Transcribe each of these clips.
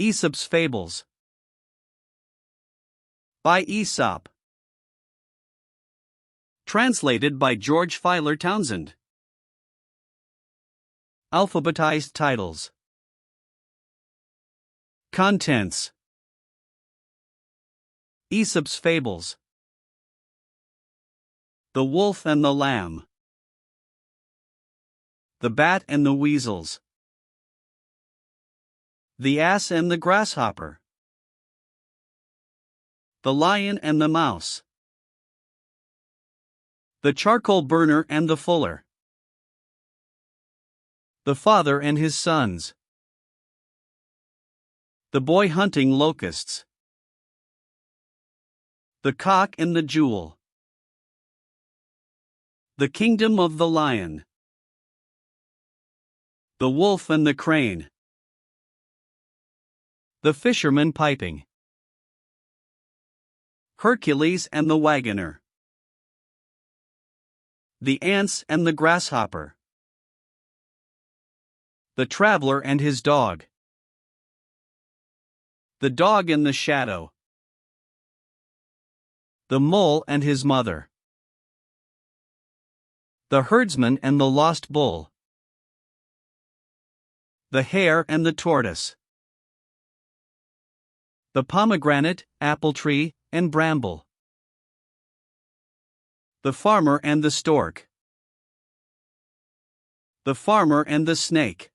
Aesop's Fables by Aesop. Translated by George Filer Townsend. Alphabetized titles. Contents: Aesop's Fables. The Wolf and the Lamb. The Bat and the Weasels. The Ass and the Grasshopper. The Lion and the Mouse. The Charcoal Burner and the Fuller. The Father and his Sons. The Boy Hunting Locusts. The Cock and the Jewel. The Kingdom of the Lion. The Wolf and the Crane. The Fisherman Piping. Hercules and the Wagoner. The Ants and the Grasshopper. The Traveler and his Dog. The Dog in the Shadow. The Mole and his Mother. The Herdsman and the Lost Bull. The Hare and the Tortoise. The Pomegranate, Apple Tree, and Bramble. The Farmer and the Stork. The Farmer and the Snake.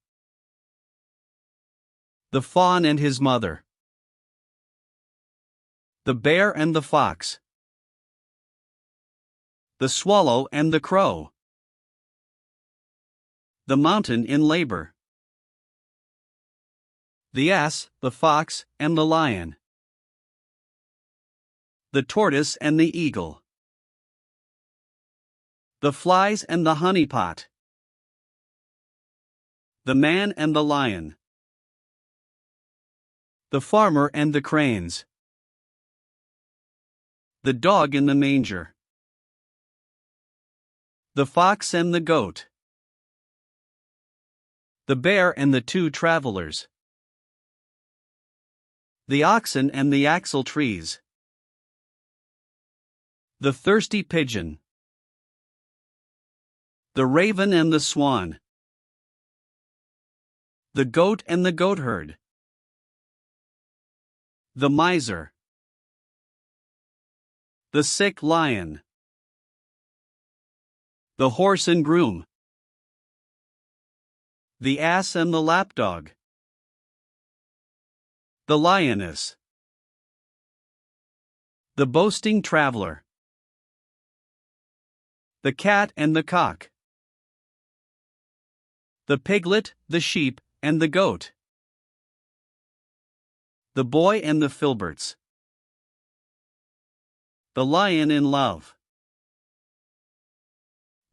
The Fawn and his Mother. The Bear and the Fox. The Swallow and the Crow. The Mountain in Labor. The Ass, the Fox, and the Lion. The Tortoise and the Eagle. The Flies and the Honey Pot. The Man and the Lion. The Farmer and the Cranes. The Dog in the Manger. The Fox and the Goat. The Bear and the Two Travelers. The Oxen and the Axle Trees. The Thirsty Pigeon. The Raven and the Swan. The Goat and the Goatherd. The Miser. The Sick Lion. The Horse and Groom. The Ass and the Lapdog. The Lioness. The Boasting Traveler. The Cat and the Cock. The Piglet, the Sheep, and the Goat. The Boy and the Filberts. The Lion in Love.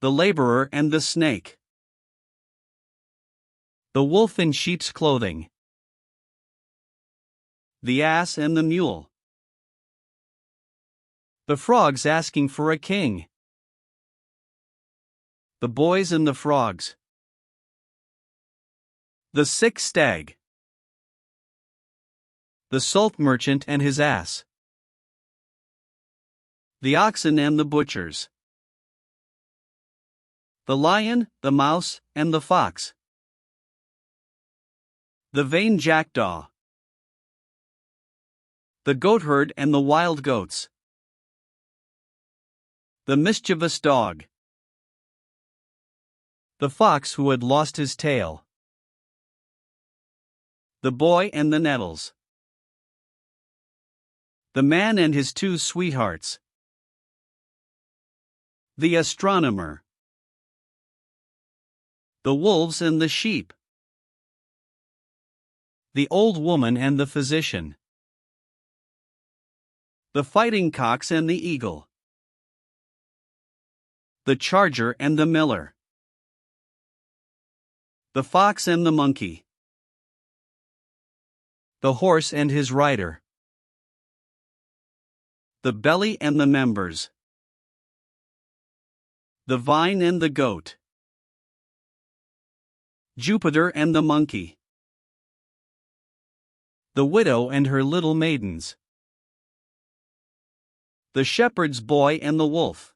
The Laborer and the Snake. The Wolf in Sheep's Clothing. The Ass and the Mule. The Frogs Asking for a King. The Boys and the Frogs. The Sick Stag. The Salt Merchant and his Ass. The Oxen and the Butchers. The Lion, the Mouse, and the Fox. The Vain Jackdaw. The Goatherd and the Wild Goats. The Mischievous Dog. The Fox who had lost his tail. The Boy and the Nettles. The Man and his Two Sweethearts. The Astronomer. The Wolves and the Sheep. The Old Woman and the Physician. The Fighting Cocks and the Eagle. The Charger and the Miller. The Fox and the Monkey. The Horse and his Rider. The Belly and the Members. The Vine and the Goat. Jupiter and the Monkey. The widow and her little maidens. The shepherd's boy and the wolf.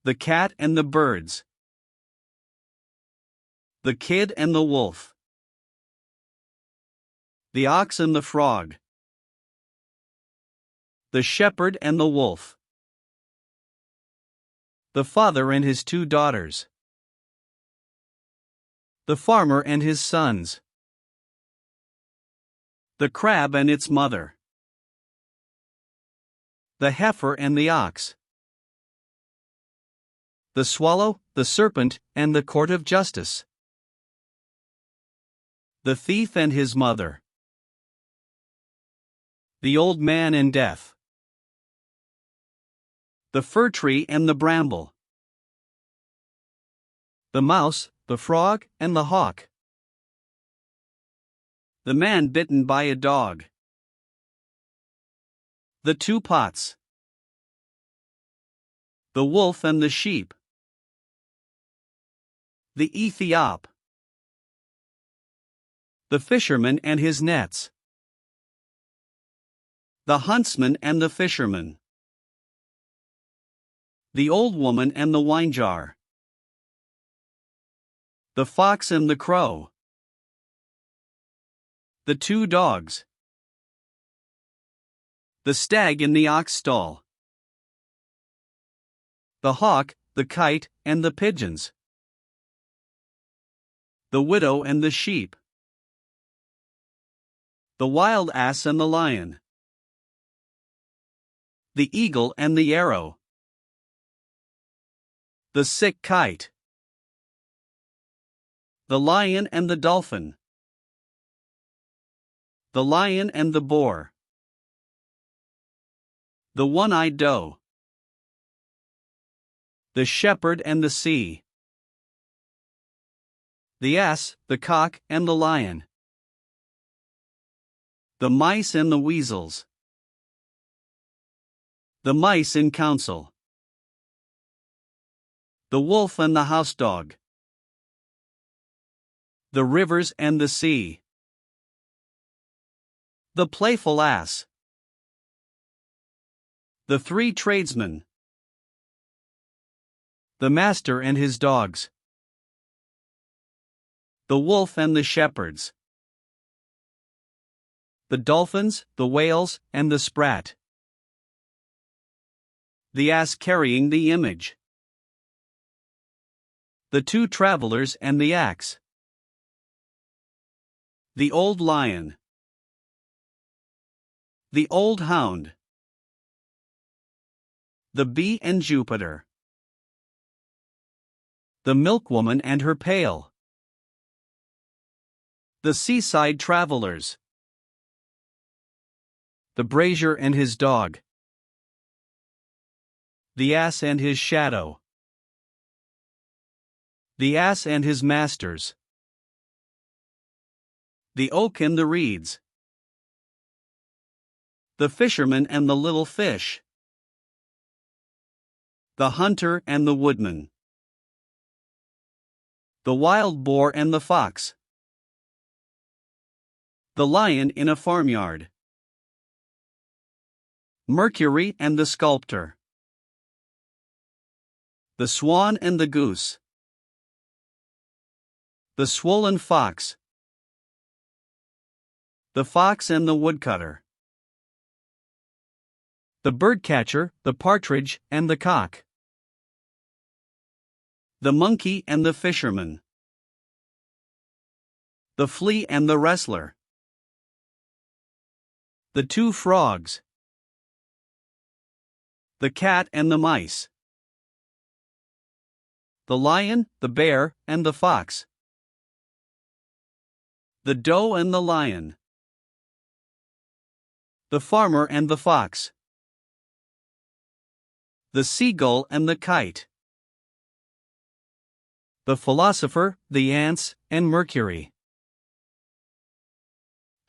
The cat and the birds. The kid and the wolf. The ox and the frog. The shepherd and the wolf. The father and his 2 daughters. The farmer and his sons. The crab and its mother. The heifer and the ox. The swallow, the serpent, and the court of justice. The thief and his mother. The old man and death. The fir tree and the bramble. The mouse, the frog, and the hawk. The man bitten by a dog. The 2 pots. The wolf and the sheep. The Aesop. The fisherman and his nets. The huntsman and the fisherman. The old woman and the wine jar. The fox and the crow. The 2 dogs. The stag in the ox stall. The hawk, the kite, and the pigeons. The widow and the sheep. The wild ass and the lion. The eagle and the arrow. The sick kite. The lion and the dolphin. The lion and the boar. The one-eyed doe. The shepherd and the sea. The ass, the cock, and the lion. The mice and the weasels. The mice in council. The wolf and the house dog. The rivers and the sea. The playful ass. The 3 tradesmen. The master and his dogs. The wolf and the shepherds. The dolphins, the whales, and the sprat. The ass carrying the image. The 2 travelers and the axe. The old lion. The old hound. The bee and Jupiter. The milkwoman and her pail. The seaside travelers. The brazier and his dog. The ass and his shadow. The ass and his masters. The oak and the reeds. The fisherman and the little fish. The hunter and the woodman. The wild boar and the fox. The lion in a farmyard. Mercury and the sculptor. The swan and the goose. The swollen fox. The fox and the woodcutter. The birdcatcher, the partridge, and the cock. The monkey and the fisherman. The flea and the wrestler. The 2 frogs. The cat and the mice. The lion, the bear, and the fox. The doe and the lion. The farmer and the fox. The seagull and the kite. The philosopher, the ants, and Mercury.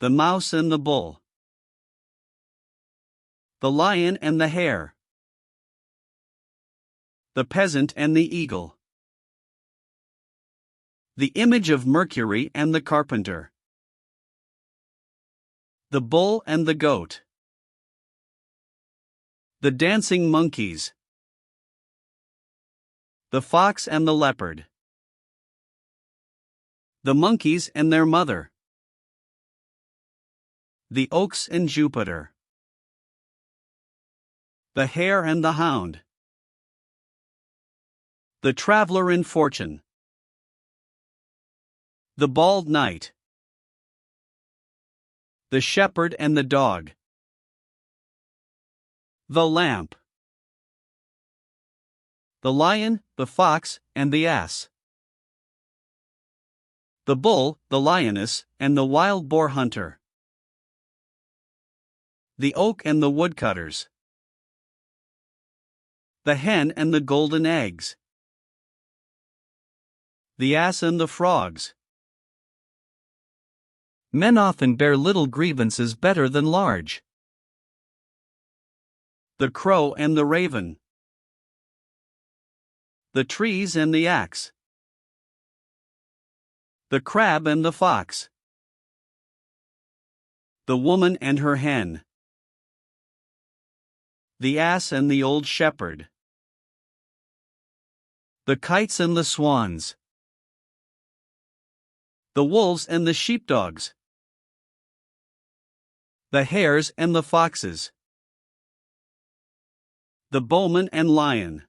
The mouse and the bull. The lion and the hare. The peasant and the eagle. The image of Mercury and the carpenter. The bull and the goat. The dancing monkeys. The fox and the leopard. The monkeys and their mother. The oaks and Jupiter. The hare and the hound. The traveler in fortune. The bald knight. The shepherd and the dog. The lamp. The lion, the fox, and the ass. The bull, the lioness, and the wild boar hunter. The oak and the woodcutters. The hen and the golden eggs. The ass and the frogs. Men often bear little grievances better than large. The crow and the raven. The trees and the axe. The crab and the fox. The woman and her hen. The ass and the old shepherd. The kites and the swans. The wolves and the sheepdogs. The hares and the foxes. The bowman and lion.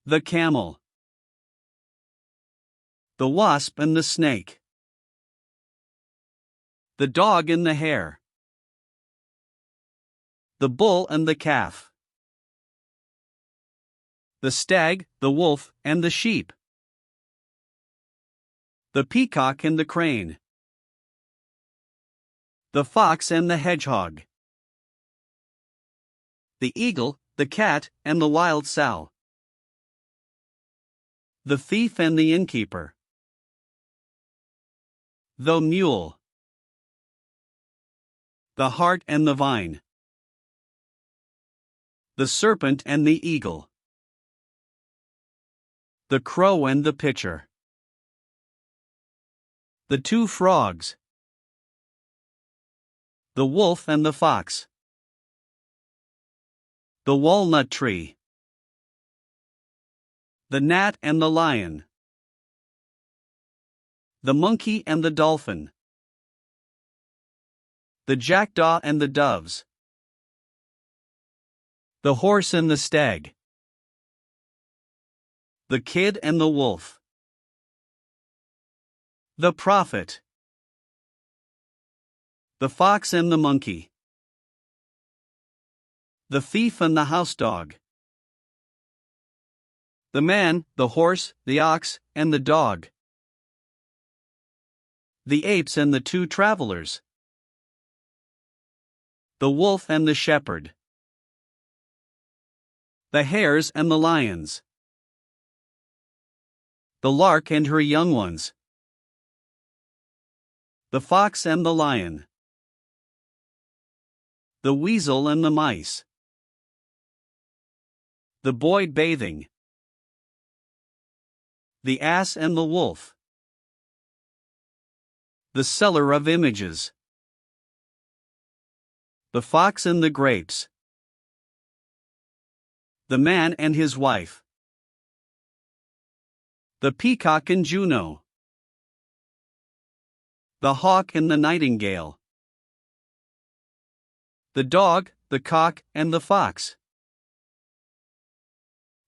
The camel. The wasp and the snake. The dog and the hare. The bull and the calf. The stag, the wolf, and the sheep. The peacock and the crane. The fox and the hedgehog. The eagle, the cat, and the wild sow. The thief and the innkeeper. The mule. The hart and the vine. The serpent and the eagle. The crow and the pitcher. The two frogs. The wolf and the fox. The walnut tree. The gnat and the lion. The monkey and the dolphin. The jackdaw and the doves. The horse and the stag. The kid and the wolf. The prophet. The fox and the monkey. The thief and the housedog. The man, the horse, the ox, and the dog. The apes and the two travelers. The wolf and the shepherd. The hares and the lions. The lark and her young ones. The fox and the lion. The weasel and the mice. The boy bathing. The ass and the wolf. The seller of images. The fox and the grapes. The man and his wife. The peacock and Juno. The hawk and the nightingale. The dog, the cock, and the fox.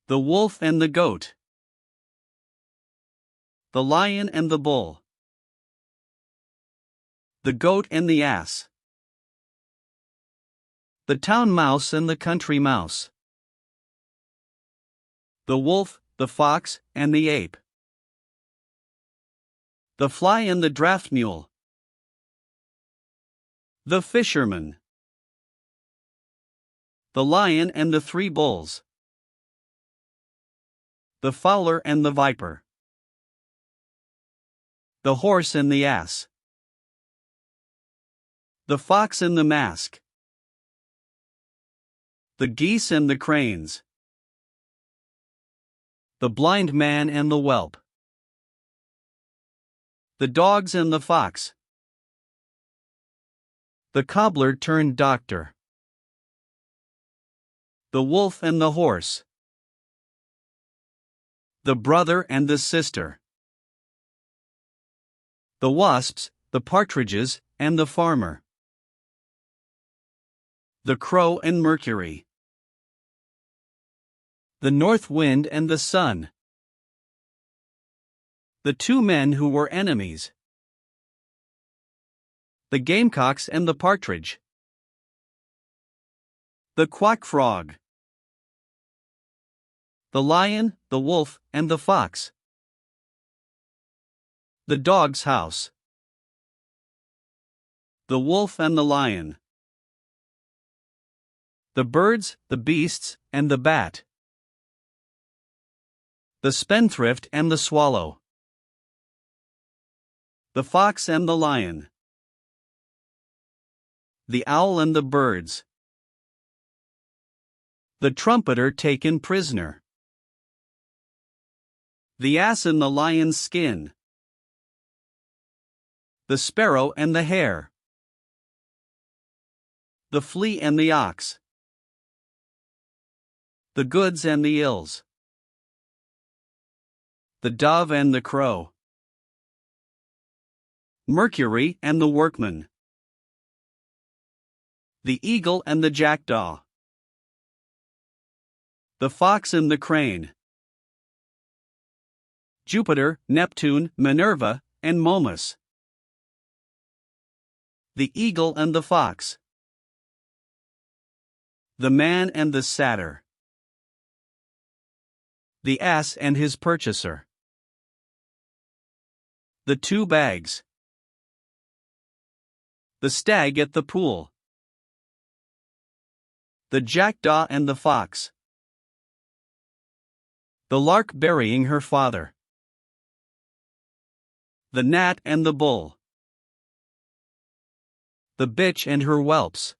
The wolf and the goat. The lion and the bull. The goat and the ass. The town mouse and the country mouse. The wolf, the fox, and the ape. The fly and the draft mule. The fisherman. The lion and the three bulls. The fowler and the viper. The horse and the ass. The fox and the mask. The geese and the cranes. The blind man and the whelp. The dogs and the fox. The cobbler turned doctor. The wolf and the horse. The brother and the sister. The wasps, the partridges, and the farmer. The crow and Mercury. The north wind and the sun. The two men who were enemies. The gamecocks and the partridge. The quack frog. The lion, the wolf, and the fox. The dog's house. The wolf and the lion. The birds, the beasts, and the bat. The spendthrift and the swallow. The fox and the lion. The owl and the birds. The trumpeter taken prisoner. The ass in the lion's skin. The sparrow and the hare. The flea and the ox. The goods and the ills. The dove and the crow. Mercury and the workman. The eagle and the jackdaw. The fox and the crane. Jupiter, Neptune, Minerva, and Momus. The eagle and the fox. The man and the satyr. The ass and his purchaser. The two bags. The stag at the pool. The jackdaw and the fox. The lark burying her father. The gnat and the bull. The bitch and her whelps.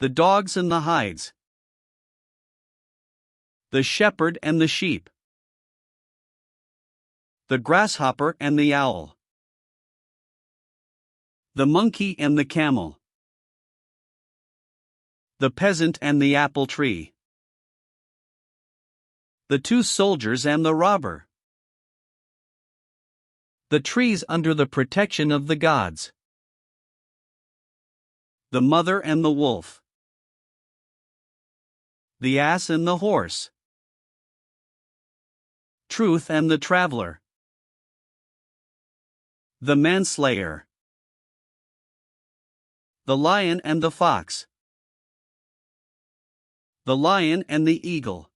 The dogs and the hides. The shepherd and the sheep. The grasshopper and the owl. The monkey and the camel. The peasant and the apple tree. The two soldiers and the robber. The trees under the protection of the gods. The mother and the wolf. The ass and the horse. Truth and the traveler. The manslayer. The lion and the fox. The lion and the eagle.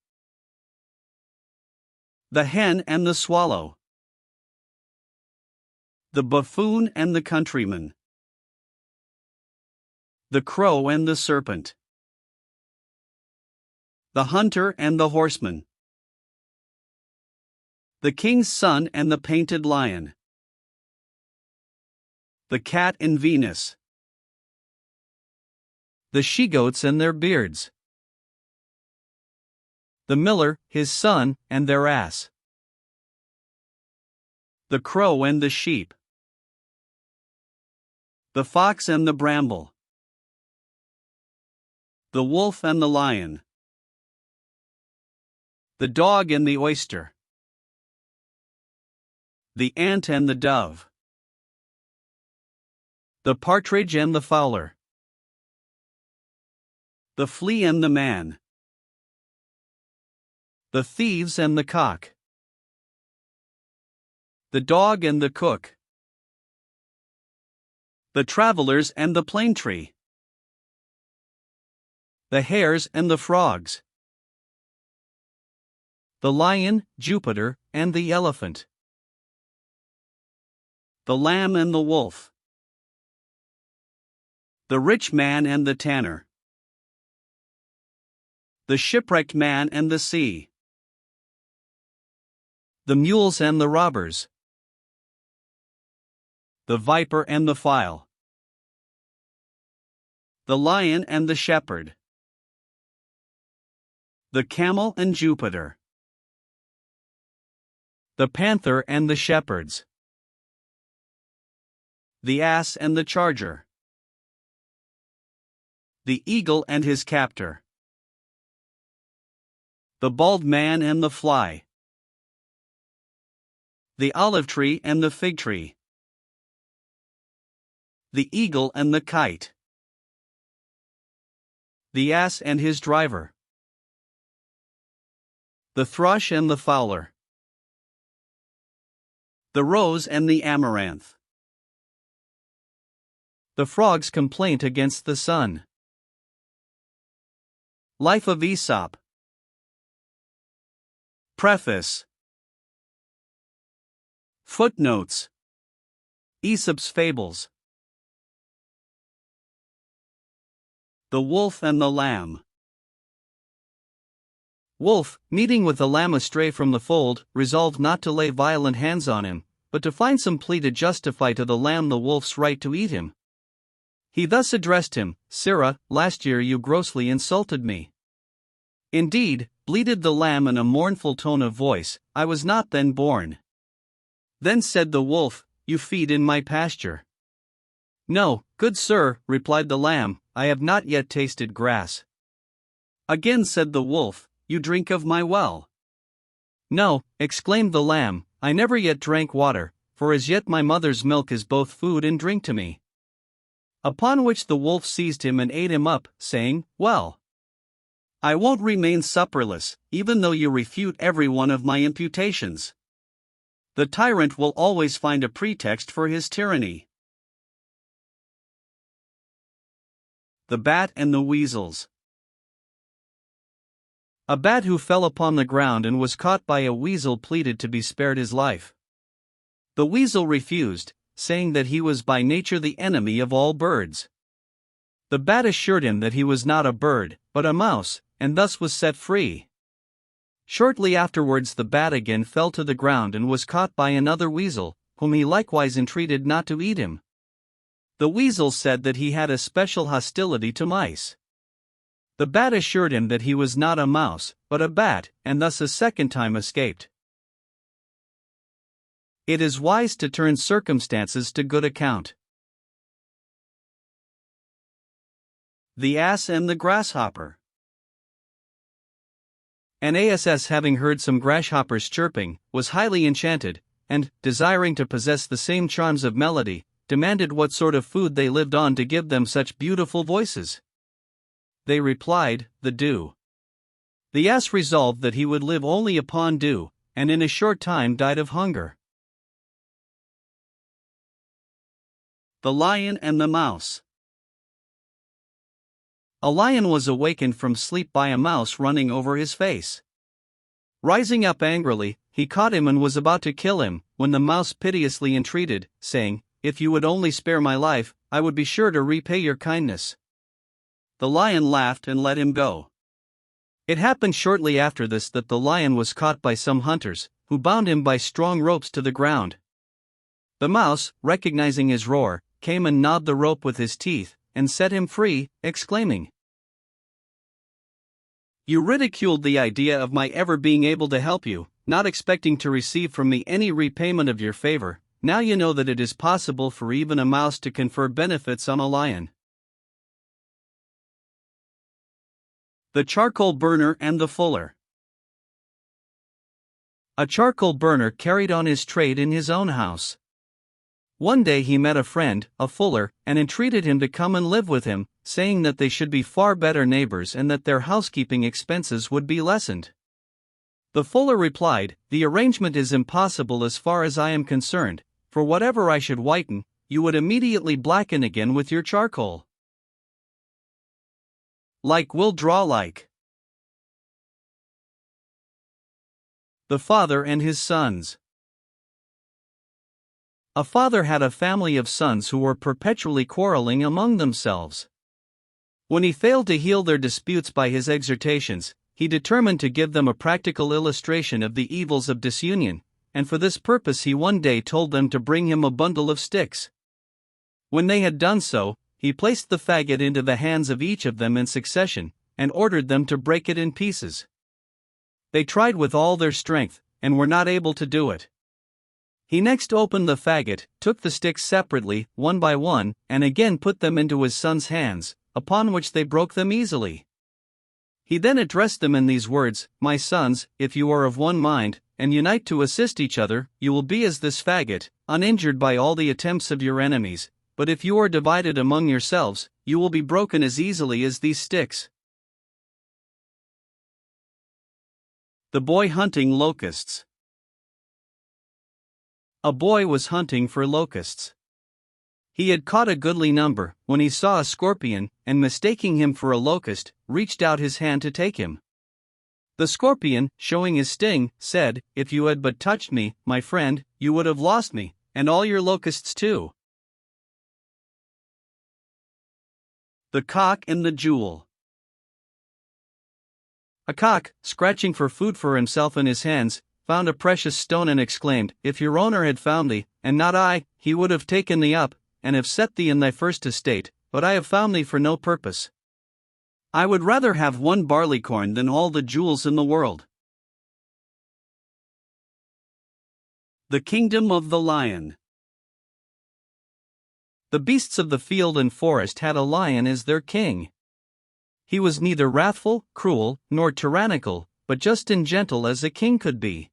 The hen and the swallow. The buffoon and the countryman. The crow and the serpent. The hunter and the horseman. The king's son and the painted lion. The cat and Venus. The she-goats and their beards. The miller, his son, and their ass. The crow and the sheep. The fox and the bramble. The wolf and the lion. The dog and the oyster. The ant and the dove. The partridge and the fowler. The flea and the man. The thieves and the cock. The dog and the cook. The travelers and the plane tree. The hares and the frogs. The lion, Jupiter, and the elephant. The lamb and the wolf. The rich man and the tanner. The shipwrecked man and the sea. The mules and the robbers. The viper and the file. The lion and the shepherd. The camel and Jupiter. The panther and the shepherds. The ass and the charger. The eagle and his captor. The bald man and the fly. The olive tree and the fig tree. The eagle and the kite. The ass and his driver. The thrush and the fowler. The rose and the amaranth. The frog's complaint against the sun. Life of Aesop. Preface. Footnotes. Aesop's Fables. The Wolf and the Lamb. Wolf, meeting with the lamb astray from the fold, resolved not to lay violent hands on him, but to find some plea to justify to the lamb the wolf's right to eat him. He thus addressed him: "Sirrah, last year you grossly insulted me." "Indeed," bleated the lamb in a mournful tone of voice, "I was not then born." Then said the wolf, "You feed in my pasture." "No, good sir," replied the lamb, "I have not yet tasted grass." Again said the wolf, "You drink of my well." "No," exclaimed the lamb, "I never yet drank water, for as yet my mother's milk is both food and drink to me." Upon which the wolf seized him and ate him up, saying, "Well, I won't remain supperless, even though you refute every one of my imputations. The tyrant will always find a pretext for his tyranny." The bat and the weasels. A bat who fell upon the ground and was caught by a weasel pleaded to be spared his life. The weasel refused, saying that he was by nature the enemy of all birds. The bat assured him that he was not a bird, but a mouse, and thus was set free. Shortly afterwards the bat again fell to the ground and was caught by another weasel, whom he likewise entreated not to eat him. The weasel said that he had a special hostility to mice. The bat assured him that he was not a mouse, but a bat, and thus a second time escaped. It is wise to turn circumstances to good account. The ass and the grasshopper. An ass, having heard some grasshoppers chirping, was highly enchanted, and, desiring to possess the same charms of melody, demanded what sort of food they lived on to give them such beautiful voices. They replied, "The dew." The ass resolved that he would live only upon dew, and in a short time died of hunger. The lion and the mouse. A lion was awakened from sleep by a mouse running over his face. Rising up angrily, he caught him and was about to kill him, when the mouse piteously entreated, saying, "If you would only spare my life, I would be sure to repay your kindness." The lion laughed and let him go. It happened shortly after this that the lion was caught by some hunters, who bound him by strong ropes to the ground. The mouse, recognizing his roar, came and gnawed the rope with his teeth, and set him free, exclaiming, "You ridiculed the idea of my ever being able to help you, not expecting to receive from me any repayment of your favor. Now you know that it is possible for even a mouse to confer benefits on a lion." The charcoal burner and the fuller. A charcoal burner carried on his trade in his own house. One day he met a friend, a fuller, and entreated him to come and live with him, saying that they should be far better neighbors and that their housekeeping expenses would be lessened. The fuller replied, "The arrangement is impossible as far as I am concerned, for whatever I should whiten, you would immediately blacken again with your charcoal. Like will draw like." The father and his sons. A father had a family of sons who were perpetually quarreling among themselves. When he failed to heal their disputes by his exhortations, he determined to give them a practical illustration of the evils of disunion, and for this purpose he one day told them to bring him a bundle of sticks. When they had done so, he placed the faggot into the hands of each of them in succession, and ordered them to break it in pieces. They tried with all their strength, and were not able to do it. He next opened the faggot, took the sticks separately, one by one, and again put them into his son's hands, upon which they broke them easily. He then addressed them in these words: My sons, if you are of one mind, and unite to assist each other, you will be as this faggot, uninjured by all the attempts of your enemies, but if you are divided among yourselves, you will be broken as easily as these sticks. The boy hunting locusts. A boy was hunting for locusts. He had caught a goodly number, when he saw a scorpion, and mistaking him for a locust, reached out his hand to take him. The scorpion, showing his sting, said, If you had but touched me, my friend, you would have lost me, and all your locusts too. The cock and the jewel. A cock, scratching for food for himself in his hands, found a precious stone and exclaimed, If your owner had found thee, and not I, he would have taken thee up, and have set thee in thy first estate, but I have found thee for no purpose. I would rather have one barleycorn than all the jewels in the world. The kingdom of the lion. The beasts of the field and forest had a lion as their king. He was neither wrathful, cruel, nor tyrannical, but just and gentle as a king could be.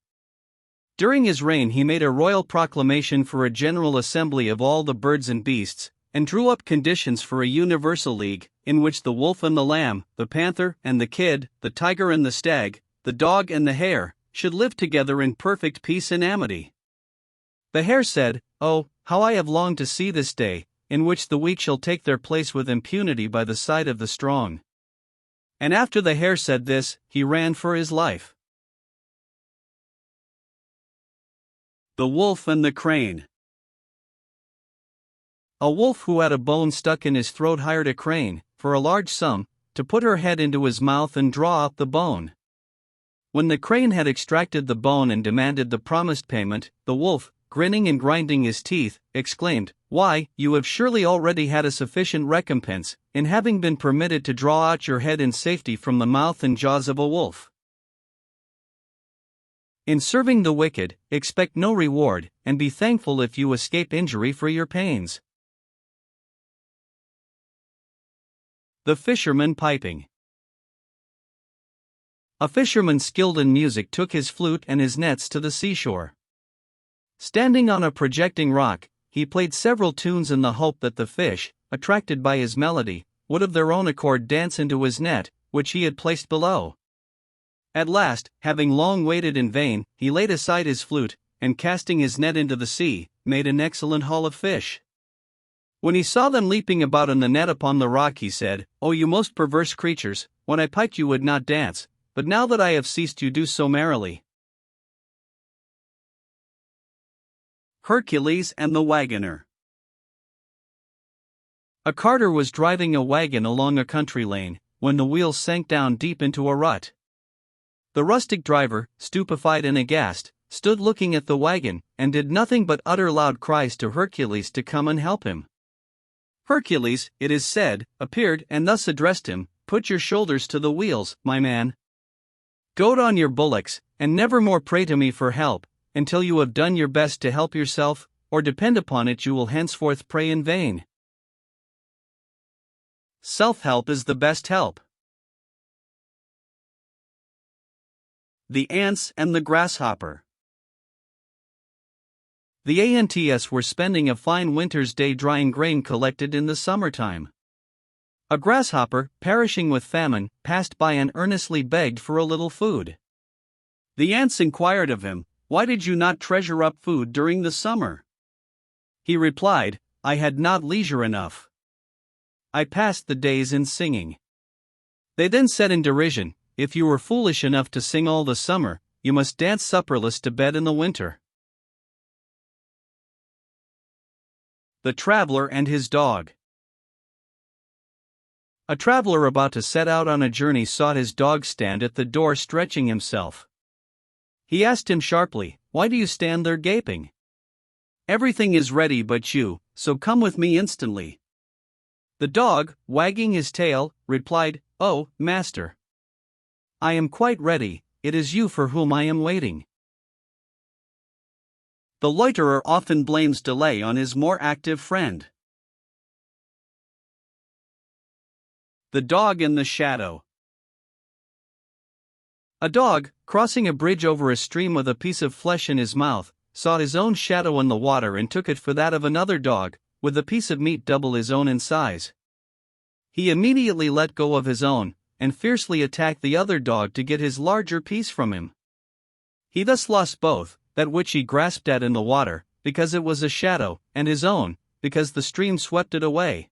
During his reign he made a royal proclamation for a general assembly of all the birds and beasts, and drew up conditions for a universal league, in which the wolf and the lamb, the panther and the kid, the tiger and the stag, the dog and the hare, should live together in perfect peace and amity. The hare said, Oh, how I have longed to see this day, in which the weak shall take their place with impunity by the side of the strong. And after the hare said this, he ran for his life. The wolf and the crane. A wolf who had a bone stuck in his throat hired a crane, for a large sum, to put her head into his mouth and draw out the bone. When the crane had extracted the bone and demanded the promised payment, the wolf, grinning and grinding his teeth, exclaimed, Why, you have surely already had a sufficient recompense, in having been permitted to draw out your head in safety from the mouth and jaws of a wolf. In serving the wicked, expect no reward, and be thankful if you escape injury for your pains. The fisherman piping. A fisherman skilled in music took his flute and his nets to the seashore. Standing on a projecting rock, he played several tunes in the hope that the fish, attracted by his melody, would of their own accord dance into his net, which he had placed below. At last, having long waited in vain, he laid aside his flute, and casting his net into the sea, made an excellent haul of fish. When he saw them leaping about in the net upon the rock, he said, O you most perverse creatures, when I piped you would not dance, but now that I have ceased you do so merrily. Hercules and the Wagoner. A carter was driving a wagon along a country lane, when the wheels sank down deep into a rut. The rustic driver, stupefied and aghast, stood looking at the wagon, and did nothing but utter loud cries to Hercules to come and help him. Hercules, it is said, appeared and thus addressed him, Put your shoulders to the wheels, my man. Goad on your bullocks, and never more pray to me for help, until you have done your best to help yourself, or depend upon it you will henceforth pray in vain. Self-help is the best help. The ants and the grasshopper. The ants were spending a fine winter's day drying grain collected in the summertime. A grasshopper, perishing with famine, passed by and earnestly begged for a little food. The ants inquired of him, Why did you not treasure up food during the summer? He replied, I had not leisure enough. I passed the days in singing. They then said in derision, If you were foolish enough to sing all the summer, you must dance supperless to bed in the winter. The traveler and his dog. A traveler about to set out on a journey saw his dog stand at the door stretching himself. He asked him sharply, Why do you stand there gaping? Everything is ready but you, so come with me instantly. The dog, wagging his tail, replied, Oh, master, I am quite ready, it is you for whom I am waiting. The loiterer often blames delay on his more active friend. The dog in the shadow. A dog, crossing a bridge over a stream with a piece of flesh in his mouth, saw his own shadow in the water and took it for that of another dog, with a piece of meat double his own in size. He immediately let go of his own, and fiercely attacked the other dog to get his larger piece from him. He thus lost both, that which he grasped at in the water, because it was a shadow, and his own, because the stream swept it away.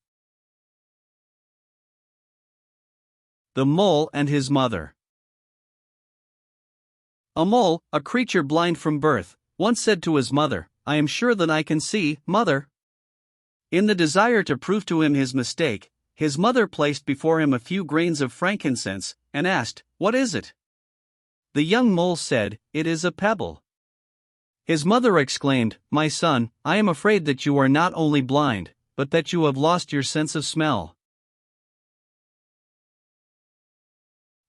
The Mole and His Mother. A mole, a creature blind from birth, once said to his mother, "I am sure that I can see, mother." In the desire to prove to him his mistake, his mother placed before him a few grains of frankincense, and asked, "What is it?" The young mole said, "It is a pebble." His mother exclaimed, "My son, I am afraid that you are not only blind, but that you have lost your sense of smell."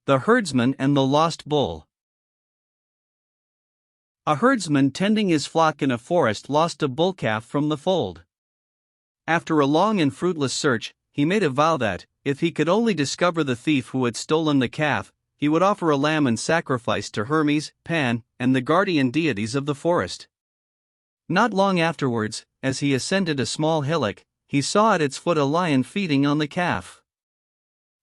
The Herdsman and the Lost Bull. A herdsman tending his flock in a forest lost a bull calf from the fold. After a long and fruitless search, he made a vow that, if he could only discover the thief who had stolen the calf, he would offer a lamb in sacrifice to Hermes, Pan, and the guardian deities of the forest. Not long afterwards, as he ascended a small hillock, he saw at its foot a lion feeding on the calf.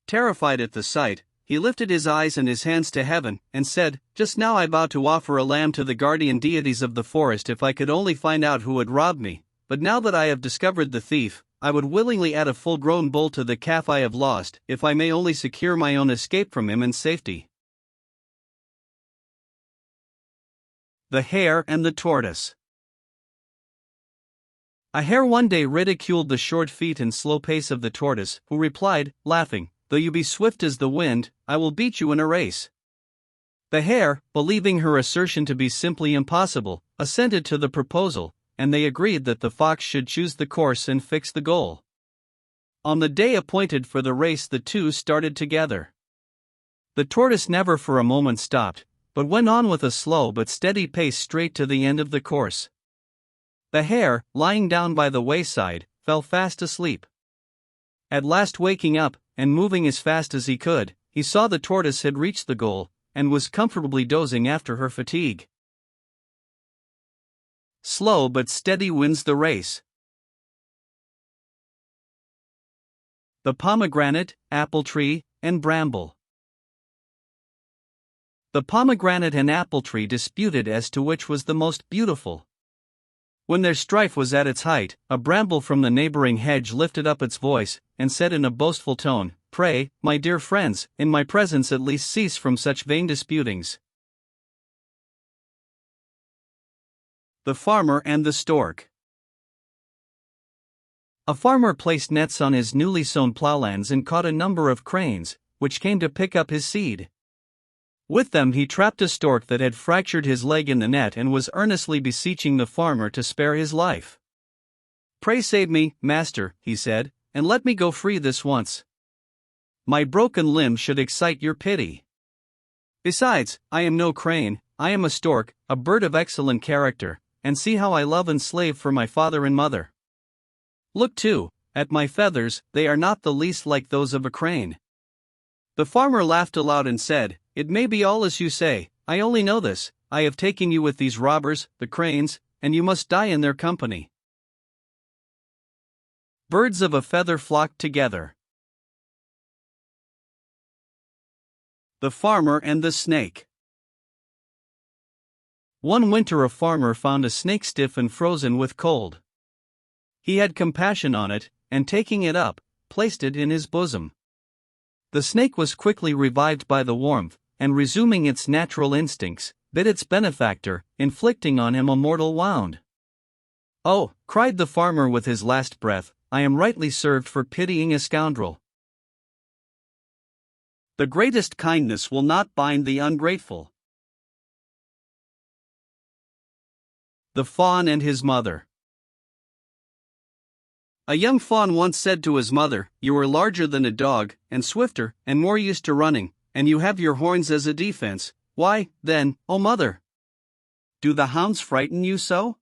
Terrified at the sight, he lifted his eyes and his hands to heaven, and said, "Just now I vowed to offer a lamb to the guardian deities of the forest if I could only find out who had robbed me, but now that I have discovered the thief, I would willingly add a full-grown bull to the calf I have lost, if I may only secure my own escape from him in safety." The Hare and the Tortoise. A hare one day ridiculed the short feet and slow pace of the tortoise, who replied, laughing, "Though you be swift as the wind, I will beat you in a race." The hare, believing her assertion to be simply impossible, assented to the proposal, and they agreed that the fox should choose the course and fix the goal. On the day appointed for the race, the two started together. The tortoise never for a moment stopped, but went on with a slow but steady pace straight to the end of the course. The hare, lying down by the wayside, fell fast asleep. At last waking up, and moving as fast as he could, he saw the tortoise had reached the goal, and was comfortably dozing after her fatigue. Slow but steady wins the race. The Pomegranate, Apple Tree, and Bramble. The pomegranate and apple tree disputed as to which was the most beautiful. When their strife was at its height, a bramble from the neighboring hedge lifted up its voice, and said in a boastful tone, "Pray, my dear friends, in my presence at least cease from such vain disputings." The Farmer and the Stork. A farmer placed nets on his newly sown plowlands and caught a number of cranes, which came to pick up his seed. With them he trapped a stork that had fractured his leg in the net and was earnestly beseeching the farmer to spare his life. "Pray save me, master," he said, "and let me go free this once. My broken limb should excite your pity. Besides, I am no crane, I am a stork, a bird of excellent character, and see how I love and slave for my father and mother. Look too, at my feathers, they are not the least like those of a crane." The farmer laughed aloud and said, "It may be all as you say, I only know this, I have taken you with these robbers, the cranes, and you must die in their company." Birds of a feather flock together. The Farmer and the Snake. One winter a farmer found a snake stiff and frozen with cold. He had compassion on it, and taking it up, placed it in his bosom. The snake was quickly revived by the warmth, and resuming its natural instincts, bit its benefactor, inflicting on him a mortal wound. "Oh," cried the farmer with his last breath, "I am rightly served for pitying a scoundrel." The greatest kindness will not bind the ungrateful. The Fawn and His Mother. A young fawn once said to his mother, "You are larger than a dog, and swifter, and more used to running, and you have your horns as a defense. Why, then, O mother, do the hounds frighten you so?"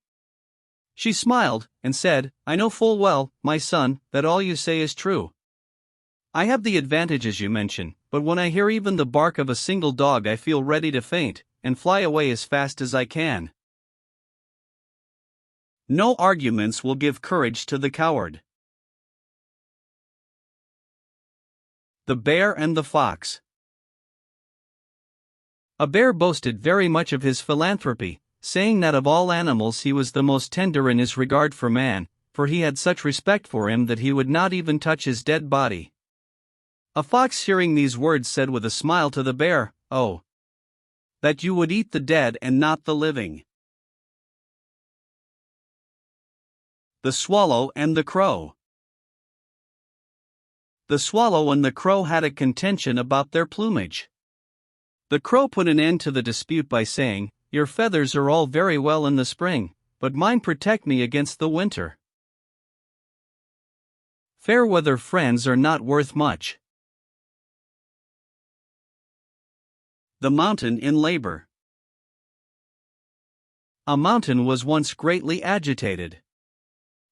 She smiled, and said, I know full well, my son, that all you say is true. I have the advantages you mention, but when I hear even the bark of a single dog I feel ready to faint, and fly away as fast as I can. No arguments will give courage to the coward. The Bear and the Fox. A bear boasted very much of his philanthropy, saying that of all animals he was the most tender in his regard for man, for he had such respect for him that he would not even touch his dead body. A fox, hearing these words, said with a smile to the bear, Oh, that you would eat the dead and not the living. The Swallow and the Crow. The swallow and the crow had a contention about their plumage. The crow put an end to the dispute by saying, Your feathers are all very well in the spring, but mine protect me against the winter. Fair weather friends are not worth much. The Mountain in Labor. A mountain was once greatly agitated.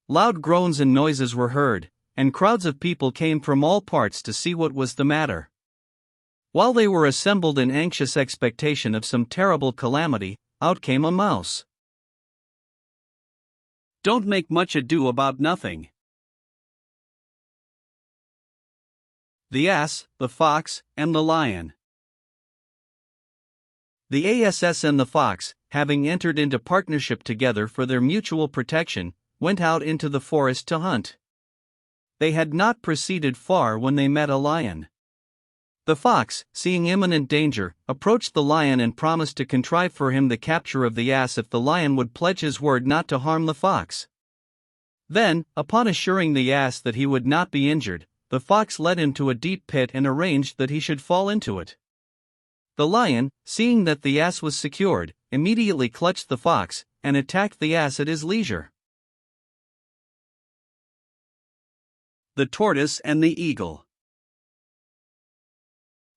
Loud groans and noises were heard, and crowds of people came from all parts to see what was the matter. While they were assembled in anxious expectation of some terrible calamity, out came a mouse. Don't make much ado about nothing. The Ass, the Fox, and the Lion. The Ass and the Fox, having entered into partnership together for their mutual protection, went out into the forest to hunt. They had not proceeded far when they met a lion. The fox, seeing imminent danger, approached the lion and promised to contrive for him the capture of the ass if the lion would pledge his word not to harm the fox. Then, upon assuring the ass that he would not be injured, the fox led him to a deep pit and arranged that he should fall into it. The lion, seeing that the ass was secured, immediately clutched the fox, and attacked the ass at his leisure. The Tortoise and the Eagle.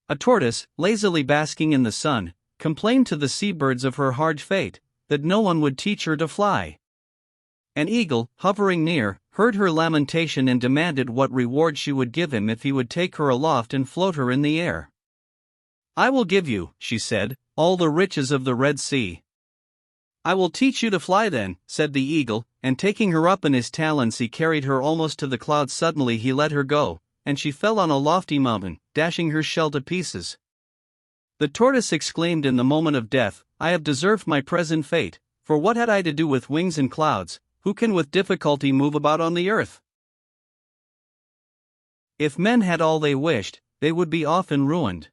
A tortoise, lazily basking in the sun, complained to the seabirds of her hard fate, that no one would teach her to fly. An eagle, hovering near, heard her lamentation and demanded what reward she would give him if he would take her aloft and float her in the air. I will give you, she said, all the riches of the Red Sea. I will teach you to fly then, said the eagle, and taking her up in his talons he carried her almost to the clouds. Suddenly he let her go, and she fell on a lofty mountain, dashing her shell to pieces. The tortoise exclaimed in the moment of death, I have deserved my present fate, for what had I to do with wings and clouds, who can with difficulty move about on the earth? If men had all they wished, they would be often ruined.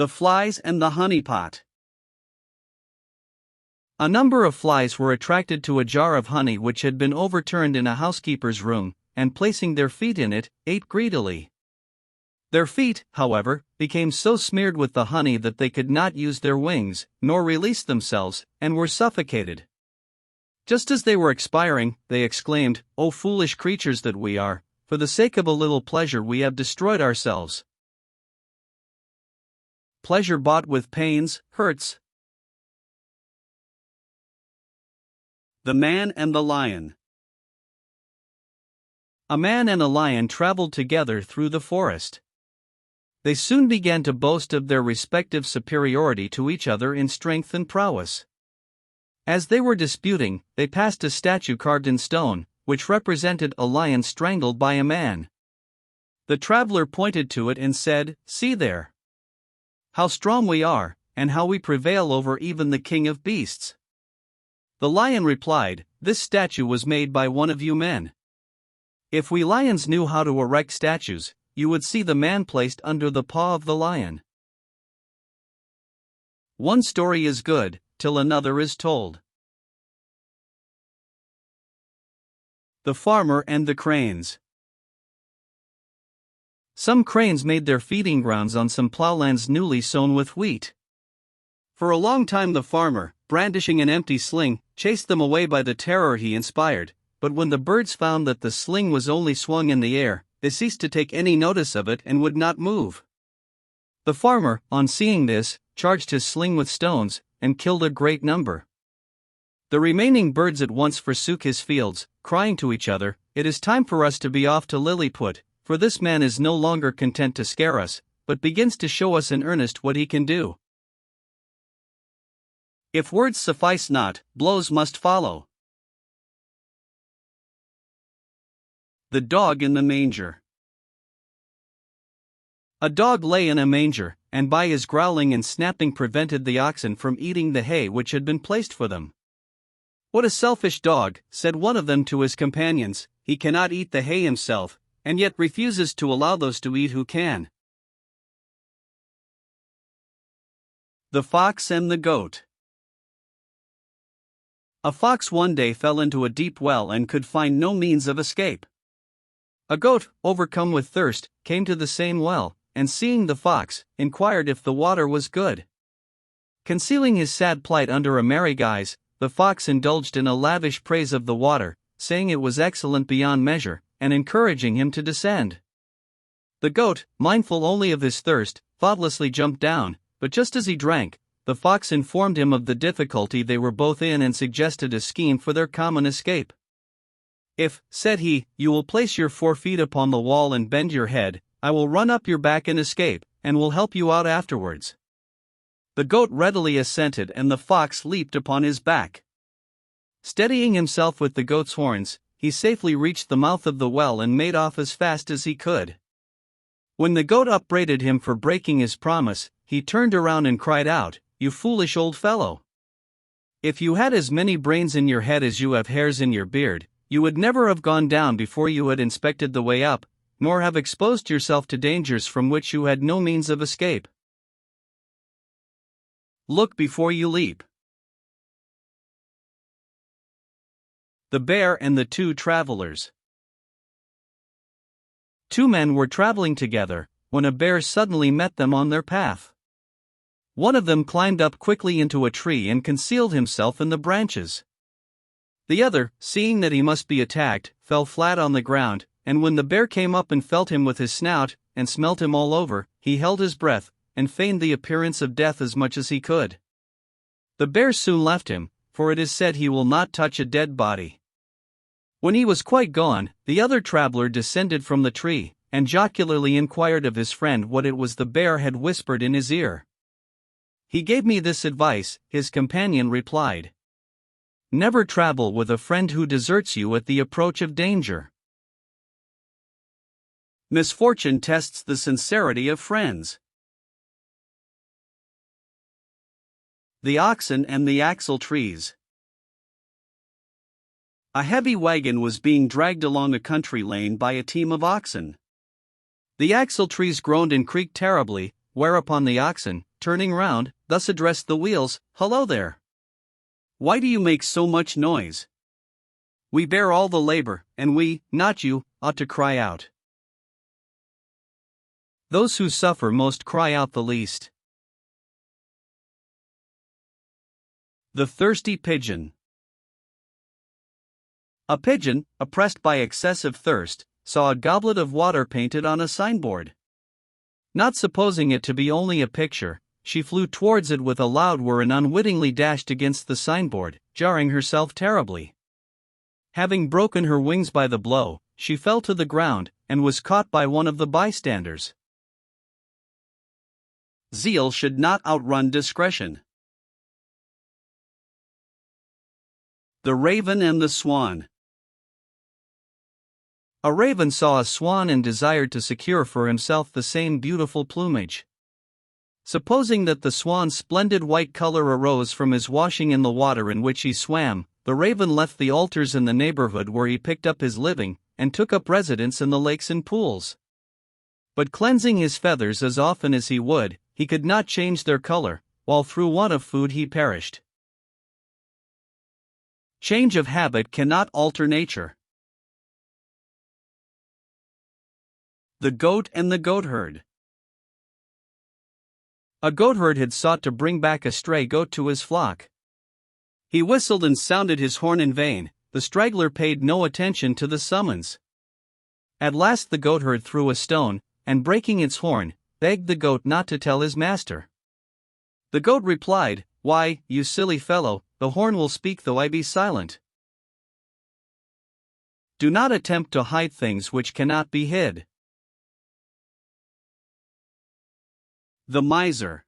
The Flies and the Honey Pot. A number of flies were attracted to a jar of honey which had been overturned in a housekeeper's room, and placing their feet in it, ate greedily. Their feet, however, became so smeared with the honey that they could not use their wings, nor release themselves, and were suffocated. Just as they were expiring, they exclaimed, O foolish creatures that we are, for the sake of a little pleasure we have destroyed ourselves. Pleasure bought with pains, hurts. The Man and the Lion. A man and a lion traveled together through the forest. They soon began to boast of their respective superiority to each other in strength and prowess. As they were disputing, they passed a statue carved in stone, which represented a lion strangled by a man. The traveler pointed to it and said, See there! How strong we are, and how we prevail over even the king of beasts. The lion replied, This statue was made by one of you men. If we lions knew how to erect statues, you would see the man placed under the paw of the lion. One story is good, till another is told. The Farmer and the Cranes. Some cranes made their feeding grounds on some plowlands newly sown with wheat. For a long time the farmer, brandishing an empty sling, chased them away by the terror he inspired, but when the birds found that the sling was only swung in the air, they ceased to take any notice of it and would not move. The farmer, on seeing this, charged his sling with stones, and killed a great number. The remaining birds at once forsook his fields, crying to each other, "It is time for us to be off to Lilliput, for this man is no longer content to scare us, but begins to show us in earnest what he can do. If words suffice not, blows must follow." The dog in the manger. A dog lay in a manger, and by his growling and snapping prevented the oxen from eating the hay which had been placed for them. "What a selfish dog," said one of them to his companions, "he cannot eat the hay himself, and yet refuses to allow those to eat who can." The Fox and the Goat. A fox one day fell into a deep well and could find no means of escape. A goat, overcome with thirst, came to the same well, and seeing the fox, inquired if the water was good. Concealing his sad plight under a merry guise, the fox indulged in a lavish praise of the water, saying it was excellent beyond measure, and encouraging him to descend. The goat, mindful only of his thirst, thoughtlessly jumped down, but just as he drank, the fox informed him of the difficulty they were both in and suggested a scheme for their common escape. "If," said he, "you will place your 4 feet upon the wall and bend your head, I will run up your back and escape, and will help you out afterwards." The goat readily assented, and the fox leaped upon his back. Steadying himself with the goat's horns, he safely reached the mouth of the well and made off as fast as he could. When the goat upbraided him for breaking his promise, he turned around and cried out, "You foolish old fellow! If you had as many brains in your head as you have hairs in your beard, you would never have gone down before you had inspected the way up, nor have exposed yourself to dangers from which you had no means of escape. Look before you leap." The Bear and the Two Travelers. 2 men were traveling together, when a bear suddenly met them on their path. One of them climbed up quickly into a tree and concealed himself in the branches. The other, seeing that he must be attacked, fell flat on the ground, and when the bear came up and felt him with his snout, and smelt him all over, he held his breath, and feigned the appearance of death as much as he could. The bear soon left him, for it is said he will not touch a dead body. When he was quite gone, the other traveler descended from the tree, and jocularly inquired of his friend what it was the bear had whispered in his ear. "He gave me this advice," his companion replied. "Never travel with a friend who deserts you at the approach of danger." Misfortune tests the sincerity of friends. The Oxen and the Axle Trees. A heavy wagon was being dragged along a country lane by a team of oxen. The axle trees groaned and creaked terribly, whereupon the oxen, turning round, thus addressed the wheels, "Hello there! Why do you make so much noise? We bear all the labor, and we, not you, ought to cry out. Those who suffer most cry out the least." The Thirsty Pigeon. A pigeon, oppressed by excessive thirst, saw a goblet of water painted on a signboard. Not supposing it to be only a picture, she flew towards it with a loud whir and unwittingly dashed against the signboard, jarring herself terribly. Having broken her wings by the blow, she fell to the ground, and was caught by one of the bystanders. Zeal should not outrun discretion. The Raven and the Swan. A raven saw a swan and desired to secure for himself the same beautiful plumage. Supposing that the swan's splendid white color arose from his washing in the water in which he swam, the raven left the altars in the neighborhood where he picked up his living, and took up residence in the lakes and pools. But cleansing his feathers as often as he would, he could not change their color, while through want of food he perished. Change of habit cannot alter nature. The Goat and the Goatherd. A goatherd had sought to bring back a stray goat to his flock. He whistled and sounded his horn in vain, the straggler paid no attention to the summons. At last the goatherd threw a stone, and breaking its horn, begged the goat not to tell his master. The goat replied, "Why, you silly fellow, the horn will speak though I be silent. Do not attempt to hide things which cannot be hid. The miser.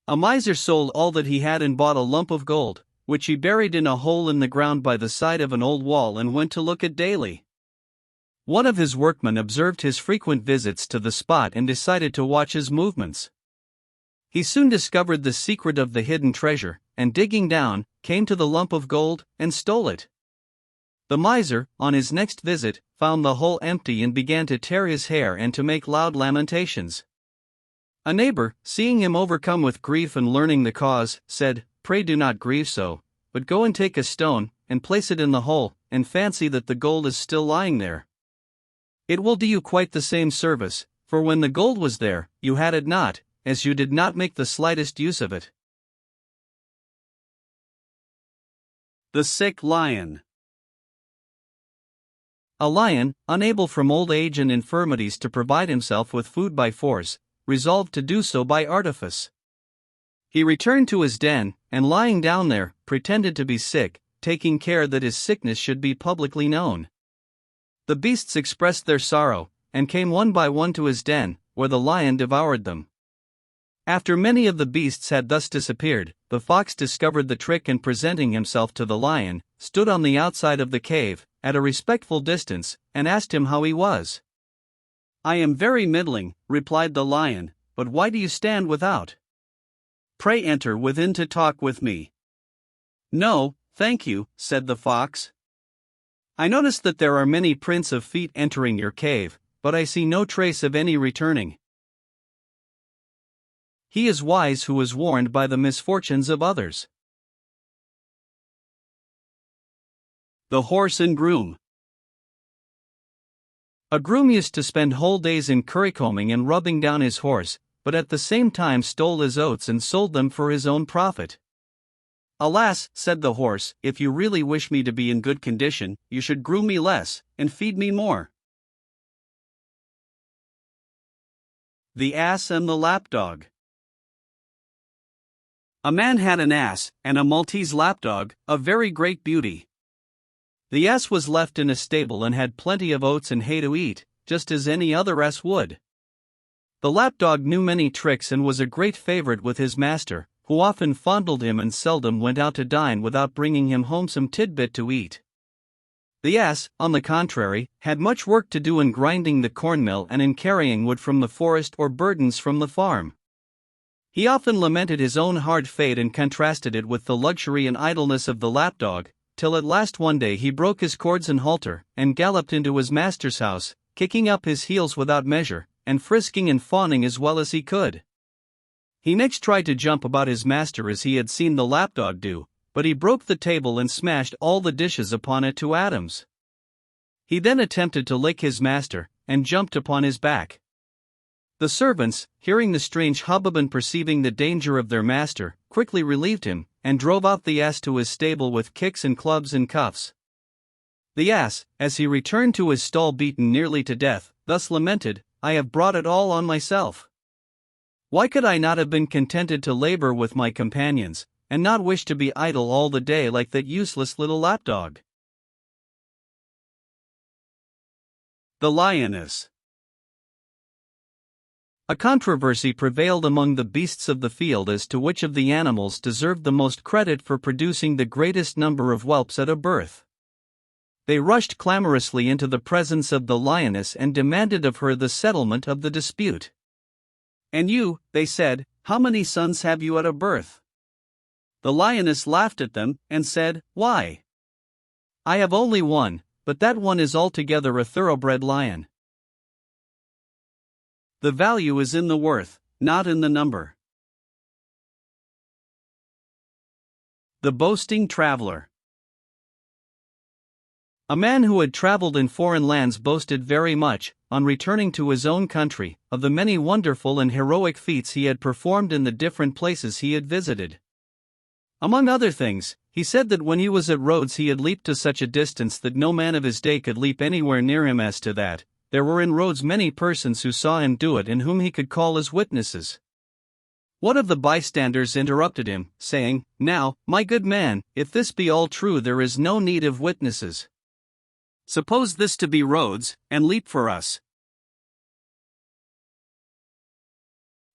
A miser sold all that he had and bought a lump of gold, which he buried in a hole in the ground by the side of an old wall and went to look at daily. One of his workmen observed his frequent visits to the spot and decided to watch his movements. He soon discovered the secret of the hidden treasure, and digging down, came to the lump of gold, and stole it. The miser, on his next visit, found the hole empty and began to tear his hair and to make loud lamentations. A neighbor, seeing him overcome with grief and learning the cause, said, "Pray do not grieve so, but go and take a stone, and place it in the hole, and fancy that the gold is still lying there. It will do you quite the same service, for when the gold was there, you had it not, as you did not make the slightest use of it." The sick lion. A lion, unable from old age and infirmities to provide himself with food by force, resolved to do so by artifice. He returned to his den, and lying down there, pretended to be sick, taking care that his sickness should be publicly known. The beasts expressed their sorrow, and came one by one to his den, where the lion devoured them. After many of the beasts had thus disappeared, the fox discovered the trick and presenting himself to the lion, stood on the outside of the cave, at a respectful distance, and asked him how he was. "I am very middling," replied the lion, "but why do you stand without? Pray enter within to talk with me." "No, thank you," said the fox. "I notice that there are many prints of feet entering your cave, but I see no trace of any returning." He is wise who is warned by the misfortunes of others. The horse and groom. A groom used to spend whole days in currycombing and rubbing down his horse, but at the same time stole his oats and sold them for his own profit. "Alas," said the horse, "if you really wish me to be in good condition, you should groom me less, and feed me more." The ass and the lapdog. A man had an ass, and a Maltese lapdog, of very great beauty. The ass was left in a stable and had plenty of oats and hay to eat, just as any other ass would. The lapdog knew many tricks and was a great favorite with his master, who often fondled him and seldom went out to dine without bringing him home some tidbit to eat. The ass, on the contrary, had much work to do in grinding the cornmill and in carrying wood from the forest or burdens from the farm. He often lamented his own hard fate and contrasted it with the luxury and idleness of the lapdog, till at last one day he broke his cords and halter, and galloped into his master's house, kicking up his heels without measure, and frisking and fawning as well as he could. He next tried to jump about his master as he had seen the lapdog do, but he broke the table and smashed all the dishes upon it to atoms. He then attempted to lick his master, and jumped upon his back. The servants, hearing the strange hubbub and perceiving the danger of their master, quickly relieved him, and drove out the ass to his stable with kicks and clubs and cuffs. The ass, as he returned to his stall beaten nearly to death, thus lamented, "I have brought it all on myself. Why could I not have been contented to labor with my companions, and not wish to be idle all the day like that useless little lapdog?" The lioness. A controversy prevailed among the beasts of the field as to which of the animals deserved the most credit for producing the greatest number of whelps at a birth. They rushed clamorously into the presence of the lioness and demanded of her the settlement of the dispute. "And you," they said, "how many sons have you at a birth?" The lioness laughed at them, and said, "Why? I have only one, but that one is altogether a thoroughbred lion. The value is in the worth, not in the number." The boasting traveler. A man who had traveled in foreign lands boasted very much, on returning to his own country, of the many wonderful and heroic feats he had performed in the different places he had visited. Among other things, he said that when he was at Rhodes he had leaped to such a distance that no man of his day could leap anywhere near him. As to that, there were in Rhodes many persons who saw him do it and whom he could call as witnesses. One of the bystanders interrupted him, saying, "Now, my good man, if this be all true, there is no need of witnesses. Suppose this to be roads, and leap for us."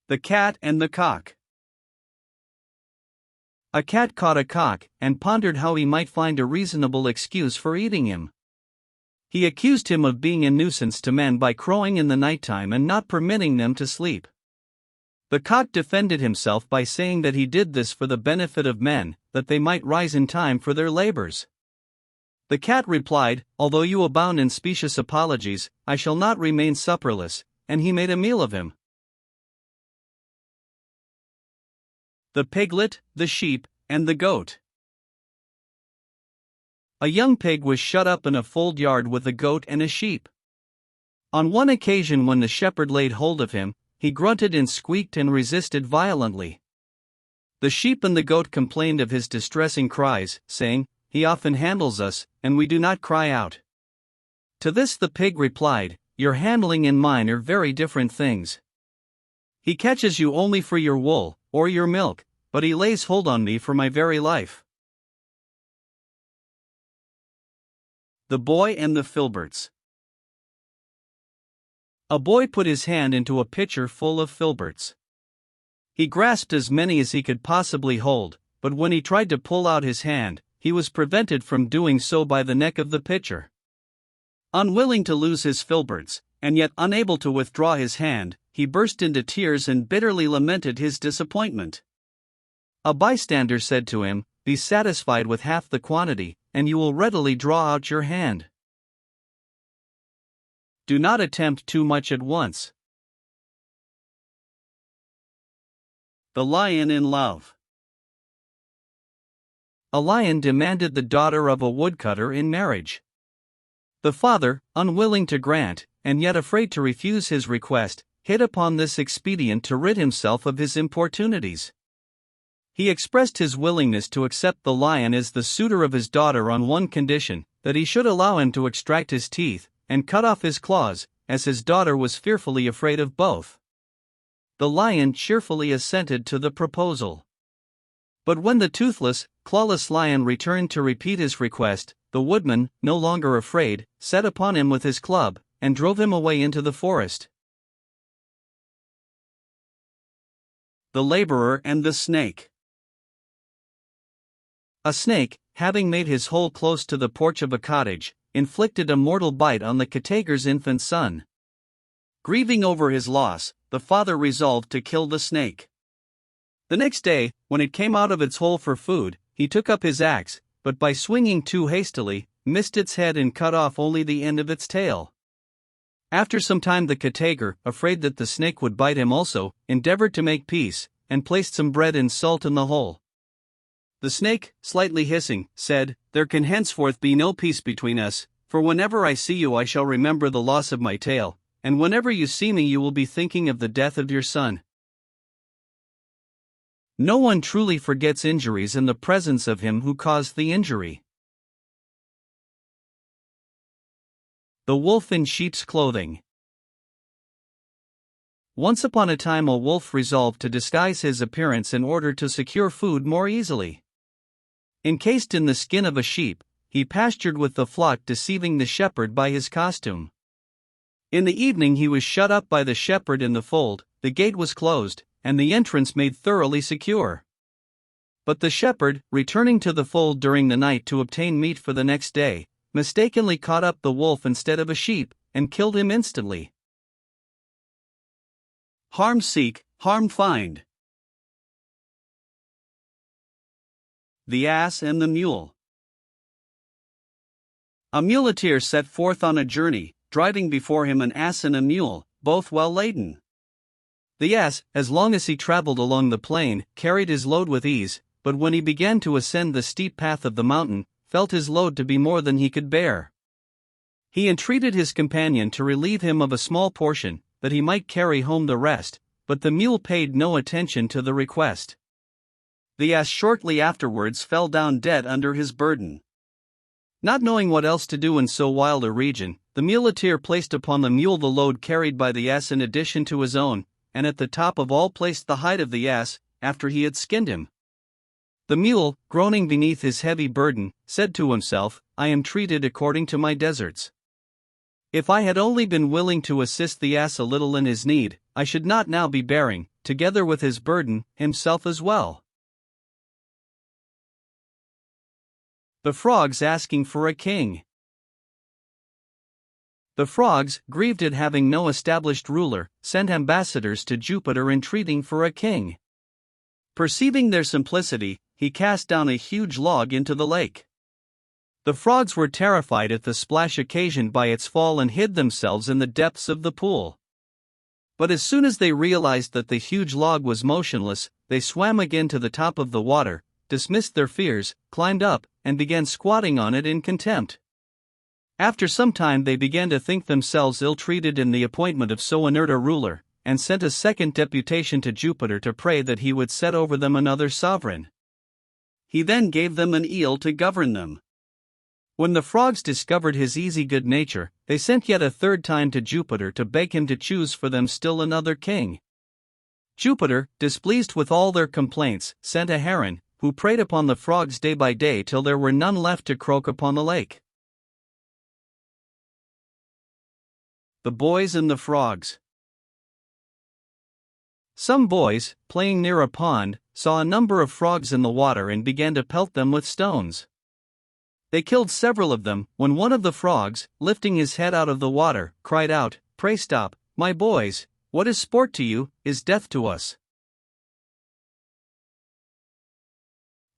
The Cat and the Cock. A cat caught a cock, and pondered how he might find a reasonable excuse for eating him. He accused him of being a nuisance to men by crowing in the nighttime and not permitting them to sleep. The cock defended himself by saying that he did this for the benefit of men, that they might rise in time for their labors. The cat replied, "Although you abound in specious apologies, I shall not remain supperless," and he made a meal of him. The Piglet, the Sheep, and the Goat. A young pig was shut up in a fold yard with a goat and a sheep. On one occasion, when the shepherd laid hold of him, he grunted and squeaked and resisted violently. The sheep and the goat complained of his distressing cries, saying, "He often handles us, and we do not cry out." To this the pig replied, "Your handling and mine are very different things. He catches you only for your wool, or your milk, but he lays hold on me for my very life." The Boy and the Filberts. A boy put his hand into a pitcher full of filberts. He grasped as many as he could possibly hold, but when he tried to pull out his hand, he was prevented from doing so by the neck of the pitcher. Unwilling to lose his filberts, and yet unable to withdraw his hand, he burst into tears and bitterly lamented his disappointment. A bystander said to him, "Be satisfied with half the quantity, and you will readily draw out your hand. Do not attempt too much at once." The Lion in Love. A lion demanded the daughter of a woodcutter in marriage. The father, unwilling to grant, and yet afraid to refuse his request, hit upon this expedient to rid himself of his importunities. He expressed his willingness to accept the lion as the suitor of his daughter on one condition, that he should allow him to extract his teeth and cut off his claws, as his daughter was fearfully afraid of both. The lion cheerfully assented to the proposal. But when the toothless, clawless lion returned to repeat his request, the woodman, no longer afraid, set upon him with his club, and drove him away into the forest. The Laborer and the Snake. A snake, having made his hole close to the porch of a cottage, inflicted a mortal bite on the cottager's infant son. Grieving over his loss, the father resolved to kill the snake. The next day, when it came out of its hole for food, he took up his axe, but by swinging too hastily, missed its head and cut off only the end of its tail. After some time the cottager, afraid that the snake would bite him also, endeavored to make peace, and placed some bread and salt in the hole. The snake, slightly hissing, said, "There can henceforth be no peace between us, for whenever I see you I shall remember the loss of my tail, and whenever you see me you will be thinking of the death of your son." No one truly forgets injuries in the presence of him who caused the injury. The Wolf in Sheep's Clothing. Once upon a time a wolf resolved to disguise his appearance in order to secure food more easily. Encased in the skin of a sheep, he pastured with the flock, deceiving the shepherd by his costume. In the evening he was shut up by the shepherd in the fold, the gate was closed, and the entrance made thoroughly secure. But the shepherd, returning to the fold during the night to obtain meat for the next day, mistakenly caught up the wolf instead of a sheep, and killed him instantly. Harm seek, harm find. The Ass and the Mule. A muleteer set forth on a journey, driving before him an ass and a mule, both well laden. The ass, as long as he traveled along the plain, carried his load with ease, but when he began to ascend the steep path of the mountain, felt his load to be more than he could bear. He entreated his companion to relieve him of a small portion, that he might carry home the rest, but the mule paid no attention to the request. The ass shortly afterwards fell down dead under his burden. Not knowing what else to do in so wild a region, the muleteer placed upon the mule the load carried by the ass in addition to his own, and at the top of all placed the hide of the ass, after he had skinned him. The mule, groaning beneath his heavy burden, said to himself, I am treated according to my deserts. If I had only been willing to assist the ass a little in his need, I should not now be bearing, together with his burden, himself as well. The frogs asking for a king. The frogs, grieved at having no established ruler, sent ambassadors to Jupiter entreating for a king. Perceiving their simplicity, he cast down a huge log into the lake. The frogs were terrified at the splash occasioned by its fall and hid themselves in the depths of the pool. But as soon as they realized that the huge log was motionless, they swam again to the top of the water, dismissed their fears, climbed up, and began squatting on it in contempt. After some time they began to think themselves ill-treated in the appointment of so inert a ruler, and sent a second deputation to Jupiter to pray that he would set over them another sovereign. He then gave them an eel to govern them. When the frogs discovered his easy good nature, they sent yet a third time to Jupiter to beg him to choose for them still another king. Jupiter, displeased with all their complaints, sent a heron, who preyed upon the frogs day by day till there were none left to croak upon the lake. The boys and the frogs. Some boys, playing near a pond, saw a number of frogs in the water and began to pelt them with stones. They killed several of them, when one of the frogs, lifting his head out of the water, cried out, Pray stop, my boys, what is sport to you, is death to us.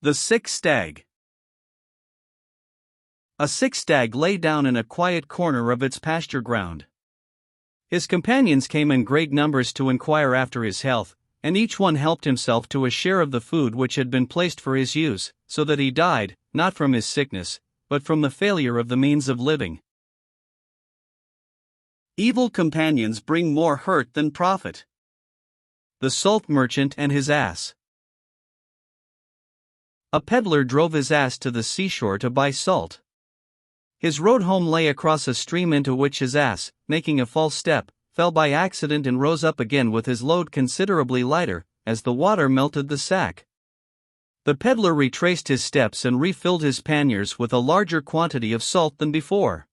The sick stag. A sick stag lay down in a quiet corner of its pasture ground. His companions came in great numbers to inquire after his health, and each one helped himself to a share of the food which had been placed for his use, so that he died, not from his sickness, but from the failure of the means of living. Evil companions bring more hurt than profit. The salt merchant and his ass. A peddler drove his ass to the seashore to buy salt. His road home lay across a stream into which his ass, making a false step, fell by accident and rose up again with his load considerably lighter, as the water melted the sack. The peddler retraced his steps and refilled his panniers with a larger quantity of salt than before.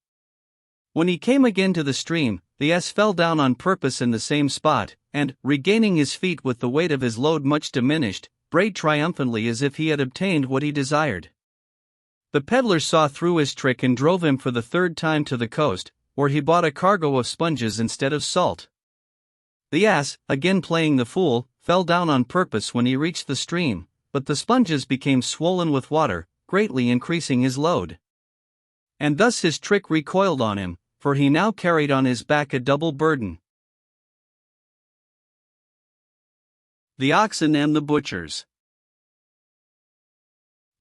When he came again to the stream, the ass fell down on purpose in the same spot, and, regaining his feet with the weight of his load much diminished, brayed triumphantly as if he had obtained what he desired. The peddler saw through his trick and drove him for the third time to the coast, where he bought a cargo of sponges instead of salt. The ass, again playing the fool, fell down on purpose when he reached the stream, but the sponges became swollen with water, greatly increasing his load. And thus his trick recoiled on him, for he now carried on his back a double burden. The oxen and the butchers.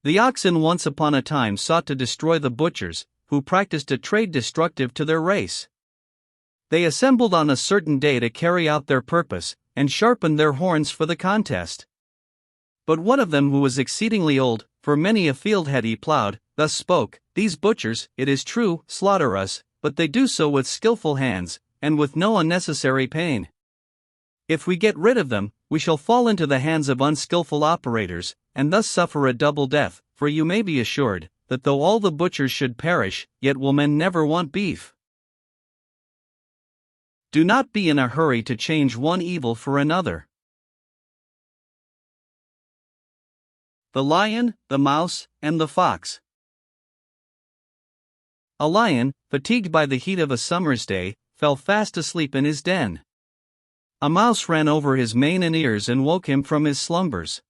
The oxen once upon a time sought to destroy the butchers, who practiced a trade destructive to their race. They assembled on a certain day to carry out their purpose, and sharpened their horns for the contest. But one of them, who was exceedingly old, for many a field had he plowed, thus spoke, These butchers, it is true, slaughter us, but they do so with skillful hands, and with no unnecessary pain. If we get rid of them, we shall fall into the hands of unskillful operators, and thus suffer a double death, for you may be assured, that though all the butchers should perish, yet will men never want beef. Do not be in a hurry to change one evil for another. The lion, the mouse, and the fox. A lion, fatigued by the heat of a summer's day, fell fast asleep in his den. A mouse ran over his mane and ears and woke him from his slumbers.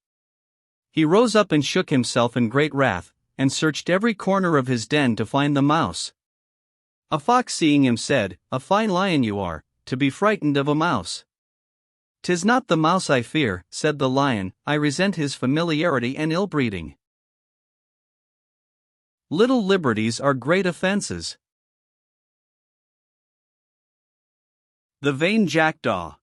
He rose up and shook himself in great wrath, and searched every corner of his den to find the mouse. A fox seeing him said, A fine lion you are, to be frightened of a mouse. 'Tis not the mouse I fear, said the lion, I resent his familiarity and ill-breeding. Little liberties are great offenses. The vain jackdaw.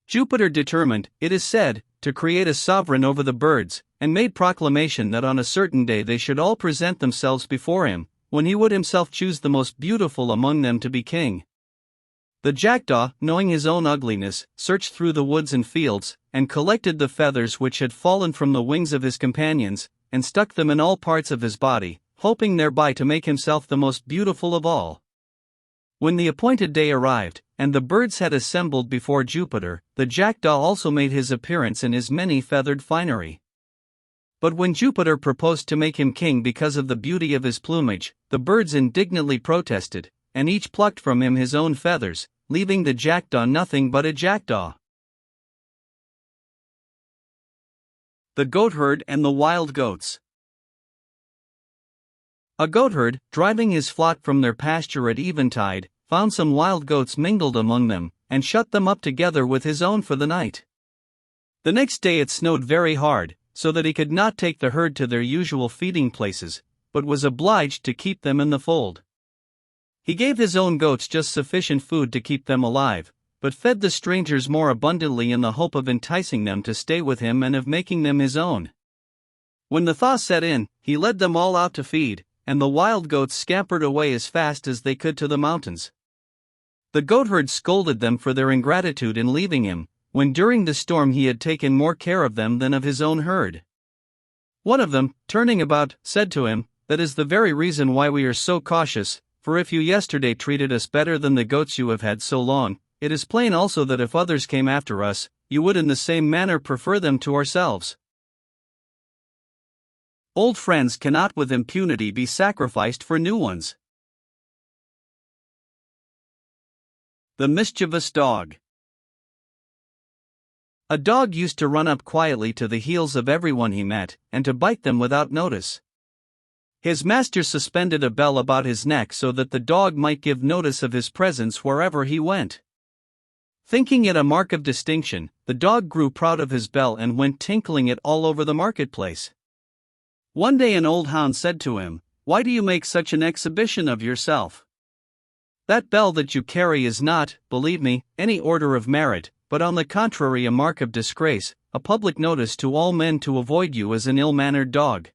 Jupiter determined, it is said, to create a sovereign over the birds, and made proclamation that on a certain day they should all present themselves before him, when he would himself choose the most beautiful among them to be king. The jackdaw, knowing his own ugliness, searched through the woods and fields, and collected the feathers which had fallen from the wings of his companions, and stuck them in all parts of his body, hoping thereby to make himself the most beautiful of all. When the appointed day arrived, and the birds had assembled before Jupiter, the jackdaw also made his appearance in his many feathered finery. But when Jupiter proposed to make him king because of the beauty of his plumage, the birds indignantly protested, and each plucked from him his own feathers, leaving the jackdaw nothing but a jackdaw. The goatherd and the wild goats. A goatherd, driving his flock from their pasture at eventide, found some wild goats mingled among them, and shut them up together with his own for the night. The next day it snowed very hard, so that he could not take the herd to their usual feeding places, but was obliged to keep them in the fold. He gave his own goats just sufficient food to keep them alive, but fed the strangers more abundantly in the hope of enticing them to stay with him and of making them his own. When the thaw set in, he led them all out to feed, and the wild goats scampered away as fast as they could to the mountains. The goatherd scolded them for their ingratitude in leaving him, when during the storm he had taken more care of them than of his own herd. One of them, turning about, said to him, "That is the very reason why we are so cautious, for if you yesterday treated us better than the goats you have had so long, it is plain also that if others came after us, you would in the same manner prefer them to ourselves." Old friends cannot with impunity be sacrificed for new ones. The mischievous dog. A dog used to run up quietly to the heels of everyone he met, and to bite them without notice. His master suspended a bell about his neck so that the dog might give notice of his presence wherever he went. Thinking it a mark of distinction, the dog grew proud of his bell and went tinkling it all over the marketplace. One day an old hound said to him, "Why do you make such an exhibition of yourself? That bell that you carry is not, believe me, any order of merit, but on the contrary a mark of disgrace, a public notice to all men to avoid you as an ill-mannered dog."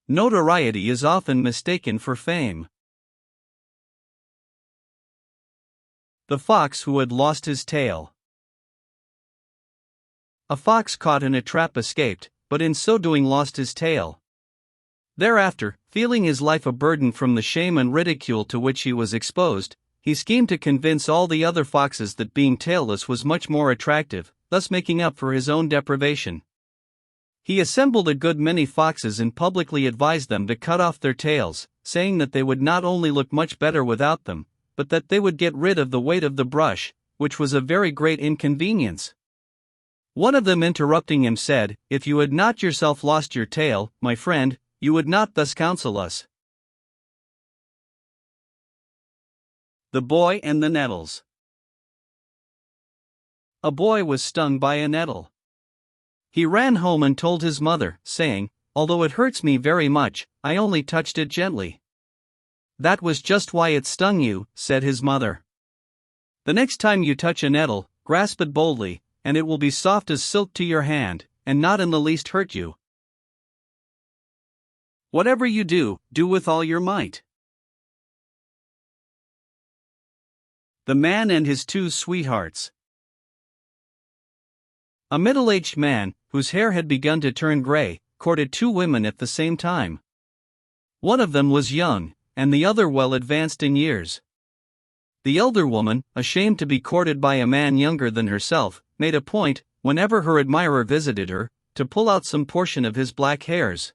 Notoriety is often mistaken for fame. The fox who had lost his tail. A fox caught in a trap escaped, but in so doing lost his tail. Thereafter, feeling his life a burden from the shame and ridicule to which he was exposed, he schemed to convince all the other foxes that being tailless was much more attractive, thus making up for his own deprivation. He assembled a good many foxes and publicly advised them to cut off their tails, saying that they would not only look much better without them, but that they would get rid of the weight of the brush, which was a very great inconvenience. One of them interrupting him said, "If you had not yourself lost your tail, my friend, you would not thus counsel us." The boy and the nettles. A boy was stung by a nettle. He ran home and told his mother, saying, "Although it hurts me very much, I only touched it gently." "That was just why it stung you," said his mother. "The next time you touch a nettle, grasp it boldly, and it will be soft as silk to your hand, and not in the least hurt you. Whatever you do, do with all your might." The man and his two sweethearts. A middle-aged man, whose hair had begun to turn gray, courted two women at the same time. One of them was young, and the other well advanced in years. The elder woman, ashamed to be courted by a man younger than herself, made a point, whenever her admirer visited her, to pull out some portion of his black hairs.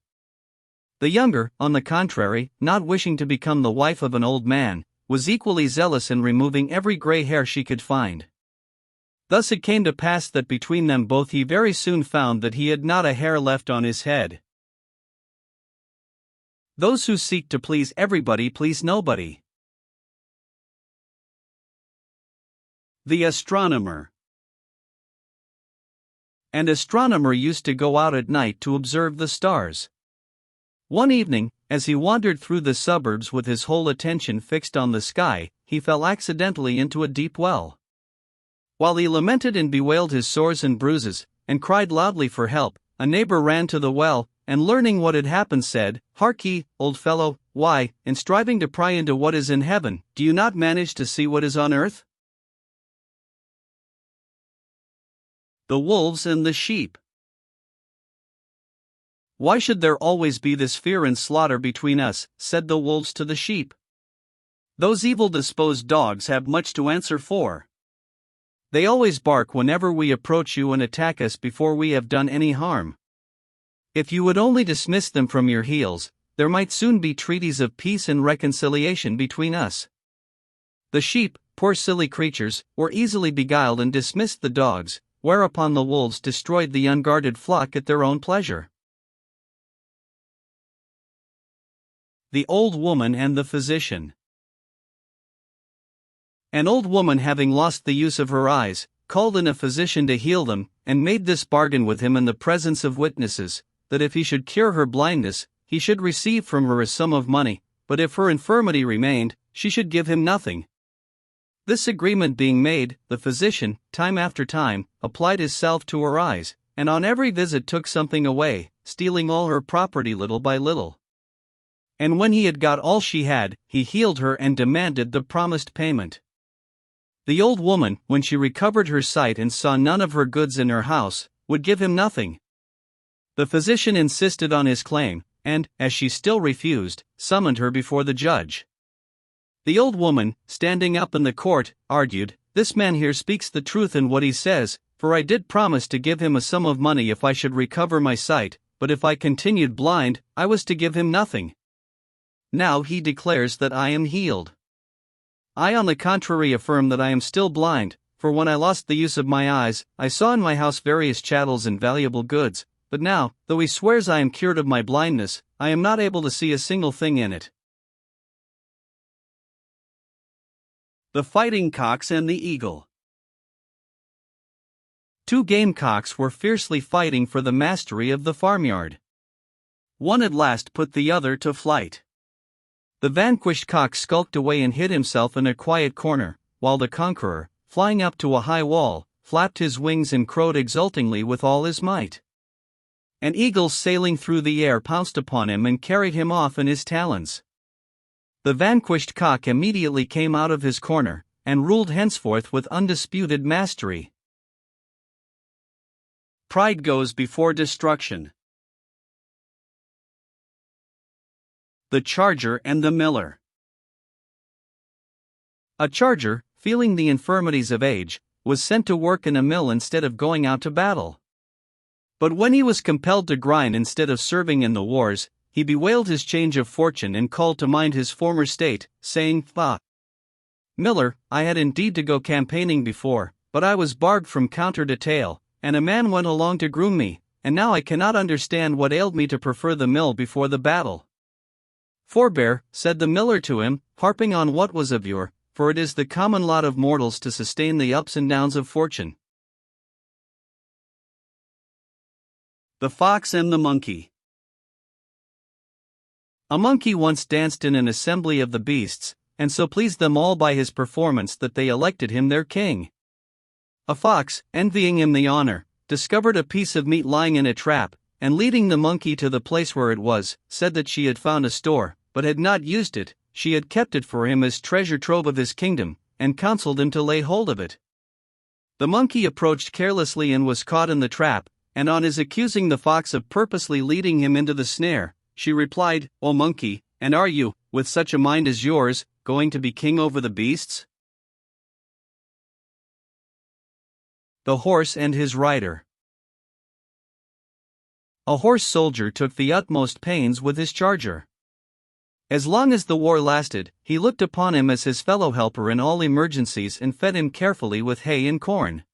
The younger, on the contrary, not wishing to become the wife of an old man, was equally zealous in removing every gray hair she could find. Thus it came to pass that between them both he very soon found that he had not a hair left on his head. Those who seek to please everybody please nobody. The astronomer. An astronomer used to go out at night to observe the stars. One evening, as he wandered through the suburbs with his whole attention fixed on the sky, he fell accidentally into a deep well. While he lamented and bewailed his sores and bruises, and cried loudly for help, a neighbor ran to the well, and learning what had happened said, "Hark ye, old fellow, Why, in striving to pry into what is in heaven, do you not manage to see what is on earth? The wolves and the sheep. Why should there always be this fear and slaughter between us, said the wolves to the sheep. Those evil-disposed dogs have much to answer for. They always bark whenever we approach you and attack us before we have done any harm. If you would only dismiss them from your heels, there might soon be treaties of peace and reconciliation between us. The sheep, poor silly creatures, were easily beguiled and dismissed the dogs, whereupon the wolves destroyed the unguarded flock at their own pleasure. The old woman and the physician. An old woman, having lost the use of her eyes, called in a physician to heal them, and made this bargain with him in the presence of witnesses, that if he should cure her blindness, he should receive from her a sum of money, but if her infirmity remained, she should give him nothing. This agreement being made, the physician, time after time, applied his salve to her eyes, and on every visit took something away, stealing all her property little by little. And when he had got all she had, he healed her and demanded the promised payment. The old woman, when she recovered her sight and saw none of her goods in her house, would give him nothing. The physician insisted on his claim, and, as she still refused, summoned her before the judge. The old woman, standing up in the court, argued, "This man here speaks the truth in what he says, for I did promise to give him a sum of money if I should recover my sight, but if I continued blind, I was to give him nothing. Now he declares that I am healed. I on the contrary affirm that I am still blind, for when I lost the use of my eyes, I saw in my house various chattels and valuable goods, but now, though he swears I am cured of my blindness, I am not able to see a single thing in it." The fighting cocks and the eagle. Two gamecocks were fiercely fighting for the mastery of the farmyard. One at last put the other to flight. The vanquished cock skulked away and hid himself in a quiet corner, while the conqueror, flying up to a high wall, flapped his wings and crowed exultingly with all his might. An eagle sailing through the air pounced upon him and carried him off in his talons. The vanquished cock immediately came out of his corner, and ruled henceforth with undisputed mastery. Pride goes before destruction. The charger and the miller. A charger, feeling the infirmities of age, was sent to work in a mill instead of going out to battle. But when he was compelled to grind instead of serving in the wars, he bewailed his change of fortune and called to mind his former state, saying, "Ah, miller, I had indeed to go campaigning before, but I was barred from counter to tail, and a man went along to groom me, and now I cannot understand what ailed me to prefer the mill before the battle." "Forbear," said the miller to him, harping on what was of yore, for it is the common lot of mortals to sustain the ups and downs of fortune. The fox and the monkey. A monkey once danced in an assembly of the beasts, and so pleased them all by his performance that they elected him their king. A fox, envying him the honor, discovered a piece of meat lying in a trap, and leading the monkey to the place where it was, said that she had found a store, but had not used it. She had kept it for him as treasure trove of his kingdom, and counseled him to lay hold of it. The monkey approached carelessly and was caught in the trap, and on his accusing the fox of purposely leading him into the snare, she replied, "O monkey, and are you, with such a mind as yours, going to be king over the beasts?" The horse and his rider. A horse soldier took the utmost pains with his charger. As long as the war lasted, he looked upon him as his fellow helper in all emergencies and fed him carefully with hay and corn.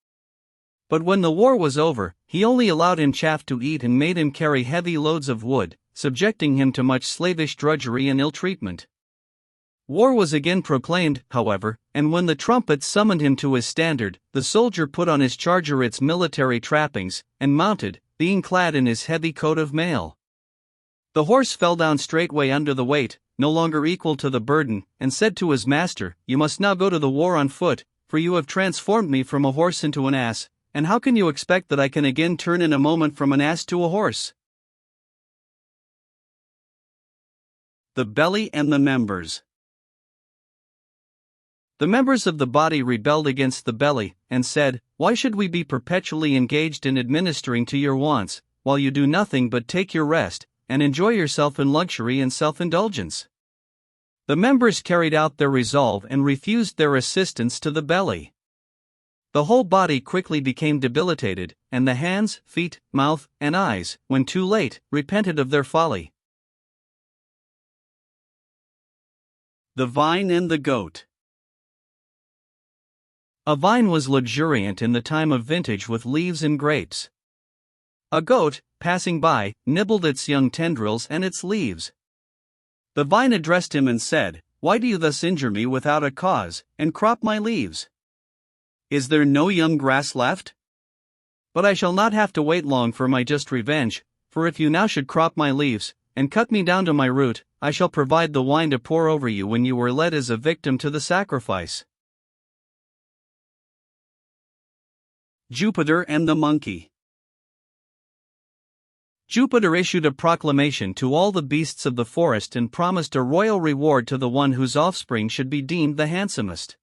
But when the war was over, he only allowed him chaff to eat and made him carry heavy loads of wood, subjecting him to much slavish drudgery and ill treatment. War was again proclaimed, however, and when the trumpet summoned him to his standard, the soldier put on his charger its military trappings, and mounted, being clad in his heavy coat of mail. The horse fell down straightway under the weight, no longer equal to the burden, and said to his master, "You must now go to the war on foot, for you have transformed me from a horse into an ass, and how can you expect that I can again turn in a moment from an ass to a horse?" The belly and the members. The members of the body rebelled against the belly, and said, "Why should we be perpetually engaged in administering to your wants, while you do nothing but take your rest, and enjoy yourself in luxury and self-indulgence?" The members carried out their resolve and refused their assistance to the belly. The whole body quickly became debilitated, and the hands, feet, mouth, and eyes, when too late, repented of their folly. The vine and the goat. A vine was luxuriant in the time of vintage with leaves and grapes. A goat, passing by, nibbled its young tendrils and its leaves. The vine addressed him and said, "Why do you thus injure me without a cause, and crop my leaves? Is there no young grass left? But I shall not have to wait long for my just revenge, for if you now should crop my leaves, and cut me down to my root, I shall provide the wine to pour over you when you were led as a victim to the sacrifice." Jupiter and the monkey. Jupiter issued a proclamation to all the beasts of the forest and promised a royal reward to the one whose offspring should be deemed the handsomest.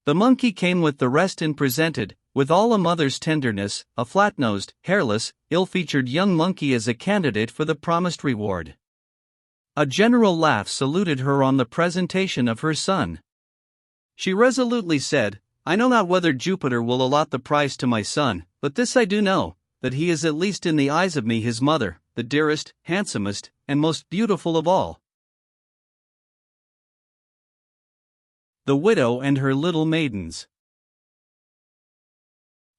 The monkey came with the rest and presented, with all a mother's tenderness, a flat-nosed, hairless, ill-featured young monkey as a candidate for the promised reward. A general laugh saluted her on the presentation of her son. She resolutely said, "I know not whether Jupiter will allot the prize to my son, but this I do know, that he is at least in the eyes of me his mother, the dearest, handsomest, and most beautiful of all." The widow and her little maidens.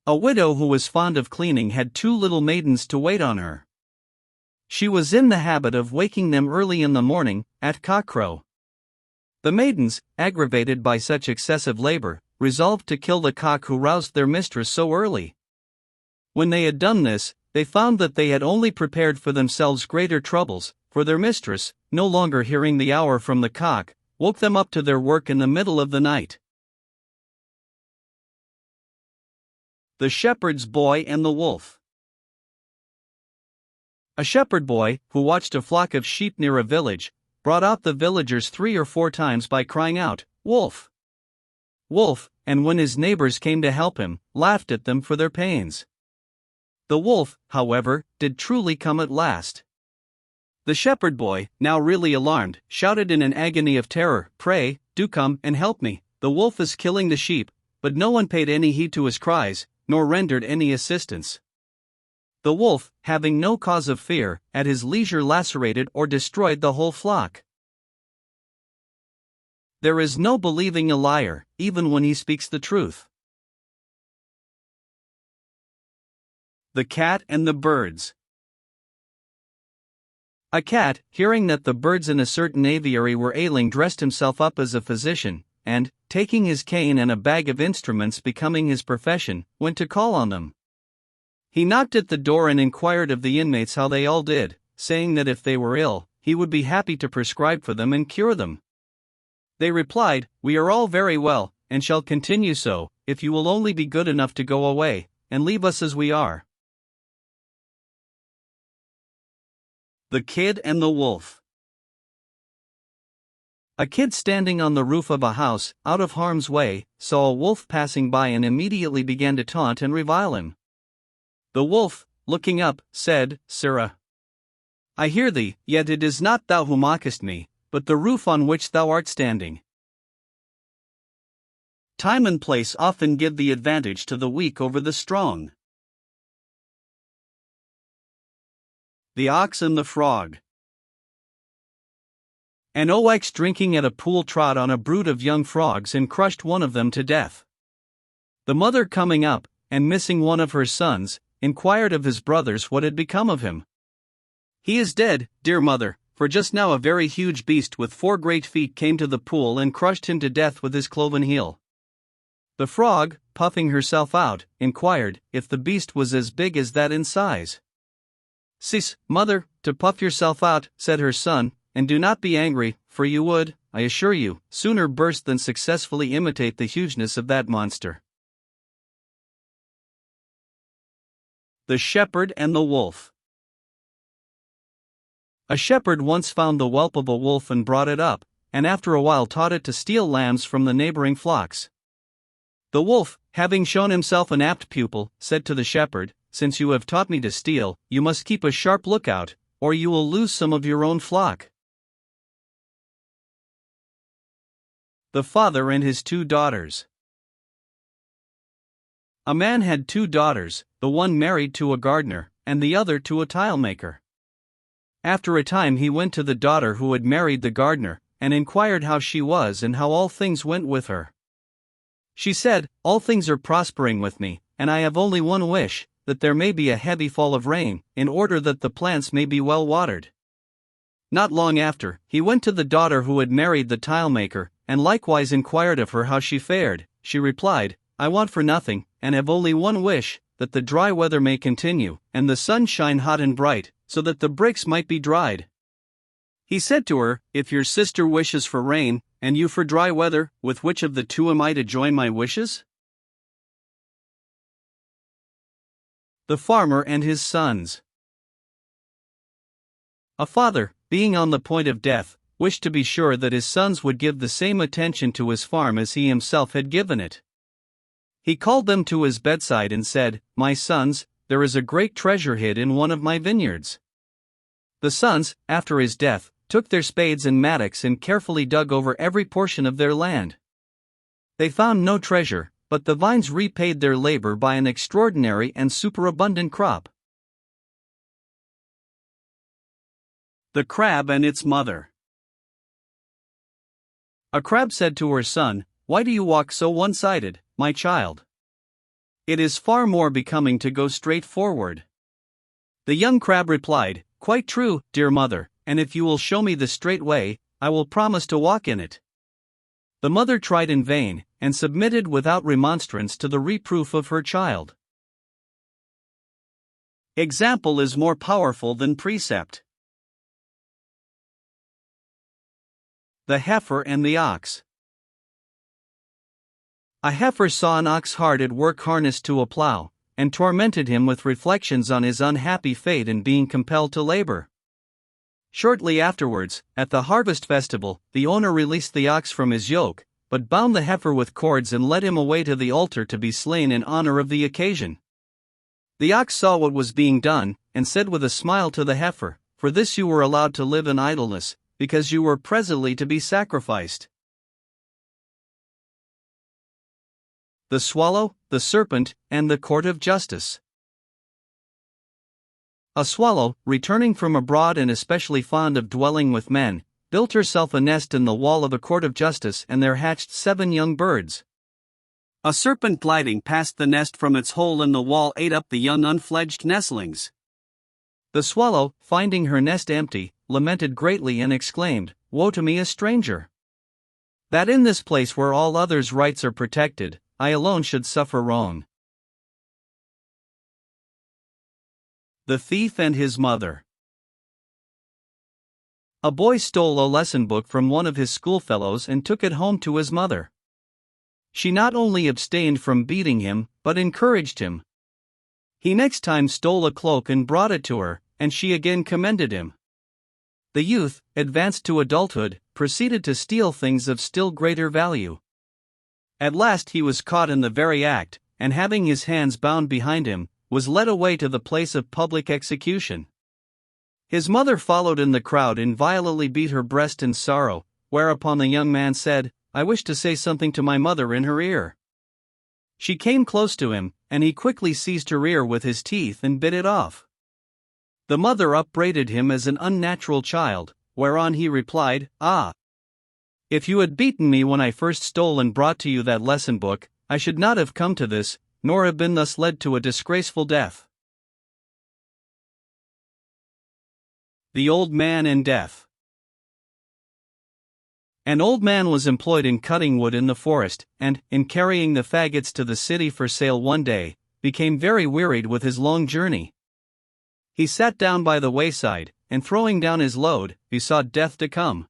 A widow who was fond of cleaning had 2 little maidens to wait on her. She was in the habit of waking them early in the morning, at cockcrow. The maidens, aggravated by such excessive labor, resolved to kill the cock who roused their mistress so early. When they had done this, they found that they had only prepared for themselves greater troubles, for their mistress, no longer hearing the hour from the cock, woke them up to their work in the middle of the night. The shepherd's boy and the wolf. A shepherd boy, who watched a flock of sheep near a village, brought out the villagers 3 or 4 times by crying out, "Wolf! Wolf!" and when his neighbors came to help him, laughed at them for their pains. The wolf, however, did truly come at last. The shepherd boy, now really alarmed, shouted in an agony of terror, "Pray, do come and help me, the wolf is killing the sheep," but no one paid any heed to his cries, nor rendered any assistance. The wolf, having no cause of fear, at his leisure lacerated or destroyed the whole flock. There is no believing a liar, even when he speaks the truth. The cat and the birds. A cat, hearing that the birds in a certain aviary were ailing, dressed himself up as a physician, and, taking his cane and a bag of instruments becoming his profession, went to call on them. He knocked at the door and inquired of the inmates how they all did, saying that if they were ill, he would be happy to prescribe for them and cure them. They replied, "We are all very well, and shall continue so, if you will only be good enough to go away, and leave us as we are." The kid and the wolf. A kid standing on the roof of a house, out of harm's way, saw a wolf passing by and immediately began to taunt and revile him. The wolf, looking up, said, "Sirrah, I hear thee, yet it is not thou who mockest me, but the roof on which thou art standing." Time and place often give the advantage to the weak over the strong. The ox and the frog. An ox drinking at a pool trod on a brood of young frogs and crushed one of them to death. The mother, coming up, and missing one of her sons, inquired of his brothers what had become of him. "He is dead, dear mother, for just now a very huge beast with 4 great feet came to the pool and crushed him to death with his cloven heel." The frog, puffing herself out, inquired if the beast was as big as that in size. "Cease, mother, to puff yourself out," said her son, "and do not be angry, for you would, I assure you, sooner burst than successfully imitate the hugeness of that monster." The shepherd and the wolf. A shepherd once found the whelp of a wolf and brought it up, and after a while taught it to steal lambs from the neighboring flocks. The wolf, having shown himself an apt pupil, said to the shepherd, "Since you have taught me to steal, you must keep a sharp lookout, or you will lose some of your own flock." The father and his two daughters. A man had two daughters, the one married to a gardener, and the other to a tile-maker. After a time he went to the daughter who had married the gardener, and inquired how she was and how all things went with her. She said, "All things are prospering with me, and I have only one wish, that there may be a heavy fall of rain, in order that the plants may be well watered." Not long after, he went to the daughter who had married the tile-maker, and likewise inquired of her how she fared. She replied, "I want for nothing, and have only one wish, that the dry weather may continue, and the sun shine hot and bright, so that the bricks might be dried." He said to her, "If your sister wishes for rain, and you for dry weather, with which of the two am I to join my wishes?" The farmer and his sons. A father, being on the point of death, wished to be sure that his sons would give the same attention to his farm as he himself had given it. He called them to his bedside and said, "My sons, there is a great treasure hid in one of my vineyards." The sons, after his death, took their spades and mattocks and carefully dug over every portion of their land. They found no treasure, but the vines repaid their labor by an extraordinary and superabundant crop. The crab and its mother. A crab said to her son, "Why do you walk so one-sided, my child? It is far more becoming to go straight forward." The young crab replied, "Quite true, dear mother, and if you will show me the straight way, I will promise to walk in it." The mother tried in vain, and submitted without remonstrance to the reproof of her child. Example is more powerful than precept. The heifer and the ox. A heifer saw an ox hard at work harnessed to a plow, and tormented him with reflections on his unhappy fate in being compelled to labor. Shortly afterwards, at the harvest festival, the owner released the ox from his yoke, but bound the heifer with cords and led him away to the altar to be slain in honor of the occasion. The ox saw what was being done, and said with a smile to the heifer, "For this you were allowed to live in idleness, because you were presently to be sacrificed." The swallow, the serpent, and the court of justice. A swallow, returning from abroad and especially fond of dwelling with men, built herself a nest in the wall of a court of justice, and there hatched 7 young birds. A serpent gliding past the nest from its hole in the wall ate up the young unfledged nestlings. The swallow, finding her nest empty, lamented greatly and exclaimed, "Woe to me, a stranger! That in this place where all others' rights are protected, I alone should suffer wrong." The thief and his mother. A boy stole a lesson book from one of his schoolfellows and took it home to his mother. She not only abstained from beating him, but encouraged him. He next time stole a cloak and brought it to her, and she again commended him. The youth, advanced to adulthood, proceeded to steal things of still greater value. At last he was caught in the very act, and having his hands bound behind him, was led away to the place of public execution. His mother followed in the crowd and violently beat her breast in sorrow, whereupon the young man said, "I wish to say something to my mother in her ear." She came close to him, and he quickly seized her ear with his teeth and bit it off. The mother upbraided him as an unnatural child, whereon he replied, "Ah! If you had beaten me when I first stole and brought to you that lesson book, I should not have come to this, nor have been thus led to a disgraceful death." The Old Man and Death. An old man was employed in cutting wood in the forest, and, in carrying the faggots to the city for sale one day, became very wearied with his long journey. He sat down by the wayside, and throwing down his load, besought Death to come.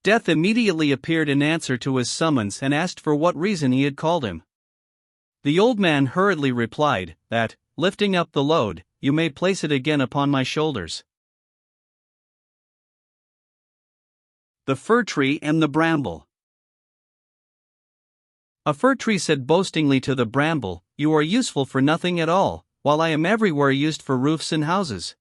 Death immediately appeared in answer to his summons and asked for what reason he had called him. The old man hurriedly replied, that, lifting up the load, you may place it again upon my shoulders. The Fir Tree and the Bramble. A fir tree said boastingly to the bramble, "You are useful for nothing at all, while I am everywhere used for roofs and houses."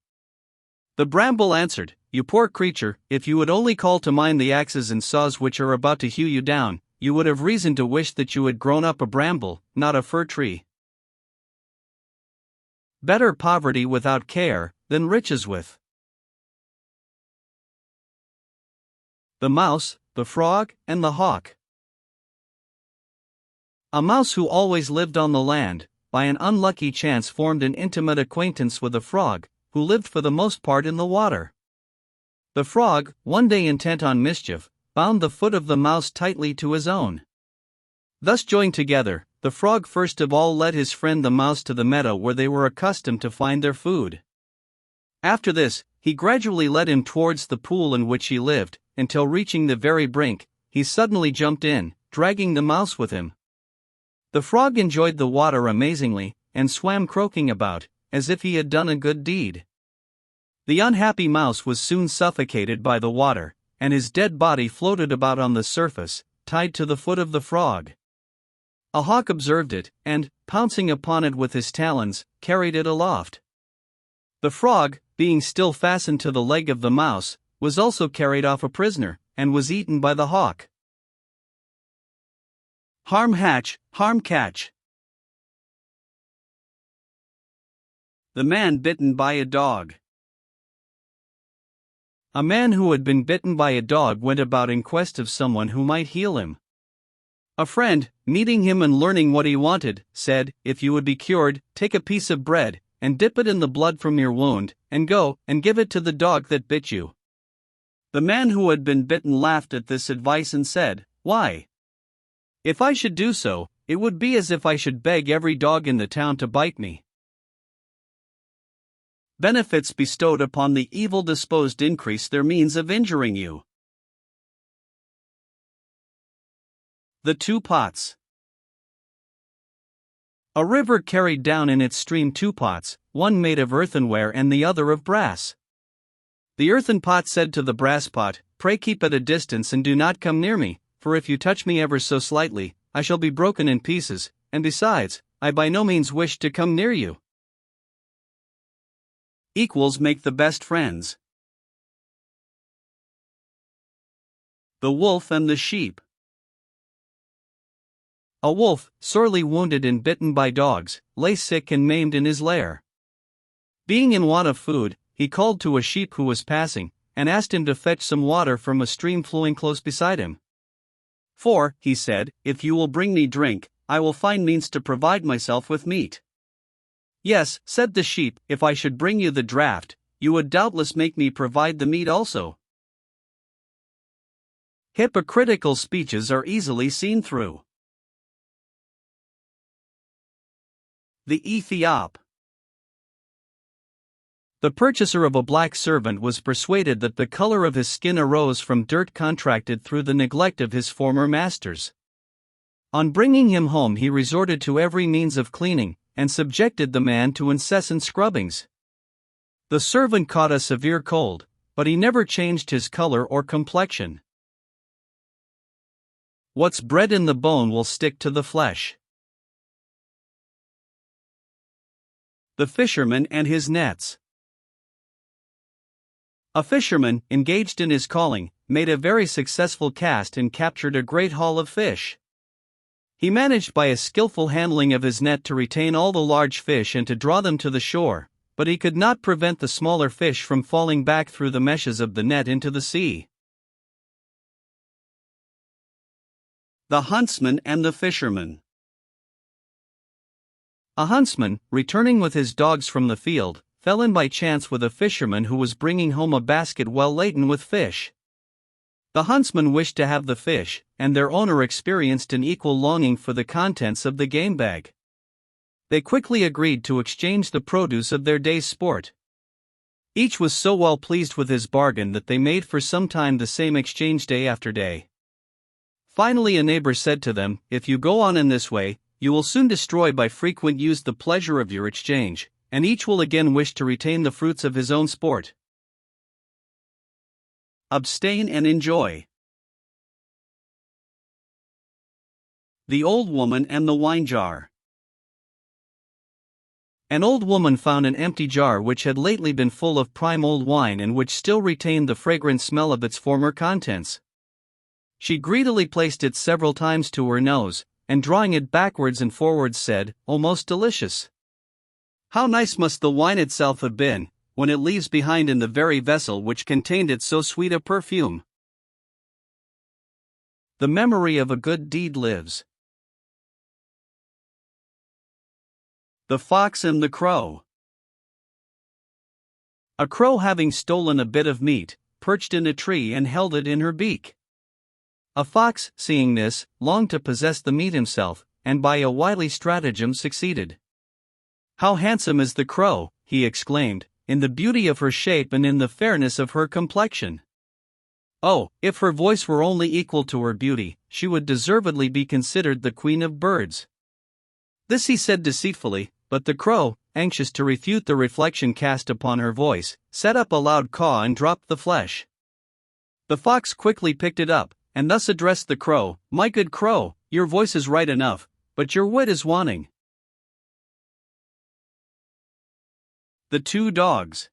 The bramble answered, "You poor creature, if you would only call to mind the axes and saws which are about to hew you down, you would have reason to wish that you had grown up a bramble, not a fir tree." Better poverty without care than riches with. The Mouse, the Frog, and the Hawk. A mouse who always lived on the land, by an unlucky chance formed an intimate acquaintance with a frog, who lived for the most part in the water. The frog, one day intent on mischief, bound the foot of the mouse tightly to his own. Thus joined together, the frog first of all led his friend the mouse to the meadow where they were accustomed to find their food. After this, he gradually led him towards the pool in which he lived, until reaching the very brink, he suddenly jumped in, dragging the mouse with him. The frog enjoyed the water amazingly, and swam croaking about, as if he had done a good deed. The unhappy mouse was soon suffocated by the water, and his dead body floated about on the surface, tied to the foot of the frog. A hawk observed it, and, pouncing upon it with his talons, carried it aloft. The frog, being still fastened to the leg of the mouse, was also carried off a prisoner, and was eaten by the hawk. Harm hatch, harm catch. The man bitten by a dog. A man who had been bitten by a dog went about in quest of someone who might heal him. A friend, meeting him and learning what he wanted, said, "If you would be cured, take a piece of bread, and dip it in the blood from your wound, and go and give it to the dog that bit you." The man who had been bitten laughed at this advice and said, "Why? If I should do so, it would be as if I should beg every dog in the town to bite me." Benefits bestowed upon the evil-disposed increase their means of injuring you. The Two Pots. A river carried down in its stream two pots, one made of earthenware and the other of brass. The earthen pot said to the brass pot, "Pray keep at a distance and do not come near me, for if you touch me ever so slightly, I shall be broken in pieces, and besides, I by no means wish to come near you." Equals make the best friends. The Wolf and the Sheep. A wolf, sorely wounded and bitten by dogs, lay sick and maimed in his lair. Being in want of food, he called to a sheep who was passing, and asked him to fetch some water from a stream flowing close beside him. "For," he said, "if you will bring me drink, I will find means to provide myself with meat." "Yes," said the sheep, "if I should bring you the draught, you would doubtless make me provide the meat also." Hypocritical speeches are easily seen through. The Aesop. The purchaser of a black servant was persuaded that the color of his skin arose from dirt contracted through the neglect of his former masters. On bringing him home, he resorted to every means of cleaning, and subjected the man to incessant scrubbings. The servant caught a severe cold, but he never changed his color or complexion. What's bred in the bone will stick to the flesh. The Fisherman and his Nets. A fisherman, engaged in his calling, made a very successful cast and captured a great haul of fish. He managed by a skillful handling of his net to retain all the large fish and to draw them to the shore, but he could not prevent the smaller fish from falling back through the meshes of the net into the sea. The Huntsman and the Fisherman. A huntsman, returning with his dogs from the field, fell in by chance with a fisherman who was bringing home a basket well laden with fish. The huntsman wished to have the fish, and their owner experienced an equal longing for the contents of the game bag. They quickly agreed to exchange the produce of their day's sport. Each was so well pleased with his bargain that they made for some time the same exchange day after day. Finally a neighbor said to them, "If you go on in this way, you will soon destroy by frequent use the pleasure of your exchange, and each will again wish to retain the fruits of his own sport." Abstain and enjoy. The Old Woman and the Wine Jar. An old woman found an empty jar which had lately been full of prime old wine and which still retained the fragrant smell of its former contents. She greedily placed it several times to her nose, and drawing it backwards and forwards said, "Oh, most delicious! How nice must the wine itself have been, when it leaves behind in the very vessel which contained it so sweet a perfume." The memory of a good deed lives. The Fox and the Crow. A crow, having stolen a bit of meat, perched in a tree and held it in her beak. A fox, seeing this, longed to possess the meat himself, and by a wily stratagem succeeded. "How handsome is the crow," he exclaimed, "in the beauty of her shape and in the fairness of her complexion! Oh, if her voice were only equal to her beauty, she would deservedly be considered the queen of birds." This he said deceitfully, but the crow, anxious to refute the reflection cast upon her voice, set up a loud caw and dropped the flesh. The fox quickly picked it up, and thus addressed the crow, "My good crow, your voice is right enough, but your wit is wanting." The Two Dogs.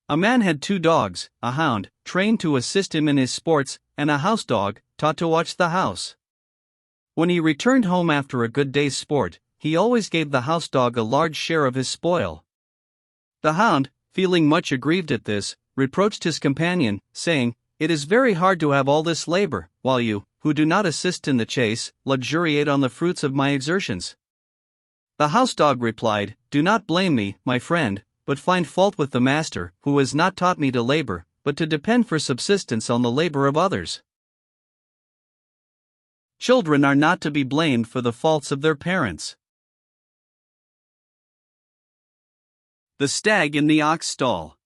A man had 2 dogs, a hound, trained to assist him in his sports, and a house dog, taught to watch the house. When he returned home after a good day's sport, he always gave the house dog a large share of his spoil. The hound, feeling much aggrieved at this, reproached his companion, saying, "It is very hard to have all this labor, while you, who do not assist in the chase, luxuriate on the fruits of my exertions." The house dog replied, "Do not blame me, my friend, but find fault with the master, who has not taught me to labor, but to depend for subsistence on the labor of others." Children are not to be blamed for the faults of their parents. The Stag in the Ox Stall.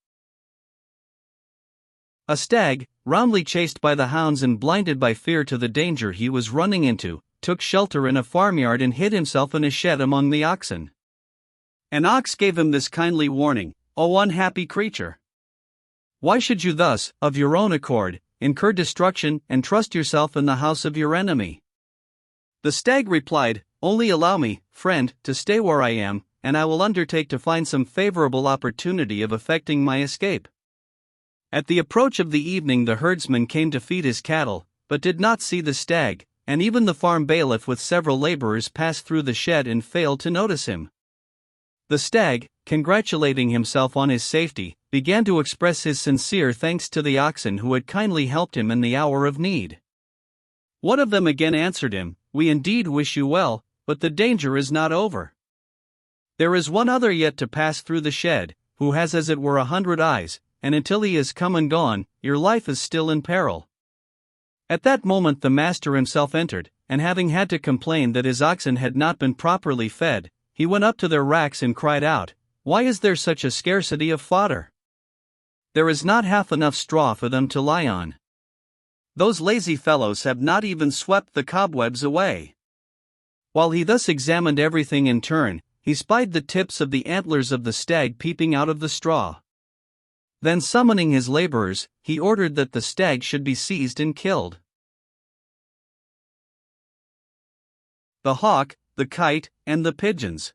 A stag, roundly chased by the hounds and blinded by fear to the danger he was running into, took shelter in a farmyard and hid himself in a shed among the oxen. An ox gave him this kindly warning, "O unhappy creature! Why should you thus, of your own accord, incur destruction and trust yourself in the house of your enemy?" The stag replied, "Only allow me, friend, to stay where I am, and I will undertake to find some favorable opportunity of effecting my escape." At the approach of the evening the herdsman came to feed his cattle, but did not see the stag, and even the farm bailiff with several laborers passed through the shed and failed to notice him. The stag, congratulating himself on his safety, began to express his sincere thanks to the oxen who had kindly helped him in the hour of need. One of them again answered him, "We indeed wish you well, but the danger is not over. There is one other yet to pass through the shed, who has as it were 100 eyes, and until he is come and gone, your life is still in peril." At that moment the master himself entered, and having had to complain that his oxen had not been properly fed, he went up to their racks and cried out, "Why is there such a scarcity of fodder? There is not half enough straw for them to lie on. Those lazy fellows have not even swept the cobwebs away." While he thus examined everything in turn, he spied the tips of the antlers of the stag peeping out of the straw. Then summoning his laborers, he ordered that the stag should be seized and killed. The Hawk, the Kite, and the Pigeons.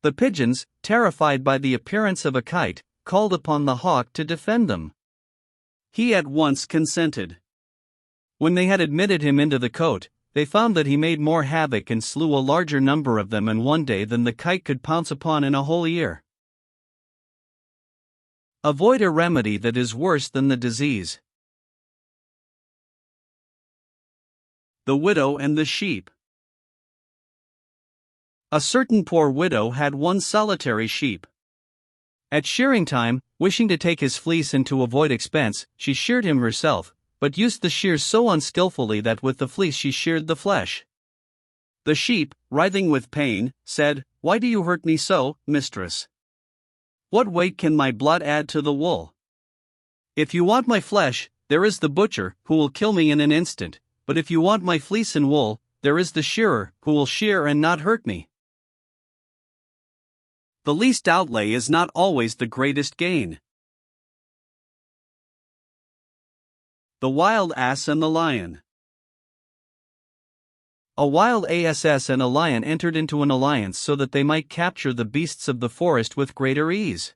The pigeons, terrified by the appearance of a kite, called upon the hawk to defend them. He at once consented. When they had admitted him into the cote, they found that he made more havoc and slew a larger number of them in one day than the kite could pounce upon in a whole year. Avoid a remedy that is worse than the disease. The Widow and the Sheep. A certain poor widow had one solitary sheep. At shearing time, wishing to take his fleece and to avoid expense, she sheared him herself, but used the shears so unskillfully that with the fleece she sheared the flesh. The sheep, writhing with pain, said, "Why do you hurt me so, mistress? What weight can my blood add to the wool? If you want my flesh, there is the butcher, who will kill me in an instant, but if you want my fleece and wool, there is the shearer, who will shear and not hurt me." The least outlay is not always the greatest gain. The Wild Ass and the Lion. A wild ass and a lion entered into an alliance so that they might capture the beasts of the forest with greater ease.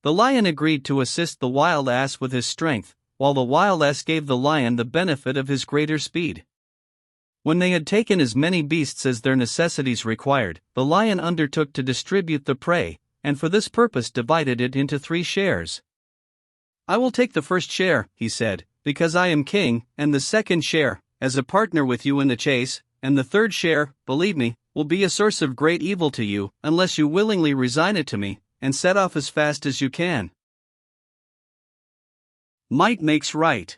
The lion agreed to assist the wild ass with his strength, while the wild ass gave the lion the benefit of his greater speed. When they had taken as many beasts as their necessities required, the lion undertook to distribute the prey, and for this purpose divided it into 3 shares. "I will take the first share," he said, "because I am king, and the second share, as a partner with you in the chase, and the third share, believe me, will be a source of great evil to you, unless you willingly resign it to me, and set off as fast as you can." Might makes right.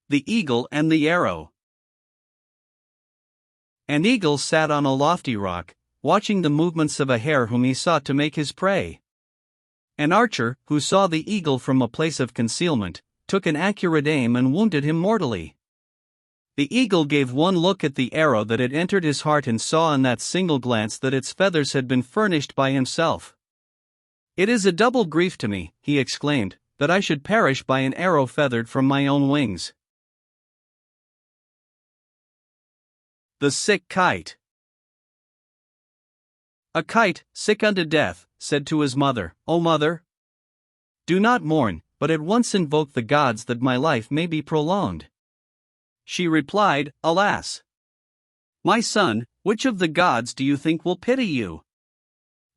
The Eagle and the Arrow. An eagle sat on a lofty rock, watching the movements of a hare whom he sought to make his prey. An archer, who saw the eagle from a place of concealment, took an accurate aim and wounded him mortally. The eagle gave one look at the arrow that had entered his heart and saw in that single glance that its feathers had been furnished by himself. "It is a double grief to me," he exclaimed, "that I should perish by an arrow feathered from my own wings." The Sick Kite. A kite, sick unto death, said to his mother, "O mother, do not mourn, but at once invoke the gods that my life may be prolonged." She replied, "Alas! My son, which of the gods do you think will pity you?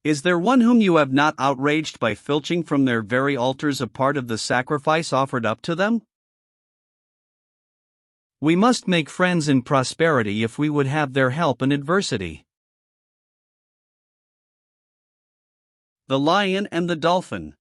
Is there one whom you have not outraged by filching from their very altars a part of the sacrifice offered up to them? We must make friends in prosperity if we would have their help in adversity." The Lion and the Dolphin.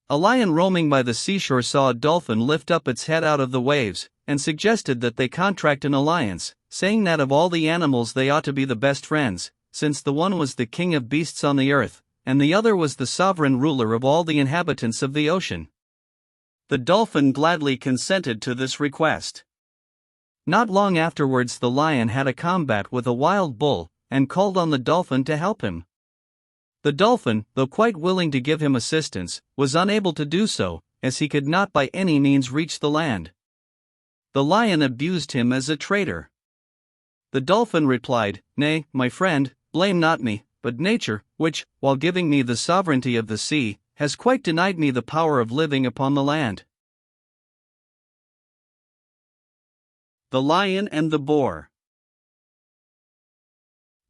A lion roaming by the seashore saw a dolphin lift up its head out of the waves, and suggested that they contract an alliance, saying that of all the animals they ought to be the best friends, since the one was the king of beasts on the earth, and the other was the sovereign ruler of all the inhabitants of the ocean. The dolphin gladly consented to this request. Not long afterwards the lion had a combat with a wild bull, and called on the dolphin to help him. The dolphin, though quite willing to give him assistance, was unable to do so, as he could not by any means reach the land. The lion abused him as a traitor. The dolphin replied, "Nay, my friend, blame not me, but nature, which, while giving me the sovereignty of the sea, has quite denied me the power of living upon the land." The Lion and the Boar.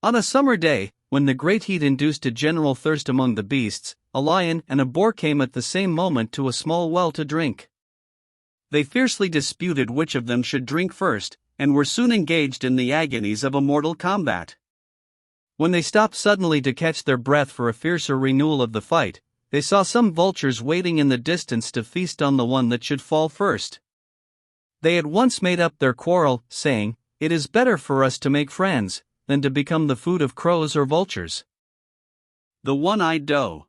On a summer day, when the great heat induced a general thirst among the beasts, a lion and a boar came at the same moment to a small well to drink. They fiercely disputed which of them should drink first, and were soon engaged in the agonies of a mortal combat. When they stopped suddenly to catch their breath for a fiercer renewal of the fight, they saw some vultures waiting in the distance to feast on the one that should fall first. They at once made up their quarrel, saying, "It is better for us to make friends than to become the food of crows or vultures." The One-Eyed Doe.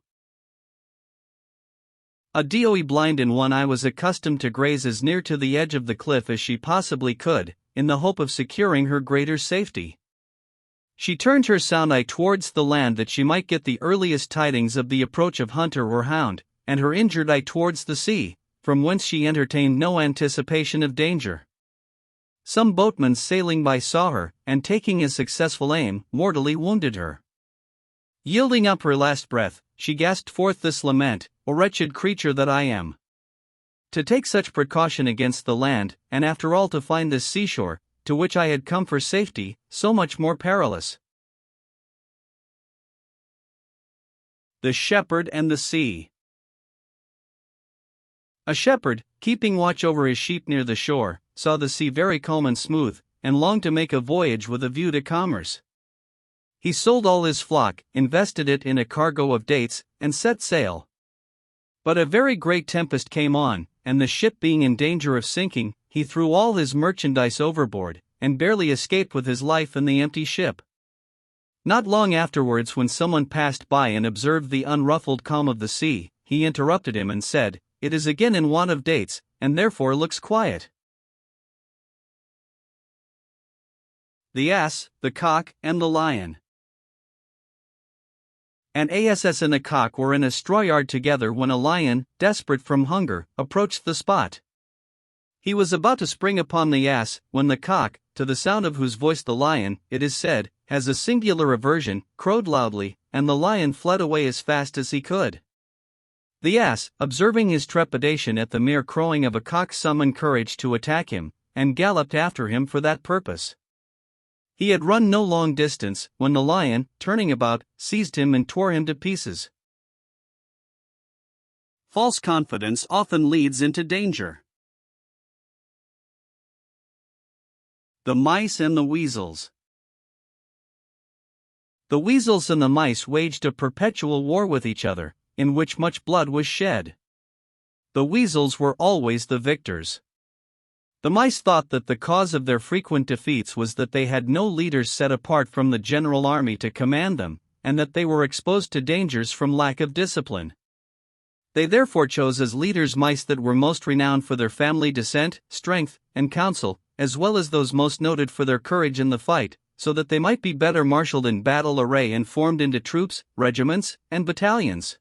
A doe blind in one eye was accustomed to graze as near to the edge of the cliff as she possibly could, in the hope of securing her greater safety. She turned her sound eye towards the land that she might get the earliest tidings of the approach of hunter or hound, and her injured eye towards the sea, from whence she entertained no anticipation of danger. Some boatmen sailing by saw her, and taking a successful aim, mortally wounded her. Yielding up her last breath, she gasped forth this lament, "O wretched creature that I am! To take such precaution against the land, and after all to find this seashore, to which I had come for safety, so much more perilous." The Shepherd and the Sea. A shepherd, keeping watch over his sheep near the shore, saw the sea very calm and smooth, and longed to make a voyage with a view to commerce. He sold all his flock, invested it in a cargo of dates, and set sail. But a very great tempest came on, and the ship being in danger of sinking, he threw all his merchandise overboard, and barely escaped with his life in the empty ship. Not long afterwards, when someone passed by and observed the unruffled calm of the sea, he interrupted him and said, "It is again in want of dates, and therefore looks quiet." The Ass, the Cock, and the Lion. And Ass and the cock were in a straw yard together when a lion, desperate from hunger, approached the spot. He was about to spring upon the ass, when the cock, to the sound of whose voice the lion, it is said, has a singular aversion, crowed loudly, and the lion fled away as fast as he could. The ass, observing his trepidation at the mere crowing of a cock, summoned courage to attack him, and galloped after him for that purpose. He had run no long distance, when the lion, turning about, seized him and tore him to pieces. False confidence often leads into danger. The mice and the weasels. The weasels and the mice waged a perpetual war with each other, in which much blood was shed. The weasels were always the victors. The mice thought that the cause of their frequent defeats was that they had no leaders set apart from the general army to command them, and that they were exposed to dangers from lack of discipline. They therefore chose as leaders mice that were most renowned for their family descent, strength, and counsel, as well as those most noted for their courage in the fight, so that they might be better marshaled in battle array and formed into troops, regiments, and battalions.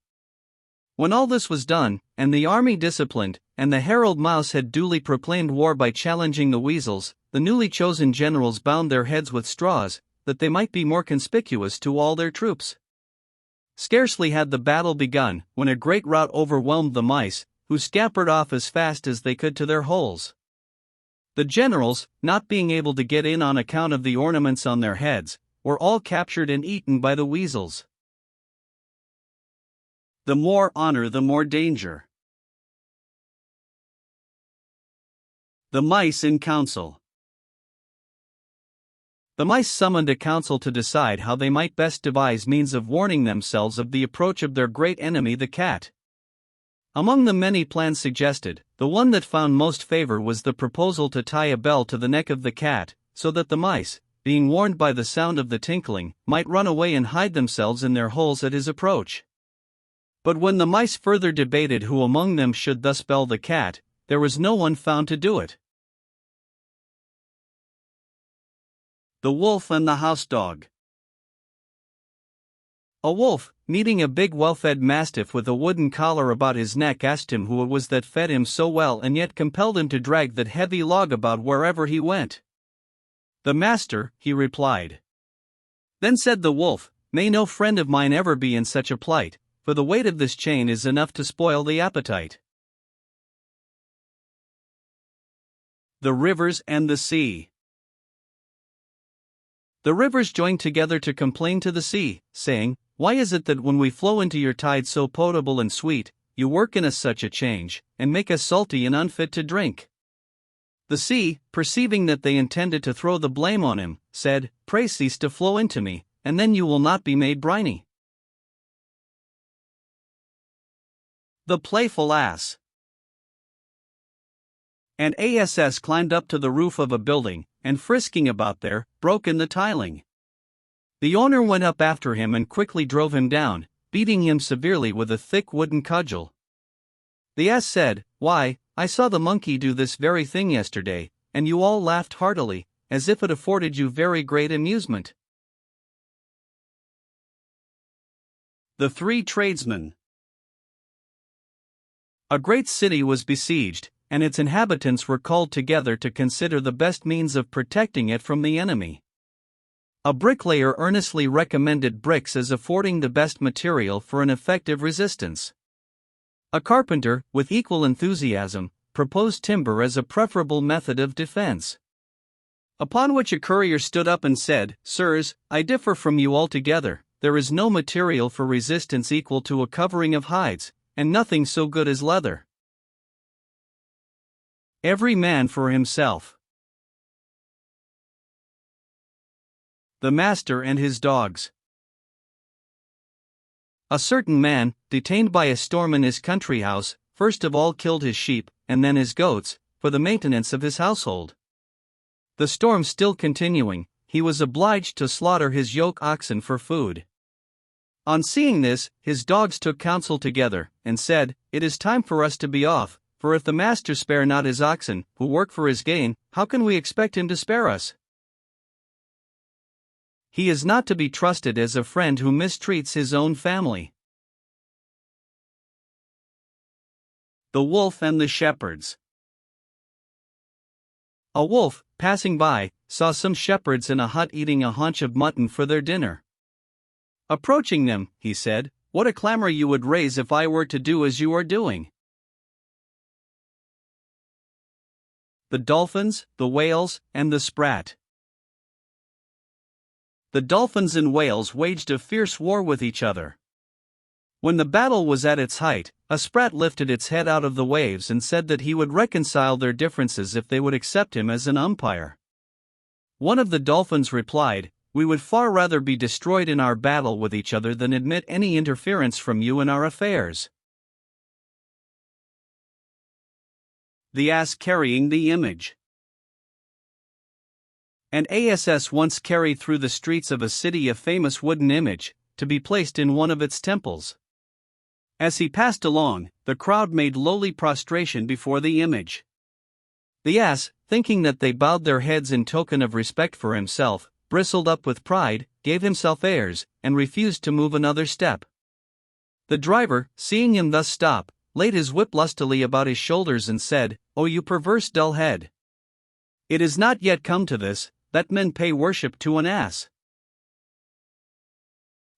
When all this was done, and the army disciplined, and the herald mouse had duly proclaimed war by challenging the weasels, the newly chosen generals bound their heads with straws, that they might be more conspicuous to all their troops. Scarcely had the battle begun, when a great rout overwhelmed the mice, who scampered off as fast as they could to their holes. The generals, not being able to get in on account of the ornaments on their heads, were all captured and eaten by the weasels. The more honor, the more danger. The mice in council. The mice summoned a council to decide how they might best devise means of warning themselves of the approach of their great enemy the cat. Among the many plans suggested, the one that found most favor was the proposal to tie a bell to the neck of the cat, so that the mice, being warned by the sound of the tinkling, might run away and hide themselves in their holes at his approach. But when the mice further debated who among them should thus bell the cat, there was no one found to do it. The wolf and the house dog. A wolf, meeting a big well-fed mastiff with a wooden collar about his neck, asked him who it was that fed him so well and yet compelled him to drag that heavy log about wherever he went. The master, he replied. Then said the wolf, may no friend of mine ever be in such a plight, for the weight of this chain is enough to spoil the appetite. The rivers and the sea. The rivers joined together to complain to the sea, saying, why is it that when we flow into your tide so potable and sweet, you work in us such a change, and make us salty and unfit to drink? The sea, perceiving that they intended to throw the blame on him, said, pray cease to flow into me, and then you will not be made briny. The playful ass. And Ass climbed up to the roof of a building, and frisking about there, broke in the tiling. The owner went up after him and quickly drove him down, beating him severely with a thick wooden cudgel. The ass said, why, I saw the monkey do this very thing yesterday, and you all laughed heartily, as if it afforded you very great amusement. The three tradesmen. A great city was besieged, and its inhabitants were called together to consider the best means of protecting it from the enemy. A bricklayer earnestly recommended bricks as affording the best material for an effective resistance. A carpenter, with equal enthusiasm, proposed timber as a preferable method of defense. Upon which a courier stood up and said, sirs, I differ from you altogether, there is no material for resistance equal to a covering of hides, and nothing so good as leather. Every man for himself. The master and his dogs. A certain man, detained by a storm in his country house, first of all killed his sheep, and then his goats, for the maintenance of his household. The storm still continuing, he was obliged to slaughter his yoke oxen for food. On seeing this, his dogs took counsel together, and said, it is time for us to be off, for if the master spare not his oxen, who work for his gain, how can we expect him to spare us? He is not to be trusted as a friend who mistreats his own family. The Wolf and the Shepherds. A wolf, passing by, saw some shepherds in a hut eating a haunch of mutton for their dinner. Approaching them, he said, "What a clamor you would raise if I were to do as you are doing." The Dolphins, the Whales, and the Sprat. The dolphins and whales waged a fierce war with each other. When the battle was at its height, a sprat lifted its head out of the waves and said that he would reconcile their differences if they would accept him as an umpire. One of the dolphins replied, "We would far rather be destroyed in our battle with each other than admit any interference from you in our affairs." The Ass Carrying the Image. An ass once carried through the streets of a city a famous wooden image, to be placed in one of its temples. As he passed along, the crowd made lowly prostration before the image. The ass, thinking that they bowed their heads in token of respect for himself, bristled up with pride, gave himself airs, and refused to move another step. The driver, seeing him thus stop, laid his whip lustily about his shoulders and said, "O you perverse dull head! It is not yet come to this, that men pay worship to an ass.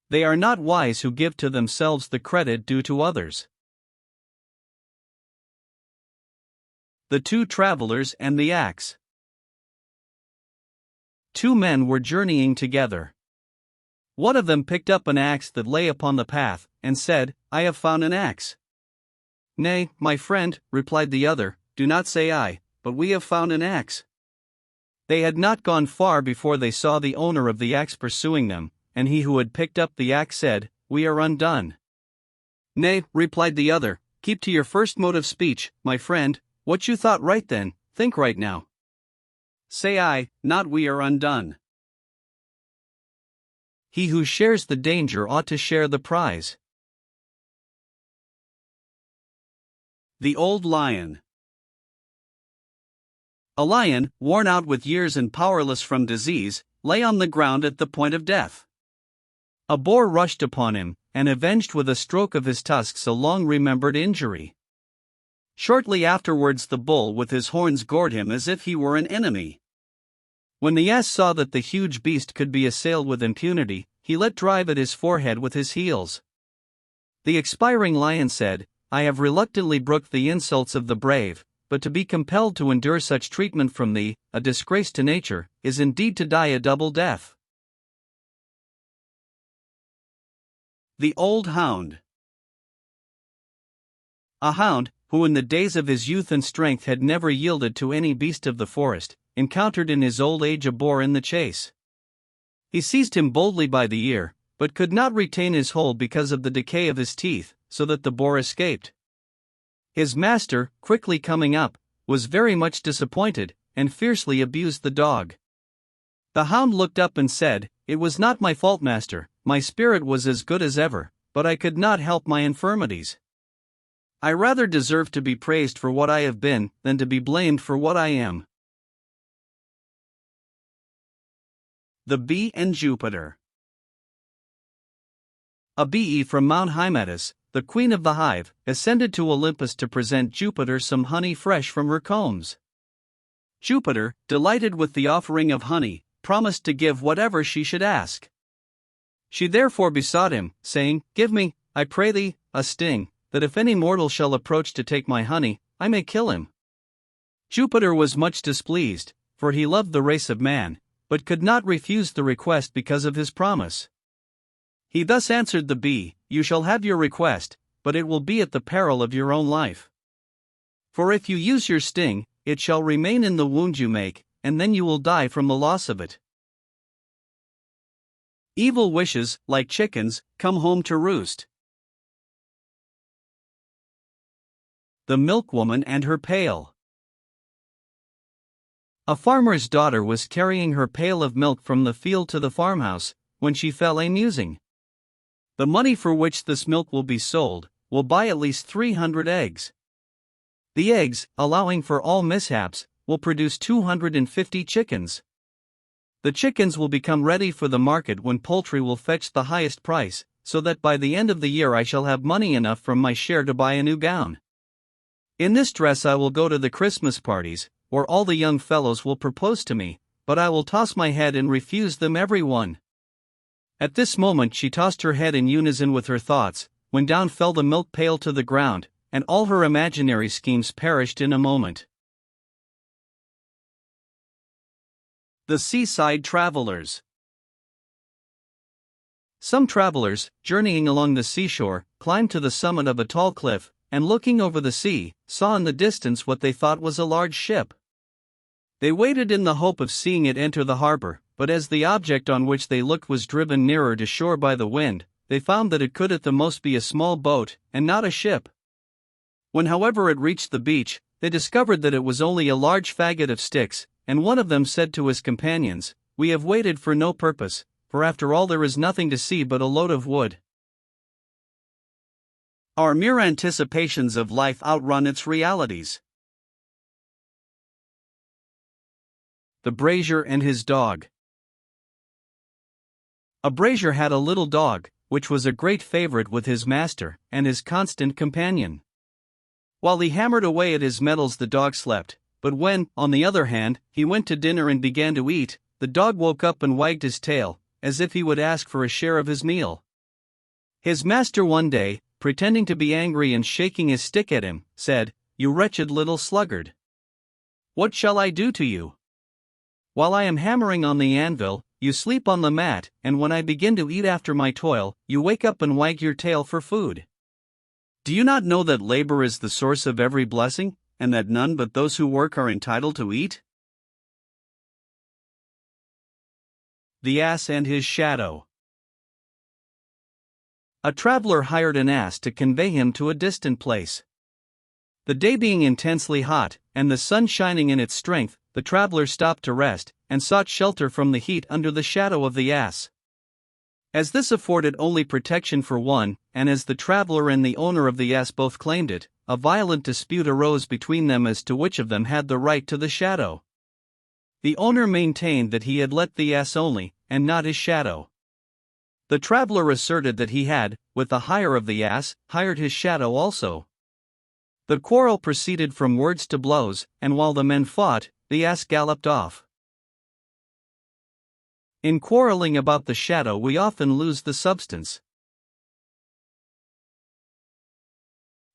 They are not wise who give to themselves the credit due to others." The Two Travelers and the Axe. Two men were journeying together. One of them picked up an axe that lay upon the path, and said, "I have found an axe." "Nay, my friend," replied the other, "do not say I, but we have found an axe." They had not gone far before they saw the owner of the axe pursuing them, and he who had picked up the axe said, "We are undone." "Nay," replied the other, "keep to your first mode of speech, my friend. What you thought right then, think right now. Say I, not we are undone." He who shares the danger ought to share the prize. The Old Lion. A lion, worn out with years and powerless from disease, lay on the ground at the point of death. A boar rushed upon him, and avenged with a stroke of his tusks a long-remembered injury. Shortly afterwards the bull with his horns gored him as if he were an enemy. When the ass saw that the huge beast could be assailed with impunity, he let drive at his forehead with his heels. The expiring lion said, "I have reluctantly brooked the insults of the brave, but to be compelled to endure such treatment from thee, a disgrace to nature, is indeed to die a double death." The Old Hound. A hound, who in the days of his youth and strength had never yielded to any beast of the forest, encountered in his old age a boar in the chase. He seized him boldly by the ear, but could not retain his hold because of the decay of his teeth, so that the boar escaped. His master, quickly coming up, was very much disappointed, and fiercely abused the dog. The hound looked up and said, "It was not my fault, master, my spirit was as good as ever, but I could not help my infirmities. I rather deserve to be praised for what I have been, than to be blamed for what I am." The Bee and Jupiter. A bee from Mount Hymettus, the queen of the hive, ascended to Olympus to present Jupiter some honey fresh from her combs. Jupiter, delighted with the offering of honey, promised to give whatever she should ask. She therefore besought him, saying, "Give me, I pray thee, a sting, that if any mortal shall approach to take my honey, I may kill him." Jupiter was much displeased, for he loved the race of man, but could not refuse the request because of his promise. He thus answered the bee, "You shall have your request, but it will be at the peril of your own life. For if you use your sting, it shall remain in the wound you make, and then you will die from the loss of it." Evil wishes, like chickens, come home to roost. The Milkwoman and her pail. A farmer's daughter was carrying her pail of milk from the field to the farmhouse, when she fell a musing. The money for which this milk will be sold, will buy at least 300 eggs. The eggs, allowing for all mishaps, will produce 250 chickens. The chickens will become ready for the market when poultry will fetch the highest price, so that by the end of the year I shall have money enough from my share to buy a new gown. In this dress I will go to the Christmas parties, where all the young fellows will propose to me, but I will toss my head and refuse them every one." At this moment she tossed her head in unison with her thoughts, when down fell the milk pail to the ground, and all her imaginary schemes perished in a moment. The Seaside Travelers. Some travelers, journeying along the seashore, climbed to the summit of a tall cliff, and looking over the sea, saw in the distance what they thought was a large ship. They waited in the hope of seeing it enter the harbor, but as the object on which they looked was driven nearer to shore by the wind, they found that it could at the most be a small boat, and not a ship. When however it reached the beach, they discovered that it was only a large faggot of sticks, and one of them said to his companions, "We have waited for no purpose, for after all there is nothing to see but a load of wood." Our mere anticipations of life outrun its realities. The Brazier and his Dog. A brazier had a little dog, which was a great favorite with his master, and his constant companion. While he hammered away at his metals the dog slept, but when, on the other hand, he went to dinner and began to eat, the dog woke up and wagged his tail, as if he would ask for a share of his meal. His master one day, pretending to be angry and shaking his stick at him, said, "You wretched little sluggard! What shall I do to you? While I am hammering on the anvil, you sleep on the mat, and when I begin to eat after my toil, you wake up and wag your tail for food. Do you not know that labor is the source of every blessing, and that none but those who work are entitled to eat?" The Ass and his Shadow. A traveler hired an ass to convey him to a distant place. The day being intensely hot, and the sun shining in its strength, the traveler stopped to rest, and sought shelter from the heat under the shadow of the ass. As this afforded only protection for one, and as the traveler and the owner of the ass both claimed it, a violent dispute arose between them as to which of them had the right to the shadow. The owner maintained that he had let the ass only, and not his shadow. The traveler asserted that he had, with the hire of the ass, hired his shadow also. The quarrel proceeded from words to blows, and while the men fought, the ass galloped off. In quarreling about the shadow we often lose the substance.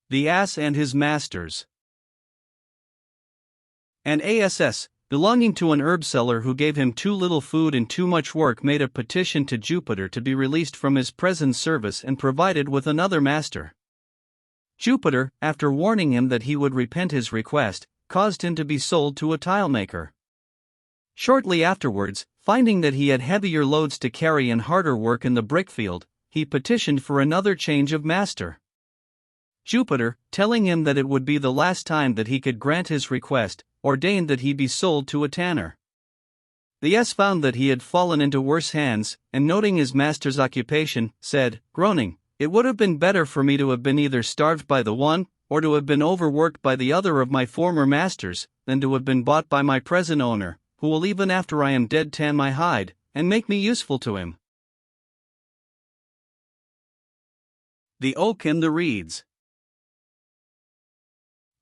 The Ass and his Masters. An ass, belonging to an herb seller who gave him too little food and too much work, made a petition to Jupiter to be released from his present service and provided with another master. Jupiter, after warning him that he would repent his request, caused him to be sold to a tilemaker. Shortly afterwards, finding that he had heavier loads to carry and harder work in the brickfield, he petitioned for another change of master. Jupiter, telling him that it would be the last time that he could grant his request, ordained that he be sold to a tanner. The ass found that he had fallen into worse hands, and noting his master's occupation, said, groaning, "It would have been better for me to have been either starved by the one, or to have been overworked by the other of my former masters, than to have been bought by my present owner, who will even after I am dead tan my hide, and make me useful to him." The Oak and the Reeds.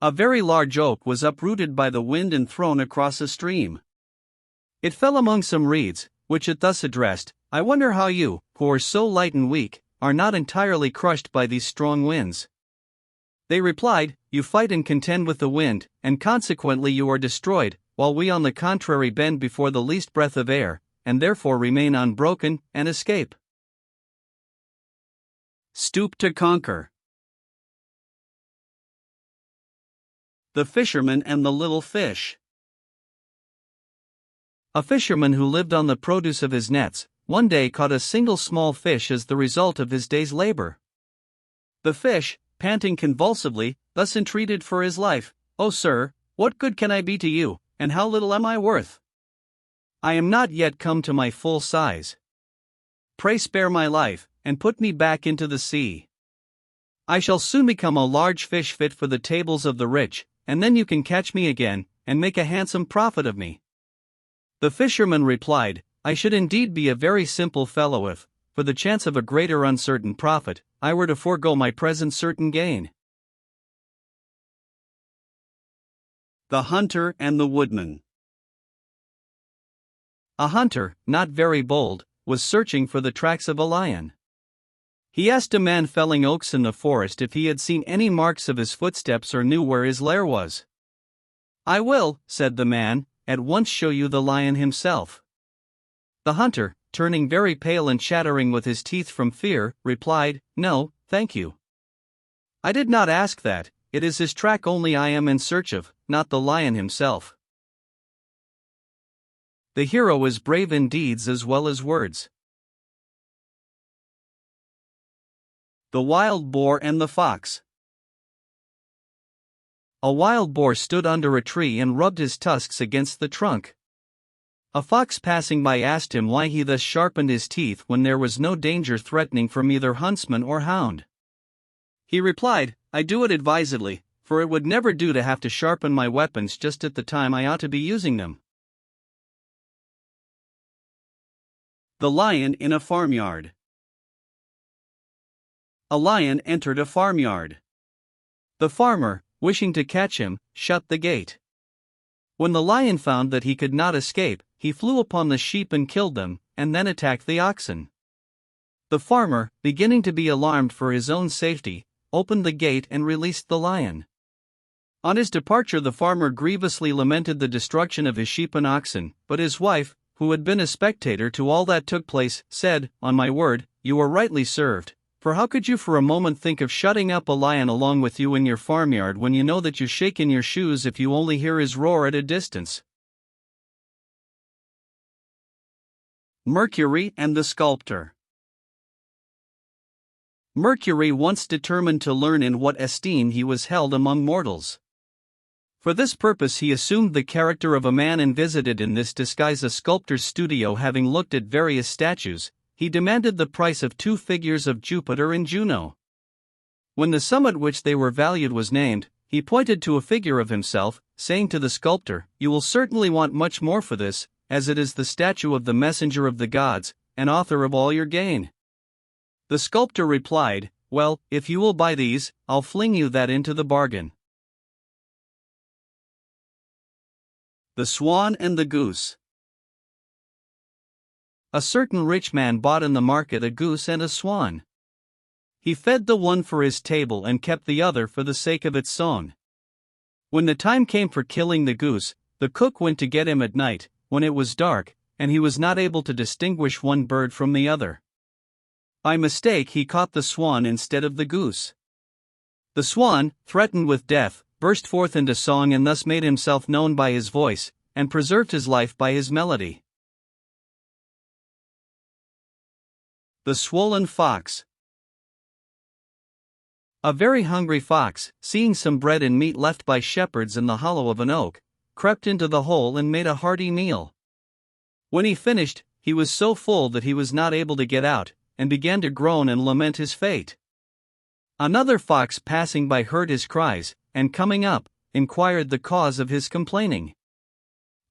A very large oak was uprooted by the wind and thrown across a stream. It fell among some reeds, which it thus addressed, "I wonder how you, who are so light and weak, are not entirely crushed by these strong winds." They replied, "You fight and contend with the wind, and consequently you are destroyed, while we on the contrary bend before the least breath of air, and therefore remain unbroken, and escape." Stoop to conquer. The Fisherman and the Little Fish. A fisherman who lived on the produce of his nets, one day caught a single small fish as the result of his day's labor. The fish, panting convulsively, thus entreated for his life, "O sir, what good can I be to you, and how little am I worth? I am not yet come to my full size. Pray spare my life, and put me back into the sea. I shall soon become a large fish fit for the tables of the rich, and then you can catch me again, and make a handsome profit of me." The fisherman replied, I should indeed be a very simple fellow if, for the chance of a greater uncertain profit, I were to forego my present certain gain. The Hunter and the Woodman. A hunter, not very bold, was searching for the tracks of a lion. He asked a man felling oaks in the forest if he had seen any marks of his footsteps or knew where his lair was. "I will," said the man, "at once show you the lion himself." The hunter, turning very pale and chattering with his teeth from fear, replied, "No, thank you. I did not ask that, it is his track only I am in search of, not the lion himself." The hero is brave in deeds as well as words. The Wild Boar and the Fox. A wild boar stood under a tree and rubbed his tusks against the trunk. A fox passing by asked him why he thus sharpened his teeth when there was no danger threatening from either huntsman or hound. He replied, "I do it advisedly, for it would never do to have to sharpen my weapons just at the time I ought to be using them." The Lion in a Farmyard. A lion entered a farmyard. The farmer, wishing to catch him, shut the gate. When the lion found that he could not escape, he flew upon the sheep and killed them, and then attacked the oxen. The farmer, beginning to be alarmed for his own safety, opened the gate and released the lion. On his departure, the farmer grievously lamented the destruction of his sheep and oxen, but his wife, who had been a spectator to all that took place, said, "On my word, you are rightly served. For how could you for a moment think of shutting up a lion along with you in your farmyard when you know that you shake in your shoes if you only hear his roar at a distance?" Mercury and the Sculptor. Mercury once determined to learn in what esteem he was held among mortals. For this purpose he assumed the character of a man and visited in this disguise a sculptor's studio. Having looked at various statues, he demanded the price of 2 figures of Jupiter and Juno. When the sum at which they were valued was named, he pointed to a figure of himself, saying to the sculptor, "You will certainly want much more for this, as it is the statue of the messenger of the gods, and author of all your gain." The sculptor replied, "Well, if you will buy these, I'll fling you that into the bargain." The Swan and the Goose. A certain rich man bought in the market a goose and a swan. He fed the one for his table and kept the other for the sake of its song. When the time came for killing the goose, the cook went to get him at night, when it was dark, and he was not able to distinguish one bird from the other. By mistake he caught the swan instead of the goose. The swan, threatened with death, burst forth into song and thus made himself known by his voice, and preserved his life by his melody. The Swollen Fox. A very hungry fox, seeing some bread and meat left by shepherds in the hollow of an oak, crept into the hole and made a hearty meal. When he finished, he was so full that he was not able to get out, and began to groan and lament his fate. Another fox passing by heard his cries, and coming up, inquired the cause of his complaining.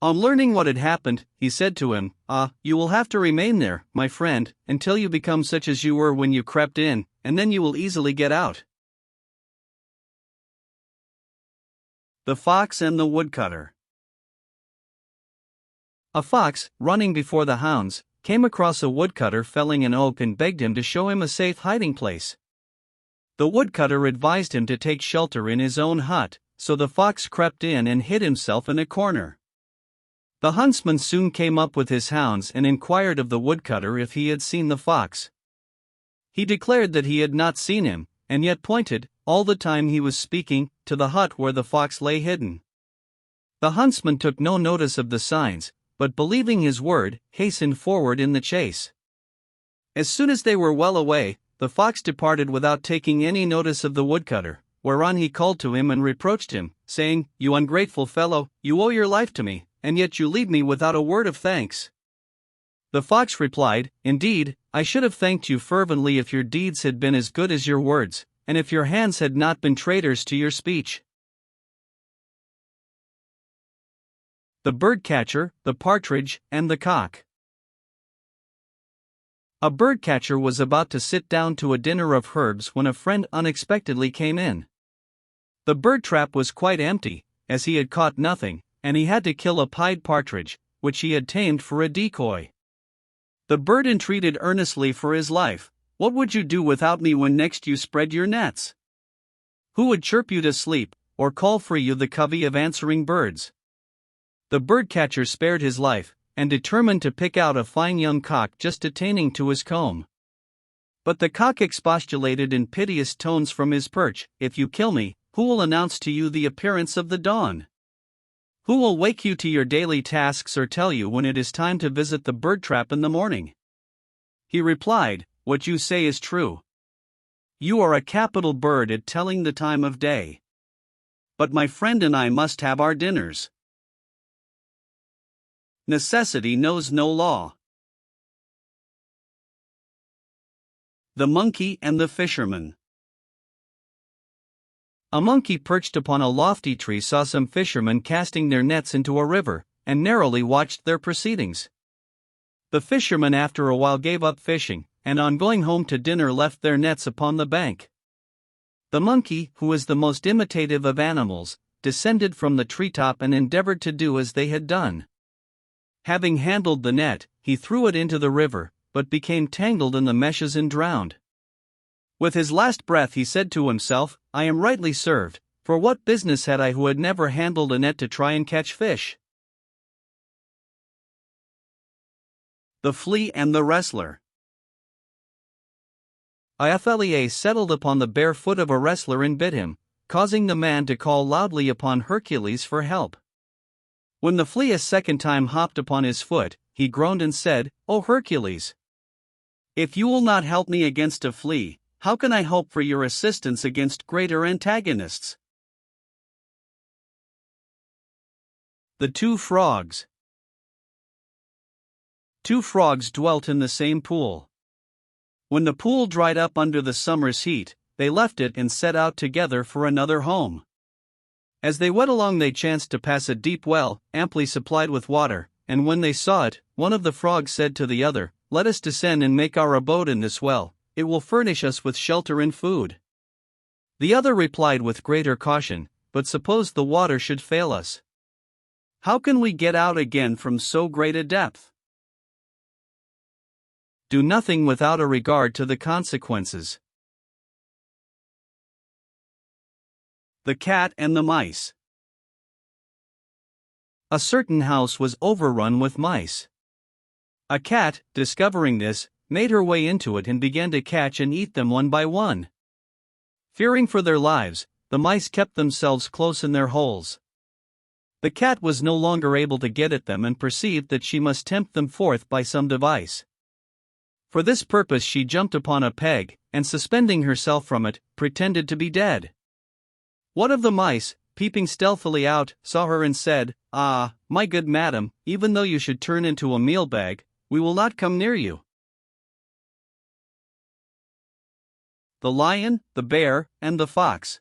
On learning what had happened, he said to him, "You will have to remain there, my friend, until you become such as you were when you crept in, and then you will easily get out." The Fox and the Woodcutter. A fox, running before the hounds, came across a woodcutter felling an oak and begged him to show him a safe hiding place. The woodcutter advised him to take shelter in his own hut, so the fox crept in and hid himself in a corner. The huntsman soon came up with his hounds and inquired of the woodcutter if he had seen the fox. He declared that he had not seen him, and yet pointed, all the time he was speaking, to the hut where the fox lay hidden. The huntsman took no notice of the signs, but believing his word, hastened forward in the chase. As soon as they were well away, the fox departed without taking any notice of the woodcutter, whereon he called to him and reproached him, saying, "You ungrateful fellow, you owe your life to me, and yet you leave me without a word of thanks." The fox replied, "Indeed, I should have thanked you fervently if your deeds had been as good as your words, and if your hands had not been traitors to your speech." The Birdcatcher, the Partridge, and the Cock. A birdcatcher was about to sit down to a dinner of herbs when a friend unexpectedly came in. The bird trap was quite empty, as he had caught nothing, and he had to kill a pied partridge, which he had tamed for a decoy. The bird entreated earnestly for his life. "What would you do without me when next you spread your nets? Who would chirp you to sleep, or call for you the covey of answering birds?" The birdcatcher spared his life, and determined to pick out a fine young cock just attaining to his comb. But the cock expostulated in piteous tones from his perch, "If you kill me, who will announce to you the appearance of the dawn? Who will wake you to your daily tasks or tell you when it is time to visit the bird trap in the morning?" He replied, "What you say is true. You are a capital bird at telling the time of day. But my friend and I must have our dinners. Necessity knows no law." The Monkey and the Fisherman. A monkey perched upon a lofty tree saw some fishermen casting their nets into a river, and narrowly watched their proceedings. The fishermen after a while gave up fishing, and on going home to dinner left their nets upon the bank. The monkey, who is the most imitative of animals, descended from the treetop and endeavored to do as they had done. Having handled the net, he threw it into the river, but became tangled in the meshes and drowned. With his last breath he said to himself, "I am rightly served, for what business had I who had never handled a net to try and catch fish?" The Flea and the Wrestler. Aethaliah settled upon the bare foot of a wrestler and bit him, causing the man to call loudly upon Hercules for help. When the flea a second time hopped upon his foot, he groaned and said, "O Hercules! If you will not help me against a flea, how can I hope for your assistance against greater antagonists?" The Two Frogs. Two frogs dwelt in the same pool. When the pool dried up under the summer's heat, they left it and set out together for another home. As they went along they chanced to pass a deep well, amply supplied with water, and when they saw it, one of the frogs said to the other, "Let us descend and make our abode in this well, it will furnish us with shelter and food." The other replied with greater caution, "But suppose the water should fail us? How can we get out again from so great a depth?" Do nothing without a regard to the consequences. The Cat and the Mice. A certain house was overrun with mice. A cat, discovering this, made her way into it and began to catch and eat them one by one. Fearing for their lives, the mice kept themselves close in their holes. The cat was no longer able to get at them and perceived that she must tempt them forth by some device. For this purpose she jumped upon a peg, and suspending herself from it, pretended to be dead. One of the mice, peeping stealthily out, saw her and said, "Ah, my good madam, even though you should turn into a meal bag, we will not come near you." The Lion, the Bear, and the Fox.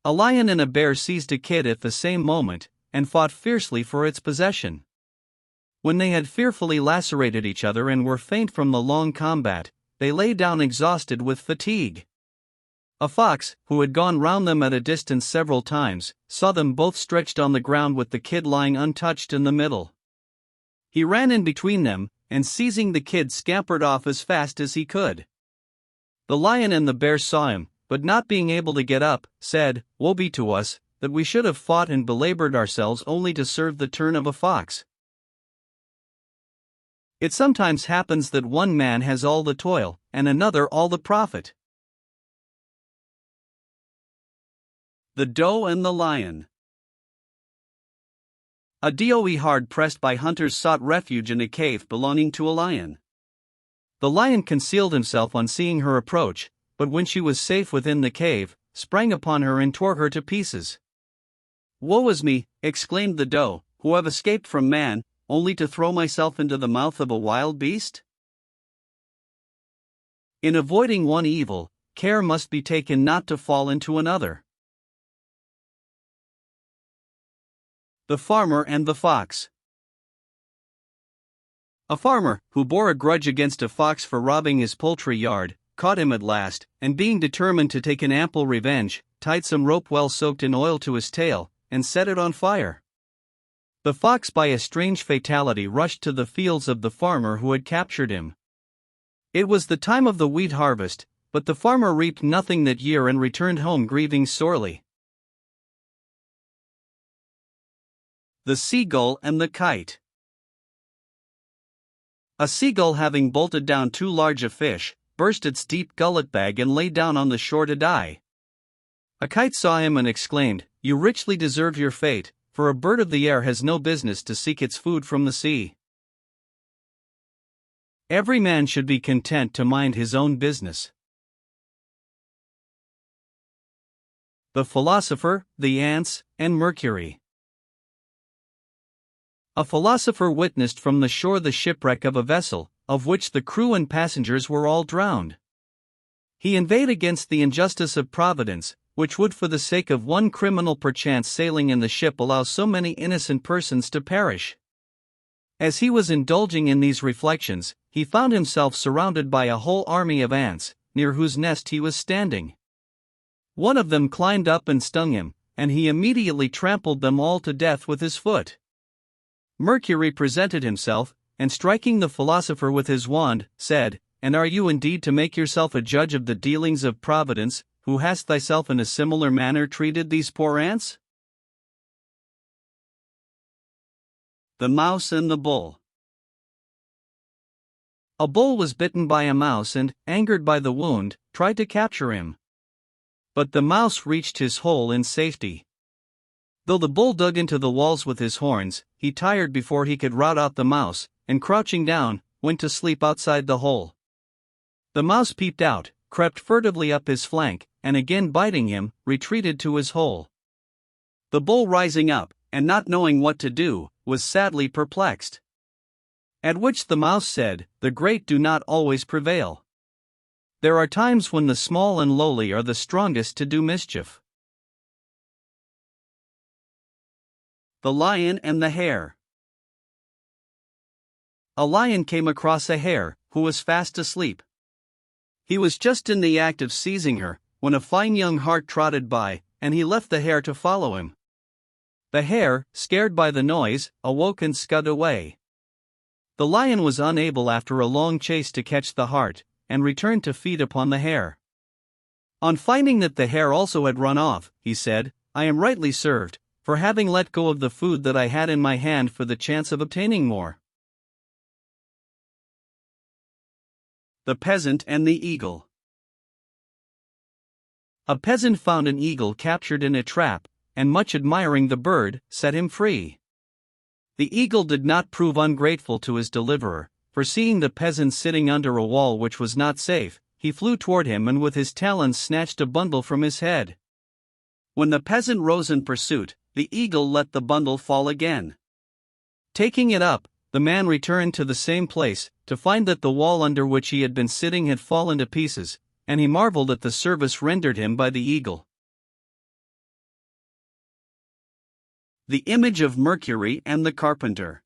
A lion and a bear seized a kid at the same moment, and fought fiercely for its possession. When they had fearfully lacerated each other and were faint from the long combat, they lay down exhausted with fatigue. A fox, who had gone round them at a distance several times, saw them both stretched on the ground with the kid lying untouched in the middle. He ran in between them, and seizing the kid scampered off as fast as he could. The lion and the bear saw him, but not being able to get up, said, "Woe be to us, that we should have fought and belabored ourselves only to serve the turn of a fox." It sometimes happens that one man has all the toil, and another all the profit. The Doe and the Lion. A doe hard pressed by hunters sought refuge in a cave belonging to a lion. The lion concealed himself on seeing her approach, but when she was safe within the cave, sprang upon her and tore her to pieces. "Woe is me," exclaimed the doe, "who have escaped from man, only to throw myself into the mouth of a wild beast?" In avoiding one evil, care must be taken not to fall into another. The Farmer and the Fox. A farmer, who bore a grudge against a fox for robbing his poultry yard, caught him at last, and being determined to take an ample revenge, tied some rope well soaked in oil to his tail, and set it on fire. The fox, by a strange fatality, rushed to the fields of the farmer who had captured him. It was the time of the wheat harvest, but the farmer reaped nothing that year and returned home grieving sorely. The Seagull and the Kite. A seagull, having bolted down too large a fish, burst its deep gullet bag and lay down on the shore to die. A kite saw him and exclaimed, "You richly deserve your fate, for a bird of the air has no business to seek its food from the sea." Every man should be content to mind his own business. The Philosopher, the Ants, and Mercury. A philosopher witnessed from the shore the shipwreck of a vessel, of which the crew and passengers were all drowned. He inveighed against the injustice of Providence, which would for the sake of one criminal perchance sailing in the ship allow so many innocent persons to perish. As he was indulging in these reflections, he found himself surrounded by a whole army of ants, near whose nest he was standing. One of them climbed up and stung him, and he immediately trampled them all to death with his foot. Mercury presented himself, and striking the philosopher with his wand, said, "And are you indeed to make yourself a judge of the dealings of Providence, who hast thyself in a similar manner treated these poor ants?" The Mouse and the Bull. A bull was bitten by a mouse and, angered by the wound, tried to capture him. But the mouse reached his hole in safety. Though the bull dug into the walls with his horns, he tired before he could rout out the mouse, and crouching down, went to sleep outside the hole. The mouse peeped out, crept furtively up his flank, and again biting him, retreated to his hole. The bull, rising up, and not knowing what to do, was sadly perplexed. At which the mouse said, "The great do not always prevail. There are times when the small and lowly are the strongest to do mischief." The Lion and the Hare. A lion came across a hare, who was fast asleep. He was just in the act of seizing her, when a fine young hart trotted by, and he left the hare to follow him. The hare, scared by the noise, awoke and scud away. The lion was unable after a long chase to catch the hart, and returned to feed upon the hare. On finding that the hare also had run off, he said, "I am rightly served, for having let go of the food that I had in my hand for the chance of obtaining more." The Peasant and the Eagle. A peasant found an eagle captured in a trap, and much admiring the bird, set him free. The eagle did not prove ungrateful to his deliverer, for seeing the peasant sitting under a wall which was not safe, he flew toward him and with his talons snatched a bundle from his head. When the peasant rose in pursuit, the eagle let the bundle fall again. Taking it up, the man returned to the same place, to find that the wall under which he had been sitting had fallen to pieces, and he marveled at the service rendered him by the eagle. The Image of Mercury and the Carpenter.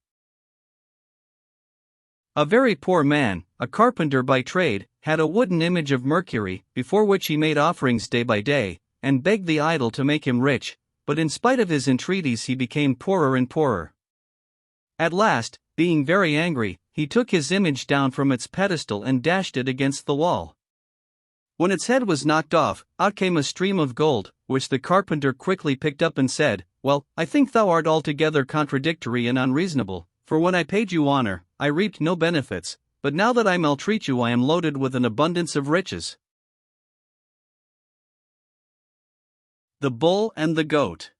A very poor man, a carpenter by trade, had a wooden image of Mercury, before which he made offerings day by day, and begged the idol to make him rich, but in spite of his entreaties he became poorer and poorer. At last, being very angry, he took his image down from its pedestal and dashed it against the wall. When its head was knocked off, out came a stream of gold, which the carpenter quickly picked up and said, "Well, I think thou art altogether contradictory and unreasonable, for when I paid you honor, I reaped no benefits, but now that I maltreat you I am loaded with an abundance of riches." The Bull and the Goat.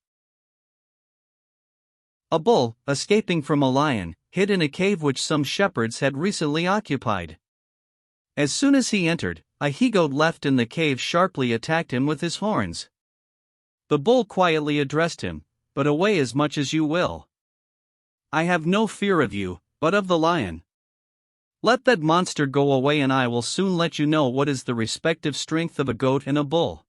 A bull, escaping from a lion, hid in a cave which some shepherds had recently occupied. As soon as he entered, a he-goat left in the cave sharply attacked him with his horns. The bull quietly addressed him, "But away as much as you will. I have no fear of you, but of the lion. Let that monster go away and I will soon let you know what is the respective strength of a goat and a bull."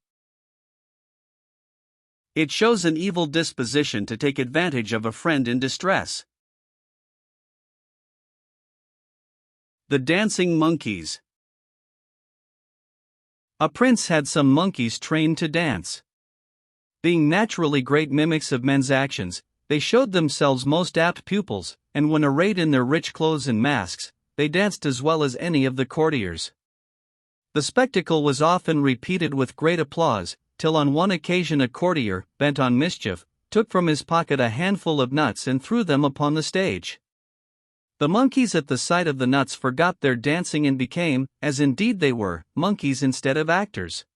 It shows an evil disposition to take advantage of a friend in distress. The dancing monkeys. A prince had some monkeys trained to dance. Being naturally great mimics of men's actions, they showed themselves most apt pupils, and when arrayed in their rich clothes and masks, they danced as well as any of the courtiers. The spectacle was often repeated with great applause, till on one occasion a courtier, bent on mischief, took from his pocket a handful of nuts and threw them upon the stage. The monkeys at the sight of the nuts forgot their dancing and became, as indeed they were, monkeys instead of actors.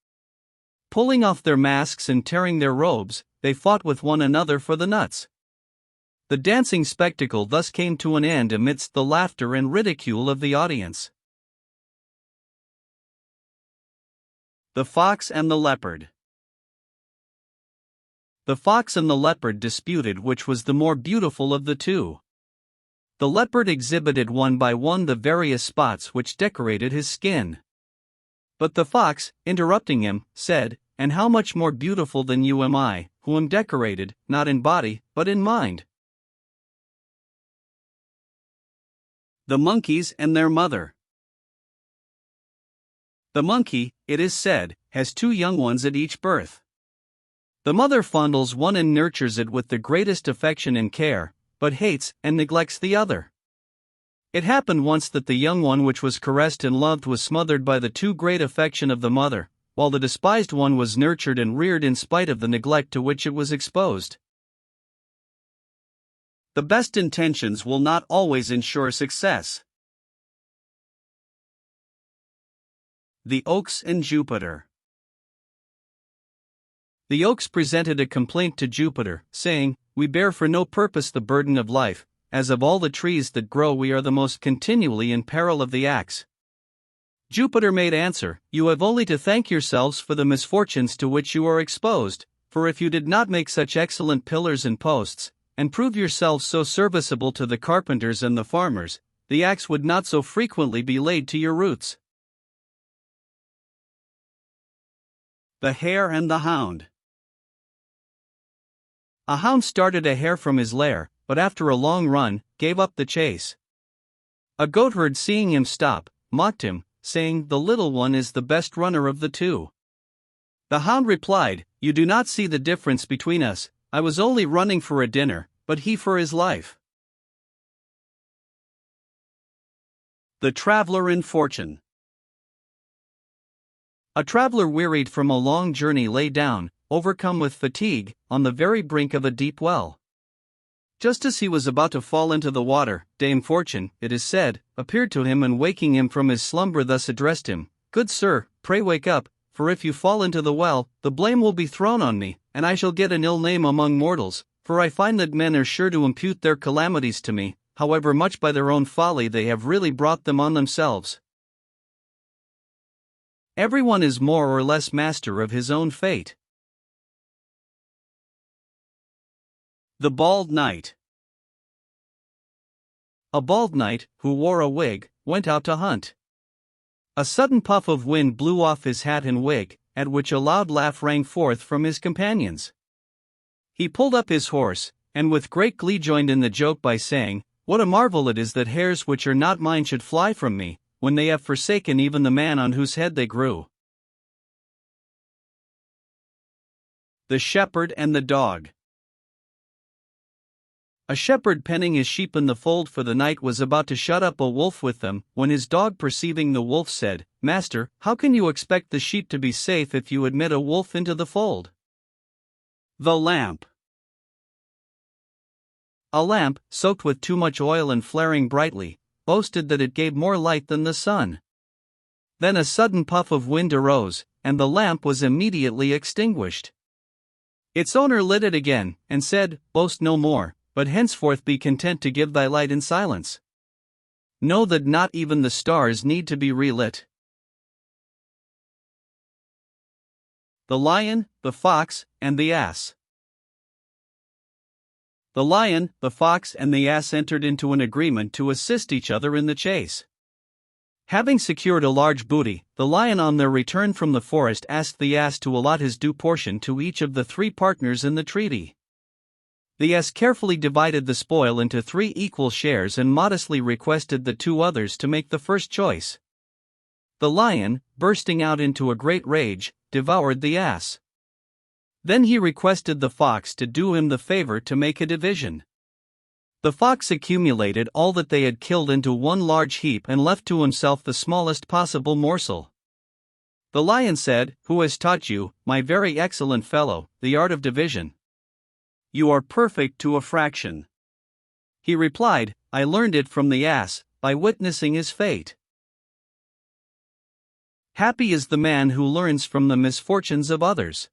Pulling off their masks and tearing their robes, they fought with one another for the nuts. The dancing spectacle thus came to an end amidst the laughter and ridicule of the audience. The Fox and the Leopard. The fox and the leopard disputed which was the more beautiful of the two. The leopard exhibited one by one the various spots which decorated his skin. But the fox, interrupting him, said, "And how much more beautiful than you am I, who am decorated, not in body, but in mind." The monkeys and their mother. The monkey, it is said, has 2 young ones at each birth. The mother fondles one and nurtures it with the greatest affection and care, but hates and neglects the other. It happened once that the young one which was caressed and loved was smothered by the too great affection of the mother, while the despised one was nurtured and reared in spite of the neglect to which it was exposed. The best intentions will not always ensure success. The Oaks and Jupiter. The oaks presented a complaint to Jupiter, saying, "We bear for no purpose the burden of life, as of all the trees that grow we are the most continually in peril of the axe." Jupiter made answer, "You have only to thank yourselves for the misfortunes to which you are exposed, for if you did not make such excellent pillars and posts, and prove yourselves so serviceable to the carpenters and the farmers, the axe would not so frequently be laid to your roots." The Hare and the Hound. A hound started a hare from his lair, but after a long run, gave up the chase. A goatherd, seeing him stop, mocked him, saying, "The little one is the best runner of the 2. The hound replied, "You do not see the difference between us. I was only running for a dinner, but he for his life." The Traveler in Fortune. A traveler wearied from a long journey lay down, overcome with fatigue, on the very brink of a deep well. Just as he was about to fall into the water, Dame Fortune, it is said, appeared to him and waking him from his slumber thus addressed him, "Good sir, pray wake up, for if you fall into the well, the blame will be thrown on me, and I shall get an ill name among mortals, for I find that men are sure to impute their calamities to me, however much by their own folly they have really brought them on themselves." Everyone is more or less master of his own fate. The Bald Knight. A bald knight, who wore a wig, went out to hunt. A sudden puff of wind blew off his hat and wig, at which a loud laugh rang forth from his companions. He pulled up his horse, and with great glee joined in the joke by saying, "What a marvel it is that hairs which are not mine should fly from me, when they have forsaken even the man on whose head they grew." The Shepherd and the Dog. A shepherd penning his sheep in the fold for the night was about to shut up a wolf with them, when his dog, perceiving the wolf, said, "Master, how can you expect the sheep to be safe if you admit a wolf into the fold?" The Lamp. A lamp, soaked with too much oil and flaring brightly, boasted that it gave more light than the sun. Then a sudden puff of wind arose, and the lamp was immediately extinguished. Its owner lit it again, and said, "Boast no more, but henceforth be content to give thy light in silence. Know that not even the stars need to be relit." The Lion, the Fox, and the Ass. The lion, the fox, and the ass entered into an agreement to assist each other in the chase. Having secured a large booty, the lion on their return from the forest asked the ass to allot his due portion to each of the 3 partners in the treaty. The ass carefully divided the spoil into 3 equal shares and modestly requested the 2 others to make the first choice. The lion, bursting out into a great rage, devoured the ass. Then he requested the fox to do him the favor to make a division. The fox accumulated all that they had killed into one large heap and left to himself the smallest possible morsel. The lion said, "Who has taught you, my very excellent fellow, the art of division? You are perfect to a fraction." He replied, "I learned it from the ass, by witnessing his fate." Happy is the man who learns from the misfortunes of others.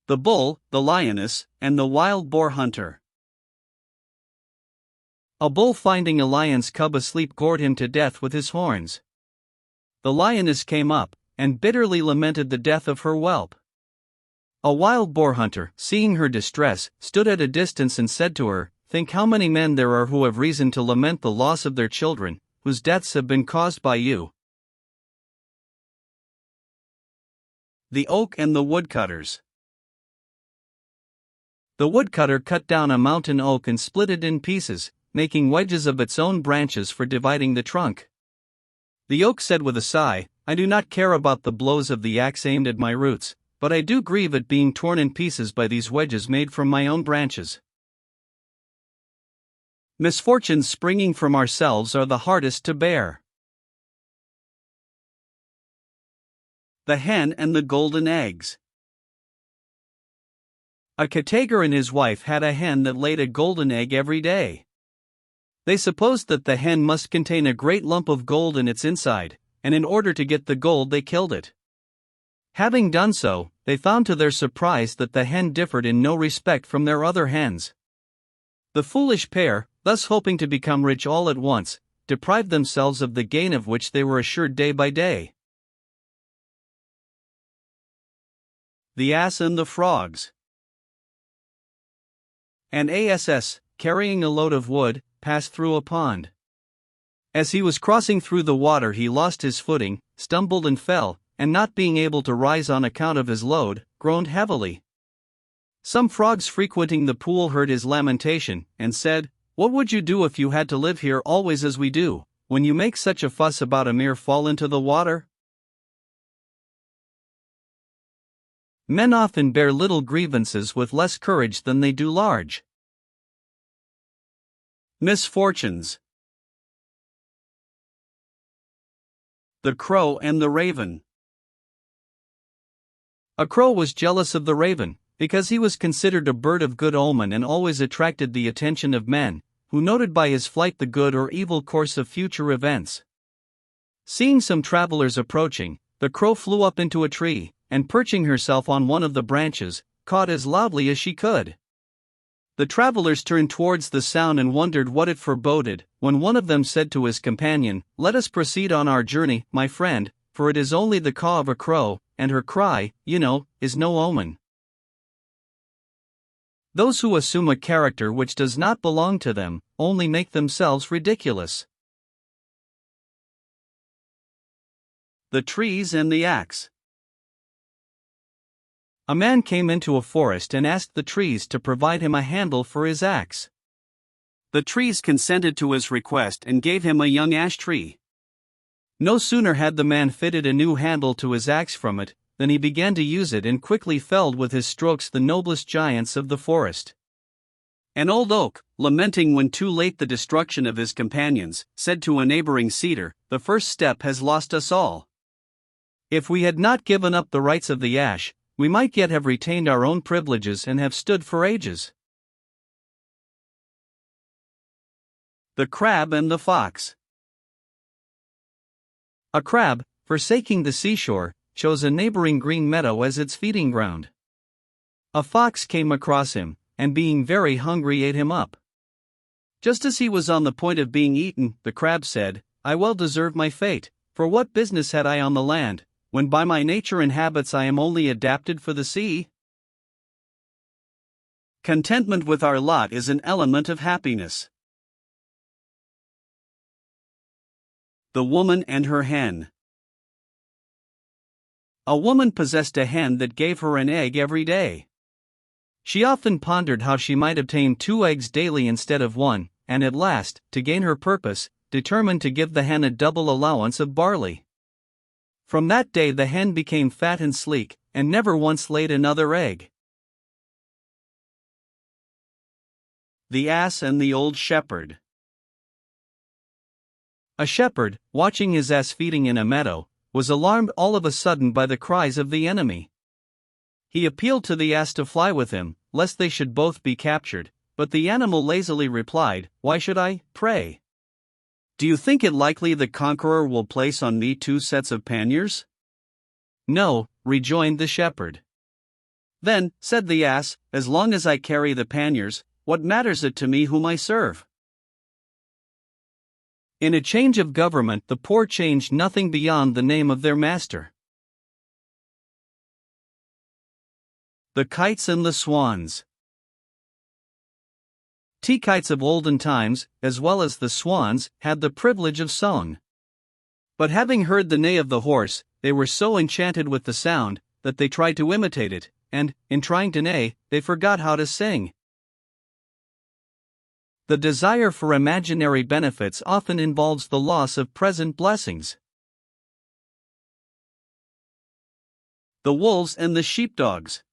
The bull, the lioness, and the wild boar hunter. A bull, finding a lion's cub asleep, gored him to death with his horns. The lioness came up, and bitterly lamented the death of her whelp. A wild boar hunter, seeing her distress, stood at a distance and said to her, "Think how many men there are who have reason to lament the loss of their children, whose deaths have been caused by you." The oak and the woodcutters. The woodcutter cut down a mountain oak and split it in pieces, making wedges of its own branches for dividing the trunk. The oak said with a sigh, "I do not care about the blows of the axe aimed at my roots, but I do grieve at being torn in pieces by these wedges made from my own branches." Misfortunes springing from ourselves are the hardest to bear. The hen and the golden eggs. A caretaker and his wife had a hen that laid a golden egg every day. They supposed that the hen must contain a great lump of gold in its inside, and in order to get the gold they killed it. Having done so, they found to their surprise that the hen differed in no respect from their other hens. The foolish pair, thus hoping to become rich all at once, deprived themselves of the gain of which they were assured day by day. The ass and the frogs. An ass, carrying a load of wood, passed through a pond. As he was crossing through the water, he lost his footing, stumbled and fell, and not being able to rise on account of his load, groaned heavily. Some frogs frequenting the pool heard his lamentation, and said, "What would you do if you had to live here always as we do, when you make such a fuss about a mere fall into the water?" Men often bear little grievances with less courage than they do large. Misfortunes. The crow and the raven. A crow was jealous of the raven, because he was considered a bird of good omen and always attracted the attention of men, who noted by his flight the good or evil course of future events. Seeing some travelers approaching, the crow flew up into a tree, and perching herself on one of the branches, cawed as loudly as she could. The travelers turned towards the sound and wondered what it foreboded, when one of them said to his companion, "Let us proceed on our journey, my friend, for it is only the caw of a crow, and her cry, you know, is no omen." Those who assume a character which does not belong to them, only make themselves ridiculous. The trees and the axe. A man came into a forest and asked the trees to provide him a handle for his axe. The trees consented to his request and gave him a young ash tree. No sooner had the man fitted a new handle to his axe from it, than he began to use it and quickly felled with his strokes the noblest giants of the forest. An old oak, lamenting when too late the destruction of his companions, said to a neighboring cedar, "The first step has lost us all. If we had not given up the rights of the ash, we might yet have retained our own privileges and have stood for ages." The crab and the fox. A crab, forsaking the seashore, chose a neighboring green meadow as its feeding ground. A fox came across him, and being very hungry ate him up. Just as he was on the point of being eaten, the crab said, "I well deserve my fate, for what business had I on the land, when by my nature and habits I am only adapted for the sea?" Contentment with our lot is an element of happiness. The woman and her hen. A woman possessed a hen that gave her an egg every day. She often pondered how she might obtain 2 eggs daily instead of 1, and at last, to gain her purpose, determined to give the hen a double allowance of barley. From that day the hen became fat and sleek, and never once laid another egg. The Ass and the Old Shepherd. A shepherd, watching his ass feeding in a meadow, was alarmed all of a sudden by the cries of the enemy. He appealed to the ass to fly with him, lest they should both be captured, but the animal lazily replied, "Why should I, pray? Do you think it likely the conqueror will place on me 2 sets of panniers?" "No," rejoined the shepherd. "Then," said the ass, "as long as I carry the panniers, what matters it to me whom I serve?" In a change of government, the poor changed nothing beyond the name of their master. The Kites and the Swans. Tea-kites of olden times, as well as the swans, had the privilege of song. But having heard the neigh of the horse, they were so enchanted with the sound, that they tried to imitate it, and, in trying to neigh, they forgot how to sing. The desire for imaginary benefits often involves the loss of present blessings. The Wolves and the Sheepdogs.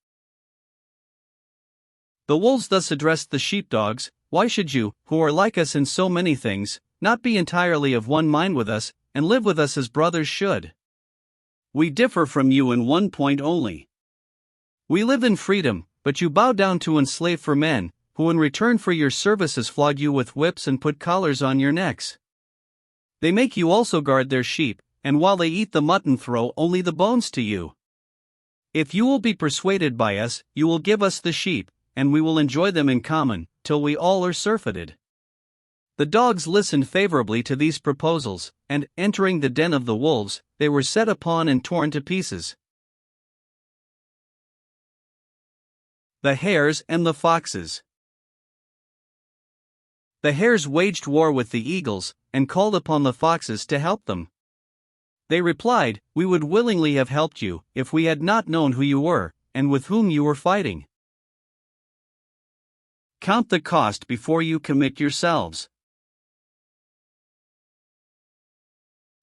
The wolves thus addressed the sheepdogs: "Why should you, who are like us in so many things, not be entirely of one mind with us, and live with us as brothers should? We differ from you in one point only. We live in freedom, but you bow down to enslaved for men, who in return for your services flog you with whips and put collars on your necks. They make you also guard their sheep, and while they eat the mutton throw only the bones to you. If you will be persuaded by us, you will give us the sheep, and we will enjoy them in common, till we all are surfeited." The dogs listened favorably to these proposals, and, entering the den of the wolves, they were set upon and torn to pieces. The Hares and the Foxes. The hares waged war with the eagles, and called upon the foxes to help them. They replied, "We would willingly have helped you, if we had not known who you were, and with whom you were fighting. Count the cost before you commit yourselves."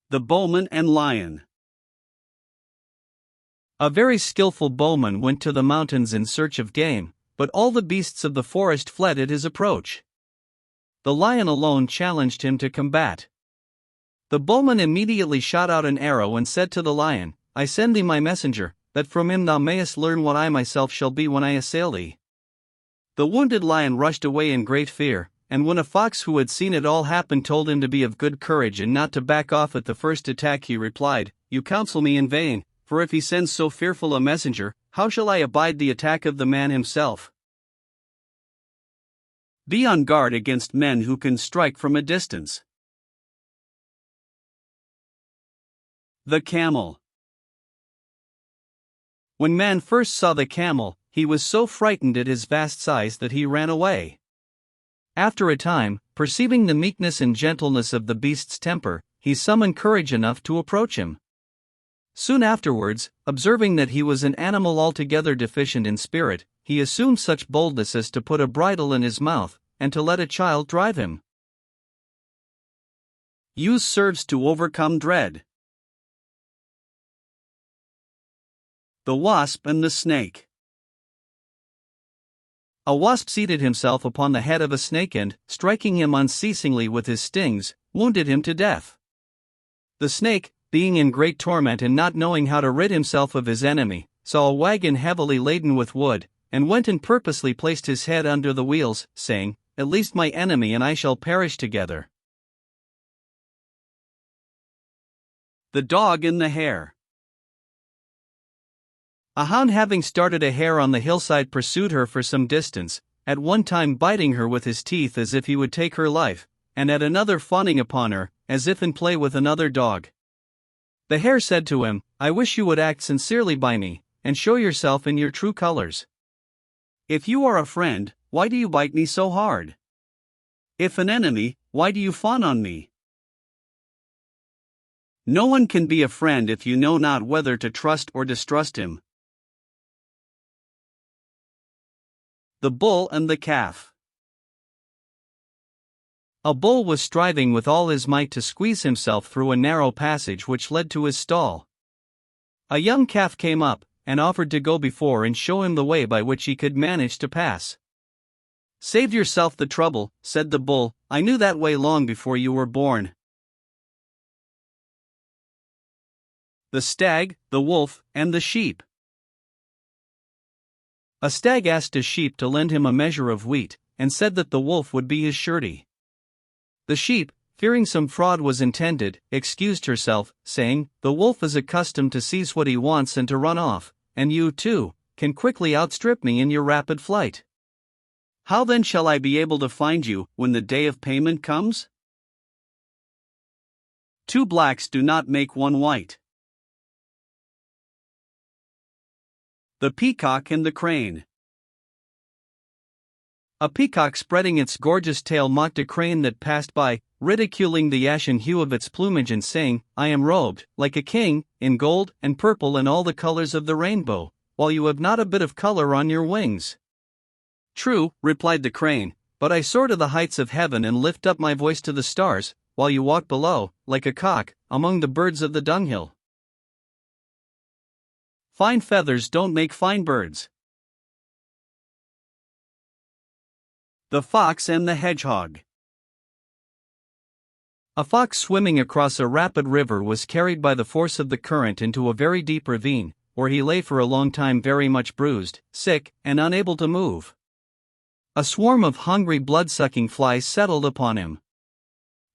The Bowman and Lion. A very skillful bowman went to the mountains in search of game, but all the beasts of the forest fled at his approach. The lion alone challenged him to combat. The bowman immediately shot out an arrow and said to the lion, "I send thee my messenger, that from him thou mayest learn what I myself shall be when I assail thee." The wounded lion rushed away in great fear, and when a fox who had seen it all happen told him to be of good courage and not to back off at the first attack, he replied, "You counsel me in vain, for if he sends so fearful a messenger, how shall I abide the attack of the man himself?" Be on guard against men who can strike from a distance. The Camel. When man first saw the camel, he was so frightened at his vast size that he ran away. After a time, perceiving the meekness and gentleness of the beast's temper, he summoned courage enough to approach him. Soon afterwards, observing that he was an animal altogether deficient in spirit, he assumed such boldness as to put a bridle in his mouth, and to let a child drive him. Use serves to overcome dread. The Wasp and the Snake. A wasp seated himself upon the head of a snake and, striking him unceasingly with his stings, wounded him to death. The snake, being in great torment and not knowing how to rid himself of his enemy, saw a wagon heavily laden with wood, and went and purposely placed his head under the wheels, saying, "At least my enemy and I shall perish together." The Dog and the Hare. A hound having started a hare on the hillside pursued her for some distance, at one time biting her with his teeth as if he would take her life, and at another fawning upon her, as if in play with another dog. The hare said to him, "I wish you would act sincerely by me, and show yourself in your true colors. If you are a friend, why do you bite me so hard? If an enemy, why do you fawn on me? No one can be a friend if you know not whether to trust or distrust him." The Bull and the Calf. A bull was striving with all his might to squeeze himself through a narrow passage which led to his stall. A young calf came up, and offered to go before and show him the way by which he could manage to pass. "Save yourself the trouble," said the bull, "I knew that way long before you were born." The Stag, the Wolf, and the Sheep. A stag asked a sheep to lend him a measure of wheat, and said that the wolf would be his surety. The sheep, fearing some fraud was intended, excused herself, saying, "The wolf is accustomed to seize what he wants and to run off, and you, too, can quickly outstrip me in your rapid flight. How then shall I be able to find you when the day of payment comes? Two blacks do not make one white." The Peacock and the Crane. A peacock spreading its gorgeous tail mocked a crane that passed by, ridiculing the ashen hue of its plumage and saying, "I am robed, like a king, in gold and purple and all the colors of the rainbow, while you have not a bit of color on your wings." "True," replied the crane, "but I soar to the heights of heaven and lift up my voice to the stars, while you walk below, like a cock, among the birds of the dunghill." Fine feathers don't make fine birds. The Fox and the Hedgehog. A fox swimming across a rapid river was carried by the force of the current into a very deep ravine, where he lay for a long time very much bruised, sick, and unable to move. A swarm of hungry blood-sucking flies settled upon him.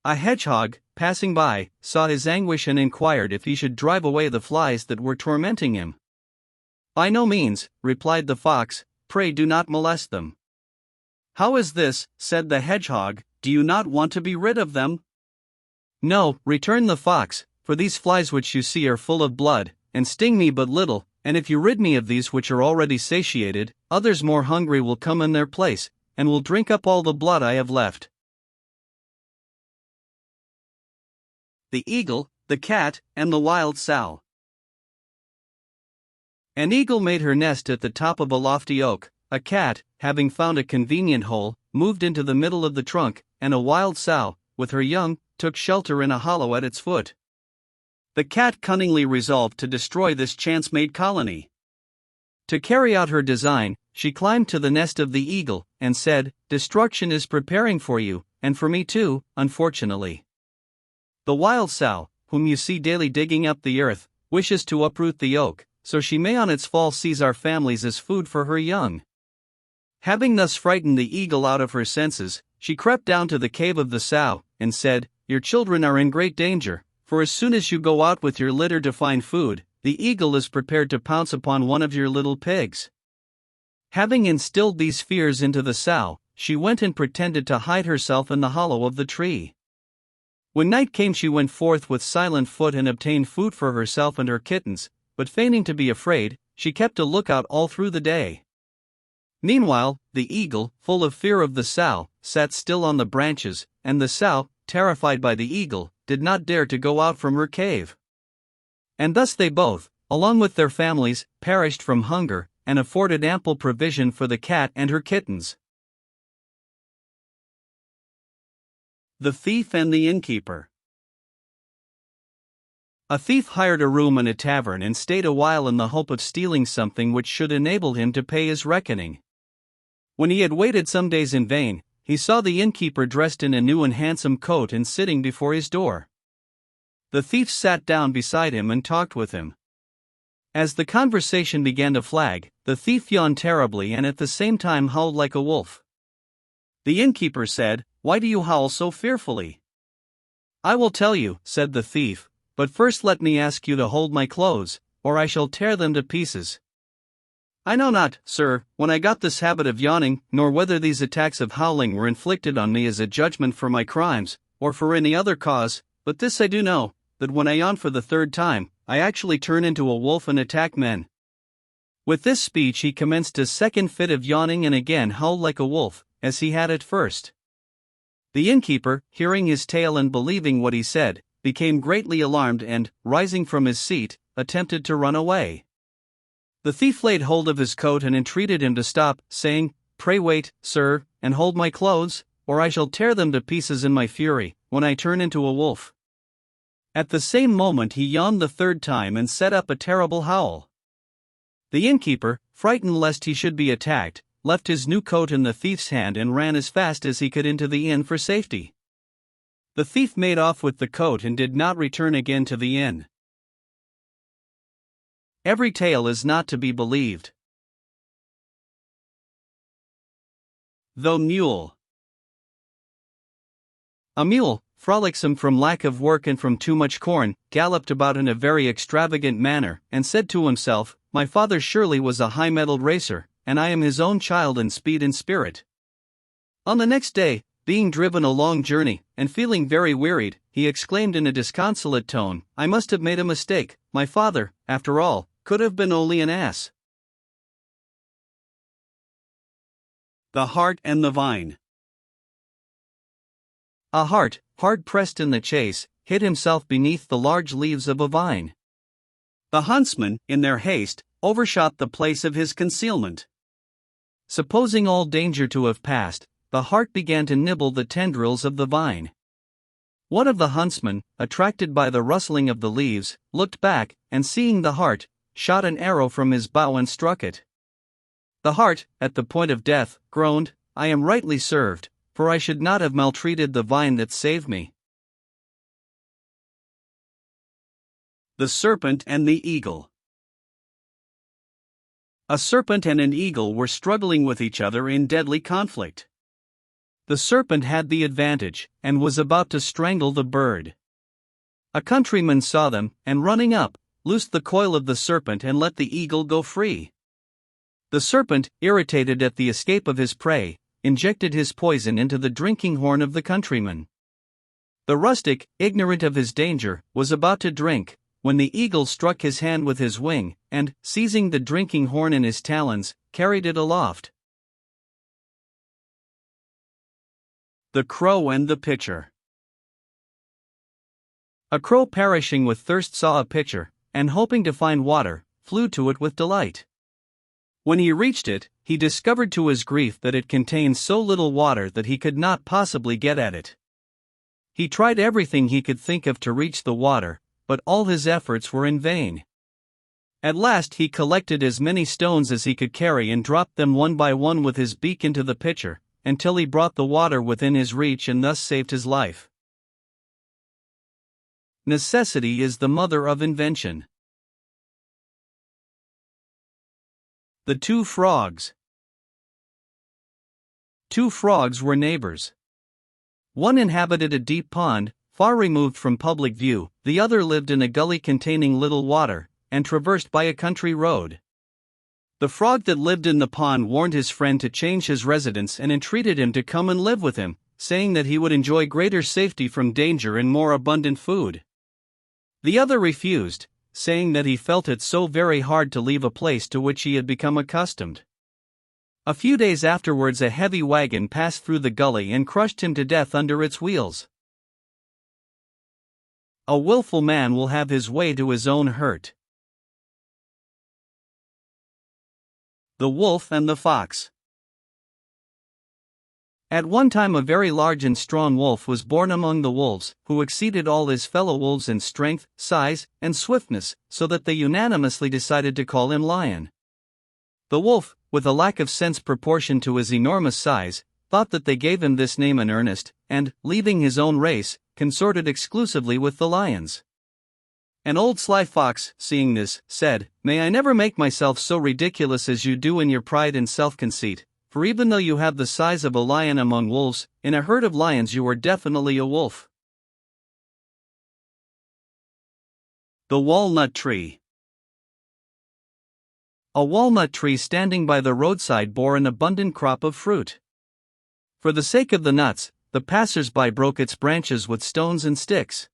A hedgehog, passing by, saw his anguish and inquired if he should drive away the flies that were tormenting him. "By no means," replied the fox, "pray do not molest them." "How is this?" said the hedgehog, "do you not want to be rid of them?" "No," returned the fox, "for these flies which you see are full of blood, and sting me but little, and if you rid me of these which are already satiated, others more hungry will come in their place, and will drink up all the blood I have left." The Eagle, the Cat, and the Wild Sow. An eagle made her nest at the top of a lofty oak. A cat, having found a convenient hole, moved into the middle of the trunk, and a wild sow, with her young, took shelter in a hollow at its foot. The cat cunningly resolved to destroy this chance-made colony. To carry out her design, she climbed to the nest of the eagle, and said, "Destruction is preparing for you, and for me too, unfortunately. The wild sow, whom you see daily digging up the earth, wishes to uproot the oak, so she may on its fall seize our families as food for her young." Having thus frightened the eagle out of her senses, she crept down to the cave of the sow, and said, "Your children are in great danger, for as soon as you go out with your litter to find food, the eagle is prepared to pounce upon one of your little pigs." Having instilled these fears into the sow, she went and pretended to hide herself in the hollow of the tree. When night came she went forth with silent foot and obtained food for herself and her kittens, but feigning to be afraid, she kept a lookout all through the day. Meanwhile, the eagle, full of fear of the sow, sat still on the branches, and the sow, terrified by the eagle, did not dare to go out from her cave. And thus they both, along with their families, perished from hunger, and afforded ample provision for the cat and her kittens. The Thief and the Innkeeper. A thief hired a room in a tavern and stayed a while in the hope of stealing something which should enable him to pay his reckoning. When he had waited some days in vain, he saw the innkeeper dressed in a new and handsome coat and sitting before his door. The thief sat down beside him and talked with him. As the conversation began to flag, the thief yawned terribly and at the same time howled like a wolf. The innkeeper said, "Why do you howl so fearfully?" "I will tell you," said the thief, "but first let me ask you to hold my clothes, or I shall tear them to pieces." "I know not, sir, when I got this habit of yawning, nor whether these attacks of howling were inflicted on me as a judgment for my crimes, or for any other cause, but this I do know, that when I yawn for the third time, I actually turn into a wolf and attack men." With this speech he commenced a second fit of yawning and again howled like a wolf, as he had at first. The innkeeper, hearing his tale and believing what he said, became greatly alarmed and, rising from his seat, attempted to run away. The thief laid hold of his coat and entreated him to stop, saying, "Pray wait, sir, and hold my clothes, or I shall tear them to pieces in my fury, when I turn into a wolf." At the same moment he yawned the third time and set up a terrible howl. The innkeeper, frightened lest he should be attacked, left his new coat in the thief's hand and ran as fast as he could into the inn for safety. The thief made off with the coat and did not return again to the inn. Every tale is not to be believed. The mule. A mule, frolicsome from lack of work and from too much corn, galloped about in a very extravagant manner, and said to himself, "My father surely was a high-mettled racer, and I am his own child in speed and spirit." On the next day, being driven a long journey, and feeling very wearied, he exclaimed in a disconsolate tone, "I must have made a mistake. My father, after all, could have been only an ass." The Hart and the Vine. A hart, hard pressed in the chase, hid himself beneath the large leaves of a vine. The huntsmen, in their haste, overshot the place of his concealment. Supposing all danger to have passed, the hart began to nibble the tendrils of the vine. One of the huntsmen, attracted by the rustling of the leaves, looked back, and seeing the hart, shot an arrow from his bow and struck it. The hart, at the point of death, groaned, "I am rightly served, for I should not have maltreated the vine that saved me." The Serpent and the Eagle. A serpent and an eagle were struggling with each other in deadly conflict. The serpent had the advantage, and was about to strangle the bird. A countryman saw them, and running up, loosed the coil of the serpent and let the eagle go free. The serpent, irritated at the escape of his prey, injected his poison into the drinking horn of the countryman. The rustic, ignorant of his danger, was about to drink, when the eagle struck his hand with his wing, and, seizing the drinking horn in his talons, carried it aloft. The Crow and the Pitcher. A crow perishing with thirst saw a pitcher, and hoping to find water, flew to it with delight. When he reached it, he discovered to his grief that it contained so little water that he could not possibly get at it. He tried everything he could think of to reach the water, but all his efforts were in vain. At last he collected as many stones as he could carry and dropped them one by one with his beak into the pitcher, until he brought the water within his reach and thus saved his life. Necessity is the mother of invention. The Two Frogs. Two frogs were neighbors. One inhabited a deep pond, far removed from public view, the other lived in a gully containing little water, and traversed by a country road. The frog that lived in the pond warned his friend to change his residence and entreated him to come and live with him, saying that he would enjoy greater safety from danger and more abundant food. The other refused, saying that he felt it so very hard to leave a place to which he had become accustomed. A few days afterwards a heavy wagon passed through the gully and crushed him to death under its wheels. A willful man will have his way to his own hurt. The Wolf and the Fox. At one time a very large and strong wolf was born among the wolves, who exceeded all his fellow wolves in strength, size, and swiftness, so that they unanimously decided to call him Lion. The wolf, with a lack of sense proportioned to his enormous size, thought that they gave him this name in earnest, and, leaving his own race, consorted exclusively with the lions. An old sly fox, seeing this, said, "May I never make myself so ridiculous as you do in your pride and self-conceit, for even though you have the size of a lion among wolves, in a herd of lions you are definitely a wolf." The Walnut Tree. A walnut tree standing by the roadside bore an abundant crop of fruit. For the sake of the nuts, the passers-by broke its branches with stones and sticks.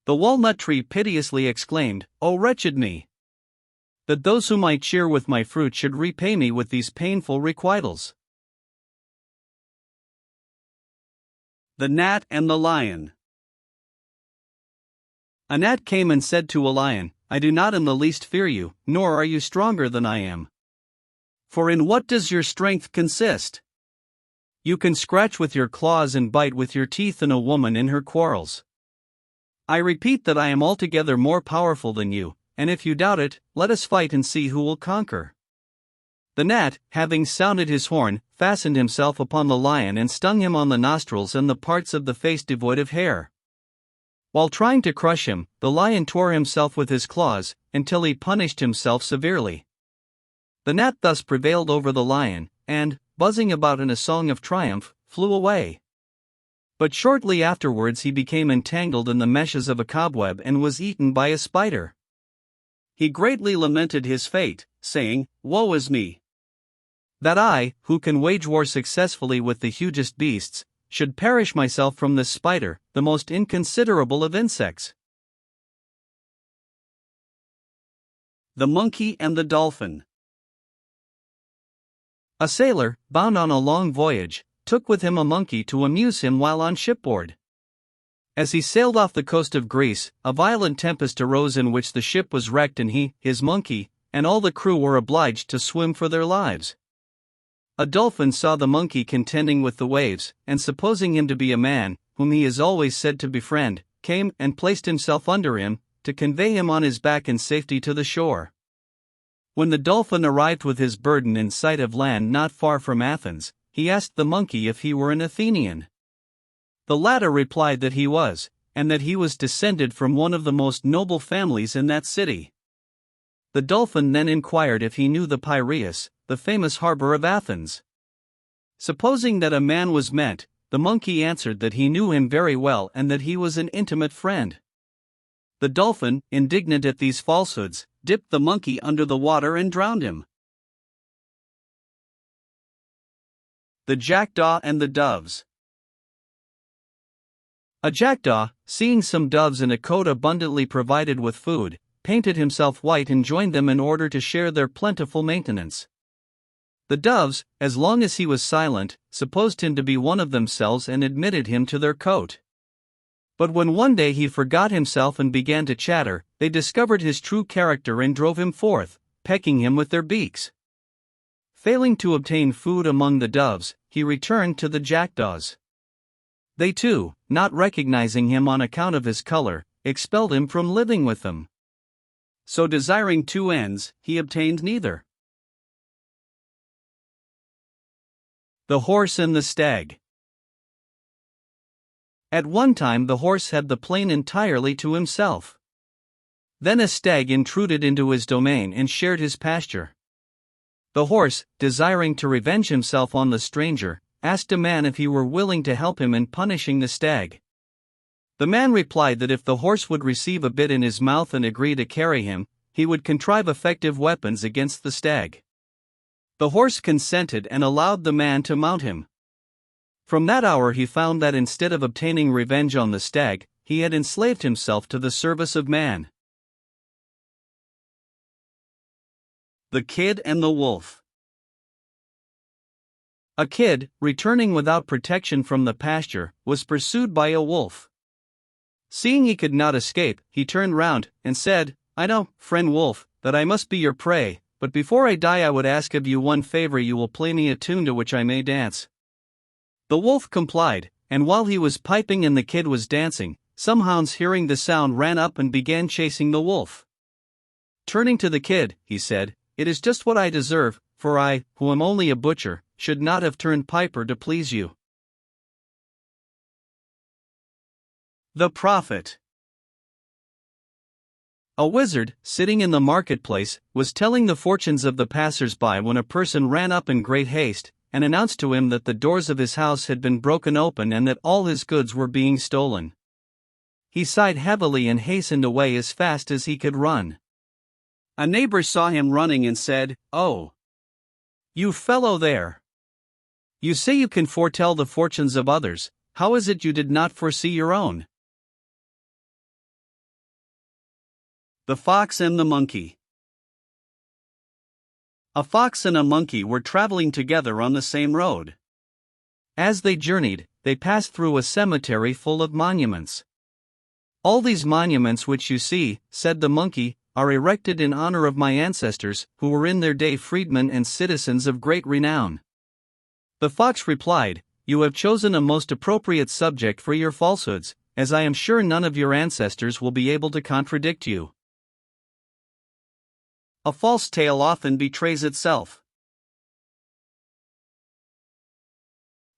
The walnut tree piteously exclaimed, "O wretched me! That those whom I cheer with my fruit should repay me with these painful requitals." The Gnat and the Lion. A gnat came and said to a lion, "I do not in the least fear you, nor are you stronger than I am. For in what does your strength consist? You can scratch with your claws and bite with your teeth in a woman in her quarrels. I repeat that I am altogether more powerful than you, and if you doubt it, let us fight and see who will conquer. The gnat, having sounded his horn, fastened himself upon the lion and stung him on the nostrils and the parts of the face devoid of hair. While trying to crush him, the lion tore himself with his claws, until he punished himself severely. The gnat thus prevailed over the lion, and, buzzing about in a song of triumph, flew away. But shortly afterwards he became entangled in the meshes of a cobweb and was eaten by a spider. He greatly lamented his fate, saying, "Woe is me! That I, who can wage war successfully with the hugest beasts, should perish myself from this spider, the most inconsiderable of insects." The Monkey and the Dolphin. A sailor, bound on a long voyage, took with him a monkey to amuse him while on shipboard. As he sailed off the coast of Greece, a violent tempest arose in which the ship was wrecked and he, his monkey, and all the crew were obliged to swim for their lives. A dolphin saw the monkey contending with the waves, and supposing him to be a man, whom he is always said to befriend, came and placed himself under him, to convey him on his back in safety to the shore. When the dolphin arrived with his burden in sight of land not far from Athens, he asked the monkey if he were an Athenian. The latter replied that he was, and that he was descended from one of the most noble families in that city. The dolphin then inquired if he knew the Piraeus, the famous harbor of Athens. Supposing that a man was meant, the monkey answered that he knew him very well and that he was an intimate friend. The dolphin, indignant at these falsehoods, dipped the monkey under the water and drowned him. The Jackdaw and the Doves. A jackdaw, seeing some doves in a cote abundantly provided with food, painted himself white and joined them in order to share their plentiful maintenance. The doves, as long as he was silent, supposed him to be one of themselves and admitted him to their cote. But when one day he forgot himself and began to chatter, they discovered his true character and drove him forth, pecking him with their beaks. Failing to obtain food among the doves, he returned to the jackdaws. They too, not recognizing him on account of his color, expelled him from living with them. So desiring two ends, he obtained neither. The Horse and the Stag. At one time the horse had the plain entirely to himself. Then a stag intruded into his domain and shared his pasture. The horse, desiring to revenge himself on the stranger, asked a man if he were willing to help him in punishing the stag. The man replied that if the horse would receive a bit in his mouth and agree to carry him, he would contrive effective weapons against the stag. The horse consented and allowed the man to mount him. From that hour he found that instead of obtaining revenge on the stag, he had enslaved himself to the service of man. The Kid and the Wolf. A kid, returning without protection from the pasture, was pursued by a wolf. Seeing he could not escape, he turned round and said, "I know, friend wolf, that I must be your prey, but before I die I would ask of you one favor: you will play me a tune to which I may dance." The wolf complied, and while he was piping and the kid was dancing, some hounds hearing the sound ran up and began chasing the wolf. Turning to the kid, he said, "It is just what I deserve, for I, who am only a butcher, should not have turned piper to please you." The Prophet. A wizard, sitting in the marketplace, was telling the fortunes of the passers-by when a person ran up in great haste, and announced to him that the doors of his house had been broken open and that all his goods were being stolen. He sighed heavily and hastened away as fast as he could run. A neighbor saw him running and said, "Oh, you fellow there! You say you can foretell the fortunes of others, how is it you did not foresee your own?" The Fox and the Monkey. A fox and a monkey were traveling together on the same road. As they journeyed, they passed through a cemetery full of monuments. "All these monuments which you see," said the monkey, are erected in honor of my ancestors, who were in their day freedmen and citizens of great renown." The fox replied, "You have chosen a most appropriate subject for your falsehoods, as I am sure none of your ancestors will be able to contradict you." A false tale often betrays itself.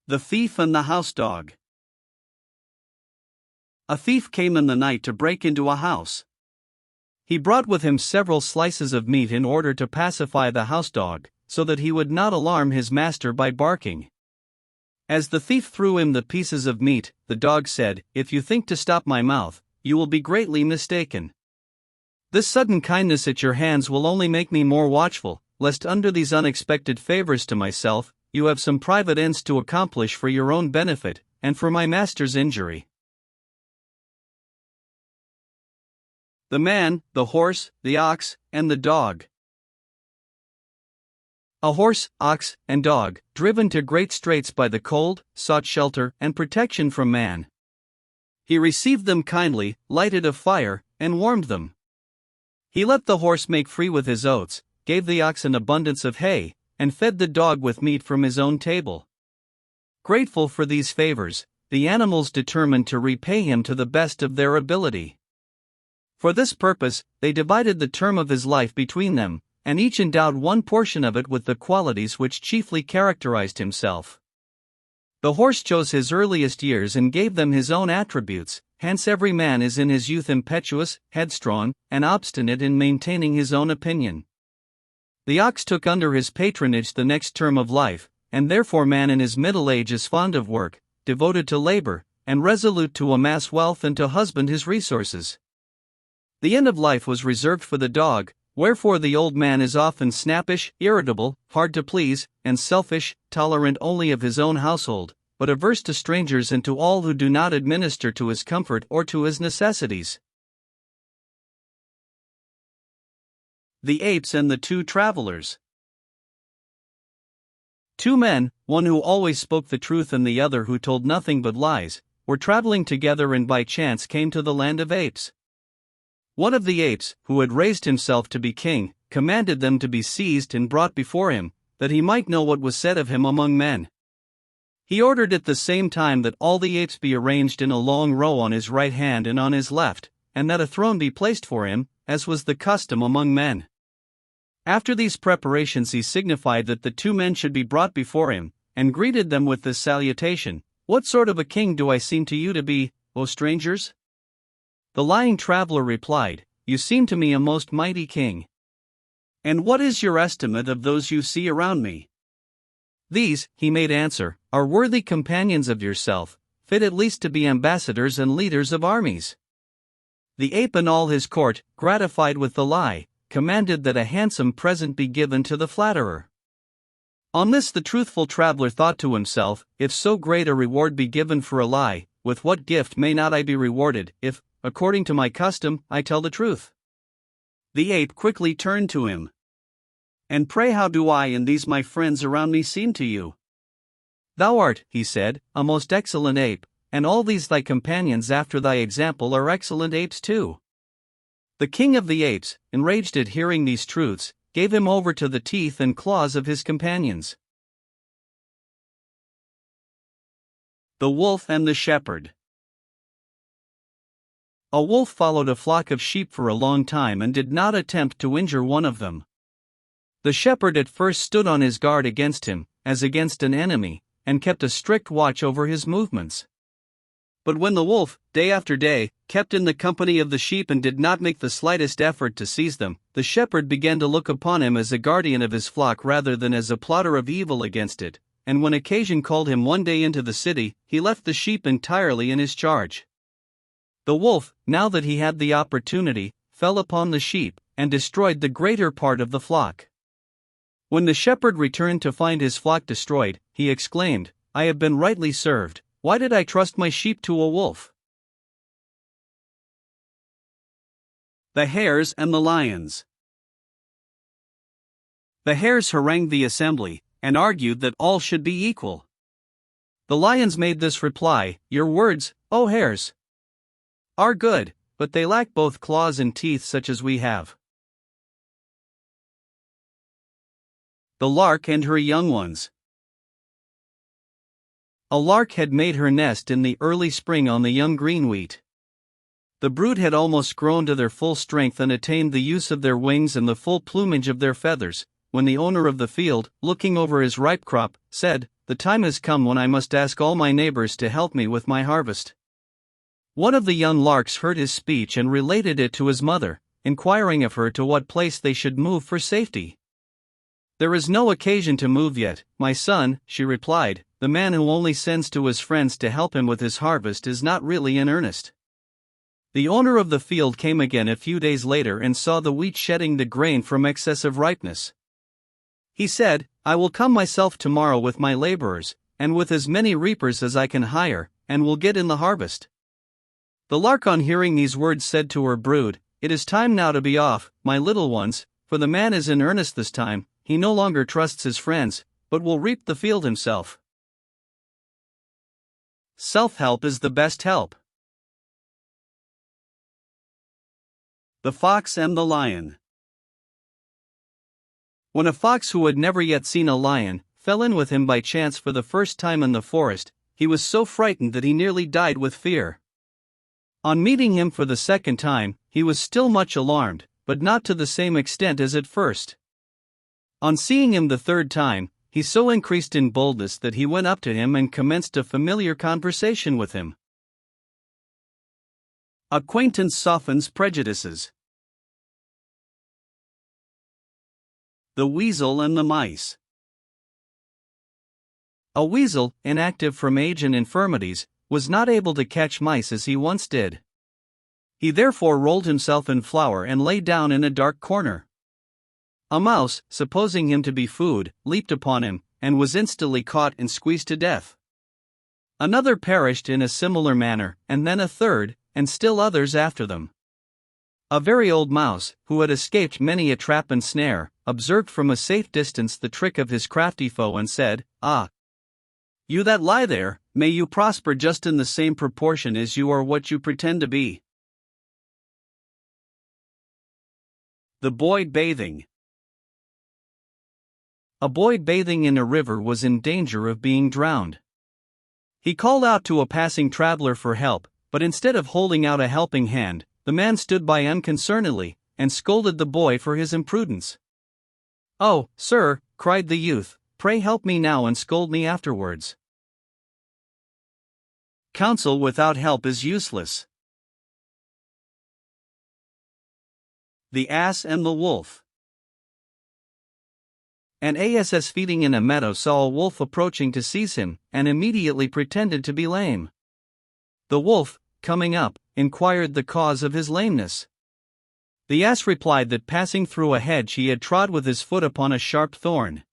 The Thief and the House Dog. A thief came in the night to break into a house. He brought with him several slices of meat in order to pacify the house dog, so that he would not alarm his master by barking. As the thief threw him the pieces of meat, the dog said, "If you think to stop my mouth, you will be greatly mistaken. This sudden kindness at your hands will only make me more watchful, lest under these unexpected favors to myself, you have some private ends to accomplish for your own benefit, and for my master's injury." The Man, the Horse, the Ox, and the Dog. A horse, ox, and dog, driven to great straits by the cold, sought shelter and protection from man. He received them kindly, lighted a fire, and warmed them. He let the horse make free with his oats, gave the ox an abundance of hay, and fed the dog with meat from his own table. Grateful for these favors, the animals determined to repay him to the best of their ability. For this purpose, they divided the term of his life between them, and each endowed one portion of it with the qualities which chiefly characterized himself. The horse chose his earliest years and gave them his own attributes, hence every man is in his youth impetuous, headstrong, and obstinate in maintaining his own opinion. The ox took under his patronage the next term of life, and therefore man in his middle age is fond of work, devoted to labor, and resolute to amass wealth and to husband his resources. The end of life was reserved for the dog, wherefore the old man is often snappish, irritable, hard to please, and selfish, tolerant only of his own household, but averse to strangers and to all who do not administer to his comfort or to his necessities. The Apes and the Two Travelers. Two men, one who always spoke the truth and the other who told nothing but lies, were traveling together and by chance came to the land of apes. One of the apes, who had raised himself to be king, commanded them to be seized and brought before him, that he might know what was said of him among men. He ordered at the same time that all the apes be arranged in a long row on his right hand and on his left, and that a throne be placed for him, as was the custom among men. After these preparations he signified that the two men should be brought before him, and greeted them with this salutation: "What sort of a king do I seem to you to be, O strangers?" The lying traveler replied, "You seem to me a most mighty king." "And what is your estimate of those you see around me?" "These," he made answer, "are worthy companions of yourself, fit at least to be ambassadors and leaders of armies." The ape and all his court, gratified with the lie, commanded that a handsome present be given to the flatterer. On this the truthful traveler thought to himself, "If so great a reward be given for a lie, with what gift may not I be rewarded, if, according to my custom, I tell the truth?" The ape quickly turned to him. "And pray how do I and these my friends around me seem to you?" "Thou art," he said, "a most excellent ape, and all these thy companions after thy example are excellent apes too." The king of the apes, enraged at hearing these truths, gave him over to the teeth and claws of his companions. The Wolf and the Shepherd. A wolf followed a flock of sheep for a long time and did not attempt to injure one of them. The shepherd at first stood on his guard against him, as against an enemy, and kept a strict watch over his movements. But when the wolf, day after day, kept in the company of the sheep and did not make the slightest effort to seize them, the shepherd began to look upon him as a guardian of his flock rather than as a plotter of evil against it, and when occasion called him one day into the city, he left the sheep entirely in his charge. The wolf, now that he had the opportunity, fell upon the sheep, and destroyed the greater part of the flock. When the shepherd returned to find his flock destroyed, he exclaimed, "I have been rightly served. Why did I trust my sheep to a wolf?" The Hares and the Lions. The hares harangued the assembly, and argued that all should be equal. The lions made this reply: "Your words, O hares, are good, but they lack both claws and teeth such as we have. The Lark and Her Young Ones. A lark had made her nest in the early spring on the young green wheat. The brood had almost grown to their full strength and attained the use of their wings and the full plumage of their feathers, when the owner of the field, looking over his ripe crop, said, "The time has come when I must ask all my neighbors to help me with my harvest." One of the young larks heard his speech and related it to his mother, inquiring of her to what place they should move for safety. "There is no occasion to move yet, my son," she replied. "The man who only sends to his friends to help him with his harvest is not really in earnest." The owner of the field came again a few days later and saw the wheat shedding the grain from excessive ripeness. He said, "I will come myself tomorrow with my laborers, and with as many reapers as I can hire, and will get in the harvest." The lark, on hearing these words, said to her brood, "It is time now to be off, my little ones, for the man is in earnest this time. He no longer trusts his friends, but will reap the field himself." Self-help is the best help. The Fox and the Lion. When a fox who had never yet seen a lion fell in with him by chance for the first time in the forest, he was so frightened that he nearly died with fear. On meeting him for the second time, he was still much alarmed, but not to the same extent as at first. On seeing him the third time, he so increased in boldness that he went up to him and commenced a familiar conversation with him. Acquaintance softens prejudices. The Weasel and the Mice. A weasel, inactive from age and infirmities, was not able to catch mice as he once did. He therefore rolled himself in flour and lay down in a dark corner. A mouse, supposing him to be food, leaped upon him, and was instantly caught and squeezed to death. Another perished in a similar manner, and then a third, and still others after them. A very old mouse, who had escaped many a trap and snare, observed from a safe distance the trick of his crafty foe and said, "Ah, you that lie there, may you prosper just in the same proportion as you are what you pretend to be." The Boy Bathing. A boy bathing in a river was in danger of being drowned. He called out to a passing traveler for help, but instead of holding out a helping hand, the man stood by unconcernedly, and scolded the boy for his imprudence. "Oh, sir," cried the youth, "pray help me now and scold me afterwards." Counsel without help is useless. The Ass and the Wolf. An ass feeding in a meadow saw a wolf approaching to seize him, and immediately pretended to be lame. The wolf, coming up, inquired the cause of his lameness. The ass replied that passing through a hedge he had trod with his foot upon a sharp thorn.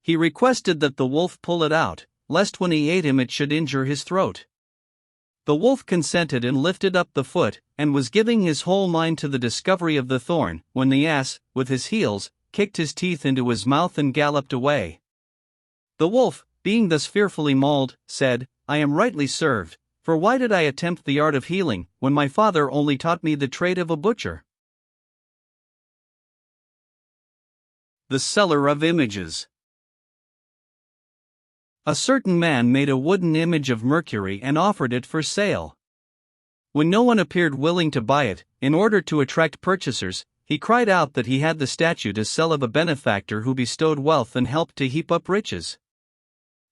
He requested that the wolf pull it out, lest when he ate him it should injure his throat. The wolf consented and lifted up the foot, and was giving his whole mind to the discovery of the thorn, when the ass, with his heels, kicked his teeth into his mouth and galloped away. The wolf, being thus fearfully mauled, said, "I am rightly served, for why did I attempt the art of healing, when my father only taught me the trade of a butcher?" The Seller of Images. A certain man made a wooden image of Mercury and offered it for sale. When no one appeared willing to buy it, in order to attract purchasers, he cried out that he had the statue to sell of a benefactor who bestowed wealth and helped to heap up riches.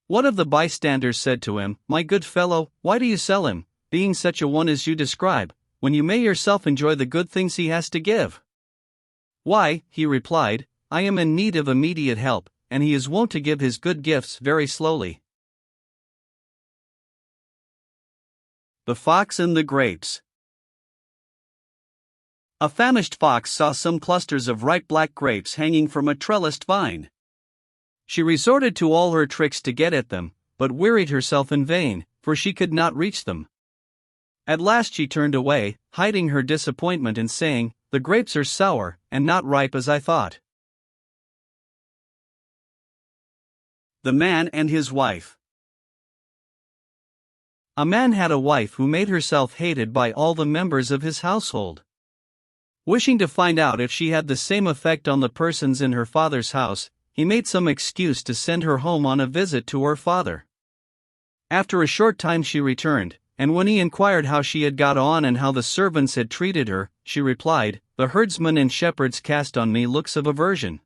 One of the bystanders said to him, "My good fellow, why do you sell him, being such a one as you describe, when you may yourself enjoy the good things he has to give?" "Why," he replied, "I am in need of immediate help, and he is wont to give his good gifts very slowly." The Fox and the Grapes. A famished fox saw some clusters of ripe black grapes hanging from a trellised vine. She resorted to all her tricks to get at them, but wearied herself in vain, for she could not reach them. At last she turned away, hiding her disappointment and saying, "The grapes are sour, and not ripe as I thought." The Man and His Wife. A man had a wife who made herself hated by all the members of his household. Wishing to find out if she had the same effect on the persons in her father's house, he made some excuse to send her home on a visit to her father. After a short time she returned, and when he inquired how she had got on and how the servants had treated her, she replied, "The herdsmen and shepherds cast on me looks of aversion."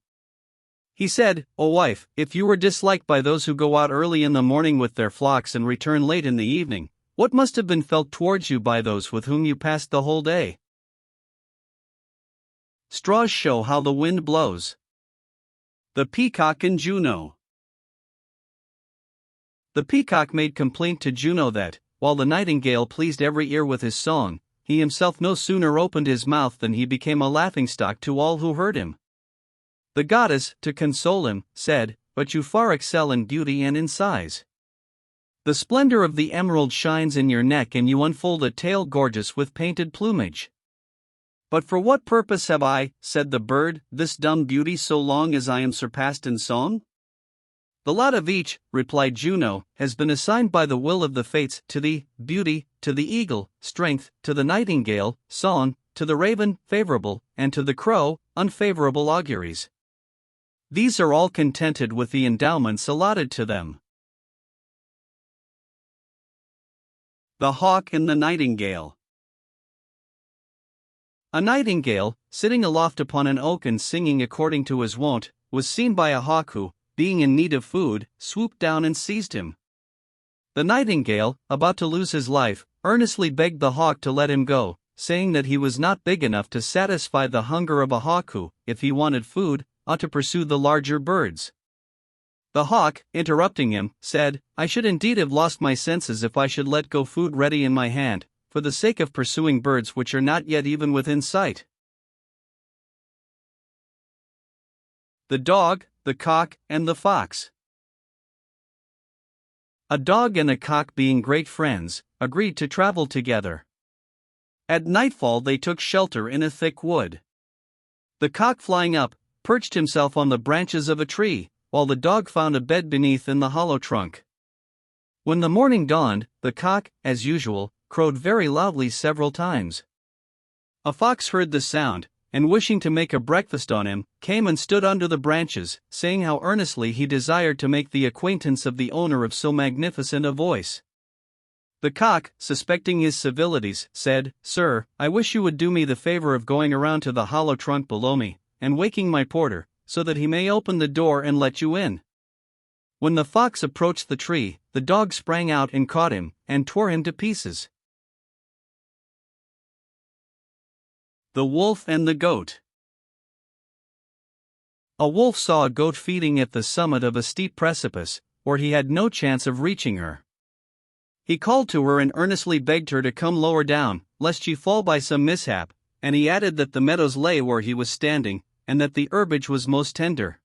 He said, "O wife, if you were disliked by those who go out early in the morning with their flocks and return late in the evening, what must have been felt towards you by those with whom you passed the whole day?" Straws show how the wind blows. The Peacock and Juno. The peacock made complaint to Juno that, while the nightingale pleased every ear with his song, he himself no sooner opened his mouth than he became a laughingstock to all who heard him. The goddess, to console him, said, "But you far excel in beauty and in size. The splendor of the emerald shines in your neck and you unfold a tail gorgeous with painted plumage." "But for what purpose have I," said the bird, "this dumb beauty so long as I am surpassed in song?" "The lot of each," replied Juno, "has been assigned by the will of the fates, to thee, beauty, to the eagle, strength, to the nightingale, song, to the raven, favorable, and to the crow, unfavorable auguries. These are all contented with the endowments allotted to them." The Hawk and the Nightingale. A nightingale, sitting aloft upon an oak and singing according to his wont, was seen by a hawk who, being in need of food, swooped down and seized him. The nightingale, about to lose his life, earnestly begged the hawk to let him go, saying that he was not big enough to satisfy the hunger of a hawk who, if he wanted food, ought to pursue the larger birds. The hawk, interrupting him, said, "I should indeed have lost my senses if I should let go food ready in my hand, for the sake of pursuing birds which are not yet even within sight." The Dog, the Cock, and the Fox. A dog and a cock, being great friends, agreed to travel together. At nightfall they took shelter in a thick wood. The cock, flying up, perched himself on the branches of a tree, while the dog found a bed beneath in the hollow trunk. When the morning dawned, the cock, as usual, crowed very loudly several times. A fox heard the sound, and wishing to make a breakfast on him, came and stood under the branches, saying how earnestly he desired to make the acquaintance of the owner of so magnificent a voice. The cock, suspecting his civilities, said, "Sir, I wish you would do me the favor of going around to the hollow trunk below me, and waking my porter, so that he may open the door and let you in." When the fox approached the tree, the dog sprang out and caught him, and tore him to pieces. The Wolf and the Goat. A wolf saw a goat feeding at the summit of a steep precipice, where he had no chance of reaching her. He called to her and earnestly begged her to come lower down, lest she fall by some mishap, and he added that the meadows lay where he was standing, and that the herbage was most tender.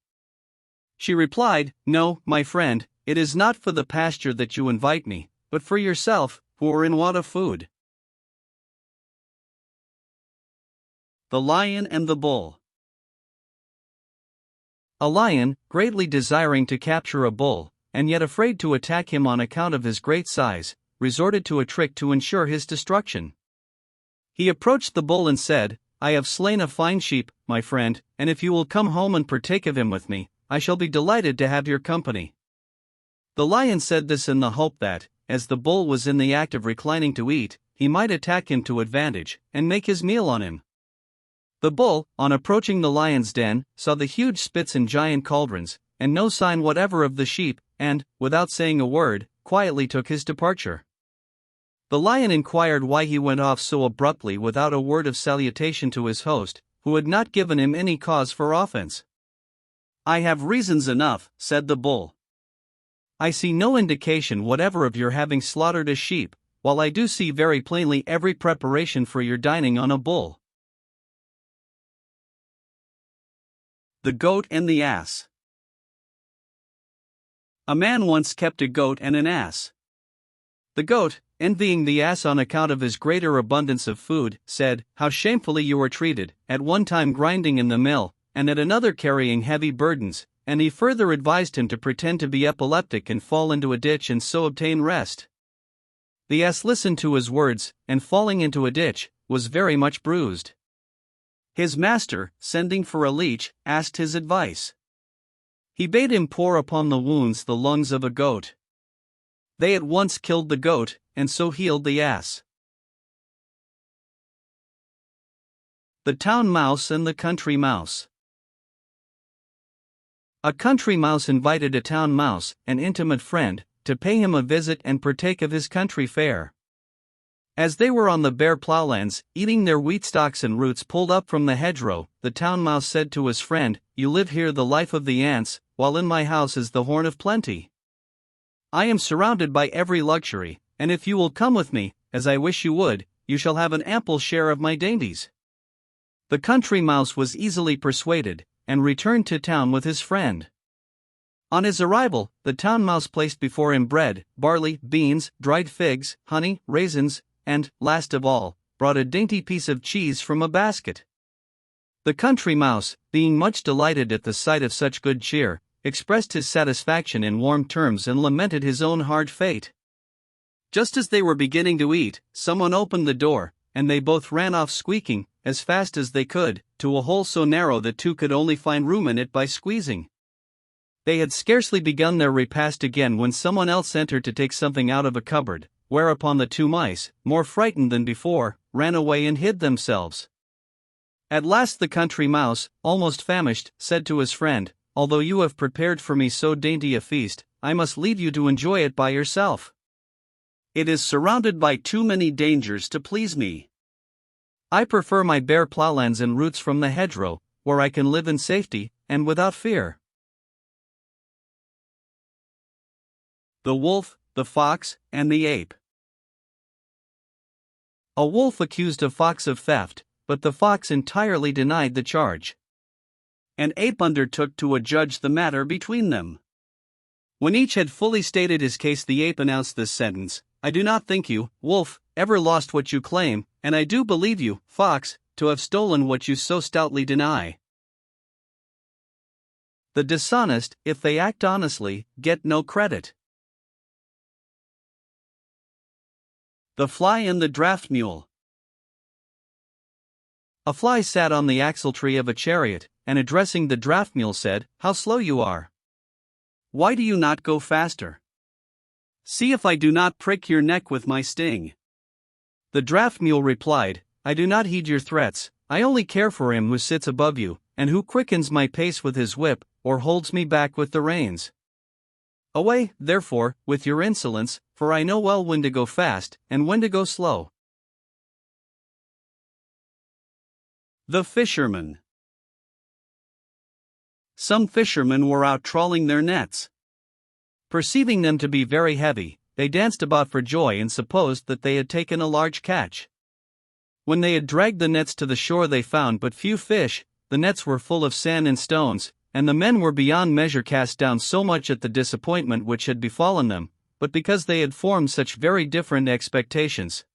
She replied, "No, my friend, it is not for the pasture that you invite me, but for yourself, who are in want of food." The Lion and the Bull. A lion, greatly desiring to capture a bull, and yet afraid to attack him on account of his great size, resorted to a trick to ensure his destruction. He approached the bull and said, "I have slain a fine sheep, my friend, and if you will come home and partake of him with me, I shall be delighted to have your company." The lion said this in the hope that, as the bull was in the act of reclining to eat, he might attack him to advantage, and make his meal on him. The bull, on approaching the lion's den, saw the huge spits and giant cauldrons, and no sign whatever of the sheep, and, without saying a word, quietly took his departure. The lion inquired why he went off so abruptly without a word of salutation to his host, who had not given him any cause for offense. "I have reasons enough," said the bull. "I see no indication whatever of your having slaughtered a sheep, while I do see very plainly every preparation for your dining on a bull." The Goat and the Ass. A man once kept a goat and an ass. The goat, envying the ass on account of his greater abundance of food, said, "How shamefully you are treated, at one time grinding in the mill, and at another carrying heavy burdens," and he further advised him to pretend to be epileptic and fall into a ditch and so obtain rest. The ass listened to his words, and falling into a ditch, was very much bruised. His master, sending for a leech, asked his advice. He bade him pour upon the wounds the lungs of a goat. They at once killed the goat, and so healed the ass. The Town Mouse and the Country Mouse. A country mouse invited a town mouse, an intimate friend, to pay him a visit and partake of his country fare. As they were on the bare plowlands, eating their wheat stalks and roots pulled up from the hedgerow, the town mouse said to his friend, "You live here the life of the ants, while in my house is the horn of plenty. I am surrounded by every luxury, and if you will come with me, as I wish you would, you shall have an ample share of my dainties." The country mouse was easily persuaded, and returned to town with his friend. On his arrival, the town mouse placed before him bread, barley, beans, dried figs, honey, raisins, and, last of all, brought a dainty piece of cheese from a basket. The country mouse, being much delighted at the sight of such good cheer, expressed his satisfaction in warm terms and lamented his own hard fate. Just as they were beginning to eat, someone opened the door, and they both ran off squeaking, as fast as they could, to a hole so narrow that two could only find room in it by squeezing. They had scarcely begun their repast again when someone else entered to take something out of a cupboard, whereupon the two mice, more frightened than before, ran away and hid themselves. At last the country mouse, almost famished, said to his friend, "Although you have prepared for me so dainty a feast, I must leave you to enjoy it by yourself. It is surrounded by too many dangers to please me. I prefer my bare plowlands and roots from the hedgerow, where I can live in safety, and without fear." The Wolf, the Fox, and the Ape. A wolf accused a fox of theft, but the fox entirely denied the charge. An ape undertook to adjudge the matter between them. When each had fully stated his case, the ape announced this sentence: "I do not think you, wolf, ever lost what you claim, and I do believe you, fox, to have stolen what you so stoutly deny. The dishonest, if they act honestly, get no credit." The Fly and the Draft Mule. A fly sat on the axletree of a chariot, and addressing the draft mule said, "How slow you are! Why do you not go faster? See if I do not prick your neck with my sting." The draft mule replied, "I do not heed your threats, I only care for him who sits above you, and who quickens my pace with his whip, or holds me back with the reins. Away, therefore, with your insolence, for I know well when to go fast, and when to go slow." The Fisherman. Some fishermen were out trawling their nets. Perceiving them to be very heavy, they danced about for joy and supposed that they had taken a large catch. When they had dragged the nets to the shore, they found but few fish. The nets were full of sand and stones, and the men were beyond measure cast down, so much at the disappointment which had befallen them, but because they had formed such very different expectations.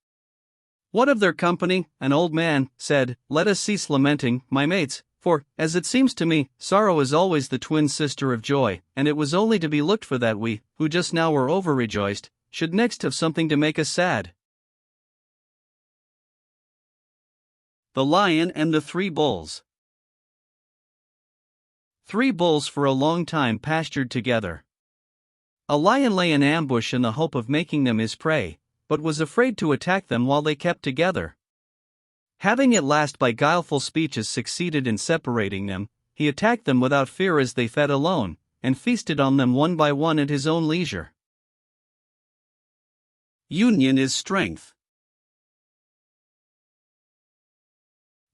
One of their company, an old man, said, "Let us cease lamenting, my mates, for, as it seems to me, sorrow is always the twin sister of joy, and it was only to be looked for that we, who just now were overrejoiced, should next have something to make us sad." The Lion and the Three Bulls. 3 bulls for a long time pastured together. A lion lay in ambush in the hope of making them his prey, but was afraid to attack them while they kept together. Having at last by guileful speeches succeeded in separating them, he attacked them without fear as they fed alone, and feasted on them one by one at his own leisure. Union is strength.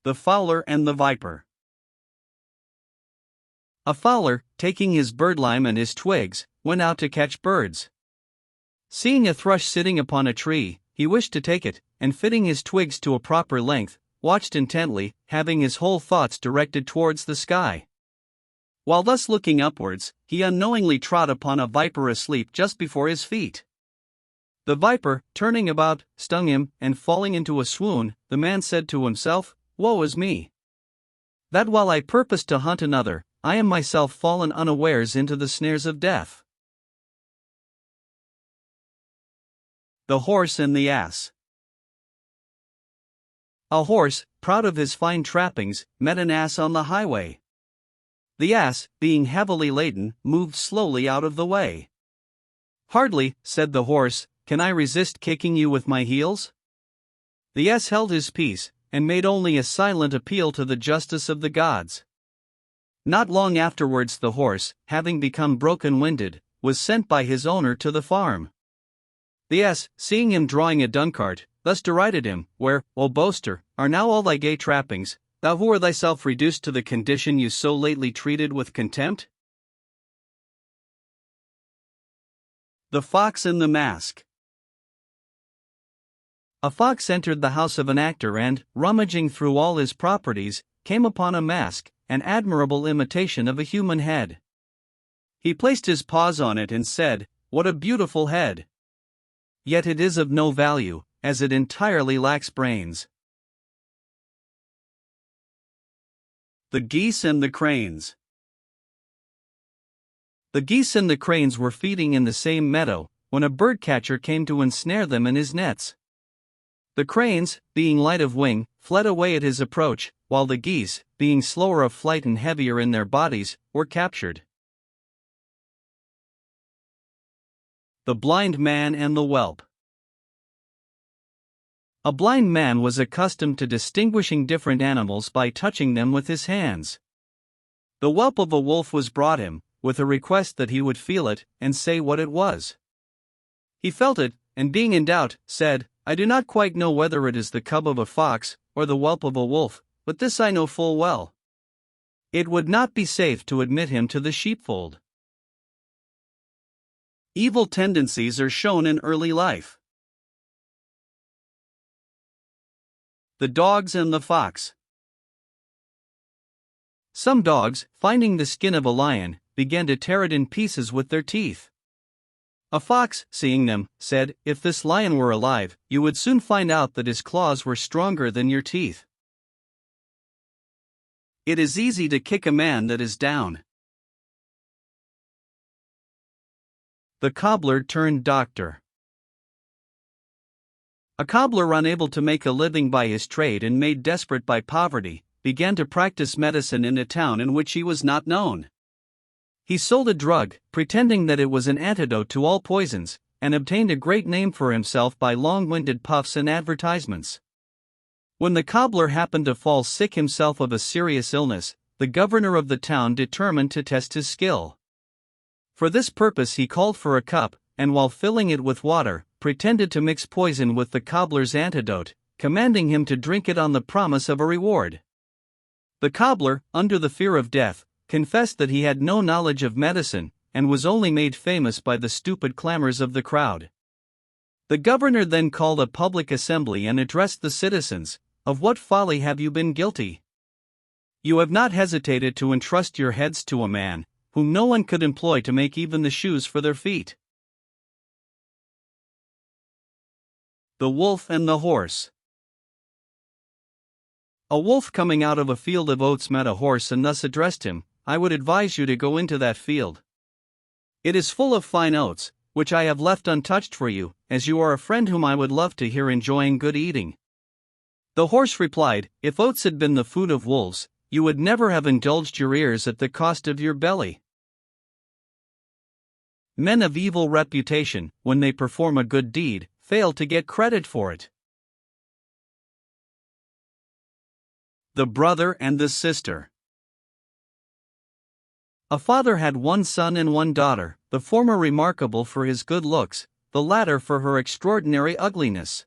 The Fowler and the Viper. A fowler, taking his birdlime and his twigs, went out to catch birds. Seeing a thrush sitting upon a tree, he wished to take it, and fitting his twigs to a proper length, watched intently, having his whole thoughts directed towards the sky. While thus looking upwards, he unknowingly trod upon a viper asleep just before his feet. The viper, turning about, stung him, and falling into a swoon, the man said to himself, "Woe is me! That while I purposed to hunt another, I am myself fallen unawares into the snares of death." The Horse and the Ass. A horse, proud of his fine trappings, met an ass on the highway. The ass, being heavily laden, moved slowly out of the way. "Hardly," said the horse, "can I resist kicking you with my heels?" The ass held his peace, and made only a silent appeal to the justice of the gods. Not long afterwards the horse, having become broken-winded, was sent by his owner to the farm. The ass, seeing him drawing a dung-cart, thus derided him, "Where, O boaster, are now all thy gay trappings, thou who are thyself reduced to the condition you so lately treated with contempt?" The Fox in the Mask. A fox entered the house of an actor and, rummaging through all his properties, came upon a mask, an admirable imitation of a human head. He placed his paws on it and said, "What a beautiful head! Yet it is of no value, as it entirely lacks brains." The Geese and the Cranes. The geese and the cranes were feeding in the same meadow, when a birdcatcher came to ensnare them in his nets. The cranes, being light of wing, fled away at his approach, while the geese, being slower of flight and heavier in their bodies, were captured. The Blind Man and the Whelp. A blind man was accustomed to distinguishing different animals by touching them with his hands. The whelp of a wolf was brought him, with a request that he would feel it, and say what it was. He felt it, and being in doubt, said, "I do not quite know whether it is the cub of a fox, or the whelp of a wolf, but this I know full well. It would not be safe to admit him to the sheepfold." Evil tendencies are shown in early life. The Dogs and the Fox. Some dogs, finding the skin of a lion, began to tear it in pieces with their teeth. A fox, seeing them, said, "If this lion were alive, you would soon find out that his claws were stronger than your teeth." It is easy to kick a man that is down. The Cobbler turned Doctor. A cobbler, unable to make a living by his trade and made desperate by poverty, began to practice medicine in a town in which he was not known. He sold a drug, pretending that it was an antidote to all poisons, and obtained a great name for himself by long-winded puffs and advertisements. When the cobbler happened to fall sick himself of a serious illness, the governor of the town determined to test his skill. For this purpose he called for a cup, and while filling it with water, pretended to mix poison with the cobbler's antidote, commanding him to drink it on the promise of a reward. The cobbler, under the fear of death, confessed that he had no knowledge of medicine, and was only made famous by the stupid clamors of the crowd. The governor then called a public assembly and addressed the citizens, "Of what folly have you been guilty? You have not hesitated to entrust your heads to a man, whom no one could employ to make even the shoes for their feet." The Wolf and the Horse. A wolf coming out of a field of oats met a horse and thus addressed him, "I would advise you to go into that field. It is full of fine oats, which I have left untouched for you, as you are a friend whom I would love to hear enjoying good eating." The horse replied, "If oats had been the food of wolves, you would never have indulged your ears at the cost of your belly." Men of evil reputation, when they perform a good deed, fail to get credit for it. The Brother and the Sister. A father had one son and one daughter, the former remarkable for his good looks, the latter for her extraordinary ugliness.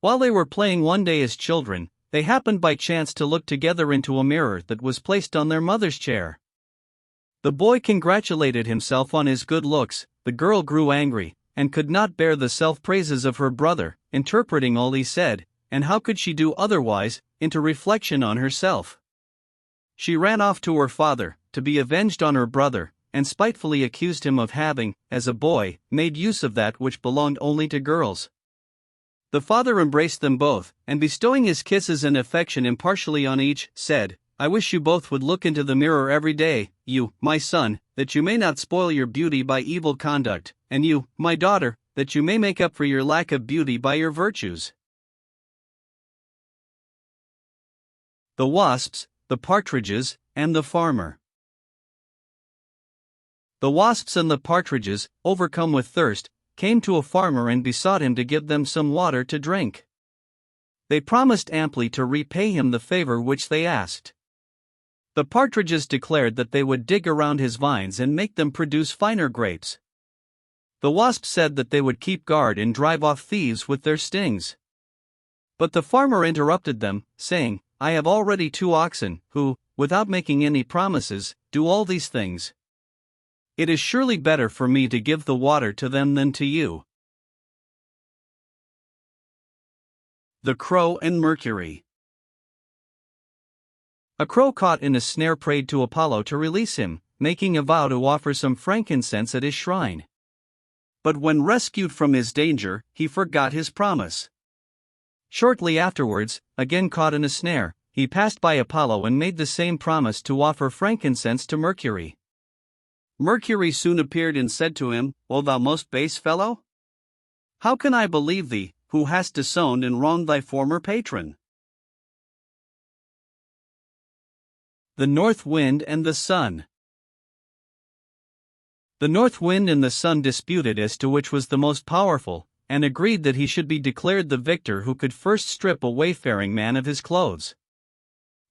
While they were playing one day as children, they happened by chance to look together into a mirror that was placed on their mother's chair. The boy congratulated himself on his good looks, the girl grew angry, and could not bear the self-praises of her brother, interpreting all he said, and how could she do otherwise, into reflection on herself. She ran off to her father, to be avenged on her brother, and spitefully accused him of having, as a boy, made use of that which belonged only to girls. The father embraced them both, and bestowing his kisses and affection impartially on each, said, "I wish you both would look into the mirror every day, you, my son, that you may not spoil your beauty by evil conduct, and you, my daughter, that you may make up for your lack of beauty by your virtues." The Wasps, the Partridges, and the Farmer. The wasps and the partridges, overcome with thirst, came to a farmer and besought him to give them some water to drink. They promised amply to repay him the favor which they asked. The partridges declared that they would dig around his vines and make them produce finer grapes. The wasps said that they would keep guard and drive off thieves with their stings. But the farmer interrupted them, saying, "I have already 2 oxen, who, without making any promises, do all these things. It is surely better for me to give the water to them than to you." The Crow and Mercury. A crow caught in a snare prayed to Apollo to release him, making a vow to offer some frankincense at his shrine. But when rescued from his danger, he forgot his promise. Shortly afterwards, again caught in a snare, he passed by Apollo and made the same promise to offer frankincense to Mercury. Mercury soon appeared and said to him, "O thou most base fellow? How can I believe thee, who hast disowned and wronged thy former patron?" The North Wind and the Sun. The North Wind and the Sun disputed as to which was the most powerful, and agreed that he should be declared the victor who could first strip a wayfaring man of his clothes.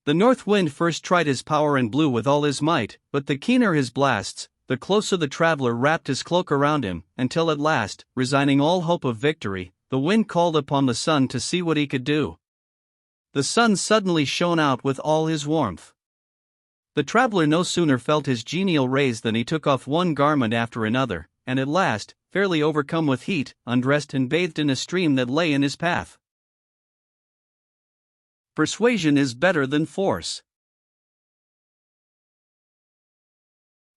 The North Wind first tried his power and blew with all his might, but the keener his blasts, the closer the traveler wrapped his cloak around him, until at last, resigning all hope of victory, the wind called upon the Sun to see what he could do. The Sun suddenly shone out with all his warmth. The traveler no sooner felt his genial rays than he took off one garment after another, and at last, fairly overcome with heat, undressed and bathed in a stream that lay in his path. Persuasion is better than force.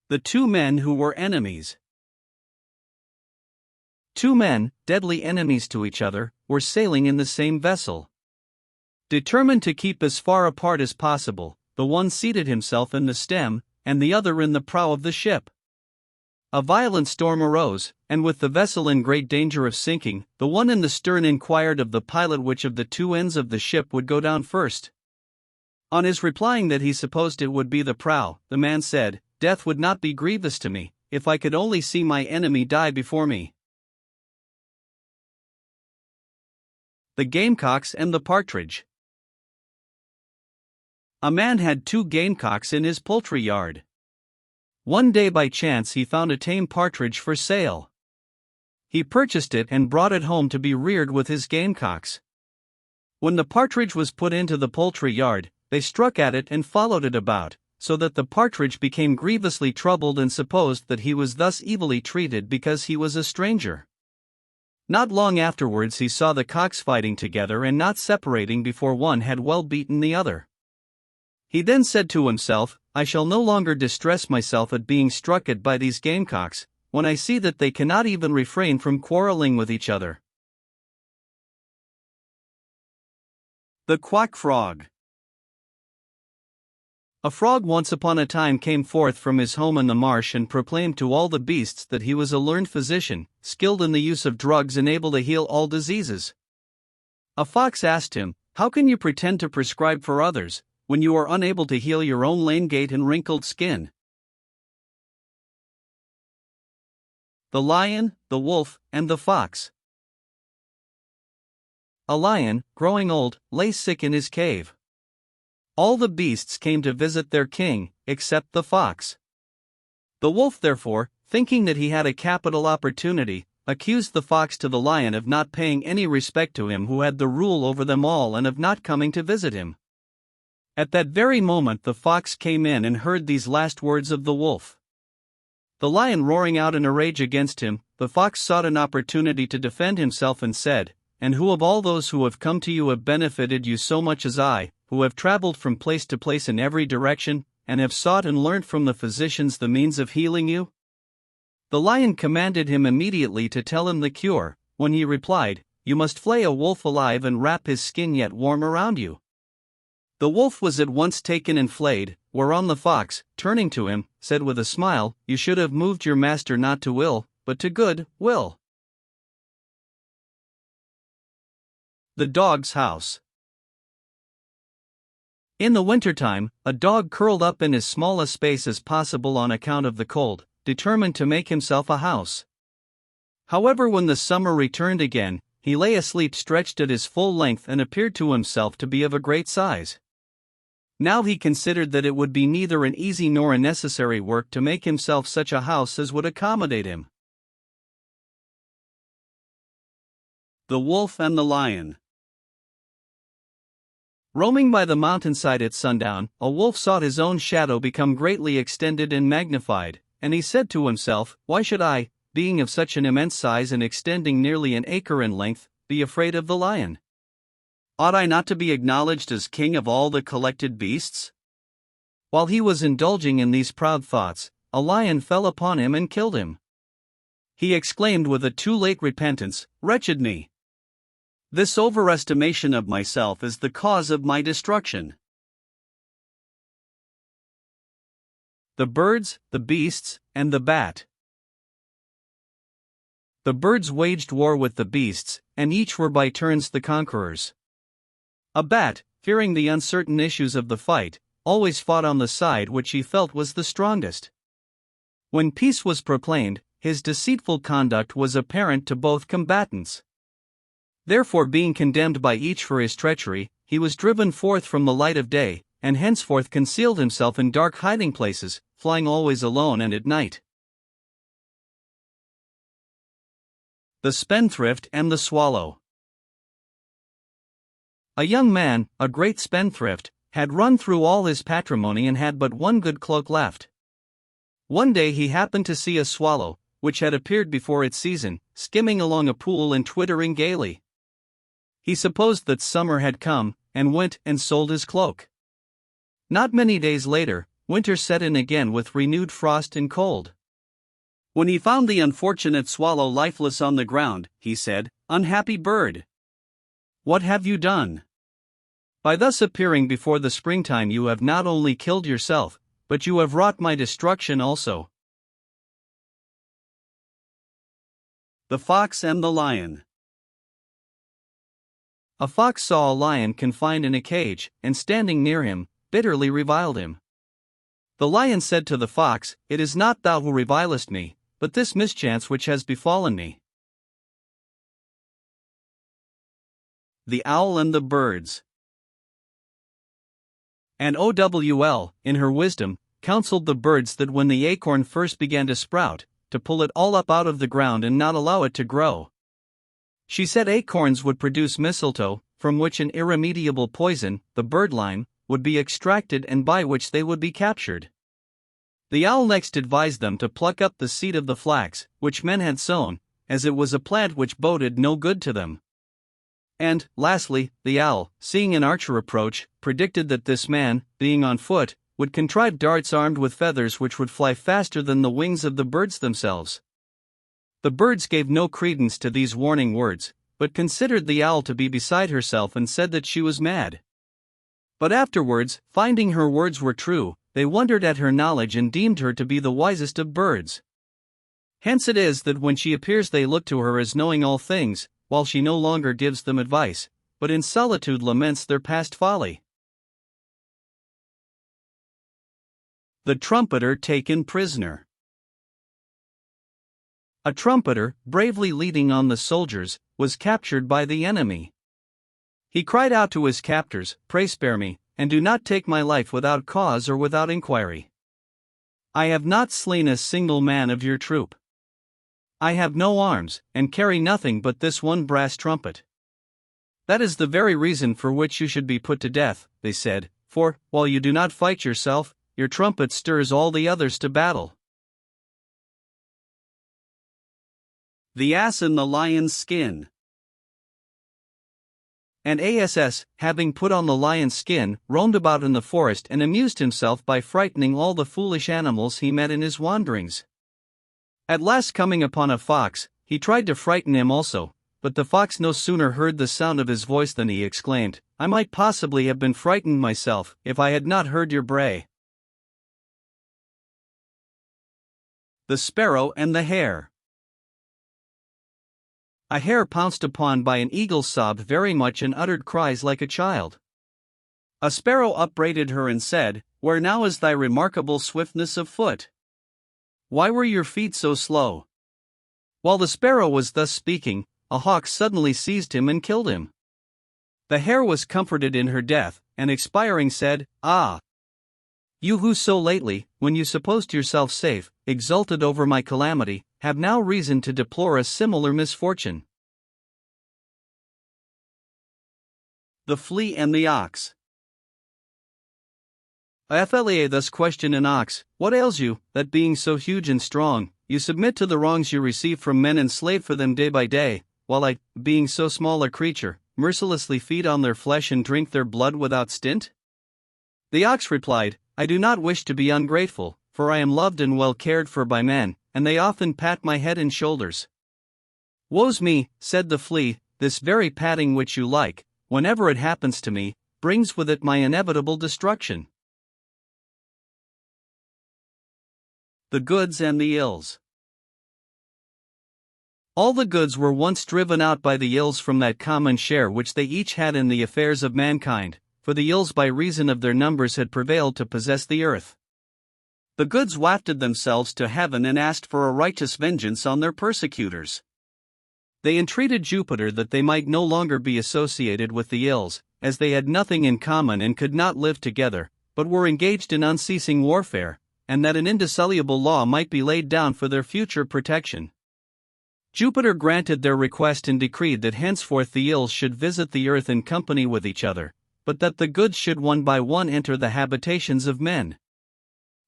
The 2 men who were enemies. 2 men, deadly enemies to each other, were sailing in the same vessel. Determined to keep as far apart as possible, the one seated himself in the stem, and the other in the prow of the ship. A violent storm arose, and with the vessel in great danger of sinking, the one in the stern inquired of the pilot which of the 2 ends of the ship would go down first. On his replying that he supposed it would be the prow, the man said, "Death would not be grievous to me, if I could only see my enemy die before me." The Gamecocks and the Partridge. A man had 2 gamecocks in his poultry yard. One day by chance he found a tame partridge for sale. He purchased it and brought it home to be reared with his gamecocks. When the partridge was put into the poultry yard, they struck at it and followed it about, so that the partridge became grievously troubled and supposed that he was thus evilly treated because he was a stranger. Not long afterwards he saw the cocks fighting together and not separating before one had well beaten the other. He then said to himself, "I shall no longer distress myself at being struck at by these gamecocks, when I see that they cannot even refrain from quarreling with each other." The Quack Frog. A frog once upon a time came forth from his home in the marsh and proclaimed to all the beasts that he was a learned physician, skilled in the use of drugs and able to heal all diseases. A fox asked him, "How can you pretend to prescribe for others, when you are unable to heal your own lame gait and wrinkled skin?" The Lion, the Wolf, and the Fox. A lion, growing old, lay sick in his cave. All the beasts came to visit their king, except the fox. The wolf therefore, thinking that he had a capital opportunity, accused the fox to the lion of not paying any respect to him who had the rule over them all and of not coming to visit him. At that very moment the fox came in and heard these last words of the wolf. The lion roaring out in a rage against him, the fox sought an opportunity to defend himself and said, "And who of all those who have come to you have benefited you so much as I, who have traveled from place to place in every direction, and have sought and learnt from the physicians the means of healing you?" The lion commanded him immediately to tell him the cure, when he replied, "You must flay a wolf alive and wrap his skin yet warm around you." The wolf was at once taken and flayed, whereon the fox, turning to him, said with a smile, "You should have moved your master not to ill, but to good will." The Dog's House. In the wintertime, a dog curled up in as small a space as possible on account of the cold, determined to make himself a house. However, when the summer returned again, he lay asleep stretched at his full length and appeared to himself to be of a great size. Now he considered that it would be neither an easy nor a necessary work to make himself such a house as would accommodate him. The Wolf and the Lion. Roaming by the mountainside at sundown, a wolf saw his own shadow become greatly extended and magnified, and he said to himself, "Why should I, being of such an immense size and extending nearly an acre in length, be afraid of the lion? Ought I not to be acknowledged as king of all the collected beasts?" While he was indulging in these proud thoughts, a lion fell upon him and killed him. He exclaimed with a too late repentance, "Wretched me! This overestimation of myself is the cause of my destruction." The Birds, the Beasts, and the Bat. The birds waged war with the beasts, and each were by turns the conquerors. A bat, fearing the uncertain issues of the fight, always fought on the side which he felt was the strongest. When peace was proclaimed, his deceitful conduct was apparent to both combatants. Therefore, being condemned by each for his treachery, he was driven forth from the light of day, and henceforth concealed himself in dark hiding places, flying always alone and at night. The Spendthrift and the Swallow. A young man, a great spendthrift, had run through all his patrimony and had but one good cloak left. One day he happened to see a swallow, which had appeared before its season, skimming along a pool and twittering gaily. He supposed that summer had come, and went and sold his cloak. Not many days later, winter set in again with renewed frost and cold. When he found the unfortunate swallow lifeless on the ground, he said, "Unhappy bird! What have you done? By thus appearing before the springtime you have not only killed yourself, but you have wrought my destruction also." The Fox and the Lion. A fox saw a lion confined in a cage, and standing near him, bitterly reviled him. The lion said to the fox, "It is not thou who revilest me, but this mischance which has befallen me." The Owl and the Birds. And OWL, in her wisdom, counseled the birds that when the acorn first began to sprout, to pull it all up out of the ground and not allow it to grow. She said acorns would produce mistletoe, from which an irremediable poison, the birdlime, would be extracted and by which they would be captured. The owl next advised them to pluck up the seed of the flax, which men had sown, as it was a plant which boded no good to them. And, lastly, the owl, seeing an archer approach, predicted that this man, being on foot, would contrive darts armed with feathers which would fly faster than the wings of the birds themselves. The birds gave no credence to these warning words, but considered the owl to be beside herself and said that she was mad. But afterwards, finding her words were true, they wondered at her knowledge and deemed her to be the wisest of birds. Hence it is that when she appears they look to her as knowing all things, while she no longer gives them advice, but in solitude laments their past folly. The Trumpeter taken prisoner. A trumpeter, bravely leading on the soldiers, was captured by the enemy. He cried out to his captors, "Pray spare me, and do not take my life without cause or without inquiry. I have not slain a single man of your troop. I have no arms, and carry nothing but this one brass trumpet. That is the very reason for which you should be put to death," they said, "for, while you do not fight yourself, your trumpet stirs all the others to battle." The Ass in the Lion's Skin. And Ass, having put on the lion's skin, roamed about in the forest and amused himself by frightening all the foolish animals he met in his wanderings. At last, coming upon a fox, he tried to frighten him also, but the fox no sooner heard the sound of his voice than he exclaimed, "I might possibly have been frightened myself, if I had not heard your bray." The Sparrow and the Hare. A hare pounced upon by an eagle sobbed very much and uttered cries like a child. A sparrow upbraided her and said, "Where now is thy remarkable swiftness of foot? Why were your feet so slow?" While the sparrow was thus speaking, a hawk suddenly seized him and killed him. The hare was comforted in her death, and expiring said, "Ah! You who so lately, when you supposed yourself safe, exulted over my calamity, have now reason to deplore a similar misfortune." The flea and the ox. Athaliah thus questioned an ox, "What ails you, that being so huge and strong, you submit to the wrongs you receive from men and slave for them day by day, while I, being so small a creature, mercilessly feed on their flesh and drink their blood without stint?" The ox replied, "I do not wish to be ungrateful, for I am loved and well cared for by men, and they often pat my head and shoulders." "Woe's me," said the flea, "this very patting which you like, whenever it happens to me, brings with it my inevitable destruction." The goods and the ills. All the goods were once driven out by the ills from that common share which they each had in the affairs of mankind, for the ills by reason of their numbers had prevailed to possess the earth. The goods wafted themselves to heaven and asked for a righteous vengeance on their persecutors. They entreated Jupiter that they might no longer be associated with the ills, as they had nothing in common and could not live together, but were engaged in unceasing warfare, and that an indissoluble law might be laid down for their future protection. Jupiter granted their request and decreed that henceforth the ills should visit the earth in company with each other, but that the goods should one by one enter the habitations of men.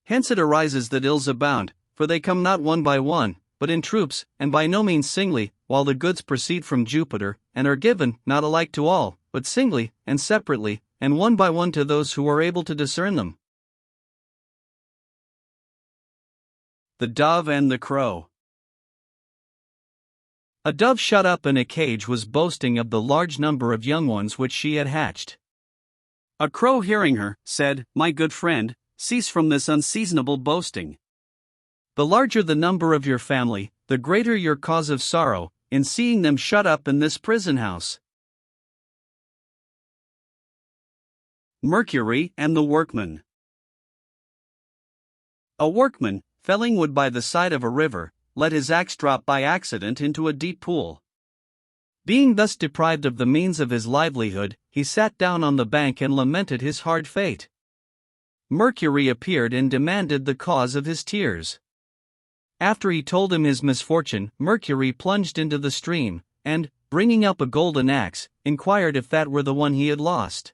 Hence it arises that ills abound, for they come not one by one, but in troops, and by no means singly, while the goods proceed from Jupiter, and are given, not alike to all, but singly, and separately, and one by one to those who are able to discern them. The dove and the crow. A dove shut up in a cage was boasting of the large number of young ones which she had hatched. A crow, hearing her, said, "My good friend, cease from this unseasonable boasting. The larger the number of your family, the greater your cause of sorrow, in seeing them shut up in this prison house." Mercury and the workman. A workman, felling wood by the side of a river, let his axe drop by accident into a deep pool. Being thus deprived of the means of his livelihood, he sat down on the bank and lamented his hard fate. Mercury appeared and demanded the cause of his tears. After he told him his misfortune, Mercury plunged into the stream, and, bringing up a golden axe, inquired if that were the one he had lost.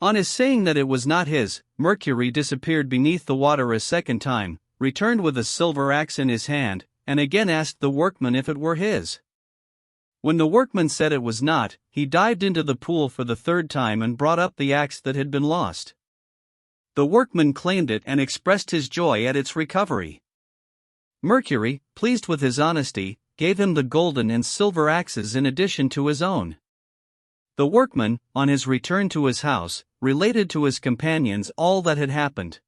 On his saying that it was not his, Mercury disappeared beneath the water a second time, returned with a silver axe in his hand, and again asked the workman if it were his. When the workman said it was not, he dived into the pool for the third time and brought up the axe that had been lost. The workman claimed it and expressed his joy at its recovery. Mercury, pleased with his honesty, gave him the golden and silver axes in addition to his own. The workman, on his return to his house, related to his companions all that had happened.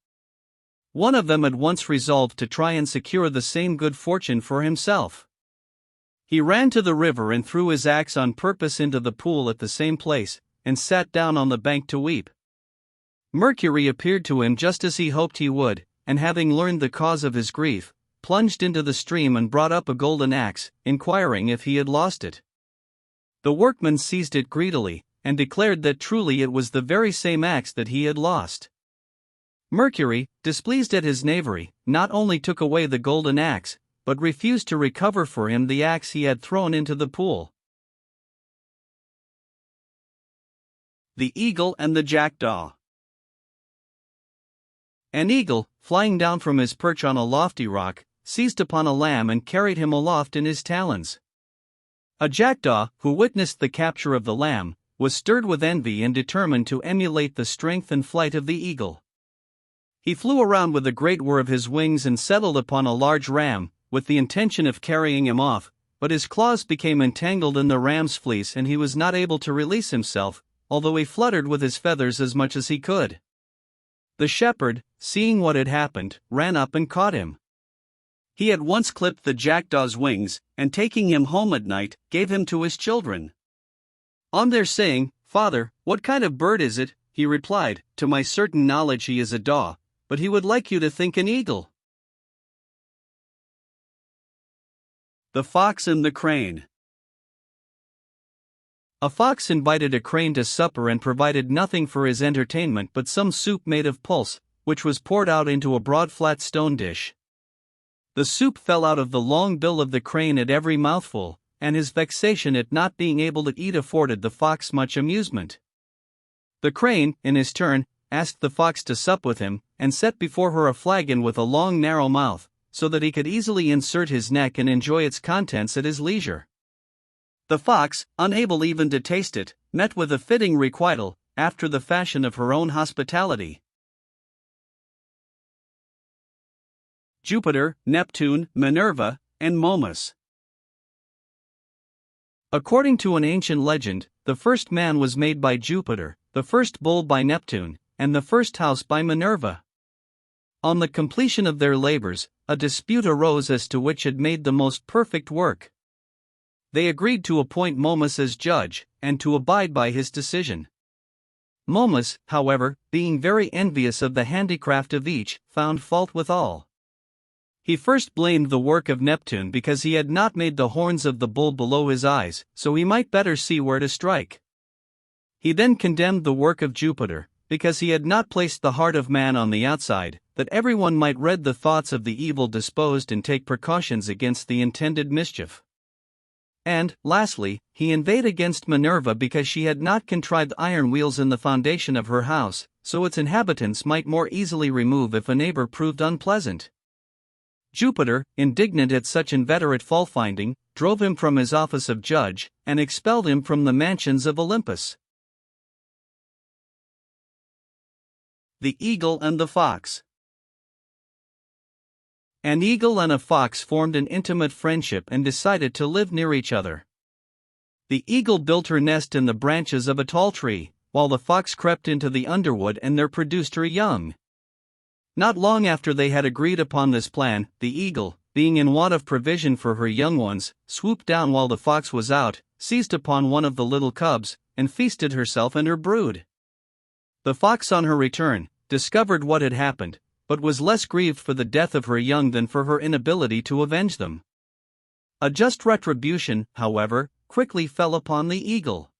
One of them at once resolved to try and secure the same good fortune for himself. He ran to the river and threw his axe on purpose into the pool at the same place, and sat down on the bank to weep. Mercury appeared to him just as he hoped he would, and having learned the cause of his grief, plunged into the stream and brought up a golden axe, inquiring if he had lost it. The workman seized it greedily, and declared that truly it was the very same axe that he had lost. Mercury, displeased at his knavery, not only took away the golden axe, but refused to recover for him the axe he had thrown into the pool. The eagle and the jackdaw. An eagle, flying down from his perch on a lofty rock, seized upon a lamb and carried him aloft in his talons. A jackdaw, who witnessed the capture of the lamb, was stirred with envy and determined to emulate the strength and flight of the eagle. He flew around with a great whir of his wings and settled upon a large ram, with the intention of carrying him off, but his claws became entangled in the ram's fleece and he was not able to release himself, although he fluttered with his feathers as much as he could. The shepherd, seeing what had happened, ran up and caught him. He at once clipped the jackdaw's wings, and taking him home at night, gave him to his children. On their saying, "Father, what kind of bird is it?" he replied, "To my certain knowledge he is a daw, but he would like you to think an eagle." The Fox and the Crane. A fox invited a crane to supper and provided nothing for his entertainment but some soup made of pulse, which was poured out into a broad flat stone dish. The soup fell out of the long bill of the crane at every mouthful, and his vexation at not being able to eat afforded the fox much amusement. The crane, in his turn, asked the fox to sup with him, and set before her a flagon with a long narrow mouth, so that he could easily insert his neck and enjoy its contents at his leisure. The fox, unable even to taste it, met with a fitting requital, after the fashion of her own hospitality. Jupiter, Neptune, Minerva, and Momus. According to an ancient legend, the first man was made by Jupiter, the first bull by Neptune, and the first house by Minerva. On the completion of their labors, a dispute arose as to which had made the most perfect work. They agreed to appoint Momus as judge, and to abide by his decision. Momus, however, being very envious of the handicraft of each, found fault with all. He first blamed the work of Neptune because he had not made the horns of the bull below his eyes, so he might better see where to strike. He then condemned the work of Jupiter, because he had not placed the heart of man on the outside, that everyone might read the thoughts of the evil disposed and take precautions against the intended mischief. And, lastly, he inveighed against Minerva because she had not contrived iron wheels in the foundation of her house, so its inhabitants might more easily remove if a neighbor proved unpleasant. Jupiter, indignant at such inveterate fault-finding, drove him from his office of judge, and expelled him from the mansions of Olympus. The Eagle and the Fox. An eagle and a fox formed an intimate friendship and decided to live near each other. The eagle built her nest in the branches of a tall tree, while the fox crept into the underwood and there produced her young. Not long after they had agreed upon this plan, the eagle, being in want of provision for her young ones, swooped down while the fox was out, seized upon one of the little cubs, and feasted herself and her brood. The fox on her return, discovered what had happened, but was less grieved for the death of her young than for her inability to avenge them. A just retribution, however, quickly fell upon the eagle.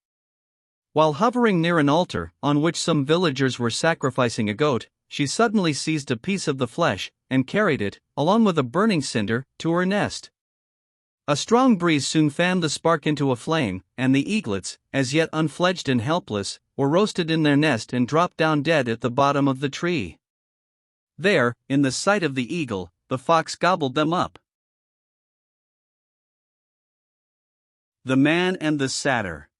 While hovering near an altar, on which some villagers were sacrificing a goat, she suddenly seized a piece of the flesh, and carried it, along with a burning cinder, to her nest. A strong breeze soon fanned the spark into a flame, and the eaglets, as yet unfledged and helpless, were roasted in their nest and dropped down dead at the bottom of the tree. There, in the sight of the eagle, the fox gobbled them up. The Man and the Satyr.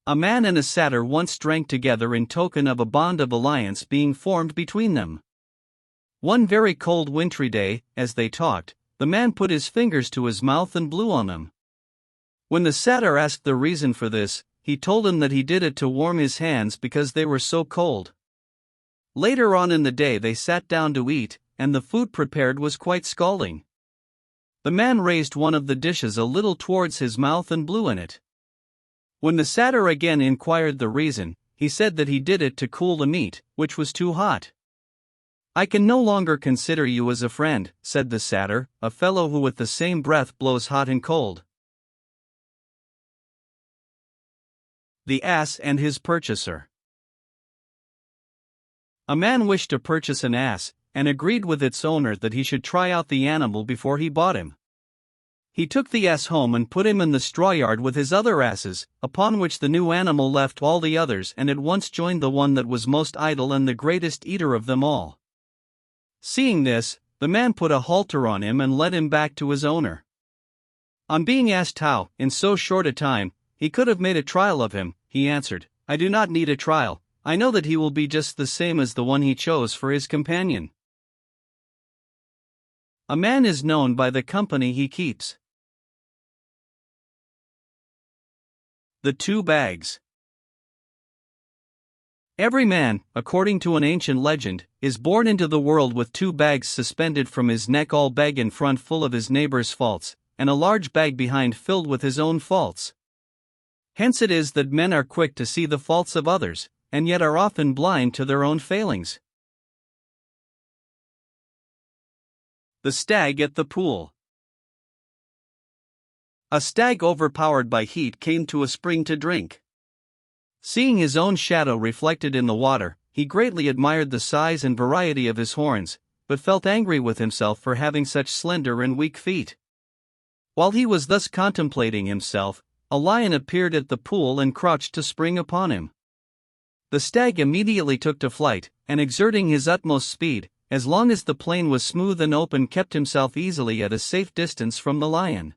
A man and a satyr once drank together in token of a bond of alliance being formed between them. One very cold wintry day, as they talked, the man put his fingers to his mouth and blew on them. When the satyr asked the reason for this, he told him that he did it to warm his hands because they were so cold. Later on in the day they sat down to eat, and the food prepared was quite scalding. The man raised one of the dishes a little towards his mouth and blew in it. When the satyr again inquired the reason, he said that he did it to cool the meat, which was too hot. "I can no longer consider you as a friend," said the satyr, "a fellow who with the same breath blows hot and cold." The Ass and his Purchaser. A man wished to purchase an ass, and agreed with its owner that he should try out the animal before he bought him. He took the ass home and put him in the straw yard with his other asses, upon which the new animal left all the others and at once joined the one that was most idle and the greatest eater of them all. Seeing this, the man put a halter on him and led him back to his owner. On being asked how, in so short a time, he could have made a trial of him, he answered, "I do not need a trial. I know that he will be just the same as the one he chose for his companion." A man is known by the company he keeps. The Two Bags. Every man, according to an ancient legend, is born into the world with two bags suspended from his neck, all bag in front full of his neighbor's faults, and a large bag behind filled with his own faults. Hence it is that men are quick to see the faults of others, and yet are often blind to their own failings. The Stag at the Pool. A stag overpowered by heat came to a spring to drink. Seeing his own shadow reflected in the water, he greatly admired the size and variety of his horns, but felt angry with himself for having such slender and weak feet. While he was thus contemplating himself, a lion appeared at the pool and crouched to spring upon him. The stag immediately took to flight, and exerting his utmost speed, as long as the plain was smooth and open, kept himself easily at a safe distance from the lion.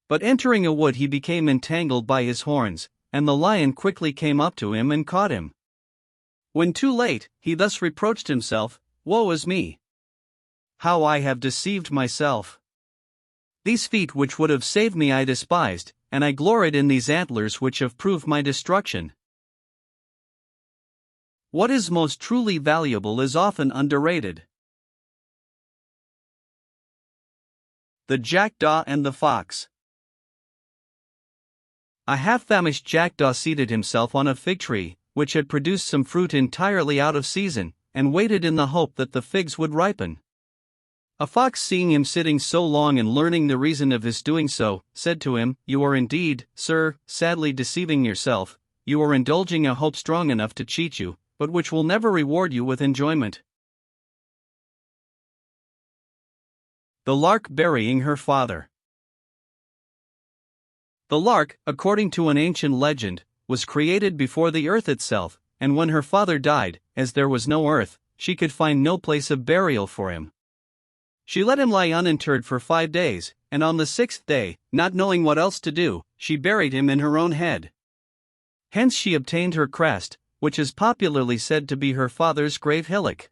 But entering a wood, he became entangled by his horns, and the lion quickly came up to him and caught him. When too late, he thus reproached himself, "Woe is me! How I have deceived myself! These feet which would have saved me I despised, and I gloried in these antlers which have proved my destruction." What is most truly valuable is often underrated. The Jackdaw and the Fox. A half-famished jackdaw seated himself on a fig tree, which had produced some fruit entirely out of season, and waited in the hope that the figs would ripen. A fox, seeing him sitting so long and learning the reason of his doing so, said to him, "You are indeed, sir, sadly deceiving yourself. You are indulging a hope strong enough to cheat you, but which will never reward you with enjoyment." The lark burying her father. The lark, according to an ancient legend, was created before the earth itself, and when her father died, as there was no earth, she could find no place of burial for him. She let him lie uninterred for 5 days, and on the 6th day, not knowing what else to do, she buried him in her own head. Hence she obtained her crest, which is popularly said to be her father's grave hillock.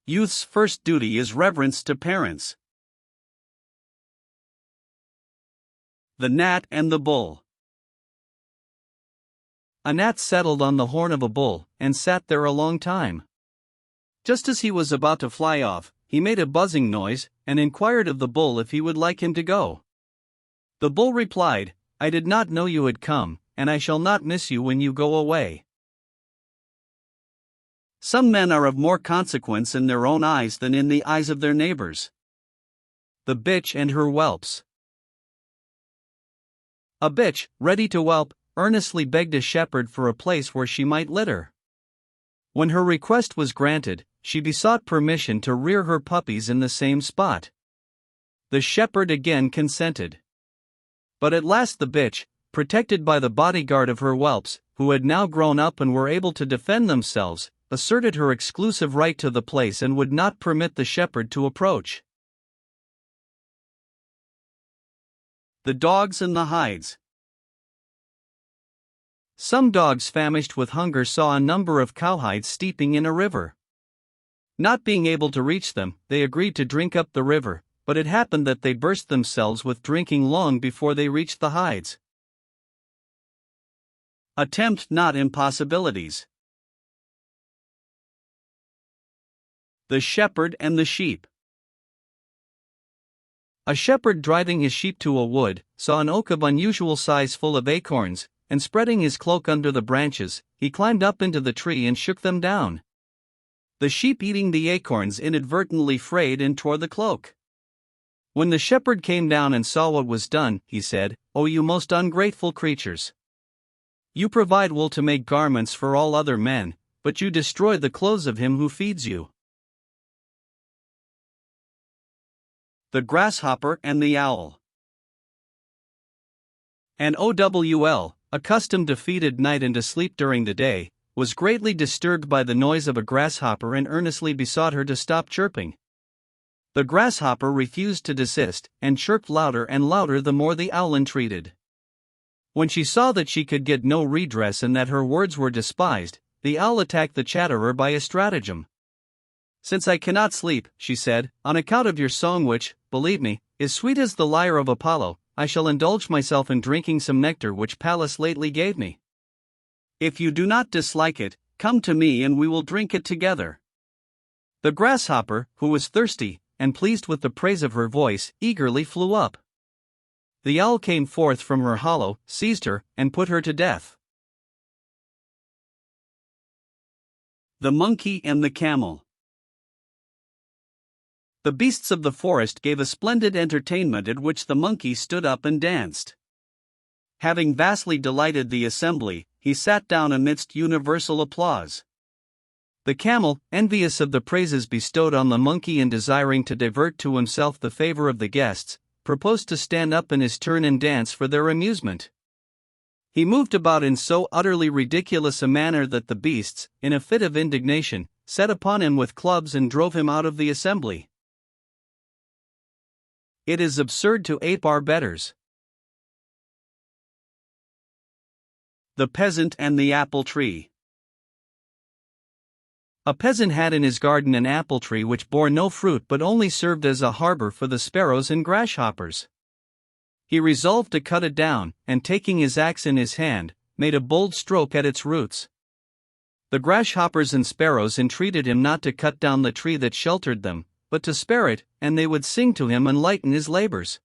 Youth's first duty is reverence to parents. The Gnat and the Bull. A gnat settled on the horn of a bull, and sat there a long time. Just as he was about to fly off, he made a buzzing noise, and inquired of the bull if he would like him to go. The bull replied, "I did not know you had come, and I shall not miss you when you go away." Some men are of more consequence in their own eyes than in the eyes of their neighbors. The bitch and her whelps. A bitch, ready to whelp, earnestly begged a shepherd for a place where she might litter. When her request was granted, she besought permission to rear her puppies in the same spot. The shepherd again consented. But at last the bitch, protected by the bodyguard of her whelps, who had now grown up and were able to defend themselves, asserted her exclusive right to the place and would not permit the shepherd to approach. The Dogs and the Hides. Some dogs famished with hunger saw a number of cowhides steeping in a river. Not being able to reach them, they agreed to drink up the river, but it happened that they burst themselves with drinking long before they reached the hides. Attempt not impossibilities. The Shepherd and the Sheep. A shepherd, driving his sheep to a wood, saw an oak of unusual size full of acorns, and spreading his cloak under the branches, he climbed up into the tree and shook them down. The sheep, eating the acorns, inadvertently frayed and tore the cloak. When the shepherd came down and saw what was done, he said, "O you most ungrateful creatures! You provide wool to make garments for all other men, but you destroy the clothes of him who feeds you." The Grasshopper and the Owl. An owl, accustomed to feed at night and to sleep during the day, was greatly disturbed by the noise of a grasshopper and earnestly besought her to stop chirping. The grasshopper refused to desist, and chirped louder and louder the more the owl entreated. When she saw that she could get no redress and that her words were despised, the owl attacked the chatterer by a stratagem. "Since I cannot sleep," she said, "on account of your song which, believe me, is sweet as the lyre of Apollo, I shall indulge myself in drinking some nectar which Pallas lately gave me. If you do not dislike it, come to me and we will drink it together." The grasshopper, who was thirsty, and pleased with the praise of her voice, eagerly flew up. The owl came forth from her hollow, seized her, and put her to death. The Monkey and the Camel. The beasts of the forest gave a splendid entertainment at which the monkey stood up and danced. Having vastly delighted the assembly, he sat down amidst universal applause. The camel, envious of the praises bestowed on the monkey and desiring to divert to himself the favor of the guests, proposed to stand up in his turn and dance for their amusement. He moved about in so utterly ridiculous a manner that the beasts, in a fit of indignation, set upon him with clubs and drove him out of the assembly. It is absurd to ape our betters. The peasant and the apple tree. A peasant had in his garden an apple tree which bore no fruit but only served as a harbor for the sparrows and grasshoppers. He resolved to cut it down, and taking his axe in his hand, made a bold stroke at its roots. The grasshoppers and sparrows entreated him not to cut down the tree that sheltered them, but to spare it, and they would sing to him and lighten his labors.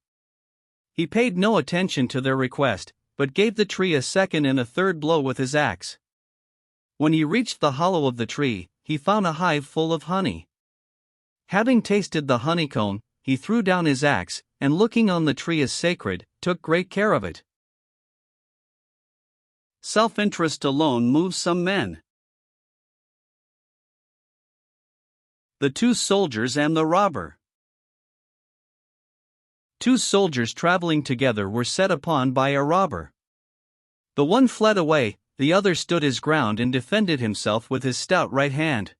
He paid no attention to their request, but gave the tree a second and a third blow with his axe. When he reached the hollow of the tree, he found a hive full of honey. Having tasted the honeycomb, he threw down his axe, and looking on the tree as sacred, took great care of it. Self-interest alone moves some men. The two soldiers and the robber. Two soldiers traveling together were set upon by a robber. The one fled away, the other stood his ground and defended himself with his stout right hand.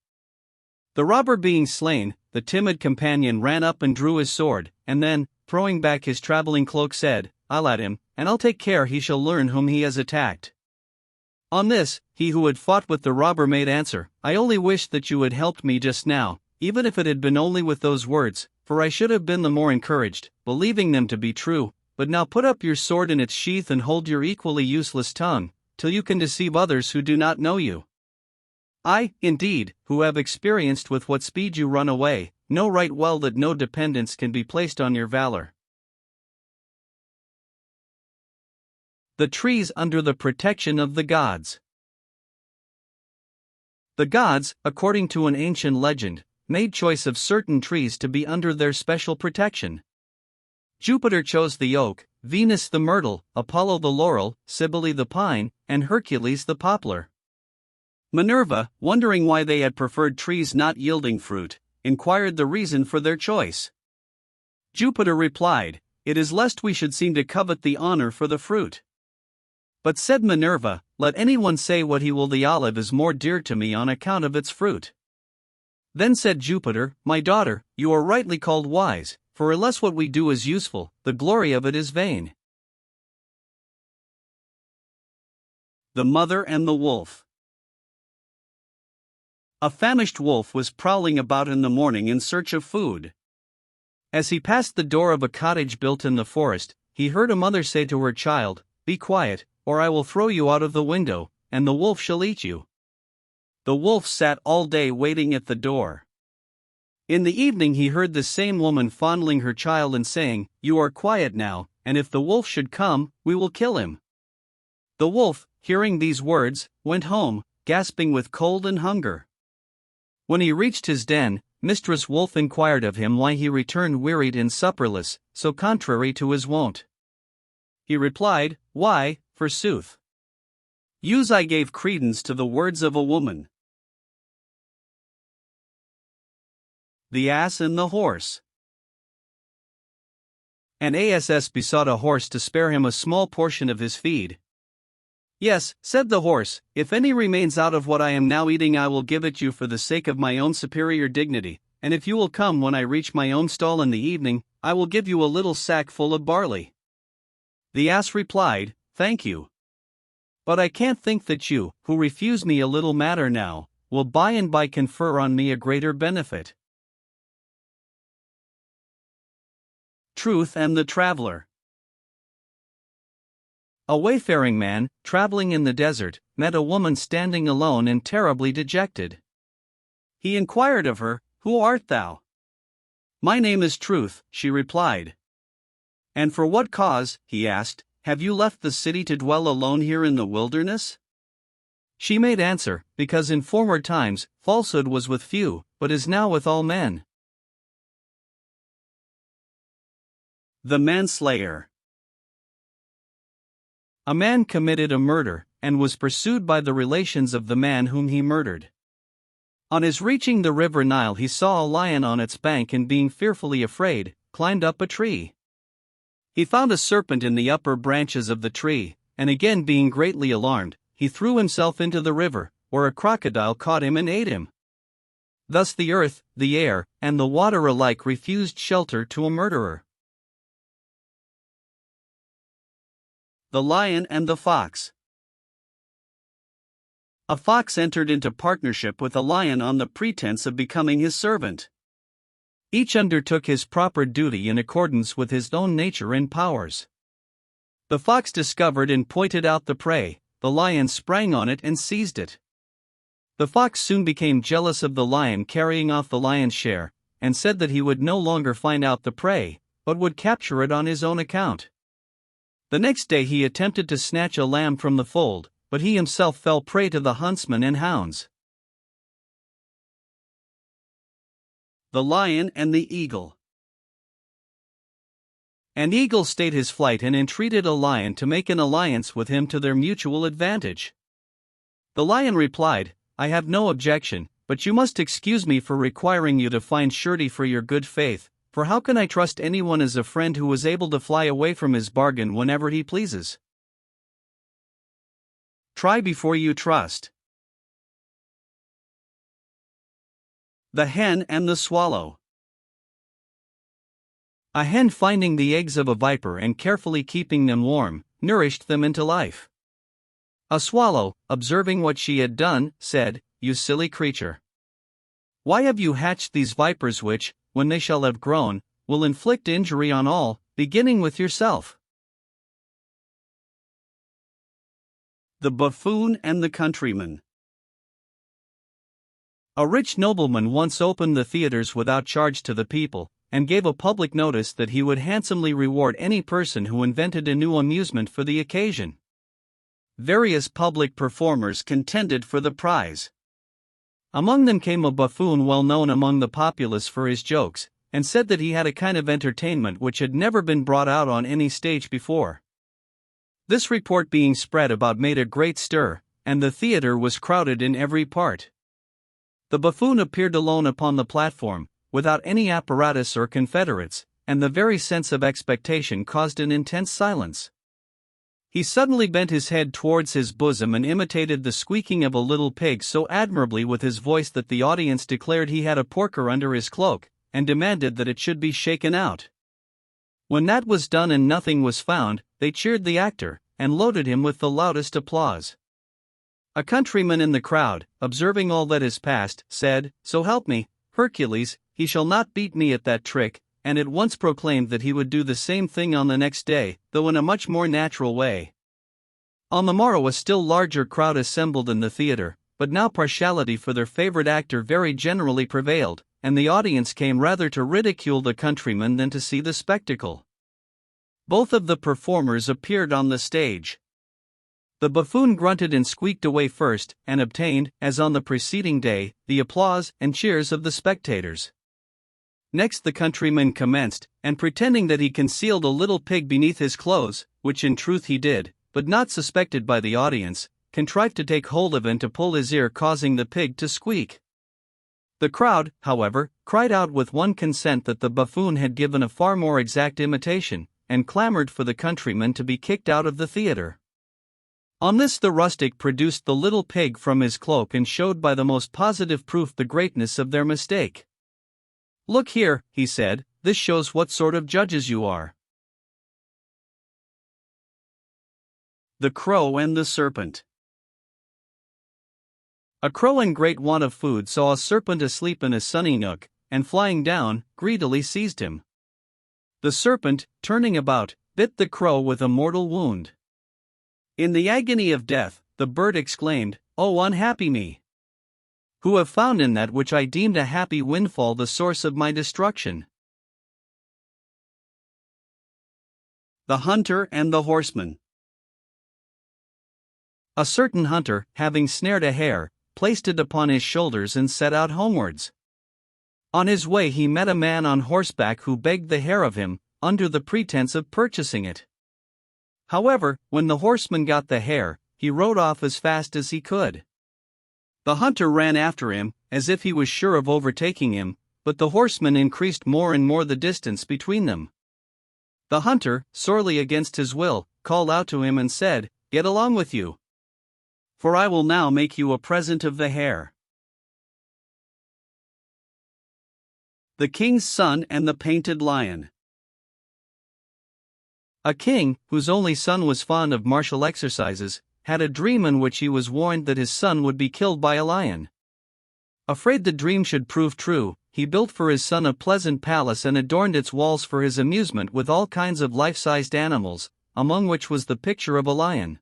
The robber being slain, the timid companion ran up and drew his sword, and then, throwing back his traveling cloak, said, "I'll at him, and I'll take care he shall learn whom he has attacked." On this, he who had fought with the robber made answer, "I only wish that you had helped me just now, even if it had been only with those words, for I should have been the more encouraged, believing them to be true, but now put up your sword in its sheath and hold your equally useless tongue, till you can deceive others who do not know you. I, indeed, who have experienced with what speed you run away, know right well that no dependence can be placed on your valor." The trees under the protection of the gods. The gods, according to an ancient legend, made choice of certain trees to be under their special protection. Jupiter chose the oak, Venus the myrtle, Apollo the laurel, Cybele the pine, and Hercules the poplar. Minerva, wondering why they had preferred trees not yielding fruit, inquired the reason for their choice. Jupiter replied, "It is lest we should seem to covet the honor for the fruit." But said Minerva, "Let anyone say what he will, the olive is more dear to me on account of its fruit." Then said Jupiter, "My daughter, you are rightly called wise, for unless what we do is useful, the glory of it is vain." The Mother and the Wolf. A famished wolf was prowling about in the morning in search of food. As he passed the door of a cottage built in the forest, he heard a mother say to her child, "Be quiet, or I will throw you out of the window, and the wolf shall eat you." The wolf sat all day waiting at the door. In the evening he heard the same woman fondling her child and saying, "You are quiet now, and if the wolf should come, we will kill him." The wolf, hearing these words, went home, gasping with cold and hunger. When he reached his den, Mistress Wolf inquired of him why he returned wearied and supperless, so contrary to his wont. He replied, "Why, forsooth, I gave credence to the words of a woman." The Ass and the Horse. An ass besought a horse to spare him a small portion of his feed. "Yes," said the horse, "if any remains out of what I am now eating I will give it you for the sake of my own superior dignity, and if you will come when I reach my own stall in the evening, I will give you a little sack full of barley." The ass replied, "Thank you. But I can't think that you, who refuse me a little matter now, will by and by confer on me a greater benefit." Truth and the Traveler. A wayfaring man, traveling in the desert, met a woman standing alone and terribly dejected. He inquired of her, "Who art thou?" "My name is Truth," she replied. "And for what cause," he asked, "have you left the city to dwell alone here in the wilderness?" She made answer, "Because in former times, falsehood was with few, but is now with all men." The manslayer. A man committed a murder, and was pursued by the relations of the man whom he murdered. On his reaching the river Nile, he saw a lion on its bank, and being fearfully afraid, climbed up a tree. He found a serpent in the upper branches of the tree, and again being greatly alarmed, he threw himself into the river, where a crocodile caught him and ate him. Thus the earth, the air, and the water alike refused shelter to a murderer. The lion and the fox. A fox entered into partnership with a lion on the pretense of becoming his servant. Each undertook his proper duty in accordance with his own nature and powers. The fox discovered and pointed out the prey, the lion sprang on it and seized it. The fox soon became jealous of the lion carrying off the lion's share, and said that he would no longer find out the prey, but would capture it on his own account. The next day he attempted to snatch a lamb from the fold, but he himself fell prey to the huntsmen and hounds. The lion and the eagle. An eagle stayed his flight and entreated a lion to make an alliance with him to their mutual advantage. The lion replied, "I have no objection, but you must excuse me for requiring you to find surety for your good faith, for how can I trust anyone as a friend who is able to fly away from his bargain whenever he pleases? Try before you trust." The hen and the swallow. A hen, finding the eggs of a viper and carefully keeping them warm, nourished them into life. A swallow, observing what she had done, said, "You silly creature! Why have you hatched these vipers which, when they shall have grown, will inflict injury on all, beginning with yourself?" The buffoon and the countryman. A rich nobleman once opened the theaters without charge to the people, and gave a public notice that he would handsomely reward any person who invented a new amusement for the occasion. Various public performers contended for the prize. Among them came a buffoon well known among the populace for his jokes, and said that he had a kind of entertainment which had never been brought out on any stage before. This report being spread about made a great stir, and the theater was crowded in every part. The buffoon appeared alone upon the platform, without any apparatus or confederates, and the very sense of expectation caused an intense silence. He suddenly bent his head towards his bosom and imitated the squeaking of a little pig so admirably with his voice that the audience declared he had a porker under his cloak, and demanded that it should be shaken out. When that was done and nothing was found, they cheered the actor, and loaded him with the loudest applause. A countryman in the crowd, observing all that is past, said, "So help me, Hercules, he shall not beat me at that trick," and at once proclaimed that he would do the same thing on the next day, though in a much more natural way. On the morrow a still larger crowd assembled in the theater, but now partiality for their favorite actor very generally prevailed, and the audience came rather to ridicule the countryman than to see the spectacle. Both of the performers appeared on the stage. The buffoon grunted and squeaked away first, and obtained, as on the preceding day, the applause and cheers of the spectators. Next the countryman commenced, and pretending that he concealed a little pig beneath his clothes, which in truth he did, but not suspected by the audience, contrived to take hold of and to pull his ear, causing the pig to squeak. The crowd, however, cried out with one consent that the buffoon had given a far more exact imitation, and clamored for the countryman to be kicked out of the theater. On this the rustic produced the little pig from his cloak and showed by the most positive proof the greatness of their mistake. "Look here," he said, "this shows what sort of judges you are." The crow and the serpent. A crow in great want of food saw a serpent asleep in a sunny nook, and flying down, greedily seized him. The serpent, turning about, bit the crow with a mortal wound. In the agony of death, the bird exclaimed, "Oh, unhappy me! Who have found in that which I deemed a happy windfall the source of my destruction." The hunter and the horseman. A certain hunter, having snared a hare, placed it upon his shoulders and set out homewards. On his way he met a man on horseback who begged the hare of him, under the pretense of purchasing it. However, when the horseman got the hare, he rode off as fast as he could. The hunter ran after him, as if he was sure of overtaking him, but the horseman increased more and more the distance between them. The hunter, sorely against his will, called out to him and said, "Get along with you, for I will now make you a present of the hare." The King's Son and the Painted Lion. A king, whose only son was fond of martial exercises, had a dream in which he was warned that his son would be killed by a lion. Afraid the dream should prove true, he built for his son a pleasant palace and adorned its walls for his amusement with all kinds of life-sized animals, among which was the picture of a lion.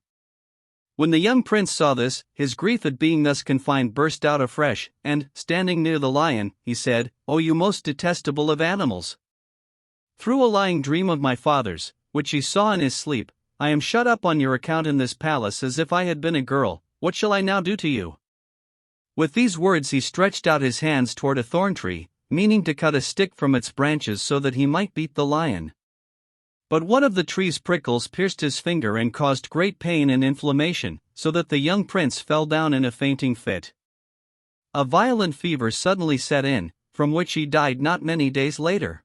When the young prince saw this, his grief at being thus confined burst out afresh, and, standing near the lion, he said, "O you most detestable of animals! Through a lying dream of my father's, which he saw in his sleep, I am shut up on your account in this palace as if I had been a girl. What shall I now do to you?" With these words he stretched out his hands toward a thorn tree, meaning to cut a stick from its branches so that he might beat the lion. But one of the tree's prickles pierced his finger and caused great pain and inflammation, so that the young prince fell down in a fainting fit. A violent fever suddenly set in, from which he died not many days later.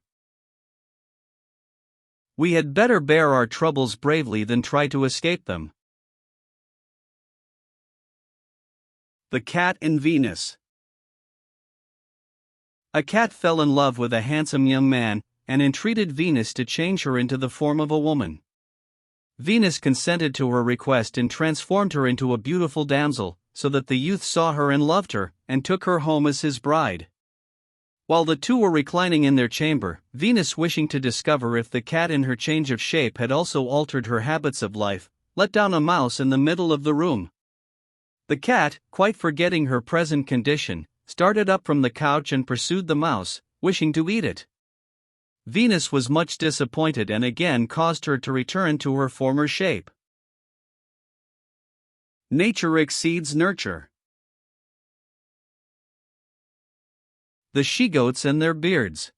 We had better bear our troubles bravely than try to escape them. The Cat and Venus. A cat fell in love with a handsome young man, and entreated Venus to change her into the form of a woman. Venus consented to her request and transformed her into a beautiful damsel, so that the youth saw her and loved her, and took her home as his bride. While the two were reclining in their chamber, Venus, wishing to discover if the cat in her change of shape had also altered her habits of life, let down a mouse in the middle of the room. The cat, quite forgetting her present condition, started up from the couch and pursued the mouse, wishing to eat it. Venus was much disappointed and again caused her to return to her former shape. Nature exceeds nurture. The she-goats and their beards.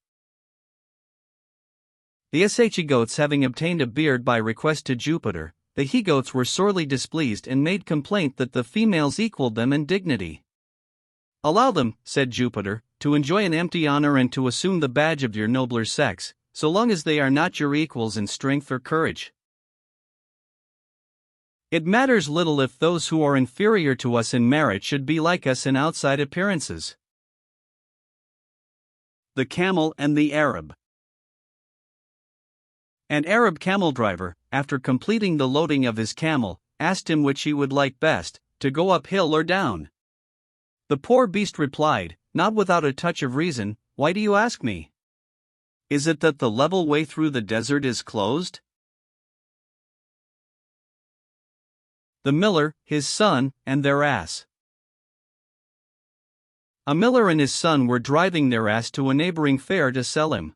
The Aesop having obtained a beard by request to Jupiter, the he-goats were sorely displeased and made complaint that the females equaled them in dignity. "Allow them," said Jupiter, "to enjoy an empty honor and to assume the badge of your nobler sex, so long as they are not your equals in strength or courage. It matters little if those who are inferior to us in merit should be like us in outside appearances." The Camel and the Arab. An Arab camel driver, after completing the loading of his camel, asked him which he would like best, to go uphill or down. The poor beast replied, not without a touch of reason, "Why do you ask me? Is it that the level way through the desert is closed?" The Miller, His Son, and Their Ass. A miller and his son were driving their ass to a neighboring fair to sell him.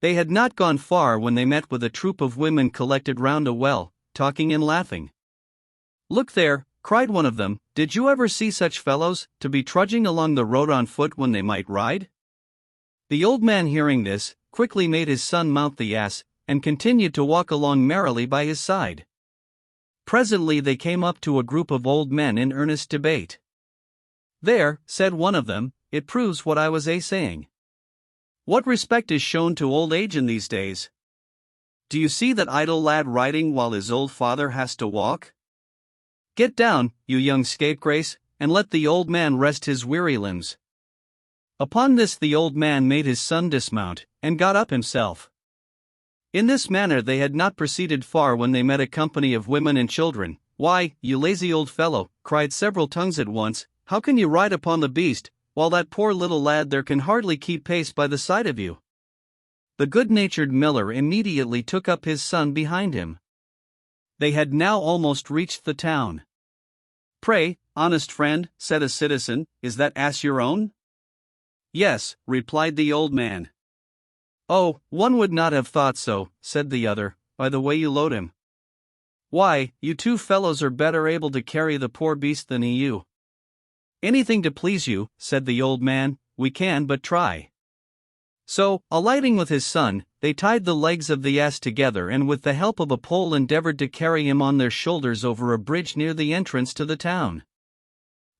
They had not gone far when they met with a troop of women collected round a well, talking and laughing. "Look there," cried one of them, "did you ever see such fellows, to be trudging along the road on foot when they might ride?" The old man, hearing this, quickly made his son mount the ass, and continued to walk along merrily by his side. Presently they came up to a group of old men in earnest debate. "There," said one of them, "it proves what I was saying. What respect is shown to old age in these days? Do you see that idle lad riding while his old father has to walk? Get down, you young scapegrace, and let the old man rest his weary limbs." Upon this the old man made his son dismount, and got up himself. In this manner they had not proceeded far when they met a company of women and children. "Why, you lazy old fellow," cried several tongues at once, "how can you ride upon the beast, while that poor little lad there can hardly keep pace by the side of you?" The good-natured miller immediately took up his son behind him. They had now almost reached the town. "Pray, honest friend," said a citizen, "is that ass your own?" "Yes," replied the old man. "Oh, one would not have thought so," said the other, "by the way you load him. Why, you two fellows are better able to carry the poor beast than you." "Anything to please you," said the old man, "we can but try." So, alighting with his son, they tied the legs of the ass together and with the help of a pole endeavored to carry him on their shoulders over a bridge near the entrance to the town.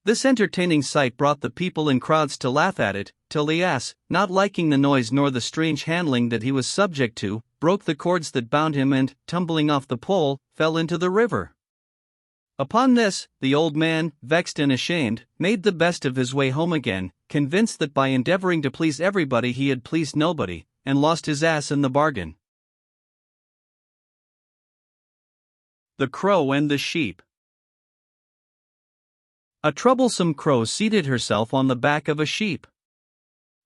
This entertaining sight brought the people in crowds to laugh at it, till the ass, not liking the noise nor the strange handling that he was subject to, broke the cords that bound him and, tumbling off the pole, fell into the river. Upon this, the old man, vexed and ashamed, made the best of his way home again, convinced that by endeavoring to please everybody he had pleased nobody, and lost his ass in the bargain. The Crow and the Sheep. A troublesome crow seated herself on the back of a sheep.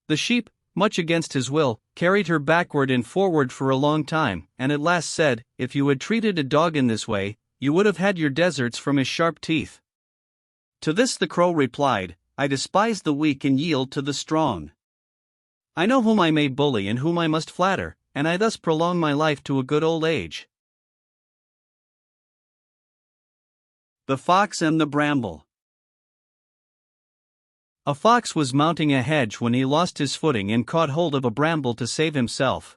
The sheep, much against his will, carried her backward and forward for a long time, and at last said, "If you had treated a dog in this way, you would have had your deserts from his sharp teeth." To this the crow replied, "I despise the weak and yield to the strong. I know whom I may bully and whom I must flatter, and I thus prolong my life to a good old age." The Fox and the Bramble. A fox was mounting a hedge when he lost his footing and caught hold of a bramble to save himself.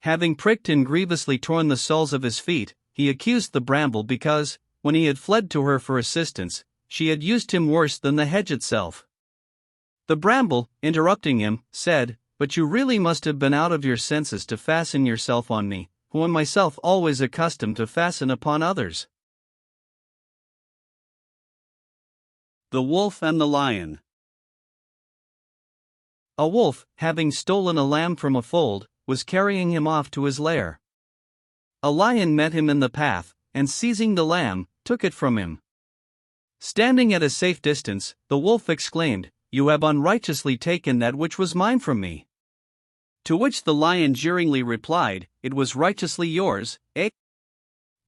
Having pricked and grievously torn the soles of his feet, he accused the bramble because, when he had fled to her for assistance, she had used him worse than the hedge itself. The bramble, interrupting him, said, "But you really must have been out of your senses to fasten yourself on me, who am myself always accustomed to fasten upon others." The Wolf and the Lion. A wolf, having stolen a lamb from a fold, was carrying him off to his lair. A lion met him in the path, and seizing the lamb, took it from him. Standing at a safe distance, the wolf exclaimed, "You have unrighteously taken that which was mine from me." To which the lion jeeringly replied, "It was righteously yours, eh?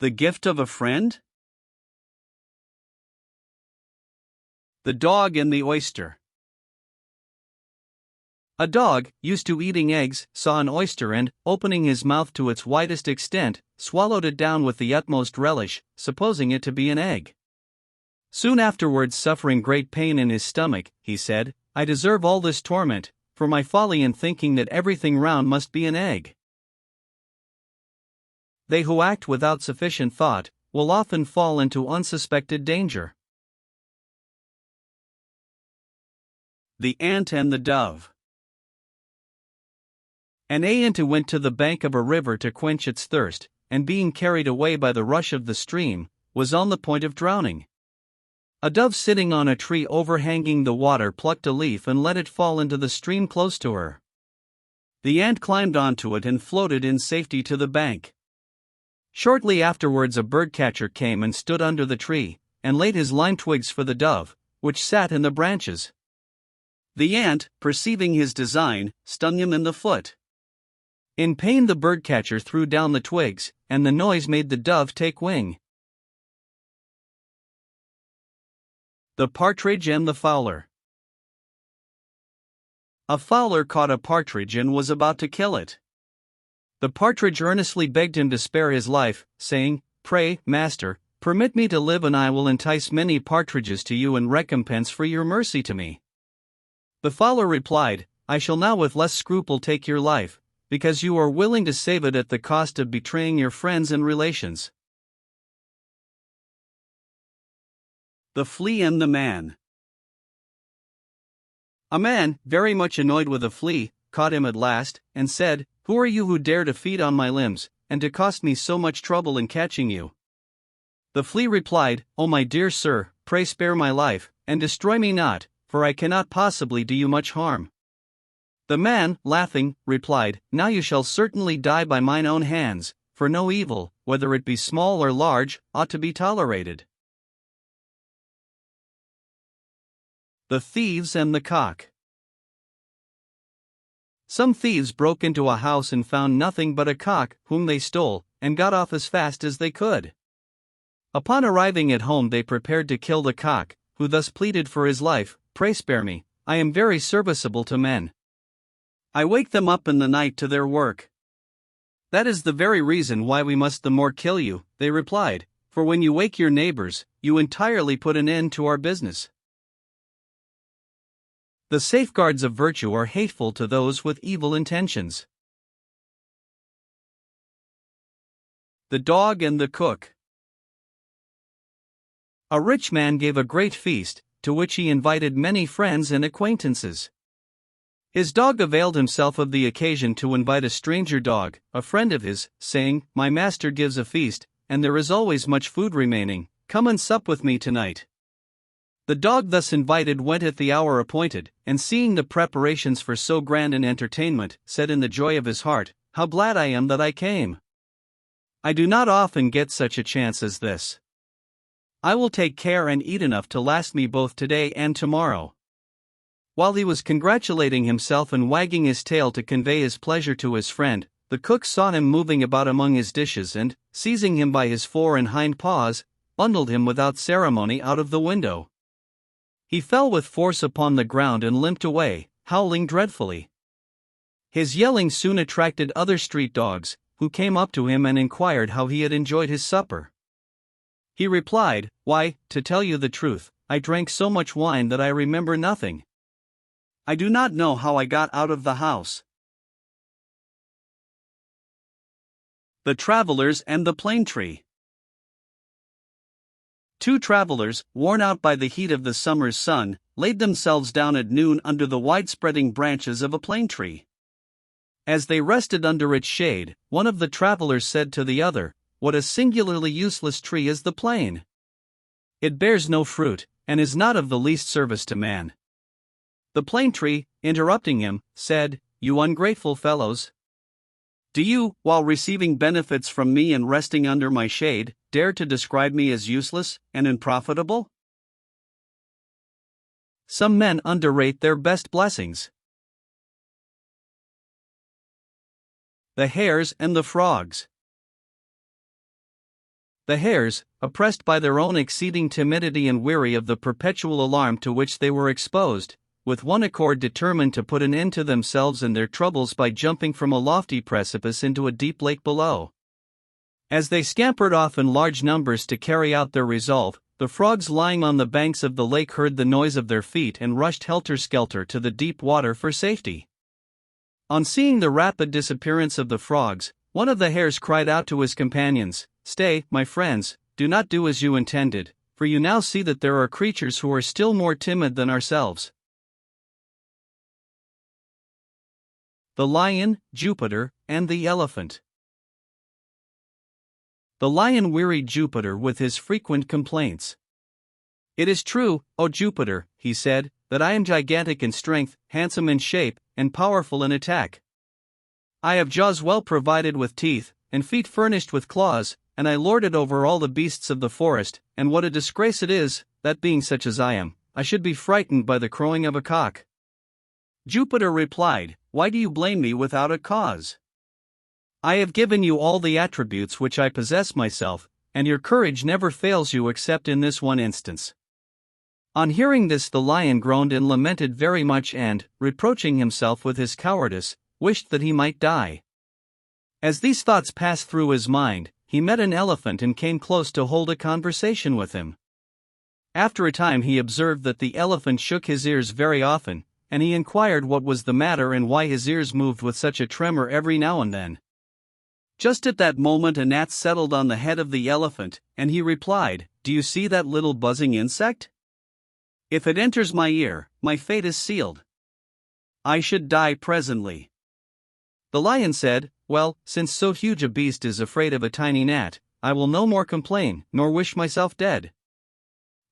The gift of a friend?" The Dog and the Oyster. A dog, used to eating eggs, saw an oyster and, opening his mouth to its widest extent, swallowed it down with the utmost relish, supposing it to be an egg. Soon afterwards, suffering great pain in his stomach, he said, "I deserve all this torment, for my folly in thinking that everything round must be an egg." They who act without sufficient thought will often fall into unsuspected danger. The Ant and the Dove. An ant went to the bank of a river to quench its thirst, and being carried away by the rush of the stream, was on the point of drowning. A dove sitting on a tree overhanging the water plucked a leaf and let it fall into the stream close to her. The ant climbed onto it and floated in safety to the bank. Shortly afterwards a birdcatcher came and stood under the tree, and laid his lime twigs for the dove, which sat in the branches. The ant, perceiving his design, stung him in the foot. In pain the birdcatcher threw down the twigs, and the noise made the dove take wing. The Partridge and the Fowler. A fowler caught a partridge and was about to kill it. The partridge earnestly begged him to spare his life, saying, "Pray, master, permit me to live and I will entice many partridges to you in recompense for your mercy to me." The fowler replied, "I shall now with less scruple take your life, because you are willing to save it at the cost of betraying your friends and relations." The Flea and the Man. A man, very much annoyed with a flea, caught him at last, and said, "Who are you who dare to feed on my limbs, and to cost me so much trouble in catching you?" The flea replied, "Oh my dear sir, pray spare my life, and destroy me not, for I cannot possibly do you much harm." The man, laughing, replied, "Now you shall certainly die by mine own hands, for no evil, whether it be small or large, ought to be tolerated." The Thieves and the Cock. Some thieves broke into a house and found nothing but a cock, whom they stole, and got off as fast as they could. Upon arriving at home they prepared to kill the cock, who thus pleaded for his life, "Pray spare me, I am very serviceable to men. I wake them up in the night to their work." "That is the very reason why we must the more kill you," they replied, "for when you wake your neighbors, you entirely put an end to our business." The safeguards of virtue are hateful to those with evil intentions. The Dog and the Cook. A rich man gave a great feast, to which he invited many friends and acquaintances. His dog availed himself of the occasion to invite a stranger dog, a friend of his, saying, "My master gives a feast, and there is always much food remaining. Come and sup with me tonight." The dog thus invited went at the hour appointed, and seeing the preparations for so grand an entertainment, said in the joy of his heart, "How glad I am that I came! I do not often get such a chance as this. I will take care and eat enough to last me both today and tomorrow." While he was congratulating himself and wagging his tail to convey his pleasure to his friend, the cook saw him moving about among his dishes and, seizing him by his fore and hind paws, bundled him without ceremony out of the window. He fell with force upon the ground and limped away, howling dreadfully. His yelling soon attracted other street dogs, who came up to him and inquired how he had enjoyed his supper. He replied, "Why, to tell you the truth, I drank so much wine that I remember nothing. I do not know how I got out of the house." The Travelers and the Plane Tree. Two travelers, worn out by the heat of the summer's sun, laid themselves down at noon under the wide-spreading branches of a plane tree. As they rested under its shade, one of the travelers said to the other, "What a singularly useless tree is the plane! It bears no fruit, and is not of the least service to man." The plane tree, interrupting him, said, "You ungrateful fellows! Do you, while receiving benefits from me and resting under my shade, dare to describe me as useless and unprofitable? Some men underrate their best blessings." The Hares and the Frogs. The hares, oppressed by their own exceeding timidity and weary of the perpetual alarm to which they were exposed, with one accord determined to put an end to themselves and their troubles by jumping from a lofty precipice into a deep lake below. As they scampered off in large numbers to carry out their resolve, the frogs lying on the banks of the lake heard the noise of their feet and rushed helter-skelter to the deep water for safety. On seeing the rapid disappearance of the frogs, one of the hares cried out to his companions, "Stay, my friends, do not do as you intended, for you now see that there are creatures who are still more timid than ourselves." The Lion, Jupiter, and the Elephant. The lion wearied Jupiter with his frequent complaints. "It is true, O Jupiter," he said, "that I am gigantic in strength, handsome in shape, and powerful in attack. I have jaws well provided with teeth, and feet furnished with claws, and I lord it over all the beasts of the forest, and what a disgrace it is, that being such as I am, I should be frightened by the crowing of a cock." Jupiter replied, "Why do you blame me without a cause? I have given you all the attributes which I possess myself, and your courage never fails you except in this one instance." On hearing this, the lion groaned and lamented very much and, reproaching himself with his cowardice, wished that he might die. As these thoughts passed through his mind, he met an elephant and came close to hold a conversation with him. After a time he observed that the elephant shook his ears very often, and he inquired what was the matter and why his ears moved with such a tremor every now and then. Just at that moment a gnat settled on the head of the elephant, and he replied, "Do you see that little buzzing insect? If it enters my ear, my fate is sealed. I should die presently." The lion said, "Well, since so huge a beast is afraid of a tiny gnat, I will no more complain, nor wish myself dead.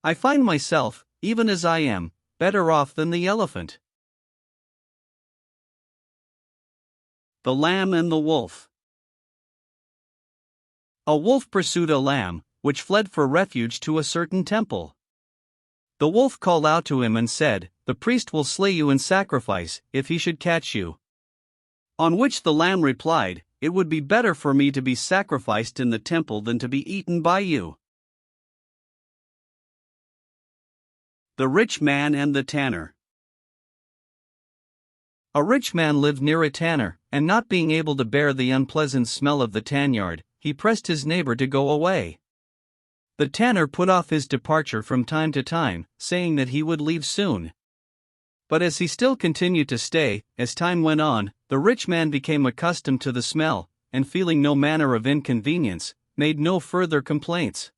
I find myself, even as I am, better off than the elephant." The Lamb and the Wolf. A wolf pursued a lamb, which fled for refuge to a certain temple. The wolf called out to him and said, "The priest will slay you in sacrifice, if he should catch you." On which the lamb replied, "It would be better for me to be sacrificed in the temple than to be eaten by you." The Rich Man and the Tanner. A rich man lived near a tanner, and not being able to bear the unpleasant smell of the tanyard, he pressed his neighbor to go away. The tanner put off his departure from time to time, saying that he would leave soon. But as he still continued to stay, as time went on, the rich man became accustomed to the smell, and feeling no manner of inconvenience, made no further complaints.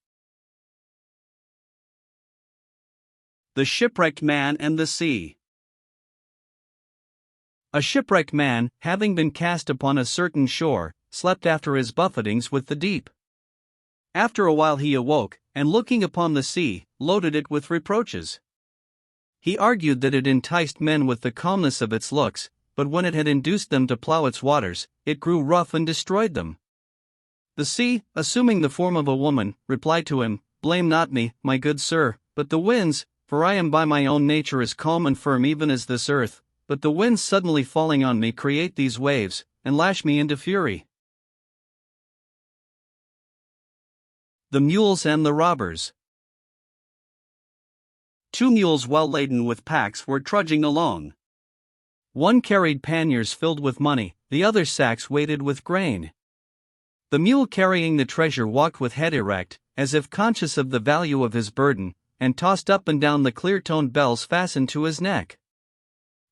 The Shipwrecked Man and the Sea. A shipwrecked man, having been cast upon a certain shore, slept after his buffetings with the deep. After a while he awoke, and looking upon the sea, loaded it with reproaches. He argued that it enticed men with the calmness of its looks, but when it had induced them to plough its waters, it grew rough and destroyed them. The sea, assuming the form of a woman, replied to him, "Blame not me, my good sir, but the winds, for I am by my own nature as calm and firm even as this earth, but the winds suddenly falling on me create these waves, and lash me into fury." The Mules and the Robbers. 2 mules well laden with packs were trudging along. One carried panniers filled with money, the other sacks weighted with grain. The mule carrying the treasure walked with head erect, as if conscious of the value of his burden, and tossed up and down the clear-toned bells fastened to his neck.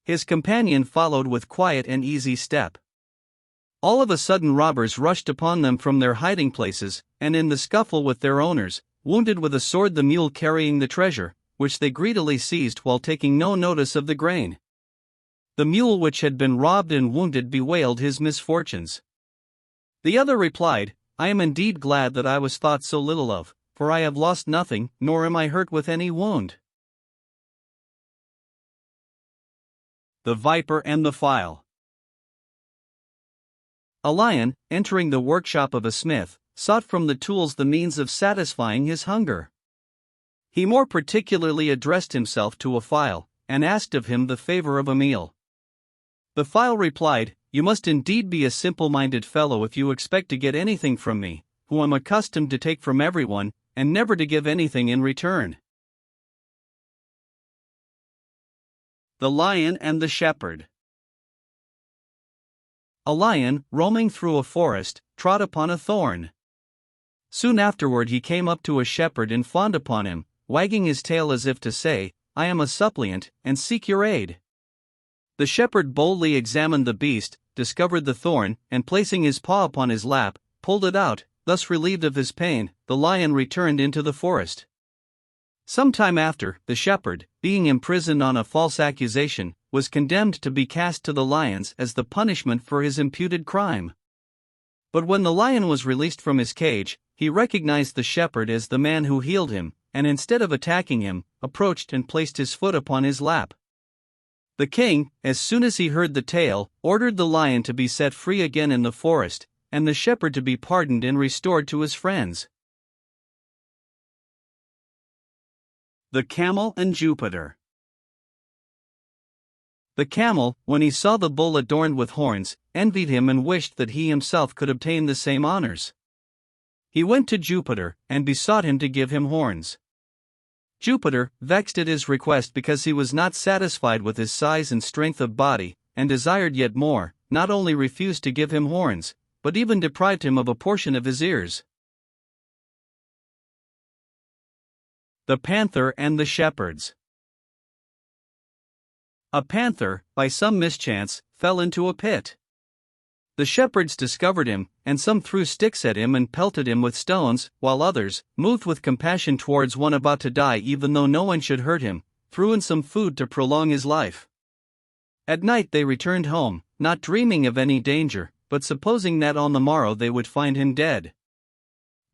His companion followed with quiet and easy step. All of a sudden robbers rushed upon them from their hiding places, and in the scuffle with their owners, wounded with a sword the mule carrying the treasure, which they greedily seized while taking no notice of the grain. The mule which had been robbed and wounded bewailed his misfortunes. The other replied, "I am indeed glad that I was thought so little of, for I have lost nothing, nor am I hurt with any wound." The Viper and the File. A lion, entering the workshop of a smith, sought from the tools the means of satisfying his hunger. He more particularly addressed himself to a file, and asked of him the favor of a meal. The file replied, "You must indeed be a simple-minded fellow if you expect to get anything from me, who am accustomed to take from everyone, and never to give anything in return." The Lion and the Shepherd. A lion, roaming through a forest, trod upon a thorn. Soon afterward he came up to a shepherd and fawned upon him, wagging his tail as if to say, "I am a suppliant, and seek your aid." The shepherd boldly examined the beast, discovered the thorn, and placing his paw upon his lap, pulled it out. Thus relieved of his pain, the lion returned into the forest. Some time after, the shepherd, being imprisoned on a false accusation, was condemned to be cast to the lions as the punishment for his imputed crime. But when the lion was released from his cage, he recognized the shepherd as the man who healed him, and instead of attacking him, approached and placed his foot upon his lap. The king, as soon as he heard the tale, ordered the lion to be set free again in the forest, and the shepherd to be pardoned and restored to his friends. The Camel and Jupiter. The camel, when he saw the bull adorned with horns, envied him and wished that he himself could obtain the same honors. He went to Jupiter, and besought him to give him horns. Jupiter, vexed at his request because he was not satisfied with his size and strength of body, and desired yet more, not only refused to give him horns, but even deprived him of a portion of his ears. The Panther and the Shepherds. A panther, by some mischance, fell into a pit. The shepherds discovered him, and some threw sticks at him and pelted him with stones, while others, moved with compassion towards one about to die even though no one should hurt him, threw in some food to prolong his life. At night they returned home, not dreaming of any danger, but supposing that on the morrow they would find him dead.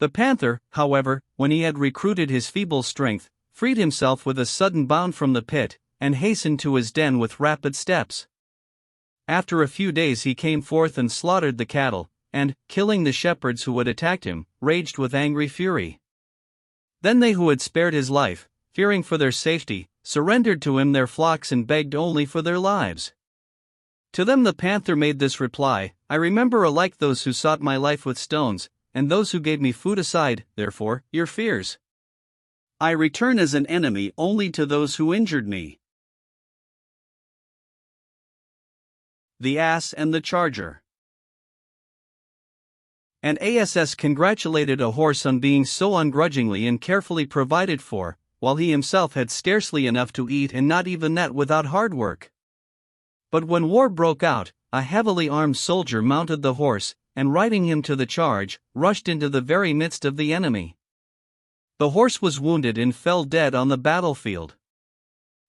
The panther, however, when he had recruited his feeble strength, freed himself with a sudden bound from the pit, and hastened to his den with rapid steps. After a few days he came forth and slaughtered the cattle, and, killing the shepherds who had attacked him, raged with angry fury. Then they who had spared his life, fearing for their safety, surrendered to him their flocks and begged only for their lives. To them the panther made this reply, "I remember alike those who sought my life with stones, and those who gave me food aside, therefore, your fears. I return as an enemy only to those who injured me." The Ass and the Charger. An ass congratulated a horse on being so ungrudgingly and carefully provided for, while he himself had scarcely enough to eat and not even that without hard work. But when war broke out, a heavily armed soldier mounted the horse, and riding him to the charge, rushed into the very midst of the enemy. The horse was wounded and fell dead on the battlefield.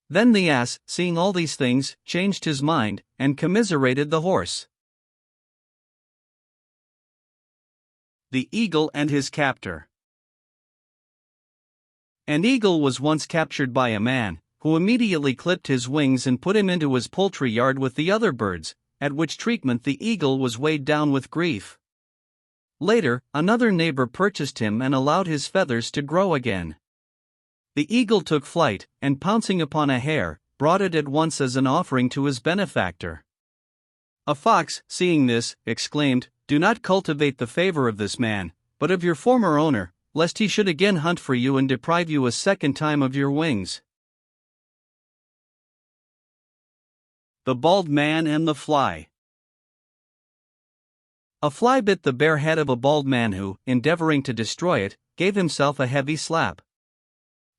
Then the ass, seeing all these things, changed his mind, and commiserated the horse. The eagle and his captor. An eagle was once captured by a man, who immediately clipped his wings and put him into his poultry yard with the other birds, at which treatment the eagle was weighed down with grief. Later, another neighbor purchased him and allowed his feathers to grow again. The eagle took flight, and pouncing upon a hare, brought it at once as an offering to his benefactor. A fox, seeing this, exclaimed, "Do not cultivate the favor of this man, but of your former owner, lest he should again hunt for you and deprive you a second time of your wings." The Bald Man and the Fly. A fly bit the bare head of a bald man who, endeavoring to destroy it, gave himself a heavy slap.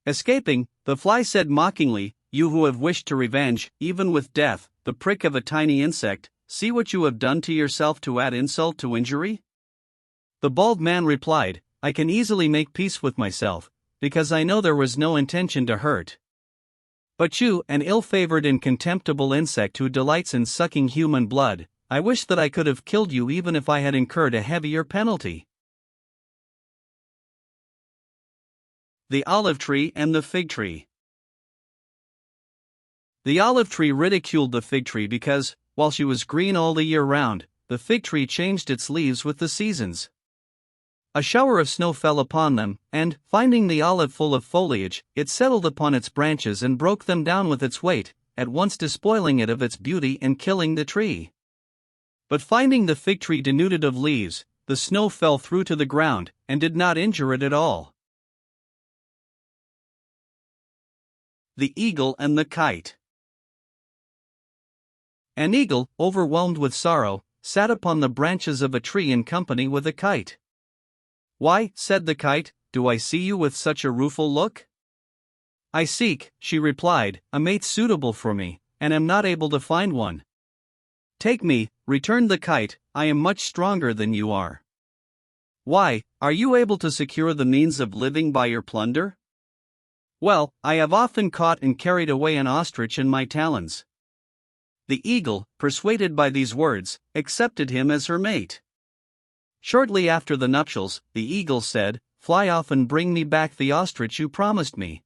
Escaping, the fly said mockingly, "You who have wished to revenge, even with death, the prick of a tiny insect, see what you have done to yourself to add insult to injury?" The bald man replied, "I can easily make peace with myself, because I know there was no intention to hurt. But you, an ill-favored and contemptible insect who delights in sucking human blood, I wish that I could have killed you even if I had incurred a heavier penalty." The Olive Tree and the Fig Tree. The olive tree ridiculed the fig tree because, while she was green all the year round, the fig tree changed its leaves with the seasons. A shower of snow fell upon them, and, finding the olive full of foliage, it settled upon its branches and broke them down with its weight, at once despoiling it of its beauty and killing the tree. But finding the fig tree denuded of leaves, the snow fell through to the ground, and did not injure it at all. The Eagle and the Kite. An eagle, overwhelmed with sorrow, sat upon the branches of a tree in company with a kite. "Why," said the kite, "do I see you with such a rueful look?" "I seek," she replied, "a mate suitable for me, and am not able to find one." "Take me," returned the kite, "I am much stronger than you are." "Why, are you able to secure the means of living by your plunder?" "Well, I have often caught and carried away an ostrich in my talons." The eagle, persuaded by these words, accepted him as her mate. Shortly after the nuptials, the eagle said, "Fly off and bring me back the ostrich you promised me."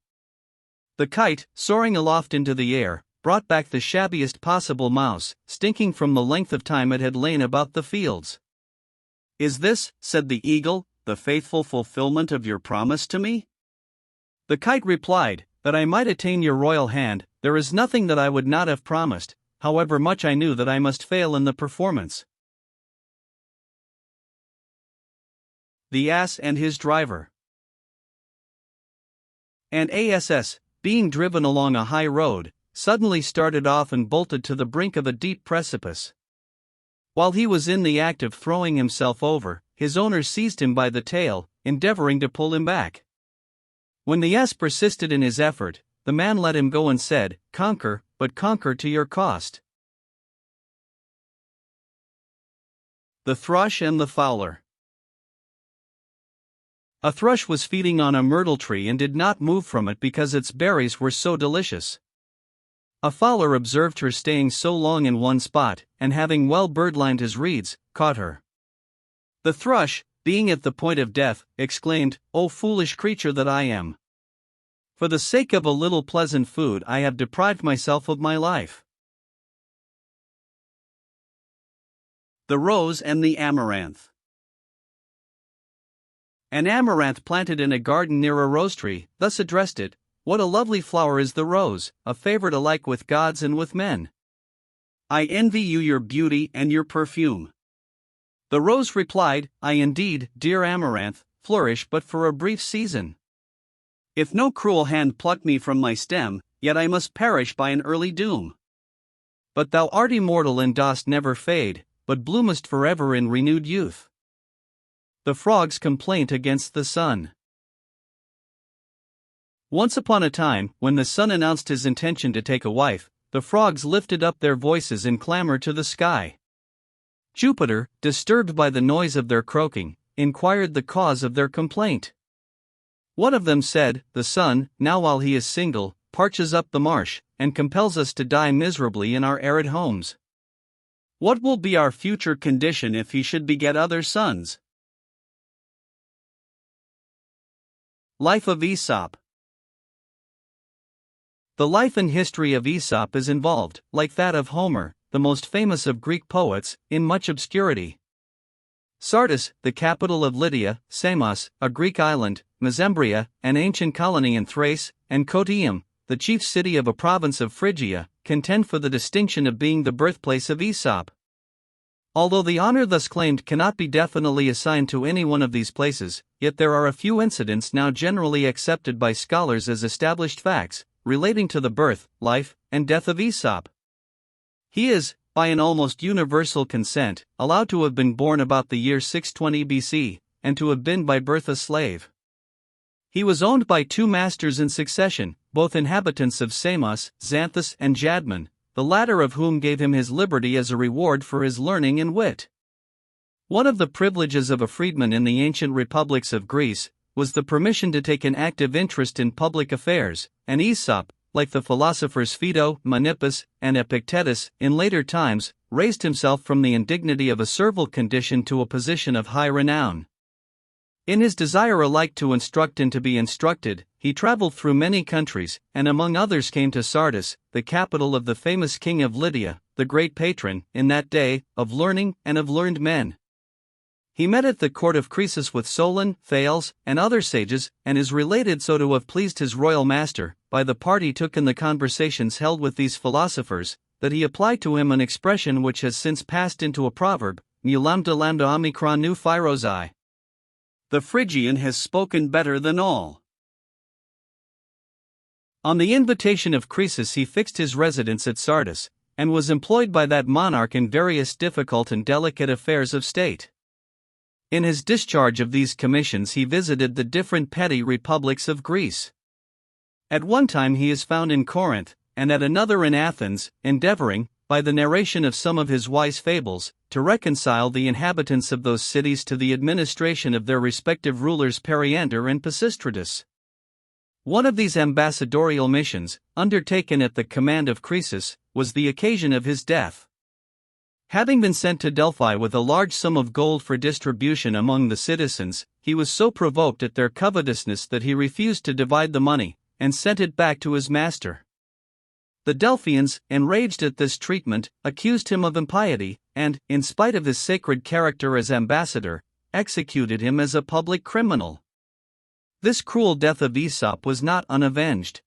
The kite, soaring aloft into the air, brought back the shabbiest possible mouse, stinking from the length of time it had lain about the fields. "Is this," said the eagle, "the faithful fulfillment of your promise to me?" The kite replied, "That I might attain your royal hand, there is nothing that I would not have promised, however much I knew that I must fail in the performance." The Ass and his Driver. An ass, being driven along a high road, suddenly started off and bolted to the brink of a deep precipice. While he was in the act of throwing himself over, his owner seized him by the tail, endeavoring to pull him back. When the ass persisted in his effort, the man let him go and said, "Conquer, but conquer to your cost." The Thrush and the Fowler. A thrush was feeding on a myrtle tree and did not move from it because its berries were so delicious. A fowler observed her staying so long in one spot, and having well birdlined his reeds, caught her. The thrush, being at the point of death, exclaimed, "O foolish creature that I am! For the sake of a little pleasant food I have deprived myself of my life." The Rose and the Amaranth. An amaranth planted in a garden near a rose tree, thus addressed it, "What a lovely flower is the rose, a favorite alike with gods and with men. I envy you your beauty and your perfume." The rose replied, "I indeed, dear amaranth, flourish but for a brief season. If no cruel hand pluck me from my stem, yet I must perish by an early doom. But thou art immortal and dost never fade, but bloomest forever in renewed youth." The Frog's Complaint against the Sun. Once upon a time, when the sun announced his intention to take a wife, the frogs lifted up their voices in clamor to the sky. Jupiter, disturbed by the noise of their croaking, inquired the cause of their complaint. One of them said, "The sun, now while he is single, parches up the marsh, and compels us to die miserably in our arid homes. What will be our future condition if he should beget other sons?" Life of Aesop. The life and history of Aesop is involved, like that of Homer, the most famous of Greek poets, in much obscurity. Sardis, the capital of Lydia, Samos, a Greek island, Mesembria, an ancient colony in Thrace, and Kotium, the chief city of a province of Phrygia, contend for the distinction of being the birthplace of Aesop. Although the honor thus claimed cannot be definitely assigned to any one of these places, yet there are a few incidents now generally accepted by scholars as established facts, relating to the birth, life, and death of Aesop. He is, by an almost universal consent, allowed to have been born about the year 620 BC, and to have been by birth a slave. He was owned by two masters in succession, both inhabitants of Samos, Xanthus and Jadmon, the latter of whom gave him his liberty as a reward for his learning and wit. One of the privileges of a freedman in the ancient republics of Greece was the permission to take an active interest in public affairs, and Aesop, like the philosophers Phaedo, Menippus, and Epictetus, in later times, raised himself from the indignity of a servile condition to a position of high renown. In his desire alike to instruct and to be instructed, he traveled through many countries, and among others came to Sardis, the capital of the famous king of Lydia, the great patron, in that day, of learning and of learned men. He met at the court of Croesus with Solon, Thales, and other sages, and is related so to have pleased his royal master, by the part he took in the conversations held with these philosophers, that he applied to him an expression which has since passed into a proverb, Mulam de lambda omicron nu phyrosai. The Phrygian has spoken better than all. On the invitation of Croesus he fixed his residence at Sardis, and was employed by that monarch in various difficult and delicate affairs of state. In his discharge of these commissions he visited the different petty republics of Greece. At one time he is found in Corinth, and at another in Athens, endeavoring, by the narration of some of his wise fables, to reconcile the inhabitants of those cities to the administration of their respective rulers Periander and Pisistratus. One of these ambassadorial missions, undertaken at the command of Croesus, was the occasion of his death. Having been sent to Delphi with a large sum of gold for distribution among the citizens, he was so provoked at their covetousness that he refused to divide the money, and sent it back to his master. The Delphians, enraged at this treatment, accused him of impiety, and, in spite of his sacred character as ambassador, executed him as a public criminal. This cruel death of Aesop was not unavenged.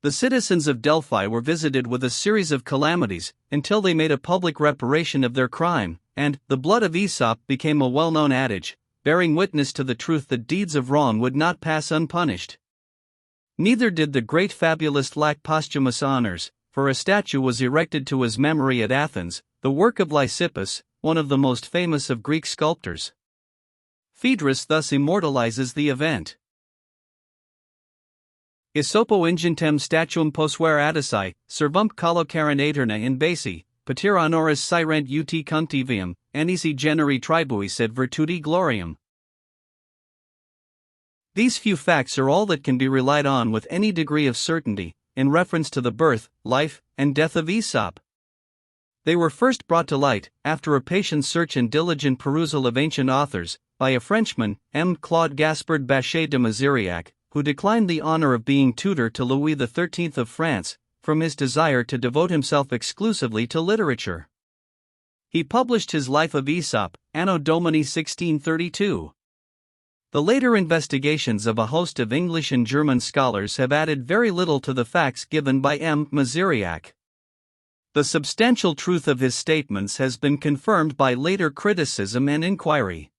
The citizens of Delphi were visited with a series of calamities, until they made a public reparation of their crime, and the blood of Aesop became a well-known adage, bearing witness to the truth that deeds of wrong would not pass unpunished. Neither did the great fabulist lack posthumous honors, for a statue was erected to his memory at Athens, the work of Lysippus, one of the most famous of Greek sculptors. Phaedrus thus immortalizes the event. Aesopo ingentem statuum possuere Attici, servump collocarent aeterna in basi, patera honoris sirent ut contivium, anisi generi tribuis et virtudi gloriam. These few facts are all that can be relied on with any degree of certainty, in reference to the birth, life, and death of Aesop. They were first brought to light, after a patient search and diligent perusal of ancient authors, by a Frenchman, M. Claude Gaspard Bachet de Maziriac, who declined the honor of being tutor to Louis XIII of France, from his desire to devote himself exclusively to literature. He published his Life of Aesop, Anno Domini 1632. The later investigations of a host of English and German scholars have added very little to the facts given by M. Maziriac. The substantial truth of his statements has been confirmed by later criticism and inquiry.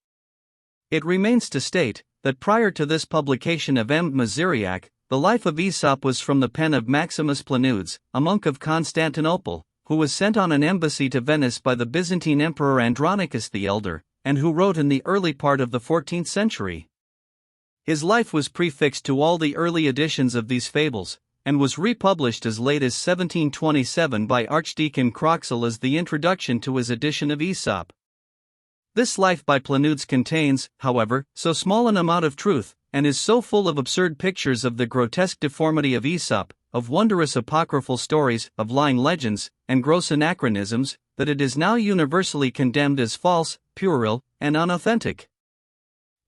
It remains to state that prior to this publication of M. Maziriac, the Life of Aesop was from the pen of Maximus Planudes, a monk of Constantinople, who was sent on an embassy to Venice by the Byzantine Emperor Andronicus the Elder, and who wrote in the early part of the 14th century. His life was prefixed to all the early editions of these fables, and was republished as late as 1727 by Archdeacon Croxall as the introduction to his edition of Aesop. This Life by Planudes contains, however, so small an amount of truth, and is so full of absurd pictures of the grotesque deformity of Aesop, of wondrous apocryphal stories, of lying legends, and gross anachronisms, that it is now universally condemned as false, puerile, and unauthentic.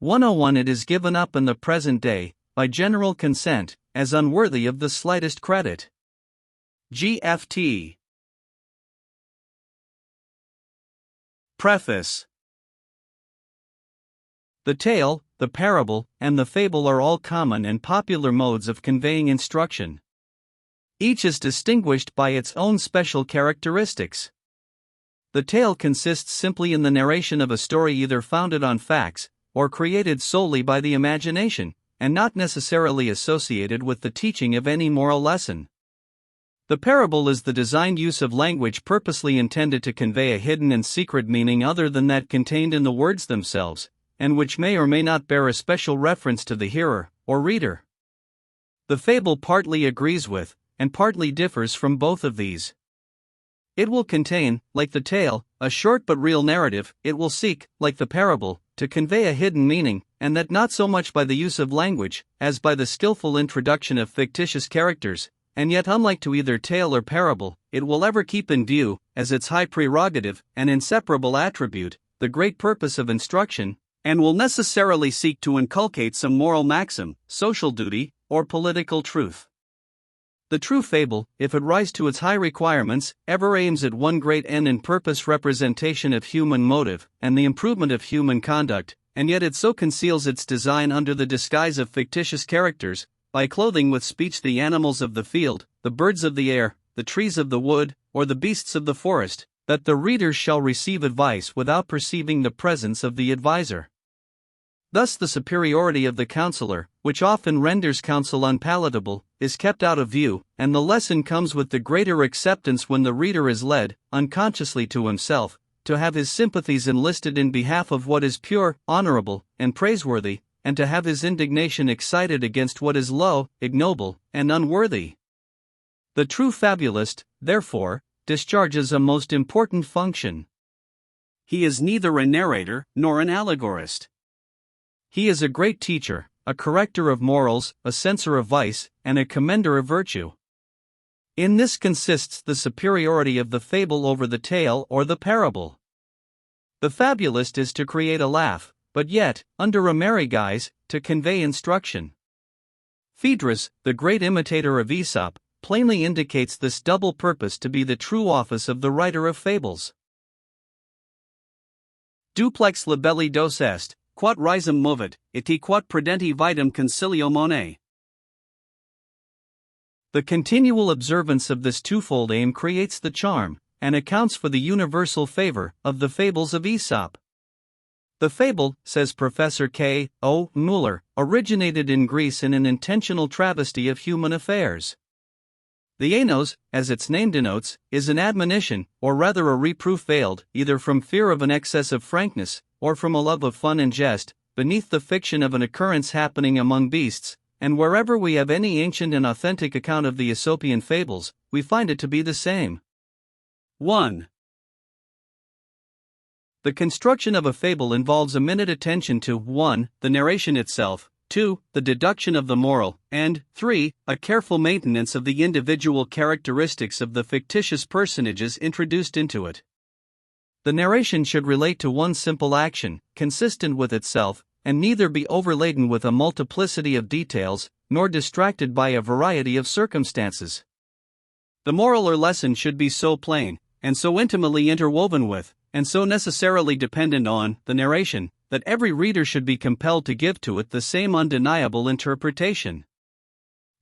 101 It is given up in the present day, by general consent, as unworthy of the slightest credit. GFT. Preface. The tale, the parable, and the fable are all common and popular modes of conveying instruction. Each is distinguished by its own special characteristics. The tale consists simply in the narration of a story either founded on facts, or created solely by the imagination, and not necessarily associated with the teaching of any moral lesson. The parable is the designed use of language purposely intended to convey a hidden and secret meaning other than that contained in the words themselves, and which may or may not bear a special reference to the hearer, or reader. The fable partly agrees with, and partly differs from both of these. It will contain, like the tale, a short but real narrative. It will seek, like the parable, to convey a hidden meaning, and that not so much by the use of language, as by the skillful introduction of fictitious characters, and yet unlike to either tale or parable, it will ever keep in view, as its high prerogative and inseparable attribute, the great purpose of instruction, and will necessarily seek to inculcate some moral maxim, social duty, or political truth. The true fable, if it rise to its high requirements, ever aims at one great end and purpose: representation of human motive, and the improvement of human conduct, and yet it so conceals its design under the disguise of fictitious characters, by clothing with speech the animals of the field, the birds of the air, the trees of the wood, or the beasts of the forest, that the reader shall receive advice without perceiving the presence of the adviser. Thus the superiority of the counselor, which often renders counsel unpalatable, is kept out of view, and the lesson comes with the greater acceptance when the reader is led, unconsciously to himself, to have his sympathies enlisted in behalf of what is pure, honorable, and praiseworthy, and to have his indignation excited against what is low, ignoble, and unworthy. The true fabulist, therefore, discharges a most important function. He is neither a narrator nor an allegorist. He is a great teacher, a corrector of morals, a censor of vice, and a commender of virtue. In this consists the superiority of the fable over the tale or the parable. The fabulist is to create a laugh, but yet, under a merry guise, to convey instruction. Phaedrus, the great imitator of Aesop, plainly indicates this double purpose to be the true office of the writer of fables. Duplex libelli dos est, quod risum movit, iti quod prudenti vitam concilio monet. The continual observance of this twofold aim creates the charm, and accounts for the universal favor, of the fables of Aesop. The fable, says Professor K. O. Müller, originated in Greece in an intentional travesty of human affairs. The Aenos, as its name denotes, is an admonition, or rather a reproof veiled, either from fear of an excess of frankness, or from a love of fun and jest, beneath the fiction of an occurrence happening among beasts, and wherever we have any ancient and authentic account of the Aesopian fables, we find it to be the same. 1. The construction of a fable involves a minute attention to 1. The narration itself, 2. The deduction of the moral, and 3. A careful maintenance of the individual characteristics of the fictitious personages introduced into it. The narration should relate to one simple action, consistent with itself, and neither be overladen with a multiplicity of details, nor distracted by a variety of circumstances. The moral or lesson should be so plain, and so intimately interwoven with, and so necessarily dependent on, the narration, that every reader should be compelled to give to it the same undeniable interpretation.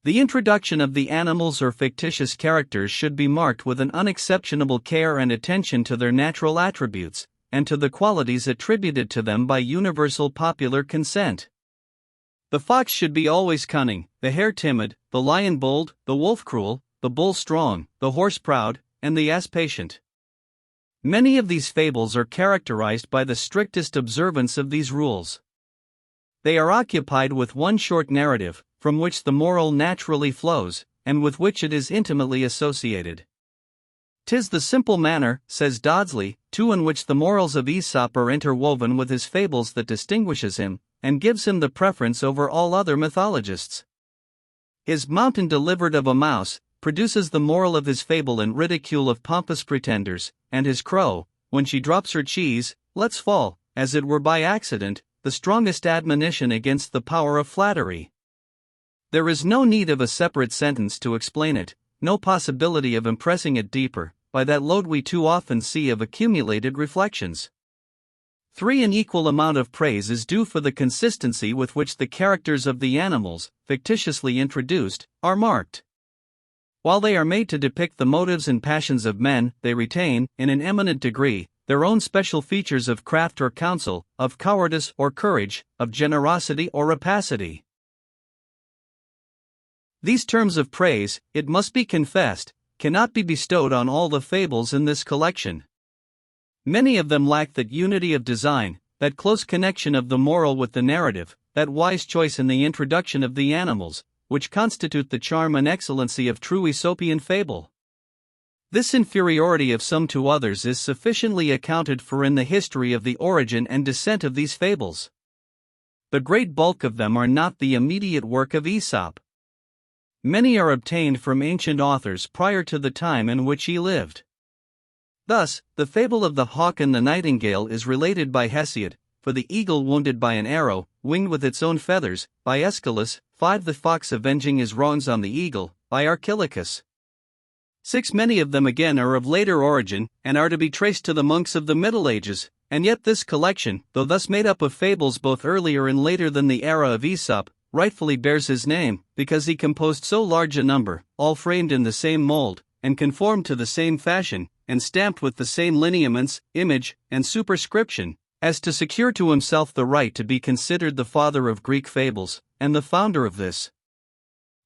The introduction of the animals or fictitious characters should be marked with an unexceptionable care and attention to their natural attributes, and to the qualities attributed to them by universal popular consent. The fox should be always cunning, the hare timid, the lion bold, the wolf cruel, the bull strong, the horse proud, and the ass patient. Many of these fables are characterized by the strictest observance of these rules. They are occupied with one short narrative, from which the moral naturally flows, and with which it is intimately associated. "'Tis the simple manner," says Dodsley, "too in which the morals of Aesop are interwoven with his fables that distinguishes him, and gives him the preference over all other mythologists. His mountain delivered of a mouse produces the moral of his fable in ridicule of pompous pretenders, and his crow, when she drops her cheese, lets fall, as it were by accident, the strongest admonition against the power of flattery. There is no need of a separate sentence to explain it, no possibility of impressing it deeper, by that load we too often see of accumulated reflections. 3. An equal amount of praise is due for the consistency with which the characters of the animals, fictitiously introduced, are marked. While they are made to depict the motives and passions of men, they retain, in an eminent degree, their own special features of craft or counsel, of cowardice or courage, of generosity or rapacity. These terms of praise, it must be confessed, cannot be bestowed on all the fables in this collection. Many of them lack that unity of design, that close connection of the moral with the narrative, that wise choice in the introduction of the animals, which constitute the charm and excellency of true Aesopian fable. This inferiority of some to others is sufficiently accounted for in the history of the origin and descent of these fables. The great bulk of them are not the immediate work of Aesop. Many are obtained from ancient authors prior to the time in which he lived. Thus, the fable of the hawk and the nightingale is related by Hesiod, for the eagle wounded by an arrow, winged with its own feathers, by Aeschylus, 5. The fox avenging his wrongs on the eagle, by Archilochus. 6. Many of them again are of later origin, and are to be traced to the monks of the Middle Ages, and yet this collection, though thus made up of fables both earlier and later than the era of Aesop, rightfully bears his name, because he composed so large a number, all framed in the same mold, and conformed to the same fashion, and stamped with the same lineaments, image, and superscription, as to secure to himself the right to be considered the father of Greek fables, and the founder of this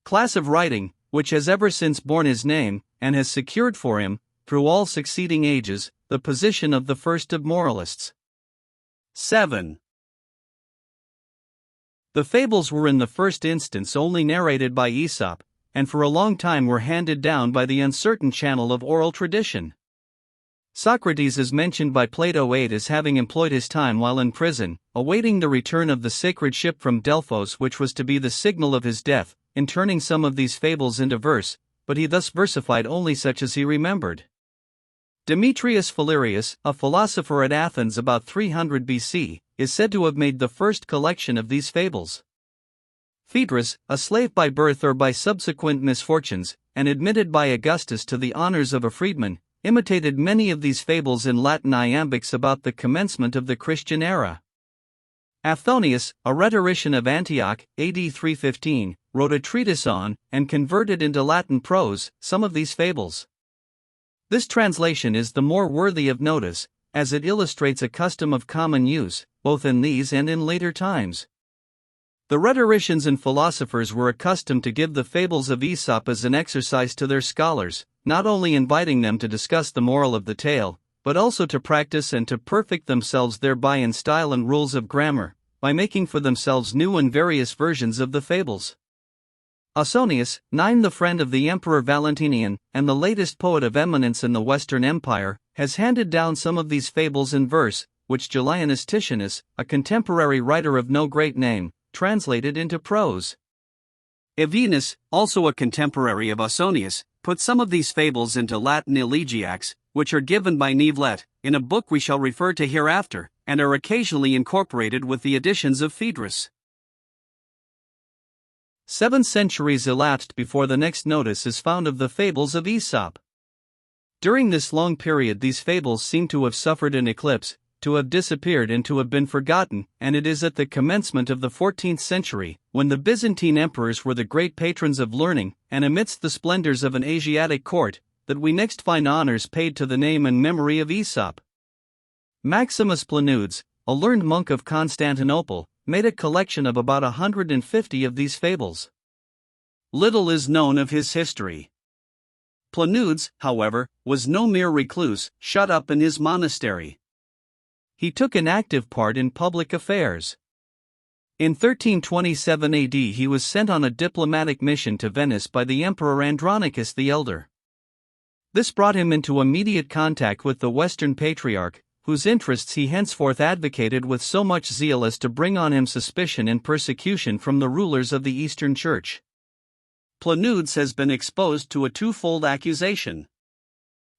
class of writing, which has ever since borne his name, and has secured for him, through all succeeding ages, the position of the first of moralists. 7. The fables were in the first instance only narrated by Aesop, and for a long time were handed down by the uncertain channel of oral tradition. Socrates is mentioned by Plato 8 as having employed his time while in prison, awaiting the return of the sacred ship from Delphos, which was to be the signal of his death, in turning some of these fables into verse, but he thus versified only such as he remembered. Demetrius Phalereus, a philosopher at Athens about 300 BC, is said to have made the first collection of these fables. Phaedrus, a slave by birth or by subsequent misfortunes, and admitted by Augustus to the honors of a freedman, imitated many of these fables in Latin iambics about the commencement of the Christian era. Aphthonius, a rhetorician of Antioch, AD 315, wrote a treatise on, and converted into Latin prose, some of these fables. This translation is the more worthy of notice, as it illustrates a custom of common use, both in these and in later times. The rhetoricians and philosophers were accustomed to give the fables of Aesop as an exercise to their scholars, not only inviting them to discuss the moral of the tale, but also to practice and to perfect themselves thereby in style and rules of grammar, by making for themselves new and various versions of the fables. Ausonius, 9, the friend of the Emperor Valentinian, and the latest poet of eminence in the Western Empire, has handed down some of these fables in verse, which Julianus Titianus, a contemporary writer of no great name, translated into prose. Evenus, also a contemporary of Ausonius, put some of these fables into Latin elegiacs, which are given by Neuvillette, in a book we shall refer to hereafter, and are occasionally incorporated with the editions of Phaedrus. 7 centuries elapsed before the next notice is found of the fables of Aesop. During this long period these fables seem to have suffered an eclipse, to have disappeared and to have been forgotten, and it is at the commencement of the 14th century, when the Byzantine emperors were the great patrons of learning, and amidst the splendors of an Asiatic court, that we next find honors paid to the name and memory of Aesop. Maximus Planudes, a learned monk of Constantinople, made a collection of about 150 of these fables. Little is known of his history. Planudes, however, was no mere recluse, shut up in his monastery. He took an active part in public affairs. In 1327 AD he was sent on a diplomatic mission to Venice by the Emperor Andronicus the Elder. This brought him into immediate contact with the Western Patriarch, whose interests he henceforth advocated with so much zeal as to bring on him suspicion and persecution from the rulers of the Eastern Church. Planudes has been exposed to a twofold accusation.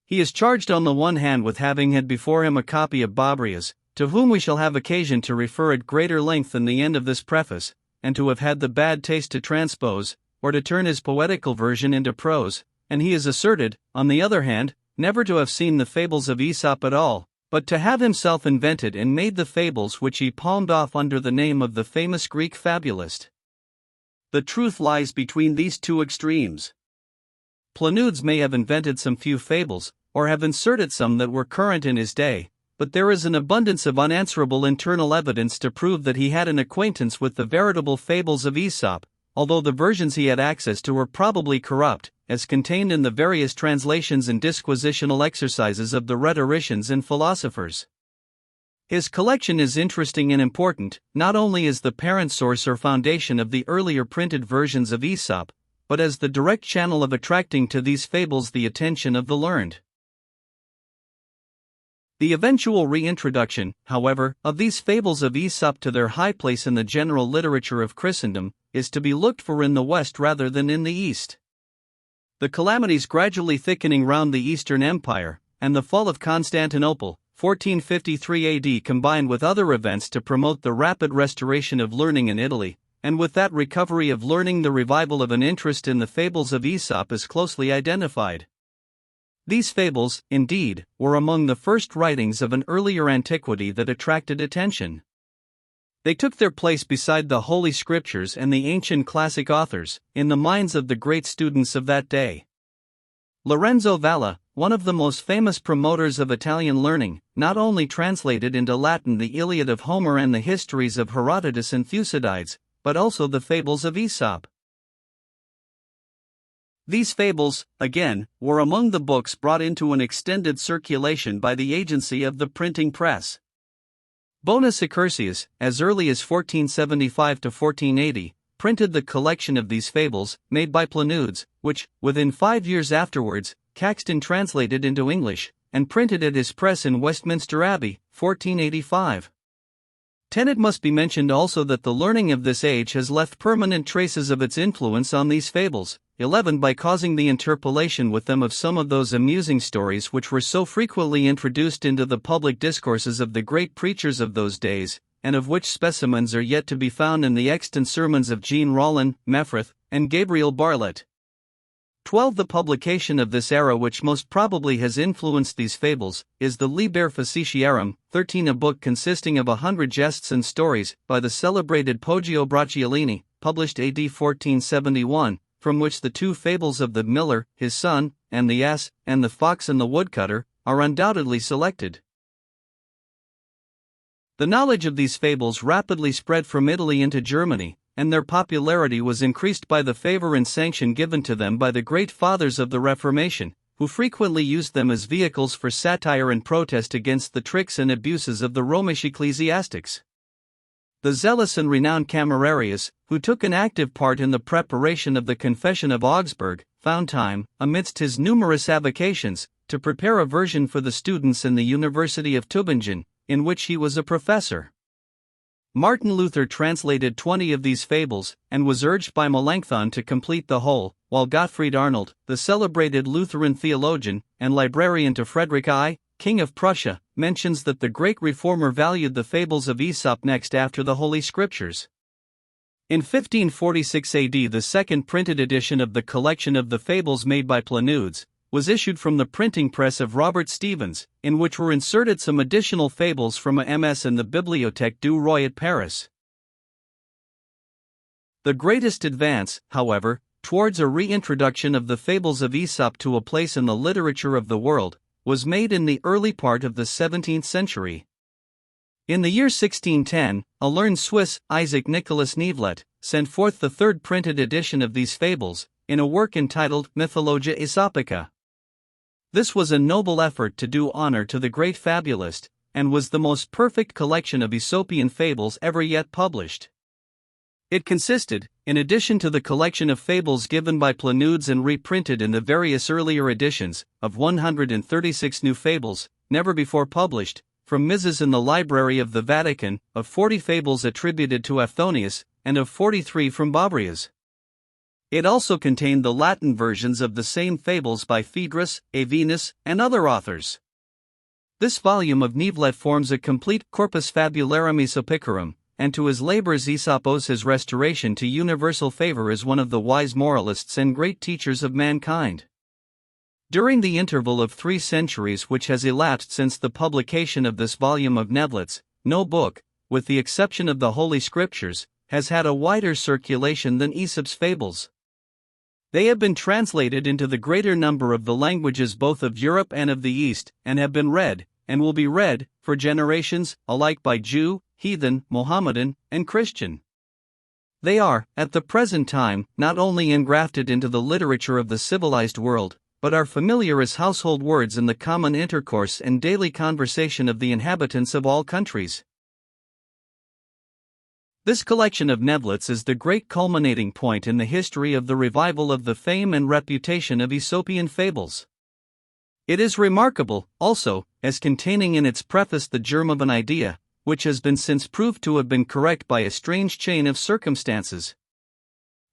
He is charged on the one hand with having had before him a copy of Babrias, to whom we shall have occasion to refer at greater length than the end of this preface, and to have had the bad taste to transpose, or to turn his poetical version into prose, and he is asserted, on the other hand, never to have seen the fables of Aesop at all, but to have himself invented and made the fables which he palmed off under the name of the famous Greek fabulist. The truth lies between these two extremes. Planudes may have invented some few fables, or have inserted some that were current in his day, but there is an abundance of unanswerable internal evidence to prove that he had an acquaintance with the veritable fables of Aesop, although the versions he had access to were probably corrupt, as contained in the various translations and disquisitional exercises of the rhetoricians and philosophers. His collection is interesting and important, not only as the parent source or foundation of the earlier printed versions of Aesop, but as the direct channel of attracting to these fables the attention of the learned. The eventual reintroduction, however, of these fables of Aesop to their high place in the general literature of Christendom, is to be looked for in the West rather than in the East. The calamities gradually thickening round the Eastern Empire, and the fall of Constantinople, 1453 AD, combined with other events to promote the rapid restoration of learning in Italy, and with that recovery of learning the revival of an interest in the fables of Aesop is closely identified. These fables, indeed, were among the first writings of an earlier antiquity that attracted attention. They took their place beside the Holy Scriptures and the ancient classic authors, in the minds of the great students of that day. Lorenzo Valla, one of the most famous promoters of Italian learning, not only translated into Latin the Iliad of Homer and the histories of Herodotus and Thucydides, but also the fables of Aesop. These fables, again, were among the books brought into an extended circulation by the agency of the printing press. Bonus Accursius, as early as 1475 to 1480, printed the collection of these fables, made by Planudes, which, within 5 years afterwards, Caxton translated into English, and printed at his press in Westminster Abbey, 1485. It must be mentioned also that the learning of this age has left permanent traces of its influence on these fables, 11 by causing the interpolation with them of some of those amusing stories which were so frequently introduced into the public discourses of the great preachers of those days, and of which specimens are yet to be found in the extant sermons of Jean Rollin, Meffreth, and Gabriel Barlett. 12. The publication of this era which most probably has influenced these fables, is the Liber Facetiarum, 13, a book consisting of 100 jests and stories, by the celebrated Poggio Bracciolini, published AD 1471, from which the two fables of the miller, his son, and the ass, and the fox and the woodcutter, are undoubtedly selected. The knowledge of these fables rapidly spread from Italy into Germany, and their popularity was increased by the favor and sanction given to them by the great fathers of the Reformation, who frequently used them as vehicles for satire and protest against the tricks and abuses of the Romish ecclesiastics. The zealous and renowned Camerarius, who took an active part in the preparation of the Confession of Augsburg, found time, amidst his numerous avocations, to prepare a version for the students in the University of Tübingen, in which he was a professor. Martin Luther translated 20 of these fables, and was urged by Melanchthon to complete the whole, while Gottfried Arnold, the celebrated Lutheran theologian, and librarian to Frederick I, King of Prussia, mentions that the great reformer valued the fables of Aesop next after the Holy Scriptures. In 1546 AD, the second printed edition of the collection of the fables made by Planudes was issued from the printing press of Robert Stevens, in which were inserted some additional fables from a MS in the Bibliothèque du Roi at Paris. The greatest advance, however, towards a reintroduction of the fables of Aesop to a place in the literature of the world, was made in the early part of the 17th century. In the year 1610, a learned Swiss, Isaac Nicholas Nevelet, sent forth the third printed edition of these fables, in a work entitled Mythologia Aesopica. This was a noble effort to do honor to the great fabulist, and was the most perfect collection of Aesopian fables ever yet published. It consisted, in addition to the collection of fables given by Planudes and reprinted in the various earlier editions, of 136 new fables, never before published, from Mrs. in the Library of the Vatican, of 40 fables attributed to Aphthonius, and of 43 from Babrias. It also contained the Latin versions of the same fables by Phaedrus, Avenus, and other authors. This volume of Neuvlet forms a complete corpus fabularum Aesopicarum, and to his labors Aesop owes his restoration to universal favor as one of the wise moralists and great teachers of mankind. During the interval of 3 centuries which has elapsed since the publication of this volume of Nevlets, no book, with the exception of the Holy Scriptures, has had a wider circulation than Aesop's fables. They have been translated into the greater number of the languages both of Europe and of the East, and have been read, and will be read, for generations, alike by Jew, heathen, Mohammedan, and Christian. They are, at the present time, not only engrafted into the literature of the civilized world, but are familiar as household words in the common intercourse and daily conversation of the inhabitants of all countries. This collection of Nevlets is the great culminating point in the history of the revival of the fame and reputation of Aesopian fables. It is remarkable, also, as containing in its preface the germ of an idea, which has been since proved to have been correct by a strange chain of circumstances.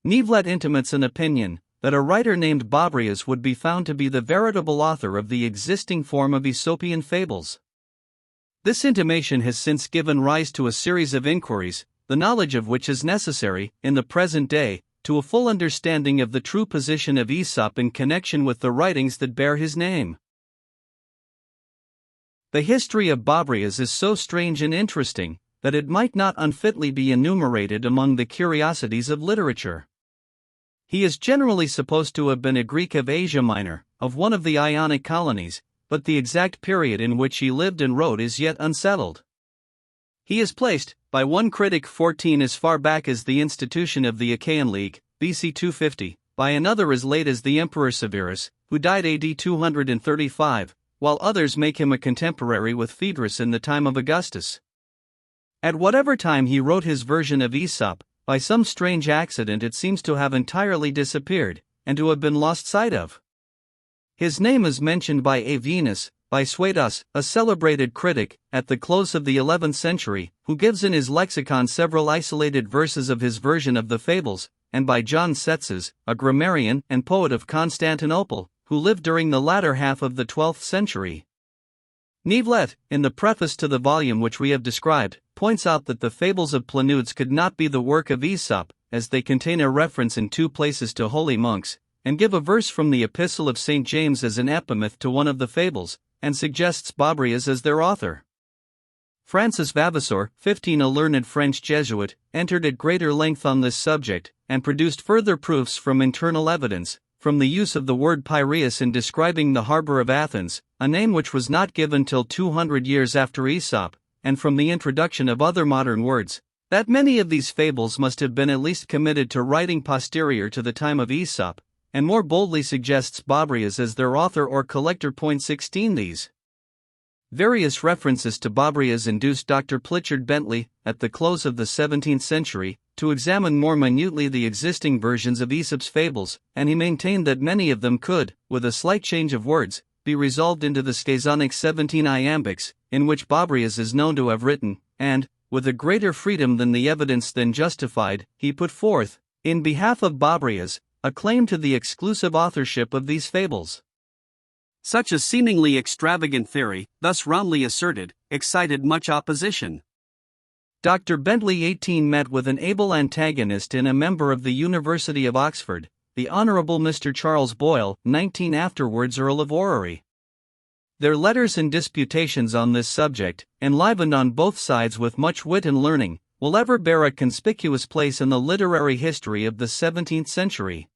Neuvlet intimates an opinion that a writer named Babrias would be found to be the veritable author of the existing form of Aesopian fables. This intimation has since given rise to a series of inquiries, the knowledge of which is necessary, in the present day, to a full understanding of the true position of Aesop in connection with the writings that bear his name. The history of Babrias is so strange and interesting, that it might not unfitly be enumerated among the curiosities of literature. He is generally supposed to have been a Greek of Asia Minor, of one of the Ionic colonies, but the exact period in which he lived and wrote is yet unsettled. He is placed, by one critic 14 as far back as the institution of the Achaean League, BC 250, by another as late as the Emperor Severus, who died AD 235, while others make him a contemporary with Phaedrus in the time of Augustus. At whatever time he wrote his version of Aesop, by some strange accident it seems to have entirely disappeared, and to have been lost sight of. His name is mentioned by Avenus, by Suedas, a celebrated critic, at the close of the 11th century, who gives in his lexicon several isolated verses of his version of the Fables, and by John Tzetzes, a grammarian and poet of Constantinople, who lived during the latter half of the 12th century. Neuvlet, in the preface to the volume which we have described, points out that the fables of Planudes could not be the work of Aesop, as they contain a reference in 2 places to holy monks, and give a verse from the Epistle of St. James as an epimeth to one of the fables, and suggests Babrias as their author. Francis Vavasor, 15, a learned French Jesuit, entered at greater length on this subject, and produced further proofs from internal evidence, from the use of the word Piraeus in describing the harbor of Athens, a name which was not given till 200 years after Aesop, and from the introduction of other modern words, that many of these fables must have been at least committed to writing posterior to the time of Aesop, and more boldly suggests Babrias as their author or collector. 16 These various references to Babrias induced Dr. Pritchard Bentley, at the close of the 17th century, to examine more minutely the existing versions of Aesop's fables, and he maintained that many of them could, with a slight change of words, be resolved into the Schizonic 17 iambics, in which Babrias is known to have written, and, with a greater freedom than the evidence then justified, he put forth, in behalf of Babrias, a claim to the exclusive authorship of these fables. Such a seemingly extravagant theory, thus roundly asserted, excited much opposition. Dr. Bentley 18 met with an able antagonist in a member of the University of Oxford, the Honourable Mr. Charles Boyle, 19, afterwards Earl of Orrery. Their letters and disputations on this subject, enlivened on both sides with much wit and learning, will ever bear a conspicuous place in the literary history of the 17th century.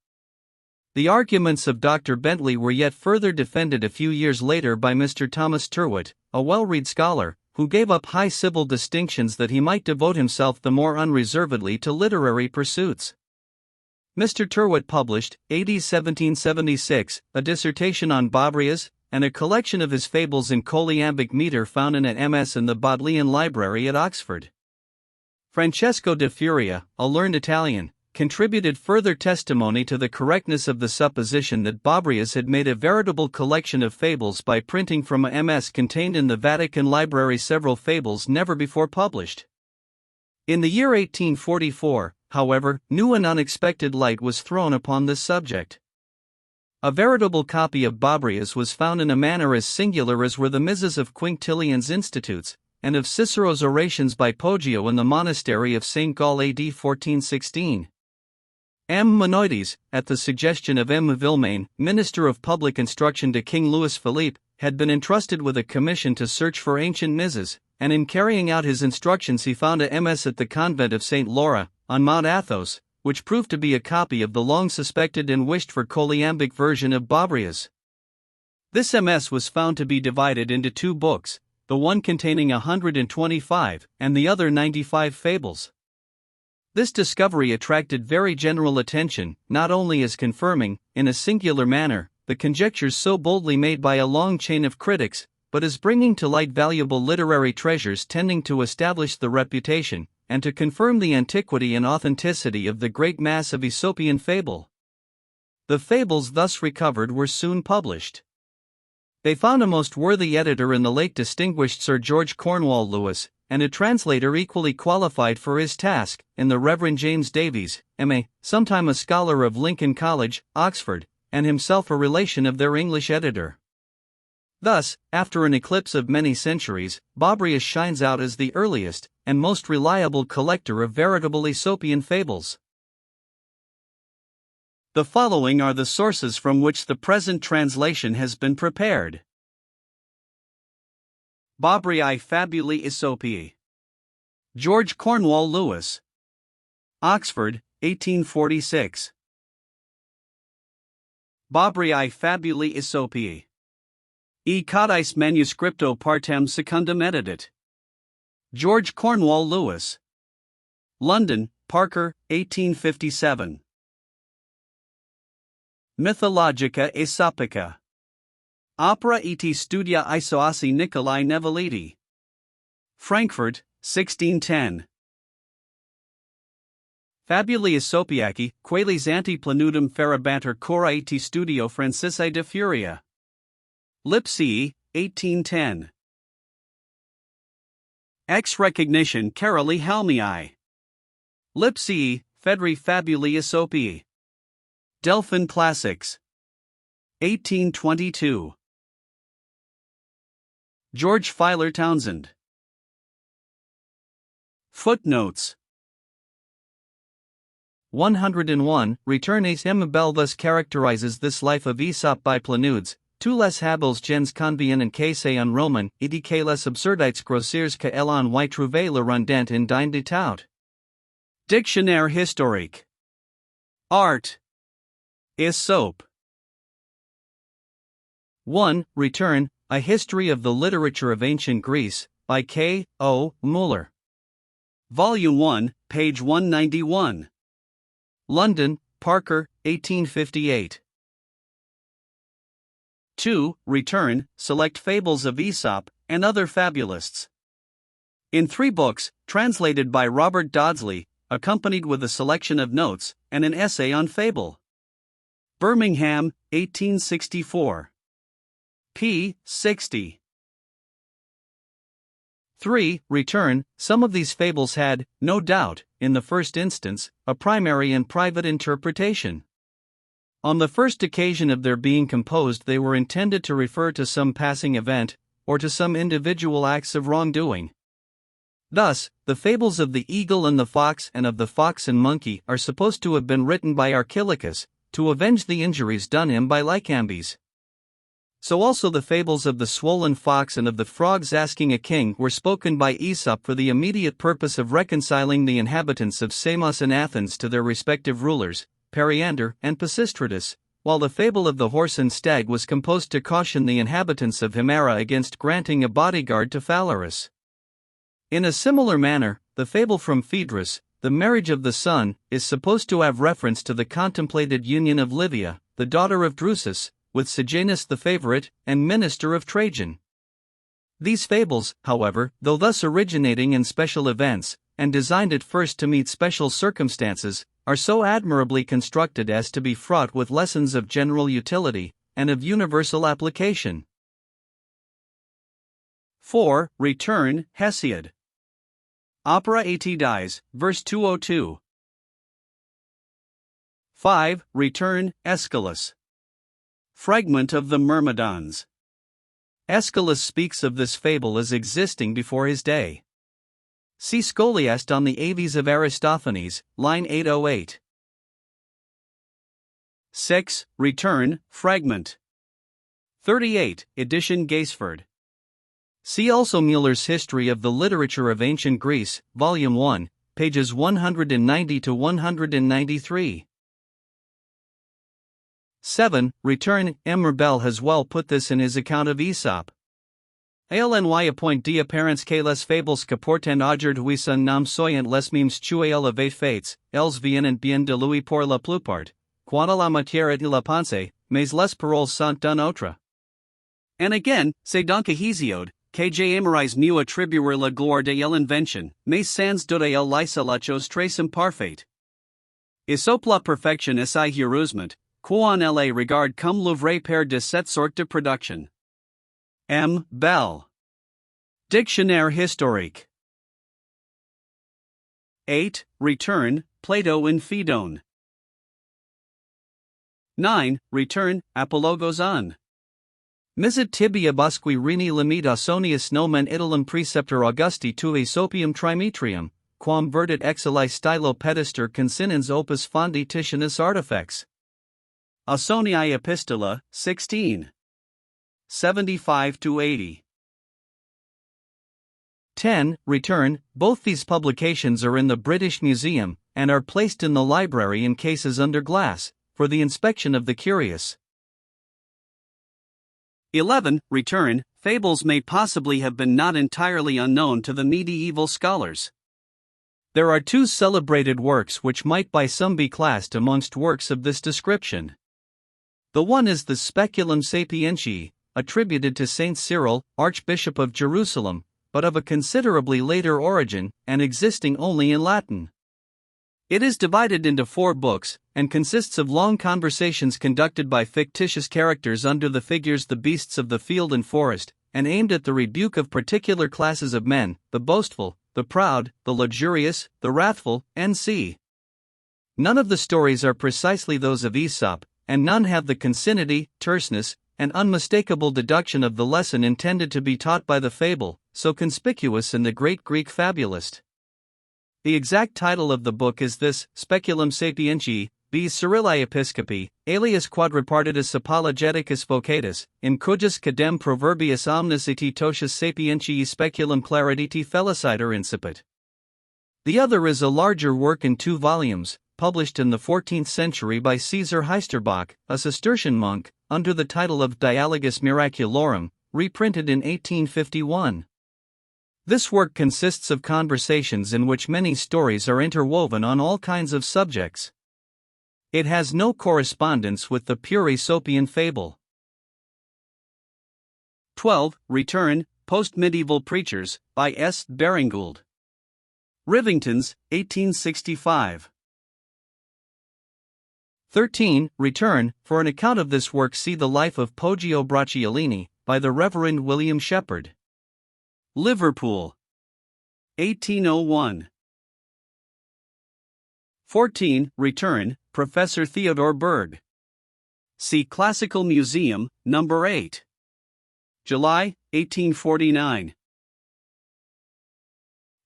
The arguments of Dr. Bentley were yet further defended a few years later by Mr. Thomas Tyrwhitt, a well-read scholar, who gave up high civil distinctions that he might devote himself the more unreservedly to literary pursuits. Mr. Tyrwhitt published, AD 1776, a dissertation on Babrias, and a collection of his fables in choliambic meter found in an MS in the Bodleian Library at Oxford. Francesco de Furia, a learned Italian, contributed further testimony to the correctness of the supposition that Babrius had made a veritable collection of fables by printing from a MS contained in the Vatican Library several fables never before published. In the year 1844, however, new and unexpected light was thrown upon this subject. A veritable copy of Babrius was found in a manner as singular as were the misses of Quintilian's Institutes, and of Cicero's orations by Poggio in the monastery of St. Gall AD 1416. M. Menoides, at the suggestion of M. Villemain, Minister of Public Instruction to King Louis Philippe, had been entrusted with a commission to search for ancient misses, and in carrying out his instructions he found a MS at the convent of St. Laura, on Mount Athos, which proved to be a copy of the long-suspected and wished-for choliambic version of Babrius. This MS was found to be divided into two books, the one containing 125, and the other 95 fables. This discovery attracted very general attention, not only as confirming, in a singular manner, the conjectures so boldly made by a long chain of critics, but as bringing to light valuable literary treasures tending to establish the reputation, and to confirm the antiquity and authenticity of the great mass of Aesopian fable. The fables thus recovered were soon published. They found a most worthy editor in the late distinguished Sir George Cornwall Lewis, and a translator equally qualified for his task, in the Reverend James Davies, M.A., sometime a scholar of Lincoln College, Oxford, and himself a relation of their English editor. Thus, after an eclipse of many centuries, Babrius shines out as the earliest and most reliable collector of veritable Aesopian fables. The following are the sources from which the present translation has been prepared. Babrii Fabulae Aesopii. George Cornwall Lewis. Oxford, 1846. Babrii Fabulae Aesopii. E codice manuscripto partem secundum edidit. George Cornwall Lewis. London, Parker, 1857. Mythologica Aesopica. Opera et studia Isoasi Nicolai Neveliti. Frankfurt, 1610. Fabulae Aesopiaci, qualis antiplenudum ferabanter cora et studio Francisae de Furia. Lipsii, 1810. Ex recognition Caroli Halmii. Lipsii, Fedri Fabulae Aesopii. Delphin Classics. 1822. George Filer Townsend. Footnotes. 101. Return Aesem Bell thus characterizes this life of Aesop by Planudes. Tu les hables gens convient en case en roman, idi que les absurdites grossières que l'on y trouve le rendent in dine de tout. Dictionnaire historique. Art. Aesop. 1. Return, A History of the Literature of Ancient Greece, by K. O. Muller. Volume 1, page 191. London, Parker, 1858. 2. Return, Select Fables of Aesop, and Other Fabulists. In 3 books, translated by Robert Dodsley, accompanied with a selection of notes, and an essay on fable. Birmingham, 1864. p. 60. 3. Return, Some of these fables had, no doubt, in the first instance, a primary and private interpretation. On the first occasion of their being composed they were intended to refer to some passing event, or to some individual acts of wrongdoing. Thus, the fables of the eagle and the fox and of the fox and monkey are supposed to have been written by Archilochus, to avenge the injuries done him by Lycambes. So also the fables of the swollen fox and of the frogs asking a king were spoken by Aesop for the immediate purpose of reconciling the inhabitants of Samos and Athens to their respective rulers, Periander and Pisistratus, while the fable of the horse and stag was composed to caution the inhabitants of Himera against granting a bodyguard to Phalaris. In a similar manner, the fable from Phaedrus, the marriage of the sun, is supposed to have reference to the contemplated union of Livia, the daughter of Drusus, with Sejanus the favorite and minister of Trajan. These fables, however, though thus originating in special events, and designed at first to meet special circumstances, are so admirably constructed as to be fraught with lessons of general utility and of universal application. 4. Return, Hesiod. Opera at dies, verse 202. 5. Return, Aeschylus. Fragment of the Myrmidons. Aeschylus speaks of this fable as existing before his day. See Scholiast on the Aves of Aristophanes, line 808. 6. Return, Fragment. 38, edition Gaisford. See also Müller's History of the Literature of Ancient Greece, Volume 1, pages 190 to 193. 7. Return, M. Bell has well put this in his account of Aesop. Alny appoint dia parents que les fables que portent aujourd'hui son nom soyant les mêmes tués élevés faits, elles viennent bien de lui pour la plupart, quant à la matière et la pensée, mais les paroles sont d'un autre. And again, c'est donc à Hesiod, que j'aimerais mieux attribuer la gloire de l'invention, mais sans doute elle laisse la chose très imparfaite. Aesop la perfection essai heureusement, qu'on elle regarde comme le vrai père de cette sorte de production. M. Bell. Dictionnaire historique. 8. Return, Plato in Phaedon. 9. Return, Apologos on. Misit tibia busqui rini limit ausonius nomen idolum preceptor Augusti tu Aesopium trimetrium, quam verdit exili stylo pedister consinens opus fondi Titianus artifex. Ausoniae Epistola, 16. 75-80. 10. Return. Both these publications are in the British Museum, and are placed in the library in cases under glass, for the inspection of the curious. 11. Return. Fables may possibly have been not entirely unknown to the medieval scholars. There are two celebrated works which might by some be classed amongst works of this description. The one is the Speculum Sapientiae, attributed to Saint Cyril, Archbishop of Jerusalem, but of a considerably later origin, and existing only in Latin. It is divided into 4 books, and consists of long conversations conducted by fictitious characters under the figures the beasts of the field and forest, and aimed at the rebuke of particular classes of men, the boastful, the proud, the luxurious, the wrathful, and none of the stories are precisely those of Aesop, and none have the concinnity, terseness, and unmistakable deduction of the lesson intended to be taught by the fable, so conspicuous in the great Greek fabulist. The exact title of the book is this, Speculum Sapientiae, vis Cyrillae Episcopi, alias Quadripartitus Apologeticus Vocatus, in cujus cadem proverbius omnis iti totius sapientiae speculum clariditi feliciter incipit. The other is a larger work in 2 volumes, published in the 14th century by Caesar Heisterbach, a Cistercian monk, under the title of Dialogus Miraculorum, reprinted in 1851. This work consists of conversations in which many stories are interwoven on all kinds of subjects. It has no correspondence with the pure Aesopian fable. 12. Return, Post-Medieval Preachers, by S. Baringgould. Rivingtons, 1865. 13. Return. For an account of this work see the Life of Poggio Bracciolini, by the Reverend William Shepherd. Liverpool. 1801. 14. Return, Professor Theodore Berg. See Classical Museum, No. 8. July, 1849.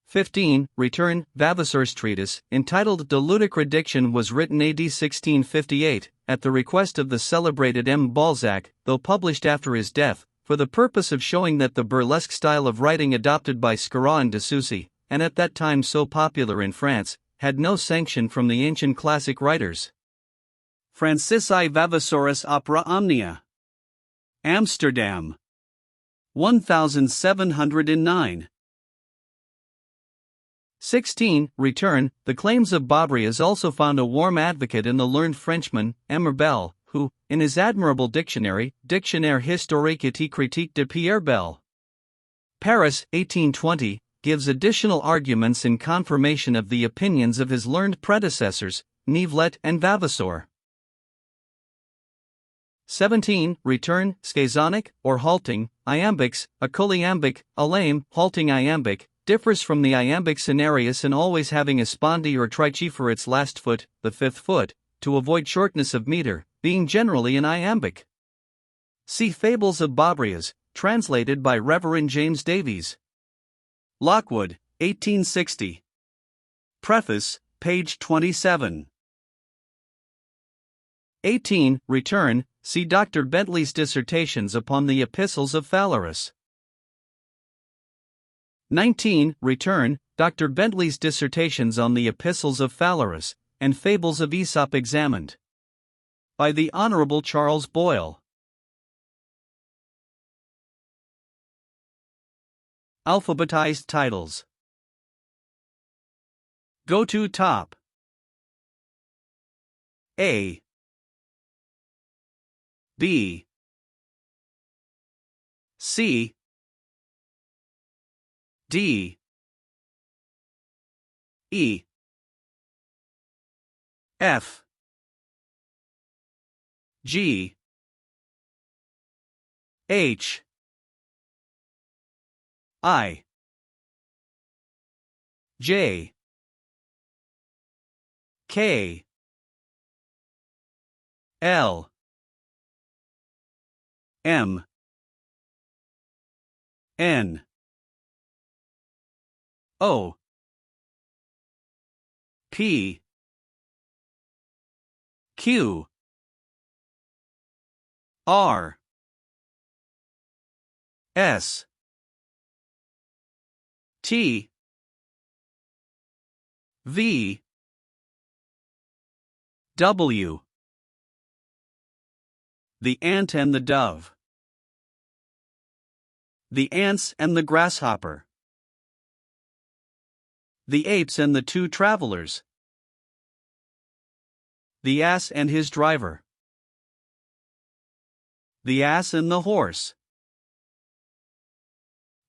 15. Return, Vavasor's treatise, entitled De Ludicra Diction, was written AD 1658, at the request of the celebrated M. Balzac, though published after his death, for the purpose of showing that the burlesque style of writing adopted by Scarron and de Soucy, and at that time so popular in France, had no sanction from the ancient classic writers. Francisci Vavasoris Opera Omnia. Amsterdam. 1709. 16. Return. The claims of Bobry has also found a warm advocate in the learned Frenchman, M. Bell, who, in his admirable dictionary, Dictionnaire historique et critique de Pierre Bell, Paris, 1820, gives additional arguments in confirmation of the opinions of his learned predecessors, Neuvillette and Vavasor. 17. Return, schizonic, or halting, iambics. A colyambic, a lame, halting iambic, differs from the iambic cinereus in always having a spondi or trichi for its last foot, the fifth foot, to avoid shortness of meter, being generally an iambic. See Fables of Bobrias, translated by Reverend James Davies. Lockwood, 1860. Preface, page 27. 18. Return, see Dr. Bentley's dissertations upon the Epistles of Phalaris. 19. Return, Dr. Bentley's dissertations on the Epistles of Phalaris, and Fables of Aesop examined. By the Honorable Charles Boyle. Alphabetized titles. Go to top. A, B, C, D, E, F, G, H, I, J, K, L, M, N, O, P, Q, R, S, T, V, W. The ant and the dove. The ants and the grasshopper. The apes and the two travelers. The ass and his driver. The ass and the horse.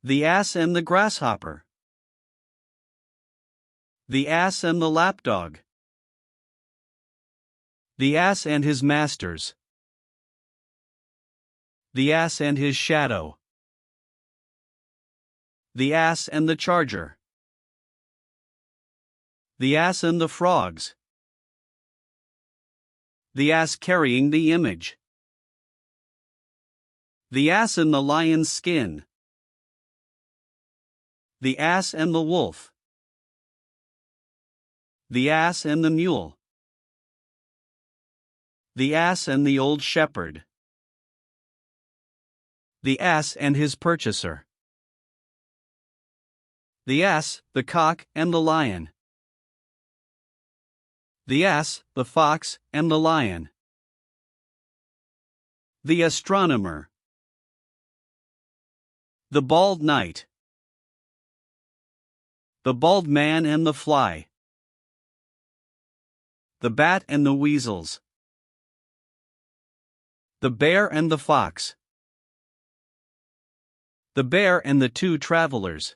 The ass and the grasshopper. The ass and the lapdog. The ass and his masters. The ass and his shadow. The ass and the charger. The ass and the frogs. The ass carrying the image. The ass in the lion's skin. The ass and the wolf. The ass and the mule. The ass and the old shepherd. The ass and his purchaser. The ass, the cock, and the lion. The ass, the fox, and the lion. The astronomer. The bald knight. The bald man and the fly. The bat and the weasels. The bear and the fox. The bear and the two travelers.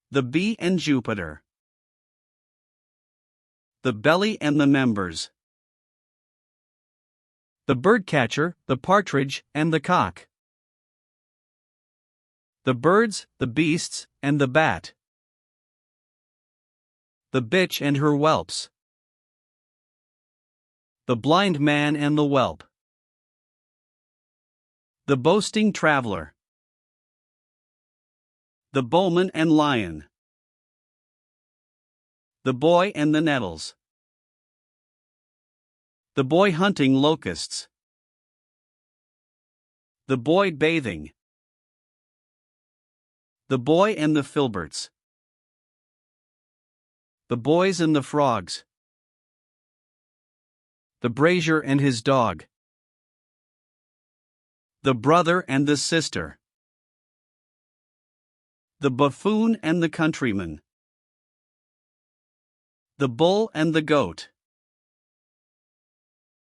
The bee and Jupiter. The belly and the members. The birdcatcher, the partridge, and the cock. The birds, the beasts, and the bat. The bitch and her whelps. The blind man and the whelp. The boasting traveler. The bowman and lion. The boy and the nettles. The boy hunting locusts. The boy bathing. The boy and the filberts. The boys and the frogs. The brazier and his dog. The brother and the sister. The buffoon and the countryman. The bull and the goat.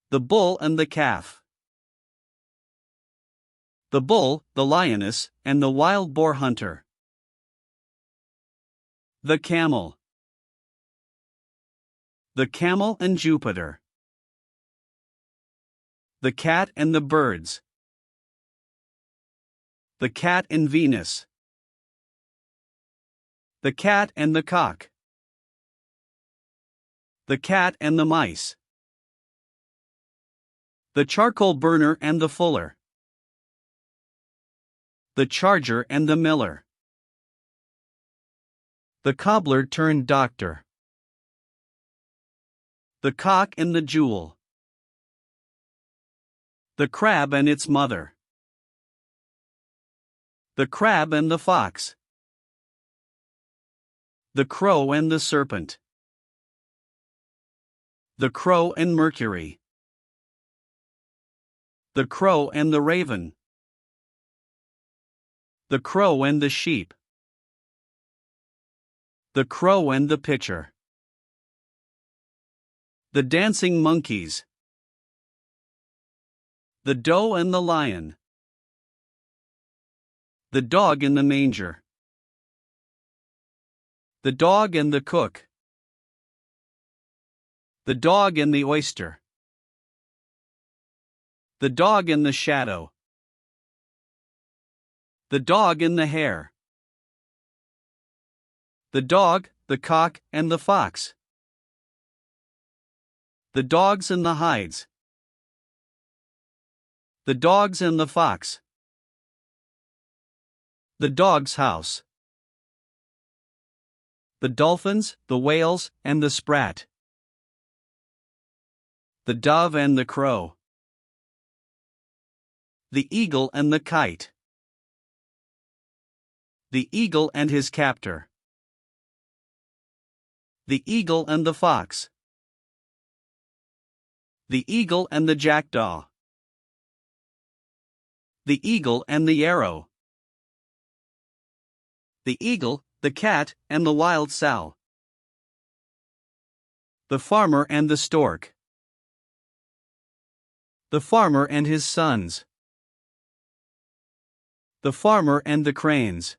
The bull and the calf. The bull, the lioness, and the wild boar hunter. The camel. The camel and Jupiter. The cat and the birds. The cat and Venus. The cat and the cock. The cat and the mice. The charcoal burner and the fuller. The charger and the miller. The cobbler turned doctor. The cock and the jewel. The crab and its mother. The crab and the fox. The crow and the serpent. The crow and Mercury. The crow and the raven. The crow and the sheep. The crow and the pitcher. The dancing monkeys. The doe and the lion. The dog in the manger. The dog and the cook. The dog and the oyster. The dog and the shadow. The dog and the hare. The dog, the cock, and the fox. The dogs and the hides. The dogs and the fox. The dog's house. The dolphins, the whales, and the sprat. The dove and the crow. The eagle and the kite. The eagle and his captor. The eagle and the fox. The eagle and the jackdaw. The eagle and the arrow. The eagle, the cat, and the wild sow. The farmer and the stork. The farmer and his sons. The farmer and the cranes.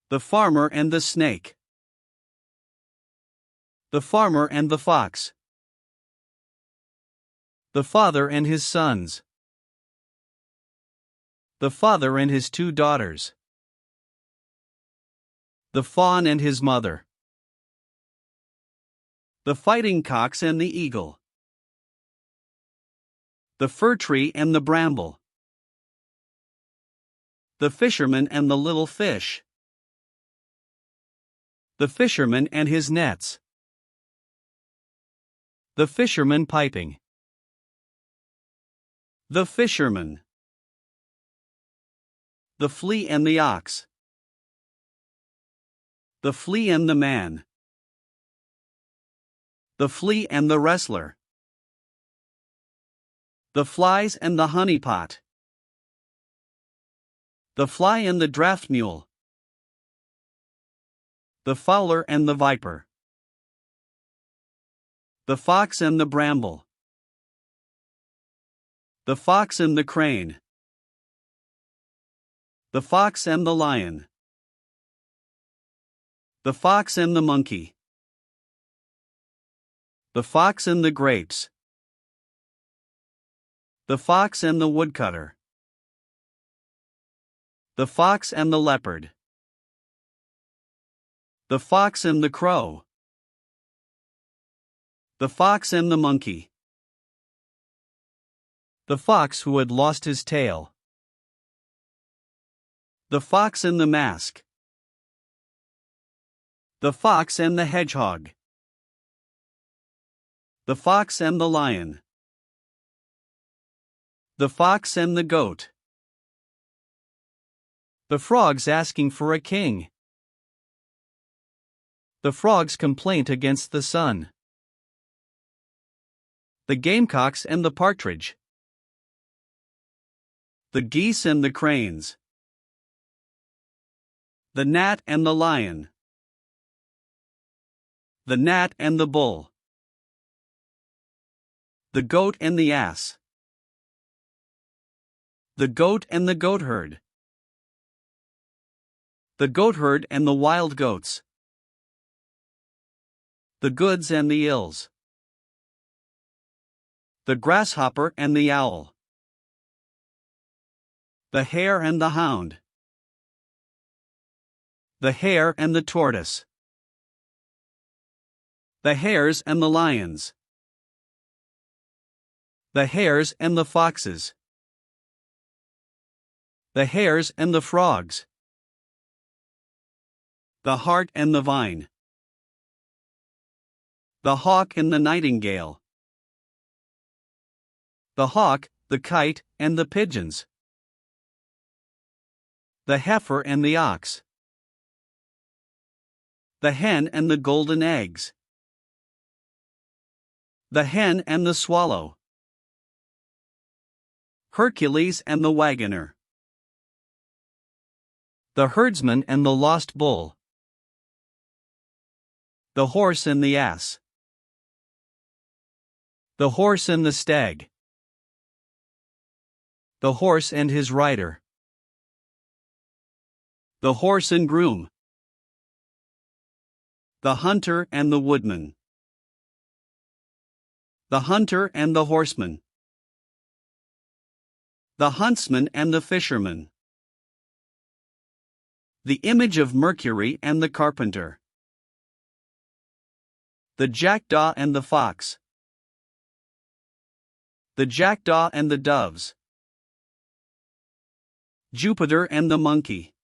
The farmer and the snake. The farmer and the fox. The father and his sons. The father and his 2 daughters. The fawn and his mother. The fighting cocks and the eagle. The fir tree and the bramble. The fisherman and the little fish. The fisherman and his nets. The fisherman piping. The fisherman. The flea and the ox. The flea and the man. The flea and the wrestler. The flies and the honey pot. The fly and the draft mule. The fowler and the viper. The fox and the bramble. The fox and the crane. The fox and the lion. The fox and the monkey. The fox and the grapes. The fox and the woodcutter. The fox and the leopard. The fox and the crow. The fox and the monkey. The fox who had lost his tail. The fox and the mask. The fox and the hedgehog. The fox and the lion. The fox and the goat. The frogs asking for a king. The frog's complaint against the sun. The gamecocks and the partridge. The geese and the cranes. The gnat and the lion. The gnat and the bull. The goat and the ass. The goat and the goatherd. The goatherd and the wild goats. The goods and the ills. The grasshopper and the owl. The hare and the hound. The hare and the tortoise. The hares and the lions. The hares and the foxes. The hares and the frogs. The hart and the vine. The hawk and the nightingale. The hawk, the kite, and the pigeons. The heifer and the ox. The hen and the golden eggs. The hen and the swallow. Hercules and the wagoner. The herdsman and the lost bull. The horse and the ass. The horse and the stag. The horse and his rider. The horse and groom. The hunter and the woodman. The hunter and the horseman. The huntsman and the fisherman. The image of Mercury and the carpenter. The jackdaw and the fox. The jackdaw and the doves. Jupiter and the monkey.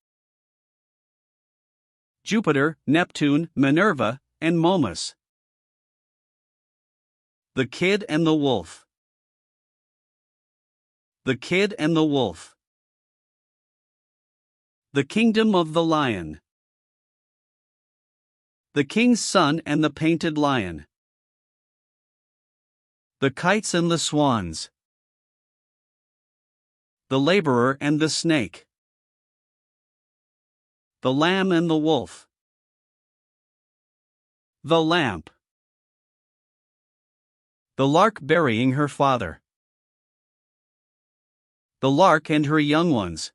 Jupiter, Neptune, Minerva, and Momus. The kid and the wolf. The kid and the wolf. The kingdom of the lion. The king's son and the painted lion. The kites and the swans. The laborer and the snake. The lamb and the wolf. The lamp. The lark burying her father. The lark and her young ones.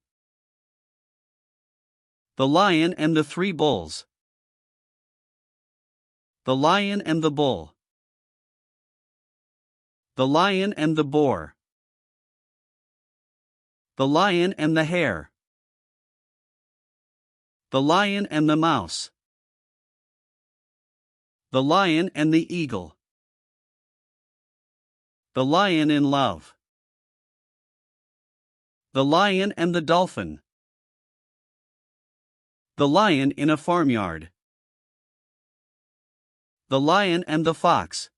The lion and the three bulls. The lion and the bull. The lion and the boar. The lion and the hare. The lion and the mouse. The lion and the eagle. The lion in love. The lion and the dolphin. The lion in a farmyard. The lion and the fox.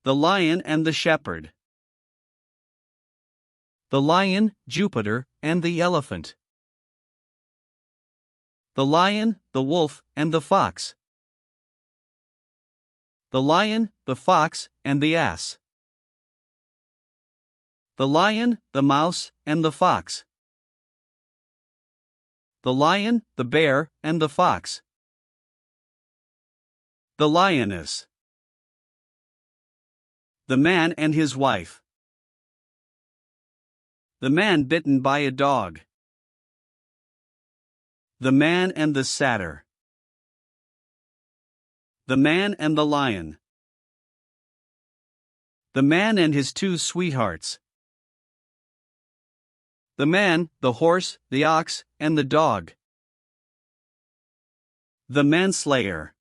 The lion and the shepherd. The lion, Jupiter, and the elephant. The lion, the wolf, and the fox. The lion, the fox, and the ass. The lion, the mouse, and the fox. The lion, the bear, and the fox. The lioness. The man and his wife. The man bitten by a dog. The man and the satyr. The man and the lion. The man and his two sweethearts. The man, the horse, the ox, and the dog. The manslayer.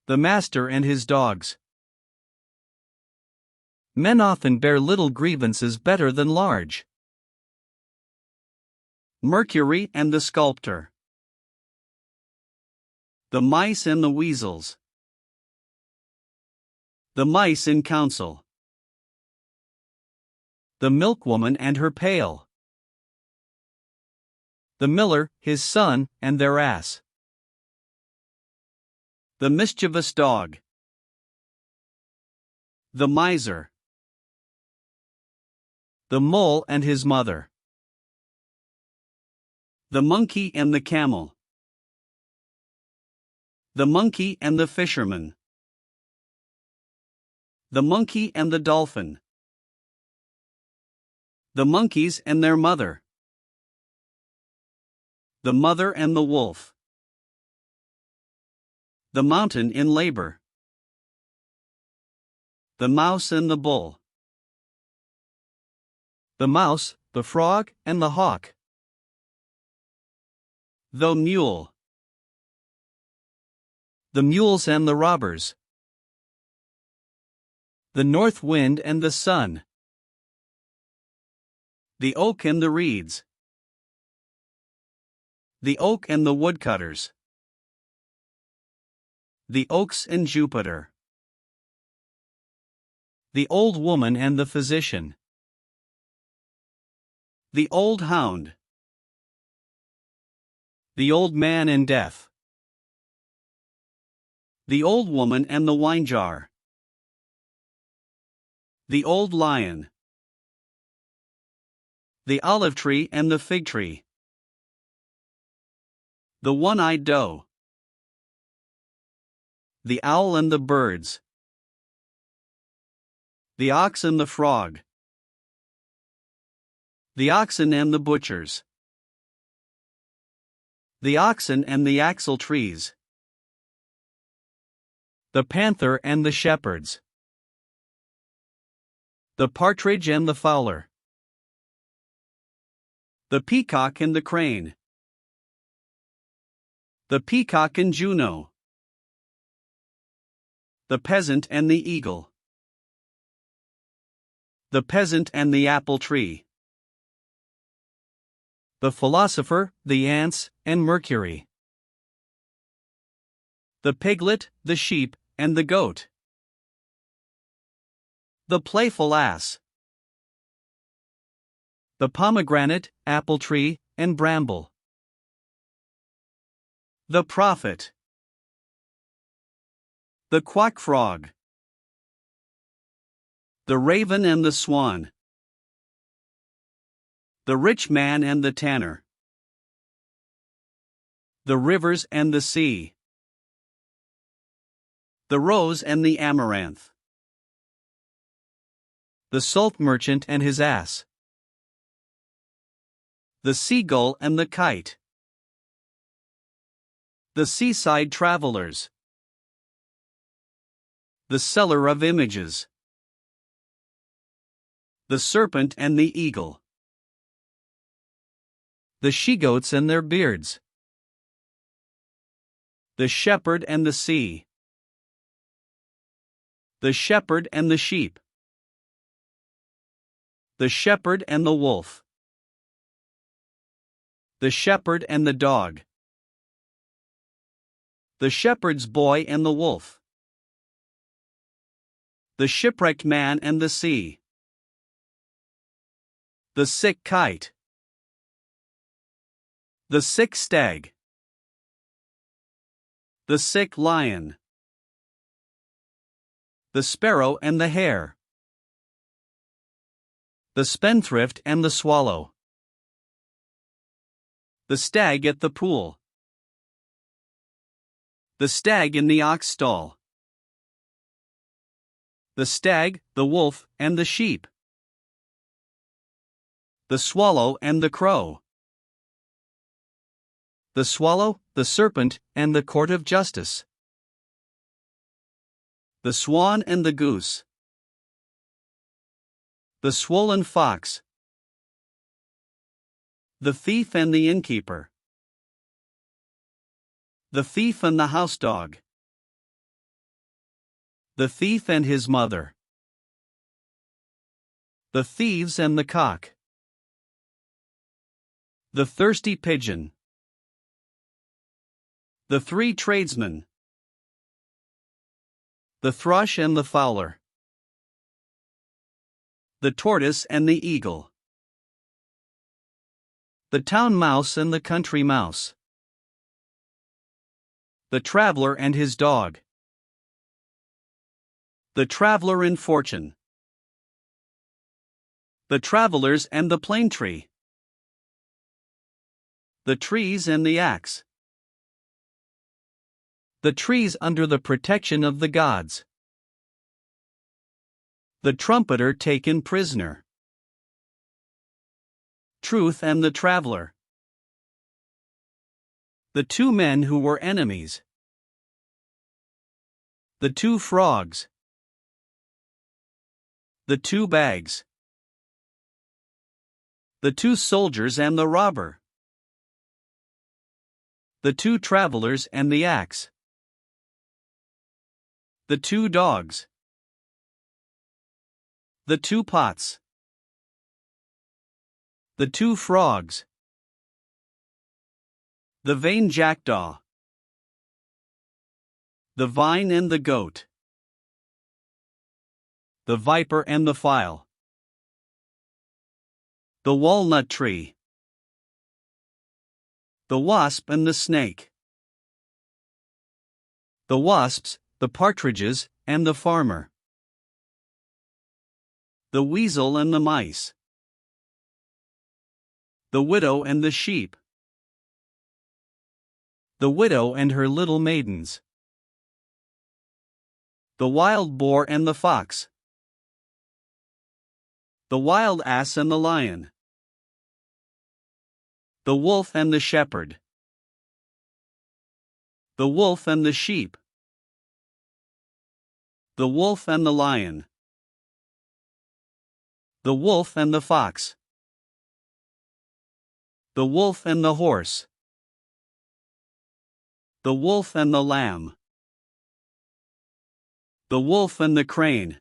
The master and his dogs. Men often bear little grievances better than large. Mercury and the sculptor. The mice and the weasels. The mice in council. The milkwoman and her pail. The miller, his son, and their ass. The mischievous dog. The miser. The mole and his mother. The monkey and the camel. The monkey and the fisherman. The monkey and the dolphin. The monkeys and their mother. The mother and the wolf. The mountain in labor. The mouse and the bull. The mouse, the frog, and the hawk. The mule. The mules and the robbers. The north wind and the sun. The oak and the reeds. The oak and the woodcutters. The oaks and Jupiter. The old woman and the physician. The old hound. The old man and death. The old woman and the wine jar. The old lion. The olive tree and the fig tree. The one-eyed doe. The owl and the birds. The ox and the frog. The oxen and the butchers. The oxen and the axle trees. The panther and the shepherds. The partridge and the fowler. The peacock and the crane. The peacock and Juno. The peasant and the eagle. The peasant and the apple tree. The philosopher, the ants, and Mercury. The piglet, the sheep, and the goat. The playful ass. The pomegranate, apple tree, and bramble. The prophet. The quack frog. The raven and the swan. The rich man and the tanner. The rivers and the sea. The rose and the amaranth. The salt merchant and his ass. The seagull and the kite. The seaside travelers. The seller of images. The serpent and the eagle. The she-goats and their beards. The shepherd and the sea. The shepherd and the sheep. The shepherd and the wolf. The shepherd and the dog. The shepherd's boy and the wolf. The shipwrecked man and the sea. The sick kite. The sick stag. The sick lion. The sparrow and the hare. The spendthrift and the swallow. The stag at the pool. The stag in the ox stall. The stag, the wolf, and the sheep. The swallow and the crow. The swallow, the serpent, and the court of justice. The swan and the goose. The swollen fox. The thief and the innkeeper. The thief and the house dog. The thief and his mother. The thieves and the cock. The thirsty pigeon. The three tradesmen. The thrush and the fowler. The tortoise and the eagle. The town mouse and the country mouse. The traveler and his dog. The traveler in fortune. The travelers and the plane tree. The trees and the axe. The trees under the protection of the gods. The trumpeter taken prisoner. Truth and the traveler. The two men who were enemies. The two frogs. The two bags. The two soldiers and the robber. The two travelers and the axe. The two dogs. The two pots. The two frogs. The vain jackdaw. The vine and the goat. The viper and the file. The walnut tree. The wasp and the snake. The wasps, the partridges, and the farmer. The weasel and the mice. The widow and the sheep. The widow and her little maidens. The wild boar and the fox. The wild ass and the lion. The wolf and the shepherd. The wolf and the sheep. The wolf and the lion. The wolf and the fox. The wolf and the horse. The wolf and the lamb. The wolf and the crane.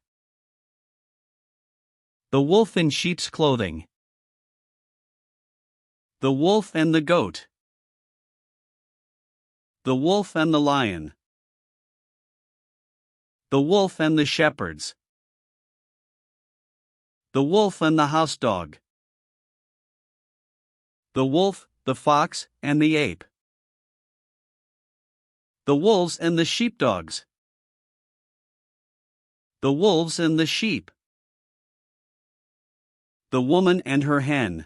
The wolf in sheep's clothing. The wolf and the goat. The wolf and the lion. The wolf and the shepherds. The wolf and the house dog. The wolf, the fox, and the ape. The wolves and the sheepdogs. The wolves and the sheep. The woman and her hen.